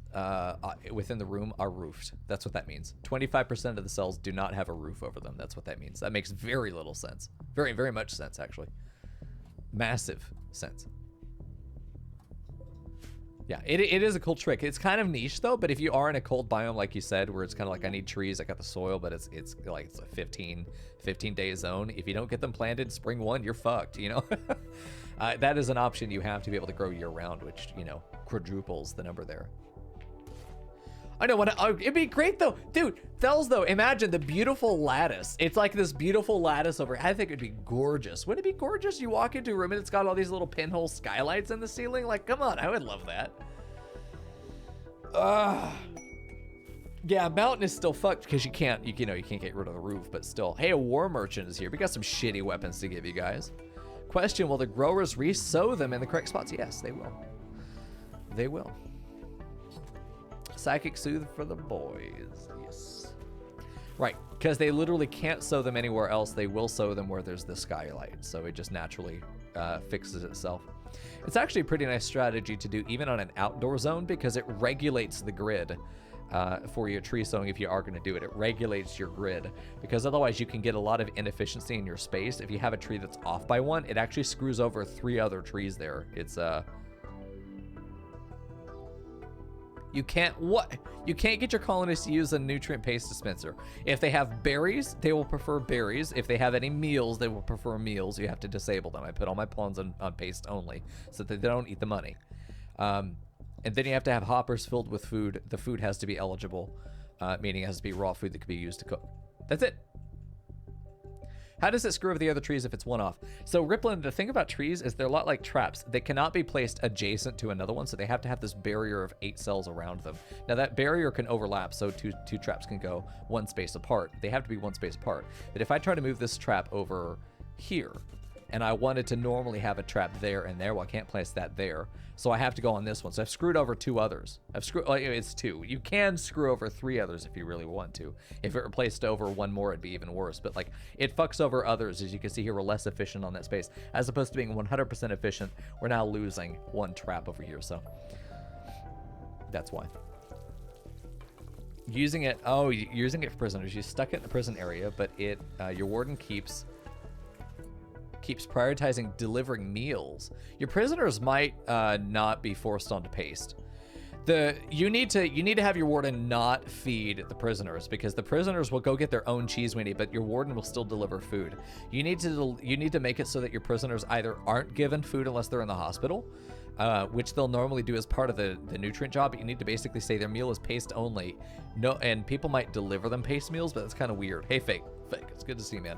within the room are roofed. That's what that means. 25% of the cells do not have a roof over them. That's what that means. That makes very little sense. Very, very much sense, actually. Massive sense. Yeah, it is a cool trick. It's kind of niche, though, but if you are in a cold biome, like you said, where it's kind of like, I need trees, I got the soil, but it's like it's a 15-day zone. If you don't get them planted spring 1, you're fucked, you know? That is an option you have to be able to grow year-round, which, you know, quadruples the number there. I know, it'd be great, though. Dude, Thells, though, imagine the beautiful lattice. It's like this beautiful lattice over. I think it'd be gorgeous. Wouldn't it be gorgeous? You walk into a room and it's got all these little pinhole skylights in the ceiling. Like, come on, I would love that. Yeah, mountain is still fucked because you can't get rid of the roof, but still. Hey, a war merchant is here. We got some shitty weapons to give you guys. Question, will the growers re-sow them in the correct spots? Yes, they will. They will. Psychic Soothe for the boys. Yes. Right, because they literally can't sow them anywhere else. They will sow them where there's the skylight, so it just naturally fixes itself. It's actually a pretty nice strategy to do even on an outdoor zone because it regulates the grid for your tree sowing if you are going to do it. It regulates your grid because otherwise you can get a lot of inefficiency in your space. If you have a tree that's off by 1, it actually screws over 3 other trees there. It's You can't get your colonists to use a nutrient paste dispenser. If they have berries, they will prefer berries. If they have any meals, they will prefer meals. You have to disable them. I put all my pawns on paste only so that they don't eat the money. And then you have to have hoppers filled with food. The food has to be eligible, meaning it has to be raw food that can be used to cook. That's it. How does it screw over the other trees if it's one off? So Riplin, the thing about trees is they're a lot like traps. They cannot be placed adjacent to another one, so they have to have this barrier of 8 cells around them. Now that barrier can overlap, so two traps can go 1 space apart. They have to be 1 space apart. But if I try to move this trap over here, and I wanted to normally have a trap there and there. Well, I can't place that there, so I have to go on this one. So I've screwed over 2 others. It's 2. You can screw over 3 others if you really want to. If it replaced over 1 more, it'd be even worse. But like, it fucks over others. As you can see here, we're less efficient on that space. As opposed to being 100% efficient, we're now losing 1 trap over here. So that's why. Using it for prisoners. You stuck it in the prison area, but it your warden keeps prioritizing delivering meals. Your prisoners might not be forced onto paste. You need to have your warden not feed the prisoners, because the prisoners will go get their own cheese weenie, but your warden will still deliver food. You need to make it so that your prisoners either aren't given food unless they're in the hospital, which they'll normally do as part of the nutrient job, but you need to basically say their meal is paste only. No, and people might deliver them paste meals, but that's kind of weird. Hey, fake, it's good to see you, man.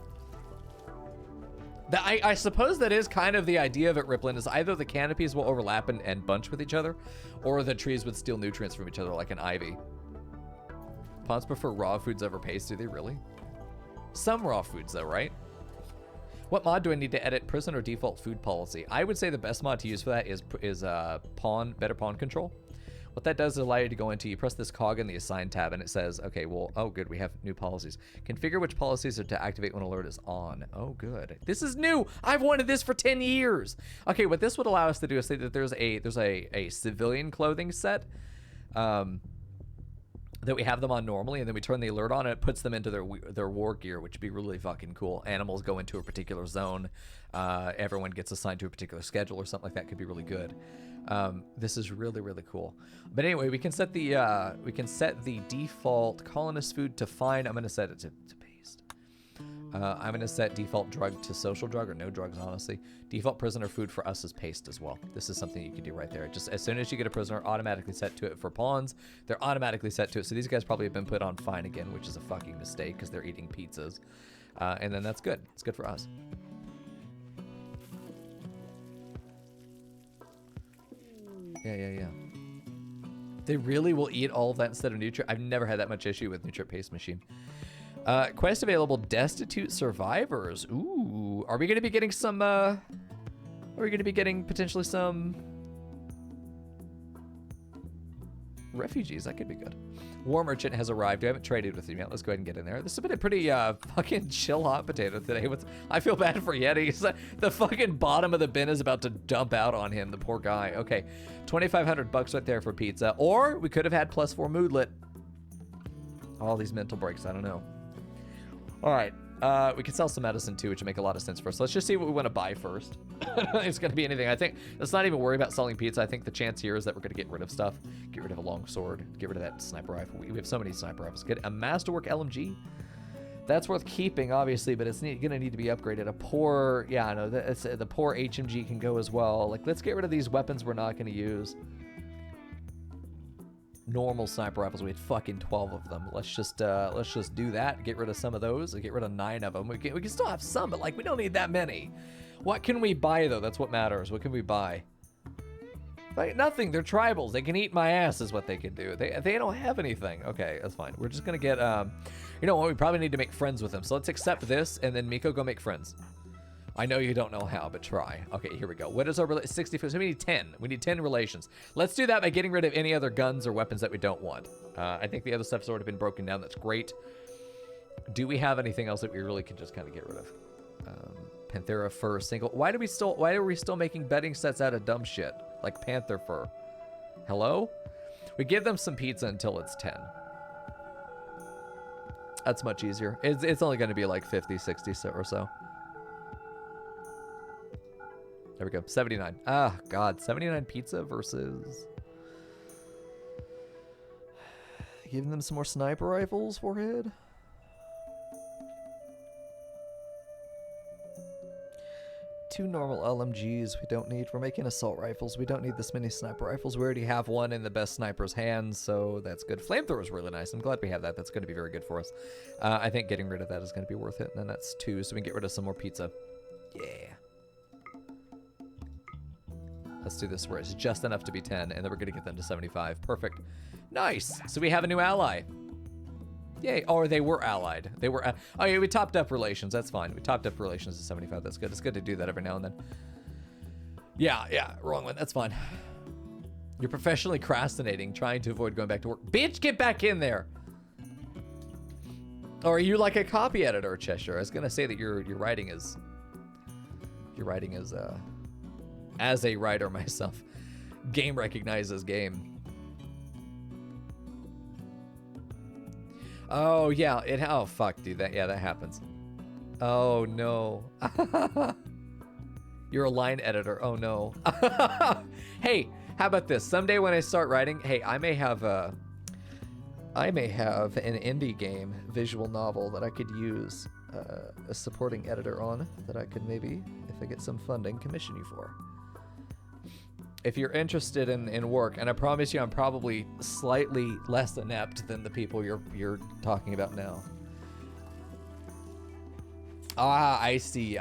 I suppose that is kind of the idea of it, Riplin, is either the canopies will overlap and bunch with each other, or the trees would steal nutrients from each other like an ivy. Pawns prefer raw foods over paste, do they really? Some raw foods though, right? What mod do I need to edit? Prison or default food policy? I would say the best mod to use for that is better pawn control. What that does is allow you to go into, you press this cog in the assign tab, and it says, okay, well, oh good, we have new policies. Configure which policies are to activate when alert is on. Oh good. This is new. I've wanted this for 10 years. Okay, what this would allow us to do is say that there's a civilian clothing set that we have them on normally, and then we turn the alert on, and it puts them into their war gear, which would be really fucking cool. Animals go into a particular zone. Everyone gets assigned to a particular schedule or something like that. Could be really good. This is really, really cool. But anyway, we can set the default colonist food to fine. I'm going to set it to paste. I'm going to set default drug to social drug, or no drugs, honestly. Default prisoner food for us is paste as well. This is something you can do right there. Just as soon as you get a prisoner, automatically set to it. For pawns, they're automatically set to it. So these guys probably have been put on fine again, which is a fucking mistake because they're eating pizzas. And then that's good. It's good for us. Yeah. They really will eat all of that instead of nutrient. I've never had that much issue with nutrient paste machine. Quest available, destitute survivors. Ooh, are we going to be getting some, are we going to be getting potentially some refugees? That could be good. War merchant has arrived. I haven't traded with him yet. Let's go ahead and get in there. This has been a pretty fucking chill hot potato today. I feel bad for Yeti. The fucking bottom of the bin is about to dump out on him, the poor guy. Okay, 2,500 bucks right there for pizza. Or we could have had +4 moodlet. All these mental breaks, I don't know. All right, we can sell some medicine too, which would make a lot of sense for us. Let's just see what we want to buy first. It's going to be anything. I think let's not even worry about selling pizza. I think the chance here is that we're going to get rid of stuff. Get rid of a long sword. Get rid of that sniper rifle. We have so many sniper rifles. Get a masterwork LMG. That's worth keeping, obviously, but it's going to need to be upgraded. A poor, yeah, no, the poor HMG can go as well. Like, let's get rid of these weapons we're not going to use. Normal sniper rifles, we had fucking 12 of them. Let's just do that. Get rid of some of those. Get rid of 9 of them. We can still have some, but like we don't need that many. What can we buy though? That's what matters. What can we buy? Like nothing. They're tribals. They can eat my ass is what they can do. They don't have anything. Okay, that's fine. We're just gonna get you know what? We probably need to make friends with them. So let's accept this, and then Mico, go make friends. I know you don't know how, but try. Okay, here we go. What is our 64? So we need 10. We need 10 relations. Let's do that by getting rid of any other guns or weapons that we don't want. I think the other stuff's already been broken down. That's great. Do we have anything else that we really can just kind of get rid of? Panthera fur single. Why are we still making bedding sets out of dumb shit like panther fur? Hello? We give them some pizza until it's 10. That's much easier. It's only going to be like 50, 60 or so. There we go, 79. Ah, God, 79 pizza versus... Giving them some more sniper rifles, forehead. Two normal LMGs we don't need. We're making assault rifles. We don't need this many sniper rifles. We already have one in the best sniper's hands, so that's good. Flamethrower is really nice. I'm glad we have that. That's going to be very good for us. I think getting rid of that is going to be worth it. And then that's 2, so we can get rid of some more pizza. Yeah. Let's do this where it's just enough to be 10, and then we're going to get them to 75. Perfect. Nice. So we have a new ally. Yay. Or they were allied. They were, oh yeah, we topped up relations. That's fine. We topped up relations to 75. That's good. It's good to do that every now and then. Yeah, wrong one. That's fine. You're professionally procrastinating, trying to avoid going back to work. Bitch, get back in there. Or are you like a copy editor, Cheshire? I was gonna say that your writing is as a writer myself. Game recognizes game. Oh yeah, oh fuck, dude. That happens. Oh no. You're a line editor. Oh no. Hey, how about this? Someday when I start writing, hey, I may have an indie game visual novel that I could use a supporting editor on that I could maybe, if I get some funding, commission you for. If you're interested in work, and I promise you I'm probably slightly less inept than the people you're talking about now. Ah, I see.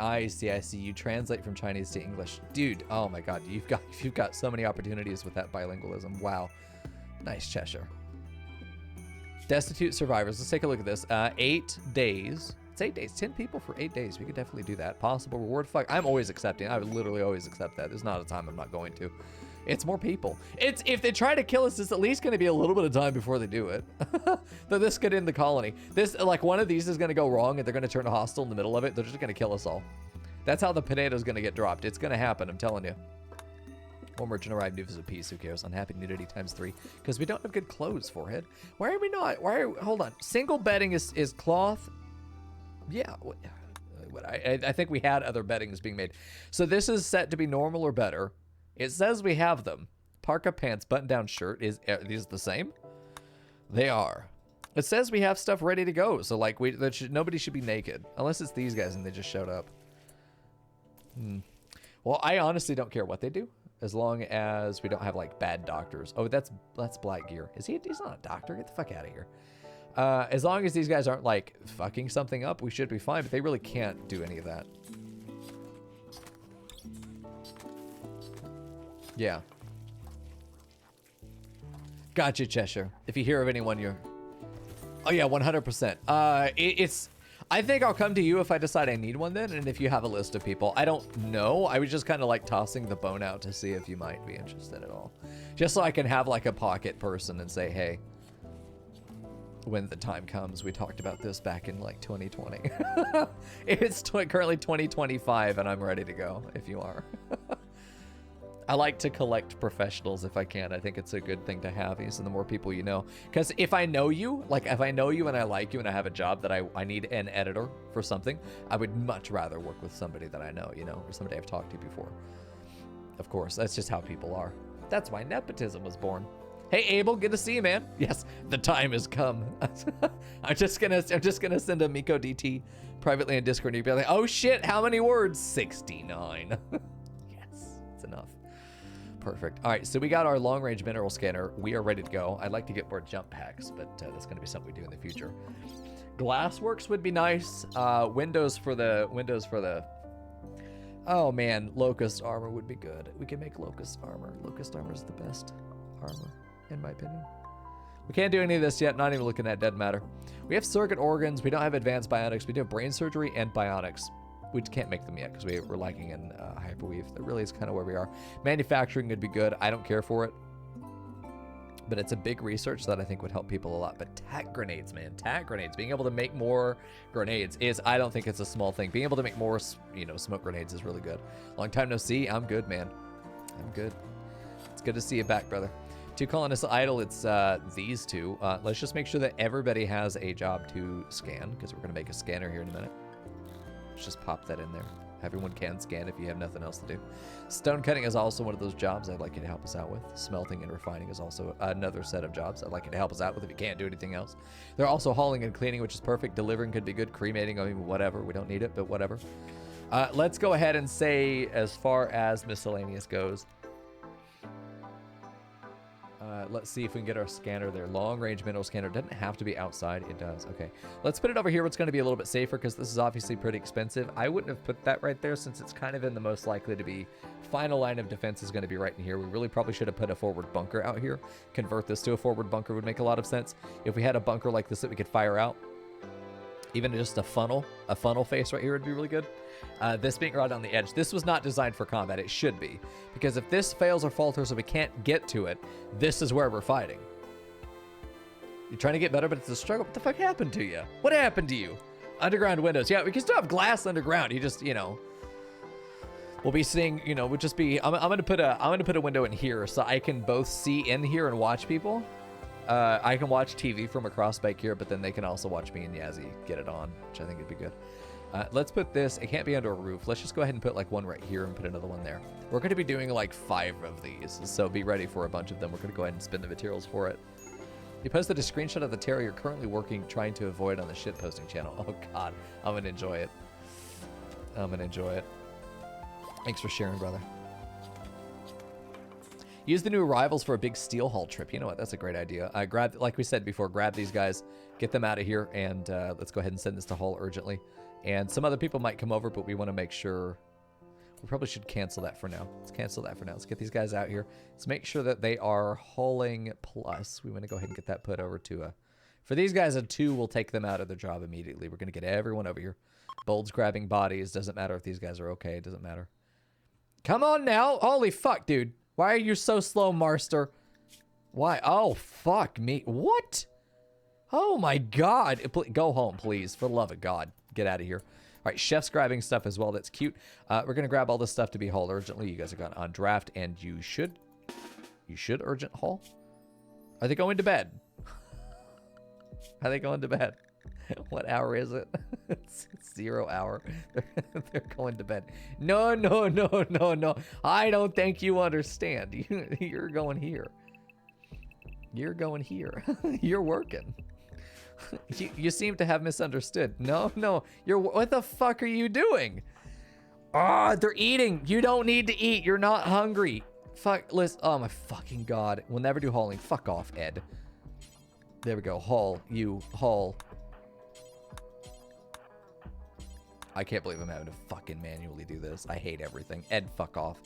You translate from Chinese to English. Dude, oh my god, you've got so many opportunities with that bilingualism. Wow. Nice, Cheshire. Destitute survivors. Let's take a look at this. 8 days. It's 8 days. 10 people for 8 days. We could definitely do that. Possible reward. Fuck. I'm always accepting. I would literally always accept that. There's not a time I'm not going to. It's more people. It's if they try to kill us, it's at least going to be a little bit of time before they do it. Though this could end the colony. This, like, one of these is going to go wrong and they're going to turn hostile in the middle of it. They're just going to kill us all. That's how the potato's going to get dropped. It's going to happen. I'm telling you. One merchant arrived, news of peace. Who cares? Unhappy nudity times 3. Because we don't have good clothes, forehead. Why are we not? Hold on. Single bedding is cloth. Yeah. I think we had other beddings being made. So this is set to be normal or better. It says we have them. Parka pants, button-down shirt. Are these the same? They are. It says we have stuff ready to go. So like nobody should be naked. Unless it's these guys and they just showed up. Well, I honestly don't care what they do. As long as we don't have like bad doctors. Oh, that's Black Gear. He's not a doctor. Get the fuck out of here. As long as these guys aren't like fucking something up, we should be fine. But they really can't do any of that. Yeah. Gotcha, Cheshire. If you hear of anyone, you're... Oh, yeah, 100%. I think I'll come to you if I decide I need one then, and if you have a list of people. I don't know. I was just kind of like tossing the bone out to see if you might be interested at all. Just so I can have like a pocket person and say, hey, when the time comes, we talked about this back in like 2020. It's currently 2025 and I'm ready to go if you are. I like to collect professionals if I can. I think it's a good thing to have these, and the more people you know. Because if I know you, like if I know you and I like you and I have a job that I need an editor for something, I would much rather work with somebody that I know, you know, or somebody I've talked to before. Of course, that's just how people are. That's why nepotism was born. Hey Abel, good to see you, man. Yes, the time has come. I'm just gonna send a Mico DT privately in Discord and you'd be like, oh shit, how many words? 69. Yes, it's enough. Perfect. All right, so we got our long-range mineral scanner. We are ready to go. I'd like to get more jump packs, but that's going to be something we do in the future. Glassworks would be nice. Windows for the. Oh man, locust armor would be good. We can make locust armor. Locust armor is the best armor, in my opinion. We can't do any of this yet. Not even looking at dead matter. We have circuit organs. We don't have advanced bionics. We do have brain surgery and bionics. We can't make them yet because we're lacking in hyperweave. That really is kind of where we are. Manufacturing would be good. I don't care for it. But it's a big research that I think would help people a lot. But tack grenades, man. Tack grenades. Being able to make more grenades is, I don't think it's a small thing. Being able to make more, smoke grenades is really good. Long time no see. I'm good, man. I'm good. It's good to see you back, brother. 2 colonists idle. It's these two. Let's just make sure that everybody has a job to scan because we're going to make a scanner here in a minute. Let's just pop that in there. Everyone can scan if you have nothing else to do. Stone cutting is also one of those jobs I'd like you to help us out with. Smelting and refining is also another set of jobs I'd like you to help us out with if you can't do anything else. They're also hauling and cleaning, which is perfect. Delivering could be good. Cremating, I mean, whatever. We don't need it, but whatever. Let's go ahead and say, as far as miscellaneous goes, Let's see if we can get our scanner there. Long range mineral scanner. Doesn't have to be outside. It does. Okay. Let's put it over here. It's going to be a little bit safer because this is obviously pretty expensive. I wouldn't have put that right there since it's kind of in the most likely to be. Final line of defense is going to be right in here. We really probably should have put a forward bunker out here. Convert this to a forward bunker would make a lot of sense. If we had a bunker like this that we could fire out, even just a funnel face right here would be really good. This being right on the edge. This was not designed for combat. It should be. Because if this fails or falters or we can't get to it, this is where we're fighting. You're trying to get better, but it's a struggle. What the fuck happened to you? What happened to you? Underground windows. Yeah, we can still have glass underground. You just, you know, we'll be seeing, you know, we'll just be, I'm gonna put a window in here so I can both see in here and watch people. I can watch TV from across back here, but then they can also watch me and Yazzie get it on, which I think would be good. Let's put this, it can't be under a roof. Let's just go ahead and put like one right here and put another one there. We're going to be doing like 5 of these, so be ready for a bunch of them. We're going to go ahead and spend the materials for it. You posted a screenshot of the terror you're currently trying to avoid on the shit posting channel. Oh God, I'm going to enjoy it. I'm going to enjoy it. Thanks for sharing, brother. Use the new arrivals for a big steel haul trip. You know what? That's a great idea. Like we said before, grab these guys, get them out of here, and let's go ahead and send this to haul urgently. And some other people might come over, but we want to make sure. We probably should cancel that for now. Let's cancel that for now. Let's get these guys out here. Let's make sure that they are hauling plus. We want to go ahead and get that put over to a. For these guys, a 2 will take them out of their job immediately. We're going to get everyone over here. Bolds grabbing bodies. Doesn't matter if these guys are okay. It doesn't matter. Come on now. Holy fuck, dude. Why are you so slow, Marster? Why? Oh, fuck me. What? Oh, my God. Go home, please. For the love of God. Get out of here. All right, chef's grabbing stuff as well. That's cute. We're going to grab all this stuff to be hauled urgently. You guys are going on draft, and you should urgent haul. Are they going to bed? Are they going to bed? What hour is it? It's 0 hour. They're going to bed. No, no, no, no, no. I don't think you understand. You're going here. You're going here. You're working. You seem to have misunderstood. No, no. What the fuck are you doing? Ah, they're eating. You don't need to eat. You're not hungry. Fuck, listen. Oh my fucking God. We'll never do hauling. Fuck off, Ed. There we go. Haul. You. Haul. I can't believe I'm having to fucking manually do this. I hate everything. Ed, fuck off.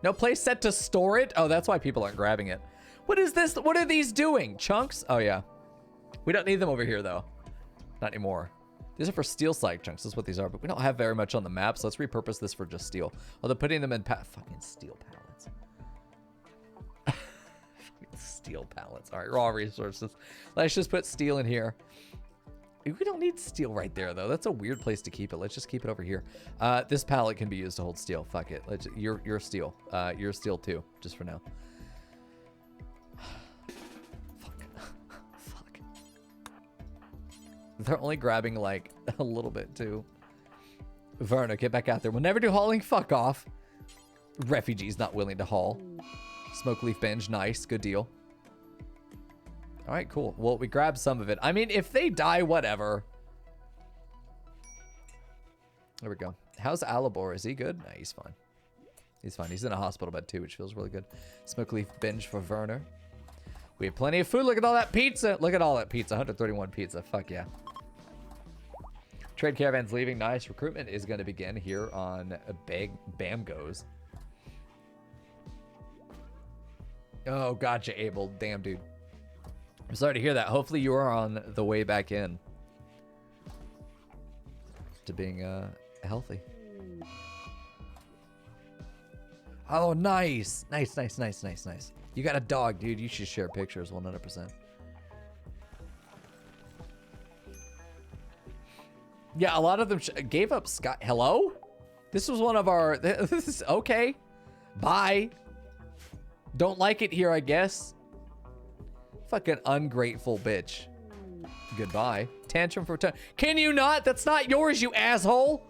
No place set to store it? Oh, that's why people aren't grabbing it. What is this? What are these doing? Chunks? Oh, yeah. We don't need them over here, though. Not anymore. These are for steel slag chunks. That's what these are. But we don't have very much on the map, so let's repurpose this for just steel. Although putting them in fucking steel pallets. Fucking steel pallets. All right, raw resources. Let's just put steel in here. We don't need steel right there, though. That's a weird place to keep it. Let's just keep it over here. This pallet can be used to hold steel. Fuck it. You're steel. You're steel, too, just for now. Fuck. They're only grabbing, like, a little bit, too. Verna, get back out there. We'll never do hauling. Fuck off. Refugees not willing to haul. Smoke leaf binge. Nice. Good deal. All right, cool. Well, we grabbed some of it. I mean, if they die, whatever. There we go. How's Alibor? Is he good? Nah, he's fine. He's fine. He's in a hospital bed, too, which feels really good. Smoke leaf binge for Werner. We have plenty of food. Look at all that pizza. Look at all that pizza. 131 pizza. Fuck yeah. Trade caravan's leaving. Nice. Recruitment is going to begin here on Bam Goes. Oh, gotcha, Abel. Damn, dude. I'm sorry to hear that. Hopefully you are on the way back in to being healthy. Oh, nice. Nice, nice, nice, nice, nice. You got a dog, dude. You should share pictures 100%. Yeah, a lot of them gave up Sky. Hello? This was one of our... This is okay. Bye. Don't like it here, I guess. Fucking ungrateful bitch. Goodbye. Tantrum for time. Can you not? That's not yours, you asshole.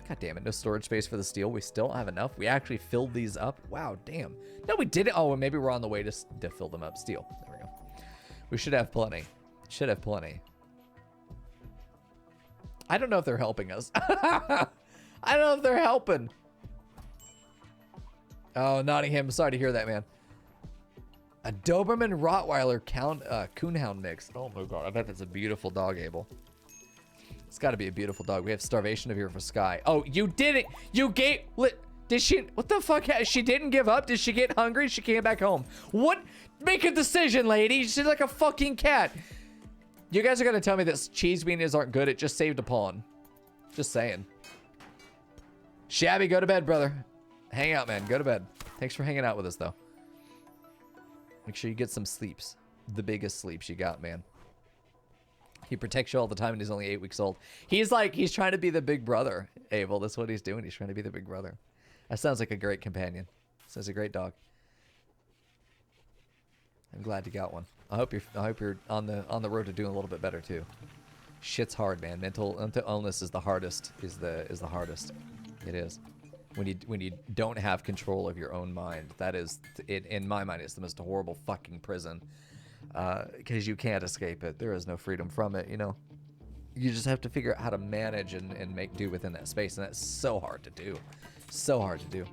God damn it. No storage space for the steel. We still don't have enough. We actually filled these up. Wow, damn. No, we didn't. Oh, and maybe we're on the way to fill them up. Steel. There we go. We should have plenty. Should have plenty. I don't know if they're helping us. I don't know if they're helping. Oh, Nottingham. I'm sorry to hear that, man. A Doberman Rottweiler Coonhound mix. Oh my god, I bet that's a beautiful dog, Abel. It's got to be a beautiful dog. We have starvation of here for Sky. Oh, you did it! You gave... Did she... What the fuck? She didn't give up? Did she get hungry? She came back home. What? Make a decision, lady. She's like a fucking cat. You guys are going to tell me that cheese weenies aren't good. It just saved a pawn. Just saying. Shabby, go to bed, brother. Hang out, man. Go to bed. Thanks for hanging out with us, though. Make sure you get some sleeps. The biggest sleeps you got, man. He protects you all the time and he's only 8 weeks old. He's trying to be the big brother, Abel. That's what he's doing. He's trying to be the big brother. That sounds like a great companion. Sounds a great dog. I'm glad you got one. I hope you're on the road to doing a little bit better too. Shit's hard, man. Mental illness is the hardest. Is the hardest. It is. When you don't have control of your own mind, that is it. In my mind, it's the most horrible fucking prison. Because you can't escape it. There is no freedom from it, you know. You just have to figure out how to manage and make do within that space, and that's so hard to do. So hard to do.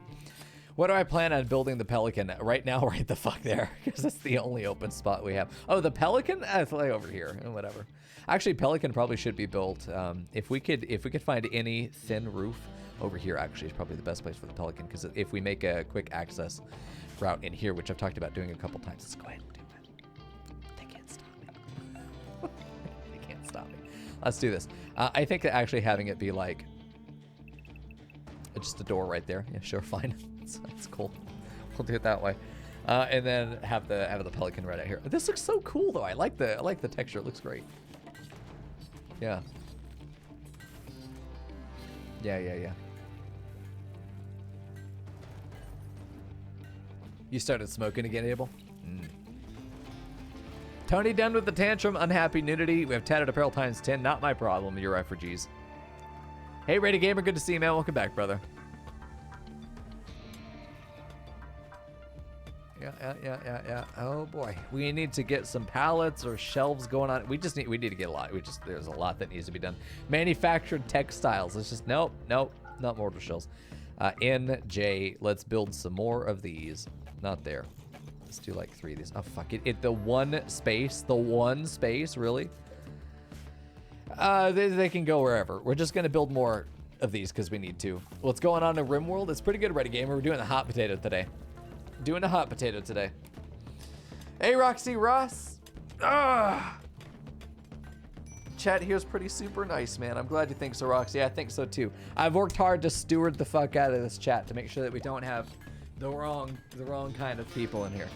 What do I plan on building the Pelican? Right now, right the fuck there, because that's the only open spot we have. Oh, the Pelican? It's like over here, and whatever. Actually, Pelican probably should be built. If we could find any thin roof over here, actually, is probably the best place for the Pelican, because if we make a quick access route in here, which I've talked about doing a couple times, let's go ahead and do it. They can't stop me. Let's do this. I think that actually having it be like just a door right there. Yeah, sure, fine. That's cool. We'll do it that way. And then have the Pelican right out here. This looks so cool though. I like the texture. It looks great. Yeah. Yeah. You started smoking again, Abel? Tony done with the tantrum, unhappy nudity. We have tatted apparel times 10. Not my problem. You're refugees. Hey, Rated Gamer. Good to see you, man. Welcome back, brother. Yeah. Oh boy, we need to get some pallets or shelves going on. We need to get a lot. There's a lot that needs to be done. Manufactured textiles. It's just nope, not mortar shells. NJ, let's build some more of these. Not there. Let's do like 3 of these. Oh fuck it. The one space, really? They can go wherever. We're just gonna build more of these because we need to. What's going on in RimWorld? It's pretty good, Ready Gamer. We're doing the hot potato today. Hey, Roxy Ross. Chat here's pretty super nice, man. I'm glad you think so, Roxy. I think so too. I've worked hard to steward the fuck out of this chat to make sure that we don't have the wrong kind of people in here.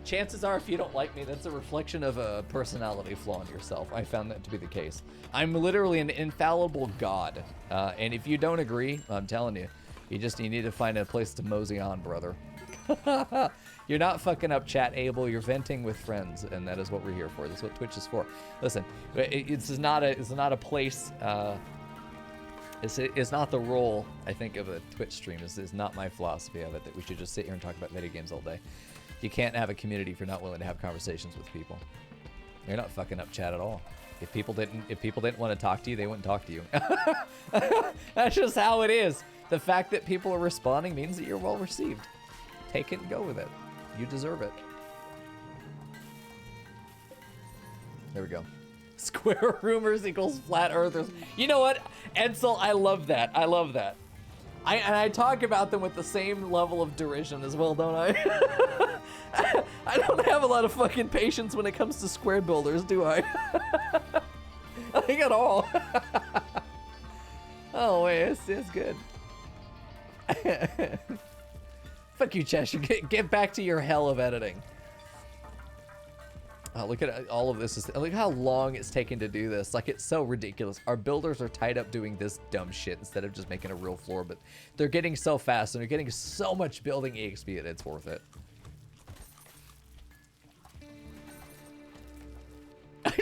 Chances are, if you don't like me, that's a reflection of a personality flaw in yourself. I found that to be the case. I'm literally an infallible god, and if you don't agree, I'm telling you, you need to find a place to mosey on, brother. You're not fucking up, chat, Abel. You're venting with friends, and that is what we're here for. That's what Twitch is for. Listen, it's not a place. It's not the role, I think, of a Twitch stream. It's not my philosophy of it that we should just sit here and talk about video games all day. You can't have a community if you're not willing to have conversations with people. You're not fucking up chat at all. If people didn't want to talk to you, they wouldn't talk to you. That's just how it is. The fact that people are responding means that you're well received. Take it and go with it. You deserve it. There we go. Square rumors equals flat earthers. You know what? Edsel, I love that. I talk about them with the same level of derision as well, don't I? I don't have a lot of fucking patience when it comes to square builders, do I? Like at all. Oh wait, it's good. Fuck you, Cheshire. Get back to your hell of editing. Oh, look at all of this. Look how long it's taken to do this. Like, it's so ridiculous. Our builders are tied up doing this dumb shit instead of just making a real floor, but they're getting so fast and they're getting so much building EXP that it's worth it.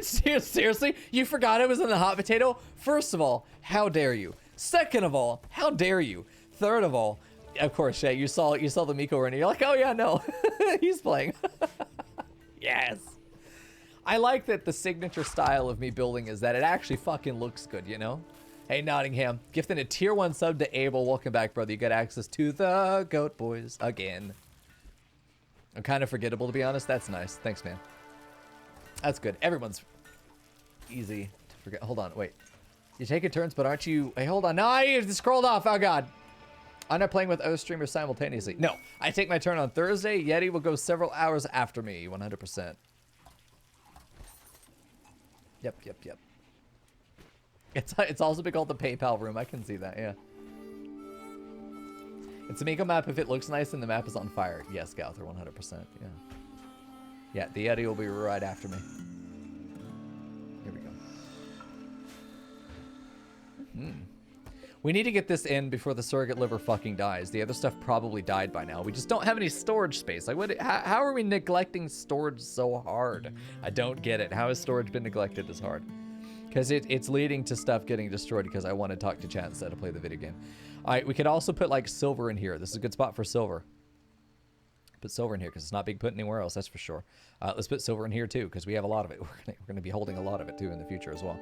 Seriously? You forgot I was in the hot potato? First of all, how dare you? Second of all, how dare you? Third of all, of course, yeah, you saw the Mico run and you're like, oh yeah, no, he's playing. Yes. I like that the signature style of me building is that it actually fucking looks good, you know? Hey, Nottingham, gifting a tier 1 sub to Abel. Welcome back, brother. You got access to the Goat Boys again. I'm kind of forgettable, to be honest. That's nice. Thanks, man. That's good. Everyone's easy to forget. Hold on, wait. You take your turns, but aren't you... Hey, hold on. No, I scrolled off. Oh, God. I'm not playing with other streamers simultaneously. No, I take my turn on Thursday. Yeti will go several hours after me, 100%. Yep. It's also been called the PayPal room. I can see that, yeah. It's a Mico map if it looks nice and the map is on fire. Yes, Gouther, 100%, yeah. Yeah, the Yeti will be right after me. Here we go. We need to get this in before the surrogate liver fucking dies. The other stuff probably died by now. We just don't have any storage space. Like, how are we neglecting storage so hard? I don't get it. How has storage been neglected this hard? Because it's leading to stuff getting destroyed because I want to talk to chat instead of play the video game. All right, we could also put, like, silver in here. This is a good spot for silver. Put silver in here because it's not being put anywhere else, that's for sure. Let's put silver in here, too, because we have a lot of it. We're going to be holding a lot of it, too, in the future as well.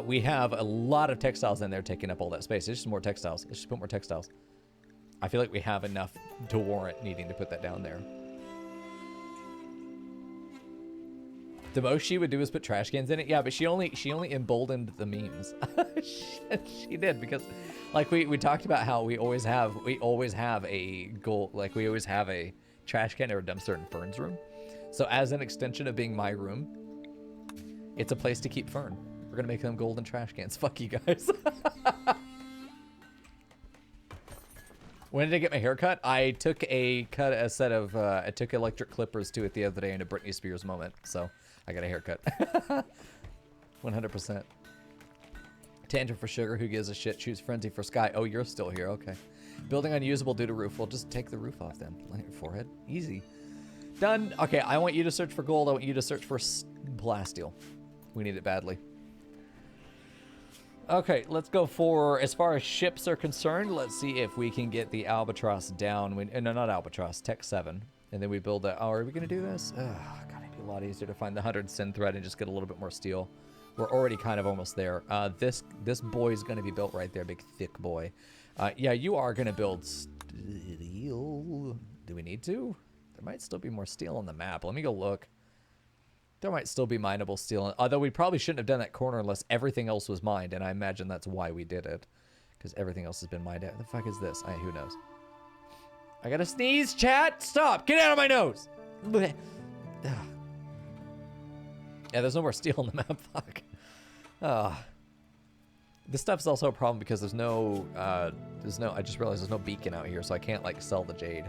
We have a lot of textiles in there taking up all that space. There's just more textiles. Let's just put more textiles. I feel like we have enough to warrant needing to put that down there. The most she would do is put trash cans in it. Yeah, but she only emboldened the memes. she did because, like we talked about how we always have a goal. Like we always have a trash can or a dumpster in Fern's room. So as an extension of being my room, it's a place to keep Fern. We're gonna make them golden trash cans. Fuck you guys. When did I get my hair cut? I took I took electric clippers to it the other day in a Britney Spears moment. So I got a haircut. 100%. Tangent for sugar. Who gives a shit? Choose frenzy for sky. Oh, you're still here. Okay. Building unusable due to roof. Well, just take the roof off then. Light your forehead. Easy. Done. Okay, I want you to search for gold. I want you to search for plasteel. We need it badly. Okay, let's go for, as far as ships are concerned, let's see if we can get the Albatross down. No, not Albatross, Tech 7. And then we build that. Oh, are we going to do this? God, it'd be a lot easier to find the 100 sin thread and just get a little bit more steel. We're already kind of almost there. This boy's going to be built right there, big thick boy. Yeah, you are going to build steel. Do we need to? There might still be more steel on the map. Let me go look. There might still be mineable steel. Although we probably shouldn't have done that corner unless everything else was mined. And I imagine that's why we did it. Because everything else has been mined out. What the fuck is this? Who knows? I gotta sneeze, chat. Stop. Get out of my nose. Blech. Yeah, there's no more steel on the map. Fuck. This stuff's also a problem because there's no, I just realized there's no beacon out here. So I can't, like, sell the jade.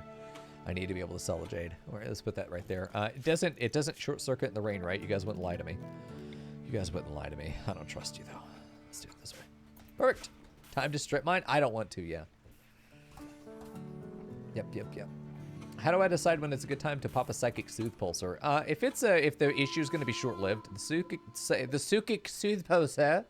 I need to be able to sell the jade. All right, let's put that right there. It doesn't short circuit in the rain, right? You guys wouldn't lie to me. You guys wouldn't lie to me. I don't trust you though. Let's do it this way. Perfect. Time to strip mine. I don't want to. Yeah. Yep. How do I decide when it's a good time to pop a psychic soothe pulsar? If the issue is going to be short lived, the psychic soothe pulsar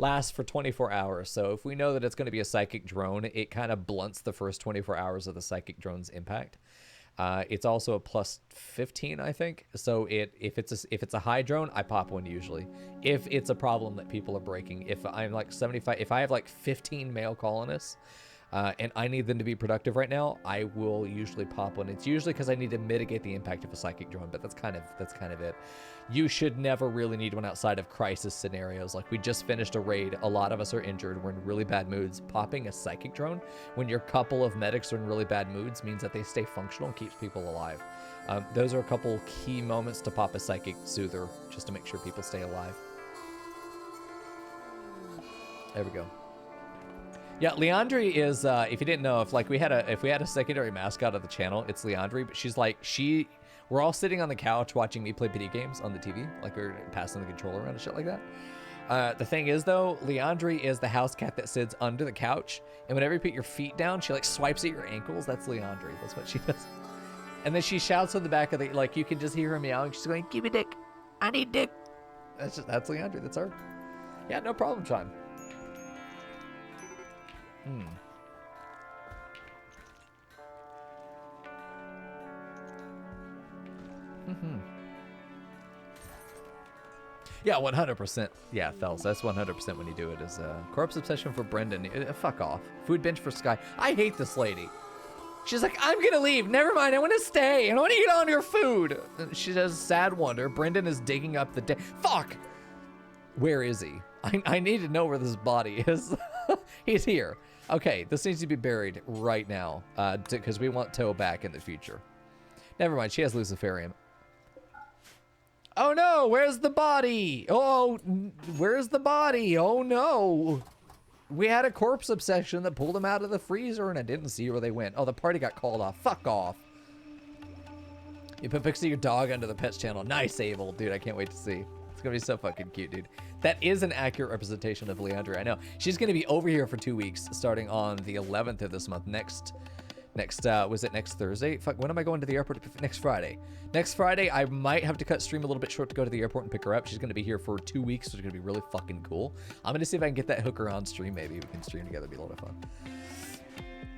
lasts for 24 hours. So if we know that it's going to be a psychic drone, it kind of blunts the first 24 hours of the psychic drone's impact. It's also a plus 15, I think. So if it's a high drone, I pop one usually. If it's a problem that people are breaking, if I'm like 75, if I have like 15 male colonists, and I need them to be productive right now, I will usually pop one. It's usually because I need to mitigate the impact of a psychic drone, but that's kind of it. You should never really need one outside of crisis scenarios. Like we just finished a raid, a lot of us are injured, we're in really bad moods. Popping a psychic drone when your couple of medics are in really bad moods means that they stay functional and keeps people alive. Those are a couple key moments to pop a psychic soother just to make sure people stay alive. There we go. Yeah, Leandri is, if you didn't know, if we had a secondary mascot of the channel, it's Leandri, but she's like, we're all sitting on the couch watching me play video games on the TV, like we're passing the controller around and shit like that. The thing is though, Leandri is the house cat that sits under the couch, and whenever you put your feet down, she like swipes at your ankles. That's Leandri. That's what she does. And then she shouts in the back of the, like you can just hear her meowing. She's going, "Give me dick. I need dick." That's Leandri. That's her. Yeah, no problem, Sean. Yeah, 100%. Yeah, Fels, that's 100% when you do it. Is corpse obsession for Brendan. Fuck off. Food bench for Sky. I hate this lady. She's like, I'm gonna leave. Never mind, I want to stay. I want to eat all your food. And she says, sad wonder. Brendan is digging up the dead. Fuck. Where is he? I need to know where this body is. He's here. Okay, this needs to be buried right now because we want Toe back in the future. Never mind, she has Luciferium. Oh no, where's the body? Oh, where's the body? Oh no. We had a corpse obsession that pulled him out of the freezer and I didn't see where they went. Oh, the party got called off. Fuck off. You put Pixie your dog under the pets channel. Nice, Abel. Dude, I can't wait to see. It's gonna be so fucking cute, dude. That is an accurate representation of Leandra, I know. She's gonna be over here for 2 weeks, starting on the 11th of this month. Was it next Thursday? Fuck, when am I going to the airport? Next Friday. Next Friday, I might have to cut stream a little bit short to go to the airport and pick her up. She's gonna be here for 2 weeks, so it's gonna be really fucking cool. I'm gonna see if I can get that hooker on stream, maybe. We can stream together, it'd be a lot of fun.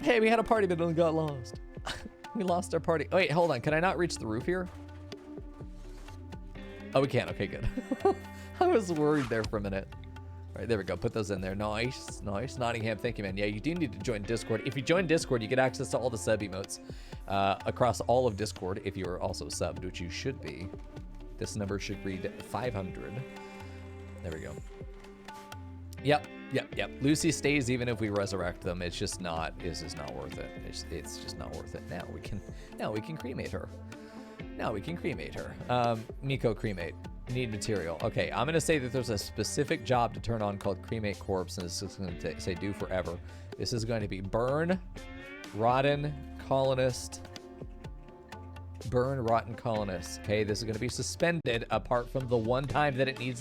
Hey, we had a party that only got lost. We lost our party. Oh, wait, hold on. Can I not reach the roof here? Oh, we can. Okay, good. I was worried there for a minute. All right, there we go. Put those in there. Nice, nice. Nottingham, thank you, man. Yeah, you do need to join Discord. If you join Discord, you get access to all the sub emotes across all of Discord if you are also subbed, which you should be. This number should read 500. There we go. Yep. Lucy stays even if we resurrect them. It's just not worth it. It's just not worth it. Now we can cremate her. Mico cremate. Need material. Okay, I'm gonna say that there's a specific job to turn on called cremate corpse, and this is gonna say do forever. This is going to be burn, rotten colonist. Okay, this is gonna be suspended apart from the one time that it needs